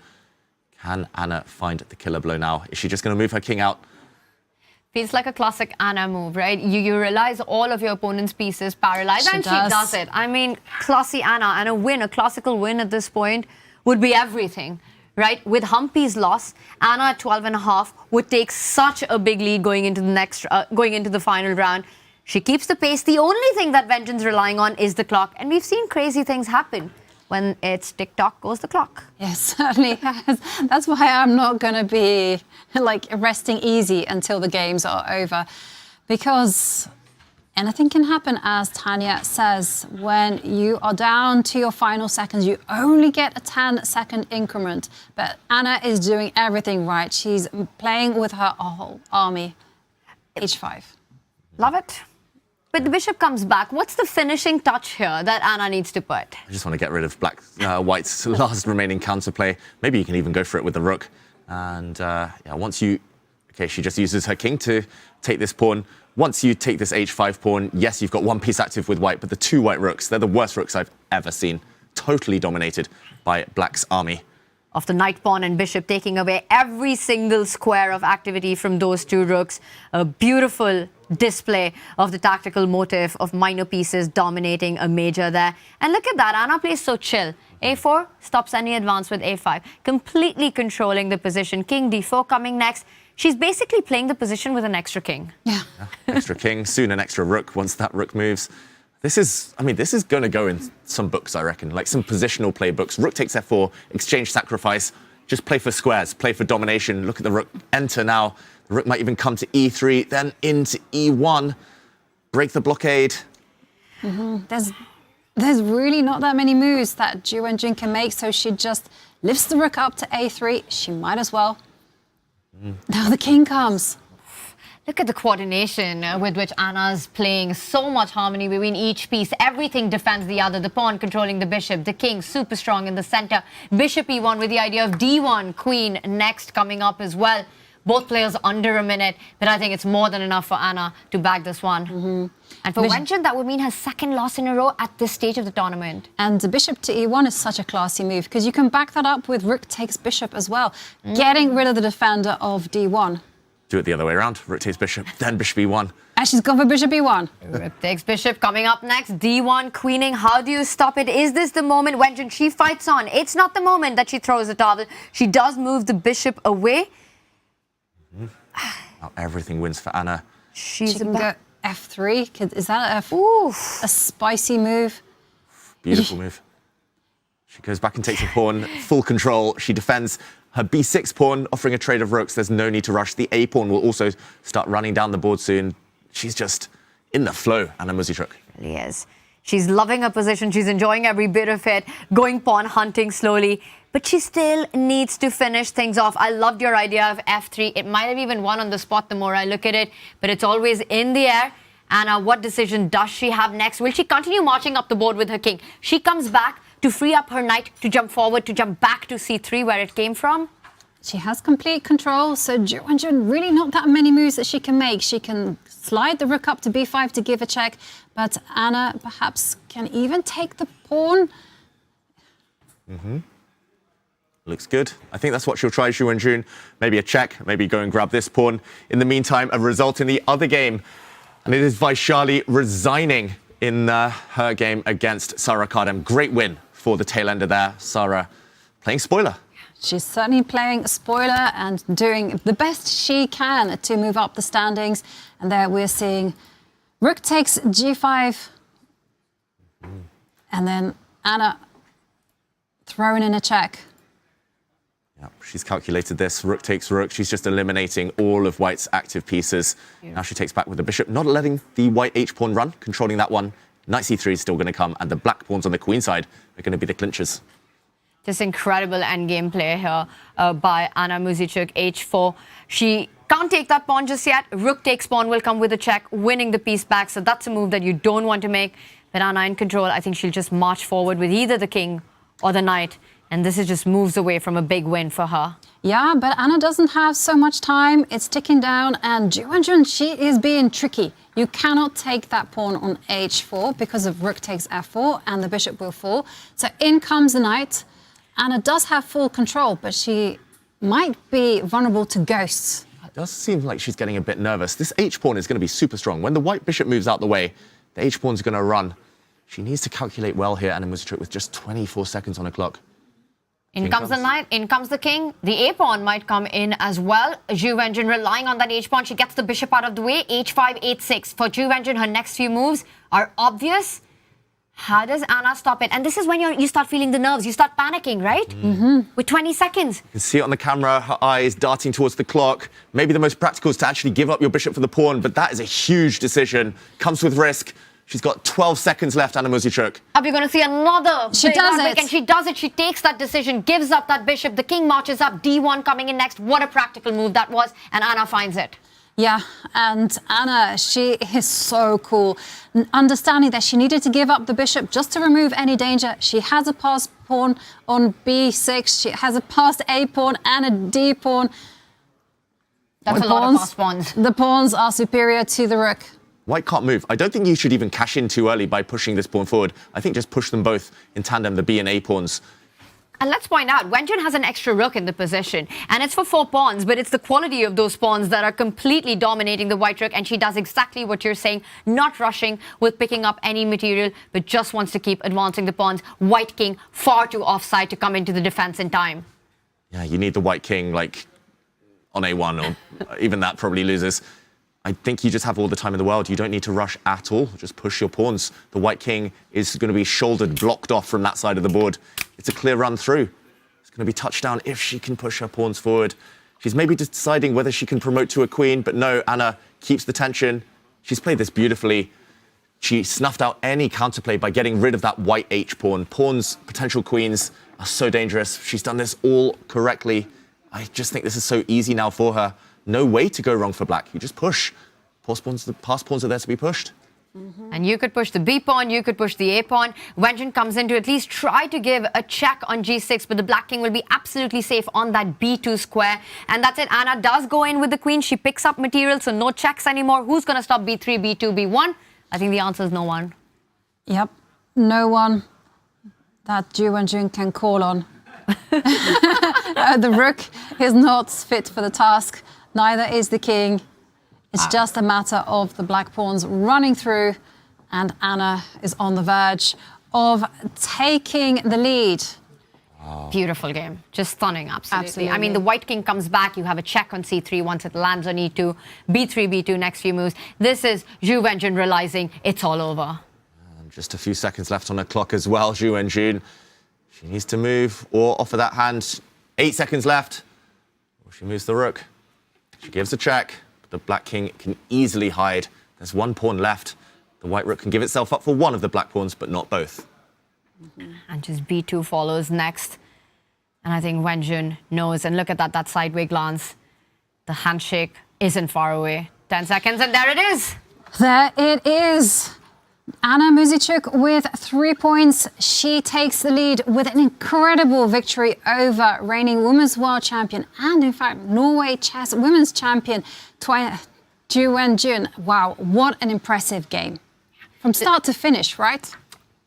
Can Anna find the killer blow now? Is she just going to move her king out? Feels like a classic Anna move, right? You realize all of your opponent's pieces paralyzed, and she does it. I mean, classy Anna, and a win, a classical win at this point would be everything, right? With Humpy's loss, Anna at 12.5 would take such a big lead going into the final round. She keeps the pace. The only thing that Wenjun's relying on is the clock, and we've seen crazy things happen. When it's tick-tock goes the clock. Yes, certainly has. That's why I'm not going to be resting easy until the games are over, because anything can happen, as Tanya says. When you are down to your final seconds, you only get a 10-second increment. But Anna is doing everything right. She's playing with her whole army. H5. Love it. But the bishop comes back. What's the finishing touch here that Anna needs to put? I just want to get rid of white's last remaining counterplay. Maybe you can even go for it with the rook. And yeah, once you... Okay, she just uses her king to take this pawn. Once you take this h5 pawn, yes, you've got one piece active with white, but the two white rooks, they're the worst rooks I've ever seen. Totally dominated by black's army. Of the knight, pawn and bishop, taking away every single square of activity from those two rooks. A beautiful display of the tactical motive of minor pieces dominating a major there. And look at that, Anna plays so chill. a4 stops any advance with a5, completely controlling the position. King d4 coming next. She's basically playing the position with an extra king. Yeah. Extra king, soon an extra rook once that rook moves. This is going to go in some books, I reckon, like some positional play books. Rook takes f4, exchange sacrifice, just play for squares, play for domination. Look at the rook enter now. The rook might even come to e3, then into e1, break the blockade. There's really not that many moves that Zhu Wenjun can make, so she just lifts the rook up to a3. She might as well. Now the king comes. Look at the coordination with which Anna's playing. So much harmony between each piece. Everything defends the other. The pawn controlling the bishop. The king super strong in the center. Bishop e1 with the idea of d1. Queen next coming up as well. Both players under a minute. But I think it's more than enough for Anna to bag this one. And for Wenjun, that would mean her second loss in a row at this stage of the tournament. And the bishop to e1 is such a classy move, because you can back that up with rook takes bishop as well. Getting rid of the defender of d1. Do it the other way around. Rook takes bishop, then bishop e1. And she's gone for bishop e1. Rook takes bishop coming up next. d1 queening. How do you stop it? Is this the moment? Wenjun, she fights on. It's not the moment that she throws the towel. She does move the bishop away. Now everything wins for Anna. She can go f3. Is that a spicy move? Beautiful move. She goes back and takes a pawn, full control. She defends her b6 pawn, offering a trade of rooks. There's no need to rush. The a pawn will also start running down the board soon. She's just in the flow, Anna Muzychuk. Really is. She's loving her position. She's enjoying every bit of it, going pawn hunting slowly. But she still needs to finish things off. I loved your idea of f3. It might have even won on the spot the more I look at it, but it's always in the air. Anna, what decision does she have next? Will she continue marching up the board with her king? She comes back to free up her knight to jump forward, to jump back to c3 where it came from. She has complete control, so Zhu Wenjun, really not that many moves that she can make. She can slide the rook up to b5 to give a check, but Anna perhaps can even take the pawn. Looks good. I think that's what she'll try, Zhu Wenjun. Maybe a check, maybe go and grab this pawn. In the meantime, a result in the other game, and it is Vachier-Lagrave resigning in her game against Sara Kadem. Great win for the tail ender there. Sara playing spoiler. she's certainly playing a spoiler and doing the best she can to move up the standings. And there we're seeing rook takes g5. And then Anna throwing in a check. Yeah, she's calculated this. Rook takes rook. She's just eliminating all of white's active pieces. Yeah. Now she takes back with the bishop, not letting the white h-pawn run, controlling that one. Knight c3 is still going to come, and the black pawns on the queen side are going to be the clinchers. Just incredible endgame play here by Anna Muzychuk, h4. She can't take that pawn just yet. Rook takes pawn will come with a check, winning the piece back. So that's a move that you don't want to make. But Anna in control, I think she'll just march forward with either the king or the knight. And this is just moves away from a big win for her. Yeah, but Anna doesn't have so much time. It's ticking down, and Arjun, she is being tricky. You cannot take that pawn on h4 because of rook takes f4, and the bishop will fall. So in comes the knight. Anna does have full control, but she might be vulnerable to ghosts. It does seem like she's getting a bit nervous. This h-pawn is going to be super strong. When the white bishop moves out the way, the h-pawn's going to run. She needs to calculate well here, Anna Muzychuk, with just 24 seconds on the clock. In comes the knight, in comes the king. The a-pawn might come in as well. Zhu Wenjun relying on that h-pawn. She gets the bishop out of the way. h5, h6. For Zhu Wenjun, her next few moves are obvious. How does Anna stop it? And this is when you start feeling the nerves. You start panicking, right? With 20 seconds. You can see it on the camera, her eyes darting towards the clock. Maybe the most practical is to actually give up your bishop for the pawn, but that is a huge decision. Comes with risk. She's got 12 seconds left, Anna Muzychuk. Are we going to see another? She does it. And she does it. She takes that decision, gives up that bishop. The king marches up. D1 coming in next. What a practical move that was. And Anna finds it. Yeah, and Anna, she is so cool. Understanding that she needed to give up the bishop just to remove any danger. She has a passed pawn on b6. She has a passed a pawn and a d pawn. That's a lot of passed pawns. The pawns are superior to the rook. White can't move. I don't think you should even cash in too early by pushing this pawn forward. I think just push them both in tandem, the B and A pawns. And let's point out, Wenjun has an extra rook in the position. And it's for 4 pawns, but it's the quality of those pawns that are completely dominating the white rook. And she does exactly what you're saying, not rushing with picking up any material, but just wants to keep advancing the pawns. White king far too offside to come into the defense in time. Yeah, you need the white king, like, on A1, or even that probably loses. I think you just have all the time in the world. You don't need to rush at all. Just push your pawns. The white king is going to be shouldered, blocked off from that side of the board. It's a clear run through. It's going to be touchdown if she can push her pawns forward. She's maybe deciding whether she can promote to a queen, but no, Anna keeps the tension. She's played this beautifully. She snuffed out any counterplay by getting rid of that white h-pawn. Pawns, potential queens, are so dangerous. She's done this all correctly. I just think this is so easy now for her. No way to go wrong for black. You just push. The pass pawns are there to be pushed. And you could push the B pawn, you could push the A pawn. Wenjun comes in to at least try to give a check on G6, but the black king will be absolutely safe on that B2 square. And that's it. Anna does go in with the queen. She picks up material, so no checks anymore. Who's going to stop B3, B2, B1? I think the answer is no one. Yep, no one that Zhu Wenjun can call on. The rook is not fit for the task. Neither is the king. It's just a matter of the black pawns running through, and Anna is on the verge of taking the lead. Wow. Beautiful game. Just stunning, absolutely. I mean, the white king comes back. You have a check on C3 once it lands on E2. B3, B2, next few moves. This is Zhu Wenjun realizing it's all over. And just a few seconds left on the clock as well, Zhu Wenjun. She needs to move or offer that hand. 8 seconds left. Or she moves the rook. She gives a check, but the black king can easily hide. There's 1 pawn left. The white rook can give itself up for one of the black pawns, but not both. And just B2 follows next. And I think Wenjun knows. And look at that sideway glance. The handshake isn't far away. 10 seconds, and there it is. There it is. Anna Muzychuk with 3 points. She takes the lead with an incredible victory over reigning women's world champion and, in fact, Norway Chess women's champion, Zhu Wenjun. Wow, what an impressive game. From start to finish, right?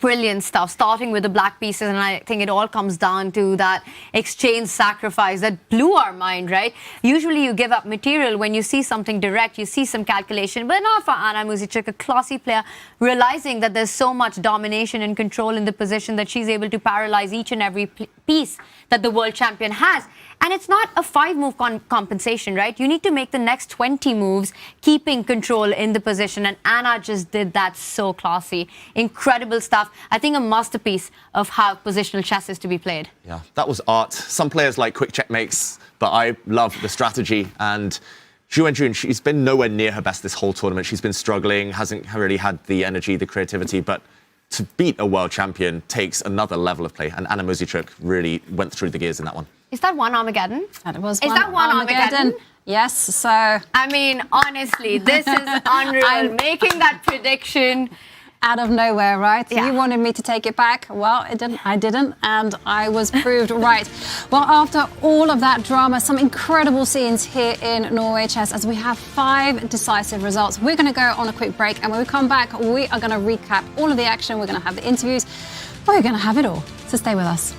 brilliant stuff, starting with the black pieces, and I think it all comes down to that exchange sacrifice that blew our mind, right? Usually you give up material when you see something direct, you see some calculation, but not for Anna Muzychuk, a classy player, realizing that there's so much domination and control in the position that she's able to paralyze each and every piece that the world champion has. And it's not a 5-move compensation, right? You need to make the next 20 moves, keeping control in the position. And Anna just did that so classy. Incredible stuff. I think a masterpiece of how positional chess is to be played. Yeah, that was art. Some players like quick checkmates, but I love the strategy. And Arjun, she's been nowhere near her best this whole tournament. She's been struggling, hasn't really had the energy, the creativity, but to beat a world champion takes another level of play. And Anna Muzychuk really went through the gears in that one. Is that one Armageddon? That was Is that one Armageddon? Yes, so... I mean, honestly, this is unreal. Making that prediction... Out of nowhere, right? Yeah. You wanted me to take it back. Well, I didn't, and I was proved right. Well, after all of that drama, some incredible scenes here in Norway Chess as we have 5 decisive results. We're going to go on a quick break, and when we come back, we are going to recap all of the action. We're going to have the interviews. We're going to have it all. So stay with us.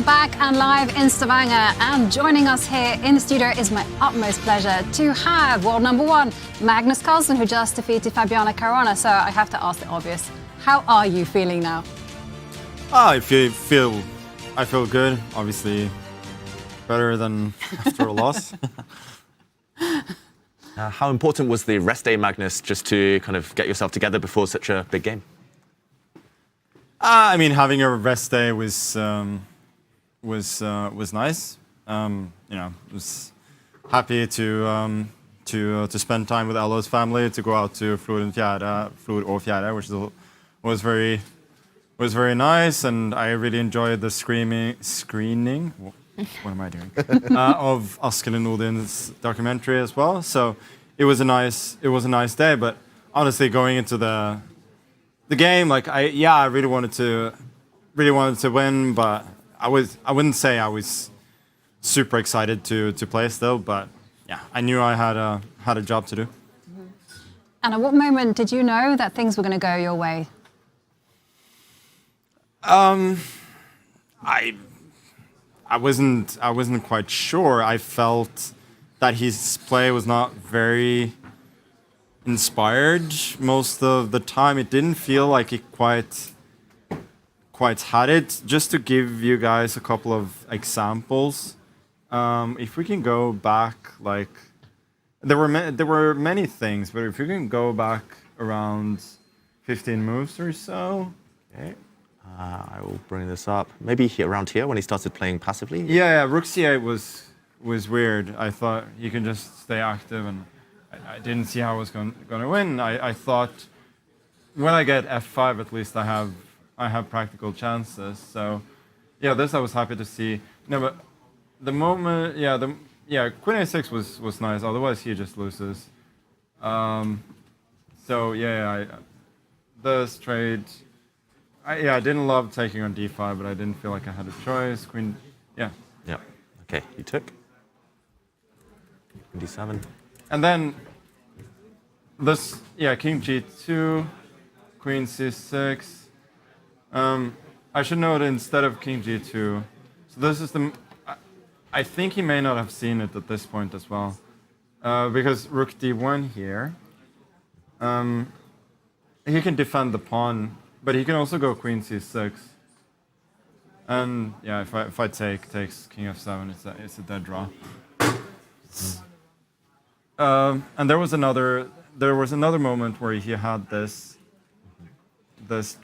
are back and live in Stavanger, and joining us here in the studio is my utmost pleasure to have world number one, Magnus Carlsen, who just defeated Fabiano Caruana. So I have to ask the obvious, how are you feeling now? I feel good, obviously better than after a loss. How important was the rest day, Magnus, just to kind of get yourself together before such a big game? I mean, having a rest day was nice. Was happy to spend time with Ella's family, to go out to Flod og Fjerde, which was very nice, and I really enjoyed the screening. What am I doing? Of Asken and Odin's documentary as well. So it was a nice day. But honestly, going into the game, like I really wanted to win, but I wouldn't say I was super excited to play still. But yeah, I knew I had a job to do. And at what moment did you know that things were going to go your way? I wasn't quite sure. I felt that his play was not very inspired most of the time. It didn't feel like he quite had it. Just to give you guys a couple of examples, if we can go back, like there were many things, but if you can go back around 15 moves or so. Okay. I will bring this up. Maybe around here when he started playing passively? Yeah, Rook C8 was weird. I thought he can just stay active, and I didn't see how I was going to win. I thought when I get F5, at least I have practical chances. So yeah, this I was happy to see. No, but the moment, Queen A6 was nice. Otherwise, he just loses. So yeah, this trade. I didn't love taking on D5, but I didn't feel like I had a choice. Queen, yeah. Yeah. Okay, you took. D7. And then this, King G2, Queen C6. I should note instead of King G2, so this is I think he may not have seen it at this point as well, because Rook D1 here, he can defend the pawn. But he can also go Queen C6, and yeah, if I takes King F7, it's a dead draw. And there was another moment where he had this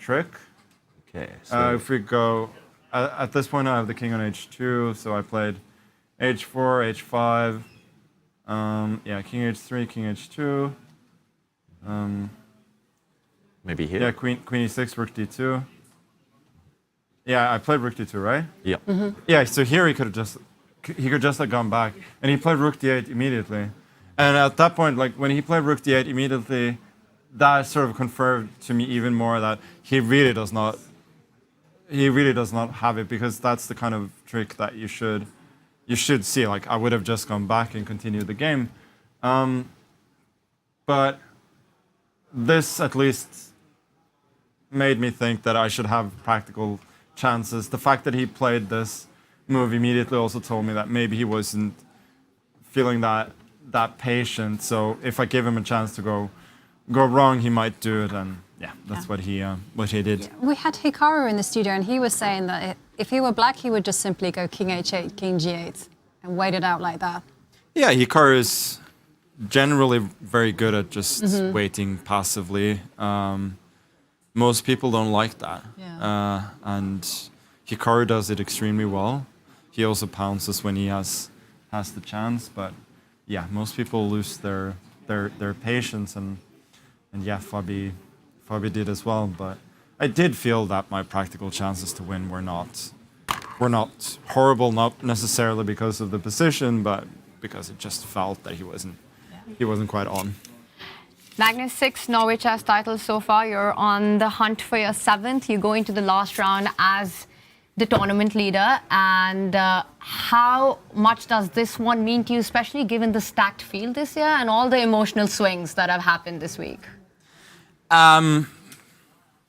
trick. Okay. So if we go at this point, I have the king on H2, so I played H4, H5. King H3, King H2. maybe here. Yeah, Queen E6, Rook D2. Yeah, I played Rook D2, right? Yeah. Mm-hmm. Yeah, so here he could just have gone back, and he played Rook D8 immediately. And at that point, like when he played Rook D8 immediately, that sort of confirmed to me even more that he really does not have it, because that's the kind of trick that you should see. Like I would have just gone back and continued the game, but this at least made me think that I should have practical chances. The fact that he played this move immediately also told me that maybe he wasn't feeling that patient. So if I give him a chance to go wrong, he might do it, and yeah, that's what he did. Yeah. We had Hikaru in the studio, and he was saying that if he were black, he would just simply go King H8, King G8, and wait it out like that. Yeah, Hikaru is generally very good at just waiting passively. Most people don't like that, and Hikaru does it extremely well. He also pounces when he has the chance, but yeah, most people lose their patience, and yeah, Fabi did as well. But I did feel that my practical chances to win were not horrible, not necessarily because of the position, but because it just felt that he wasn't quite on. Magnus, 6 Norway Chess titles so far. You're on the hunt for your 7th. You go into the last round as the tournament leader. And how much does this one mean to you, especially given the stacked field this year and all the emotional swings that have happened this week?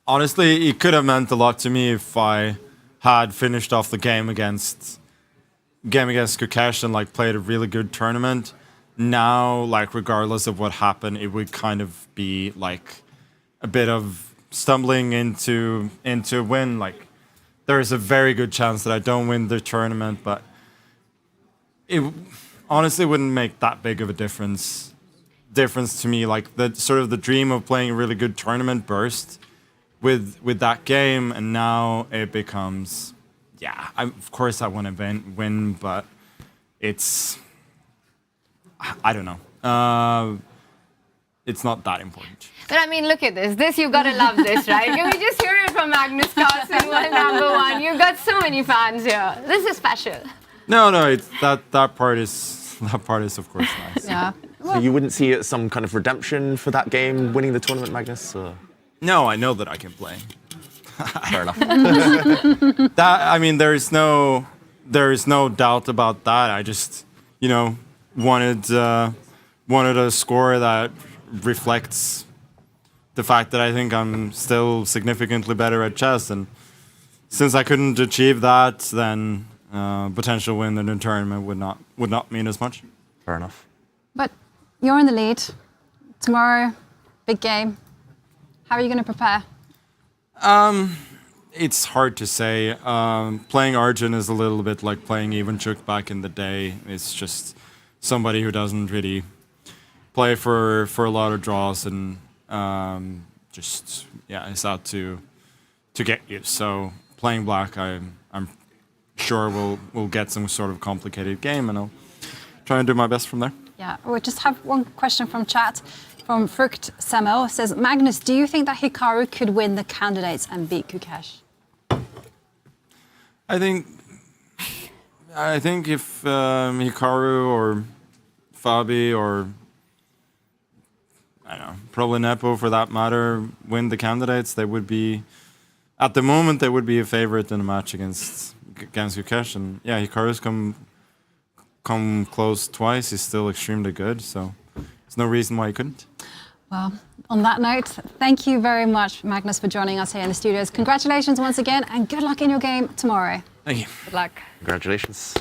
Honestly, it could have meant a lot to me if I had finished off the game against Gukesh and like played a really good tournament, now like regardless of what happened, it would kind of be like a bit of stumbling into a win. Like there is a very good chance that I don't win the tournament, but it honestly wouldn't make that big of a difference to me. Like the sort of the dream of playing a really good tournament burst with that game, and now it becomes, of course I want to win, but it's, I don't know. It's not that important. But I mean, look at this. This, you've got to love this, right? Can we just hear it from Magnus Carlsen, world number one? You've got so many fans here. This is special. No, it's that part is of course nice. Yeah. So you wouldn't see some kind of redemption for that game, winning the tournament, Magnus? Or? No, I know that I can play. Fair enough. There is no doubt about that. I just, wanted a score that reflects the fact that I think I'm still significantly better at chess, and since I couldn't achieve that, then potential win in the tournament would not mean as much. Fair enough. But you're in the lead. Tomorrow, big game. How are you going to prepare? It's hard to say. Playing Arjun is a little bit like playing Muzychuk back in the day. It's just somebody who doesn't really play for a lot of draws and is out to get you. So playing black, I'm sure we'll get some sort of complicated game, and I'll try and do my best from there. Yeah, we just have one question from chat. From Frucht Semel says, Magnus, do you think that Hikaru could win the candidates and beat Gukesh? I think if Hikaru or Fabi or I don't know, probably Nepo for that matter, win the candidates, they would be, at the moment, they would be a favorite in a match against Gukesh. And yeah, Hikaru's come close twice. He's still extremely good, so there's no reason why he couldn't. Well, on that note, thank you very much, Magnus, for joining us here in the studios. Congratulations once again, and good luck in your game tomorrow. Thank you. Good luck. Congratulations.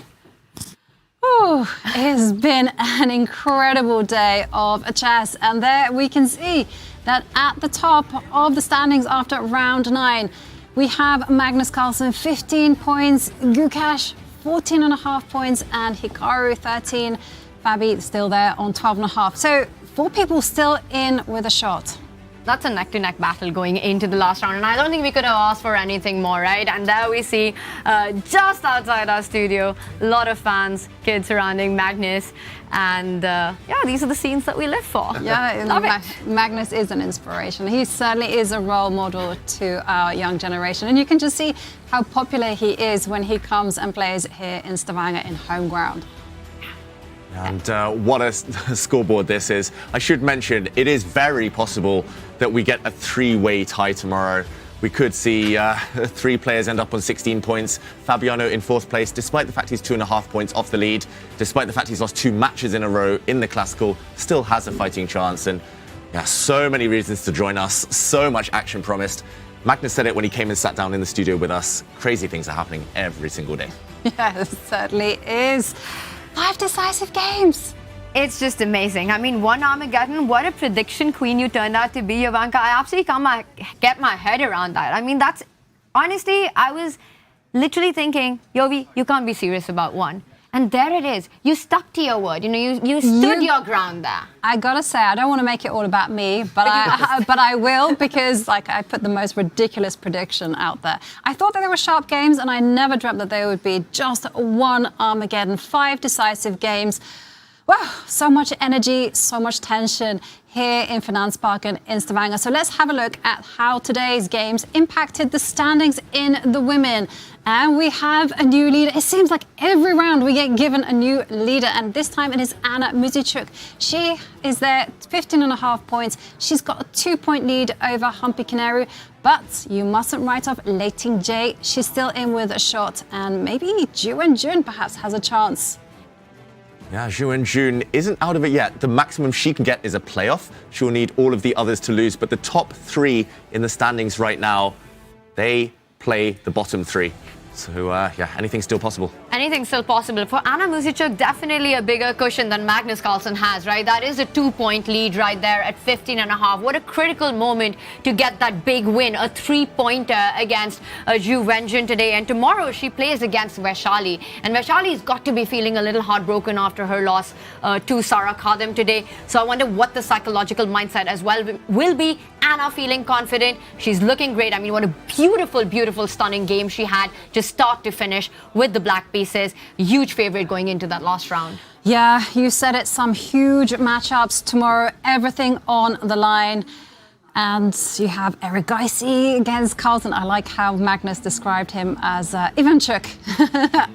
Oh, it has been an incredible day of chess, and there we can see that at the top of the standings after round 9, we have Magnus Carlsen 15 points, Gukesh 14.5 points, and Hikaru 13. Fabi still there on 12.5. So 4 people still in with a shot. That's a neck-to-neck battle going into the last round, and I don't think we could have asked for anything more, right? And there we see, just outside our studio, a lot of fans, kids surrounding Magnus, and these are the scenes that we live for. Yeah, Love it. Magnus is an inspiration. He certainly is a role model to our young generation, and you can just see how popular he is when he comes and plays here in Stavanger in home ground. And what a scoreboard this is. I should mention, it is very possible that we get a 3-way tie tomorrow. We could see 3 players end up on 16 points. Fabiano in 4th place, despite the fact he's 2.5 points off the lead, despite the fact he's lost 2 matches in a row in the Classical, still has a fighting chance. And so many reasons to join us, so much action promised. Magnus said it when he came and sat down in the studio with us. Crazy things are happening every single day. Yeah, it certainly is. 5 decisive games. It's just amazing. I mean, one Armageddon, what a prediction queen you turned out to be, Ivanka. I absolutely can't get my head around that. I mean, that's, honestly, I was literally thinking, Yovi, you can't be serious about one. And there it is. You stuck to your word. You stood your ground there. I gotta say, I don't want to make it all about me, but I will, because I put the most ridiculous prediction out there. I thought that they were sharp games, and I never dreamt that they would be just one Armageddon. 5 decisive games. Wow, so much energy, so much tension here in Finansparken in Stavanger. So let's have a look at how today's games impacted the standings in the women. And we have a new leader. It seems like every round we get given a new leader, and this time it is Anna Muzychuk. She is there, 15.5 points. She's got a 2-point lead over Humpy Kineru, but you mustn't write off Leiting J. She's still in with a shot, and maybe Jun perhaps has a chance. Yeah, Jun isn't out of it yet. The maximum she can get is a playoff. She'll need all of the others to lose, but the top 3 in the standings right now, they play the bottom 3. So, yeah, anything's still possible. Anything's still possible. For Anna Muzychuk, definitely a bigger cushion than Magnus Carlsen has, right? That is a 2-point lead right there at 15.5. What a critical moment to get that big win. A 3-pointer against Vachier-Lagrave today. And tomorrow she plays against Vachier-Lagrave. And Vachier-Lagrav's got to be feeling a little heartbroken after her loss to Sarah Kadam today. So I wonder what the psychological mindset as well will be. Anna feeling confident. She's looking great. I mean, what a beautiful, beautiful, stunning game she had just start to finish with the black pieces. Huge favorite going into that last round. Yeah, you said it. Some huge matchups tomorrow. Everything on the line. And you have Erigaisi against Carlsen. I like how Magnus described him as Ivanchuk.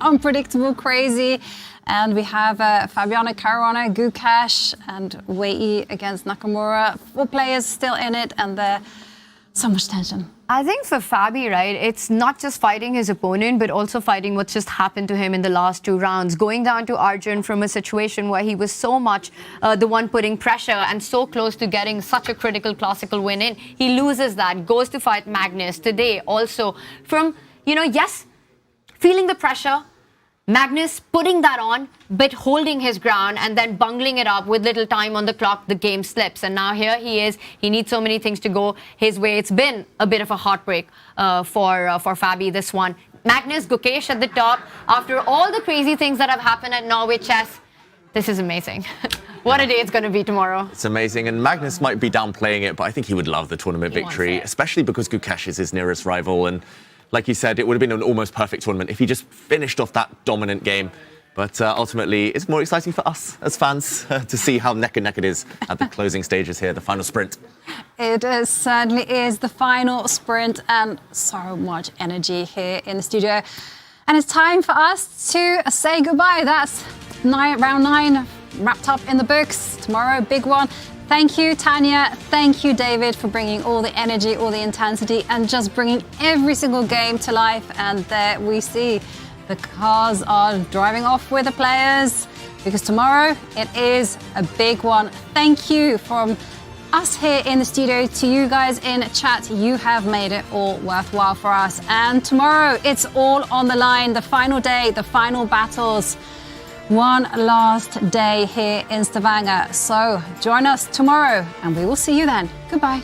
Unpredictable, crazy. And we have Fabiano Caruana, Gukesh, and Wei against Nakamura. 4 players still in it, and they're so much tension. I think for Fabi, right, it's not just fighting his opponent, but also fighting what's just happened to him in the last 2 rounds. Going down to Arjun from a situation where he was so much the one putting pressure and so close to getting such a critical classical win in. He loses that, goes to fight Magnus today also from, yes, feeling the pressure, Magnus putting that on, but holding his ground and then bungling it up with little time on the clock, the game slips. And now here he is. He needs so many things to go his way. It's been a bit of a heartbreak for Fabi, this one. Magnus, Gukesh at the top. After all the crazy things that have happened at Norway Chess, this is amazing. What a day it's going to be tomorrow. It's amazing. And Magnus might be downplaying it, but I think he would love the tournament victory, especially because Gukesh is his nearest rival. And like you said, it would have been an almost perfect tournament if he just finished off that dominant game. But ultimately, it's more exciting for us as fans to see how neck and neck it is at the closing stages here, the final sprint. It certainly is the final sprint, and so much energy here in the studio. And it's time for us to say goodbye. That's round 9 wrapped up in the books. Tomorrow, big one. Thank you, Tanya. Thank you, David, for bringing all the energy, all the intensity, and just bringing every single game to life. And there we see the cars are driving off with the players, because tomorrow it is a big one. Thank you from us here in the studio to you guys in chat. You have made it all worthwhile for us. And tomorrow it's all on the line. The final day, the final battles. One last day here in Stavanger. So join us tomorrow and we will see you then. Goodbye.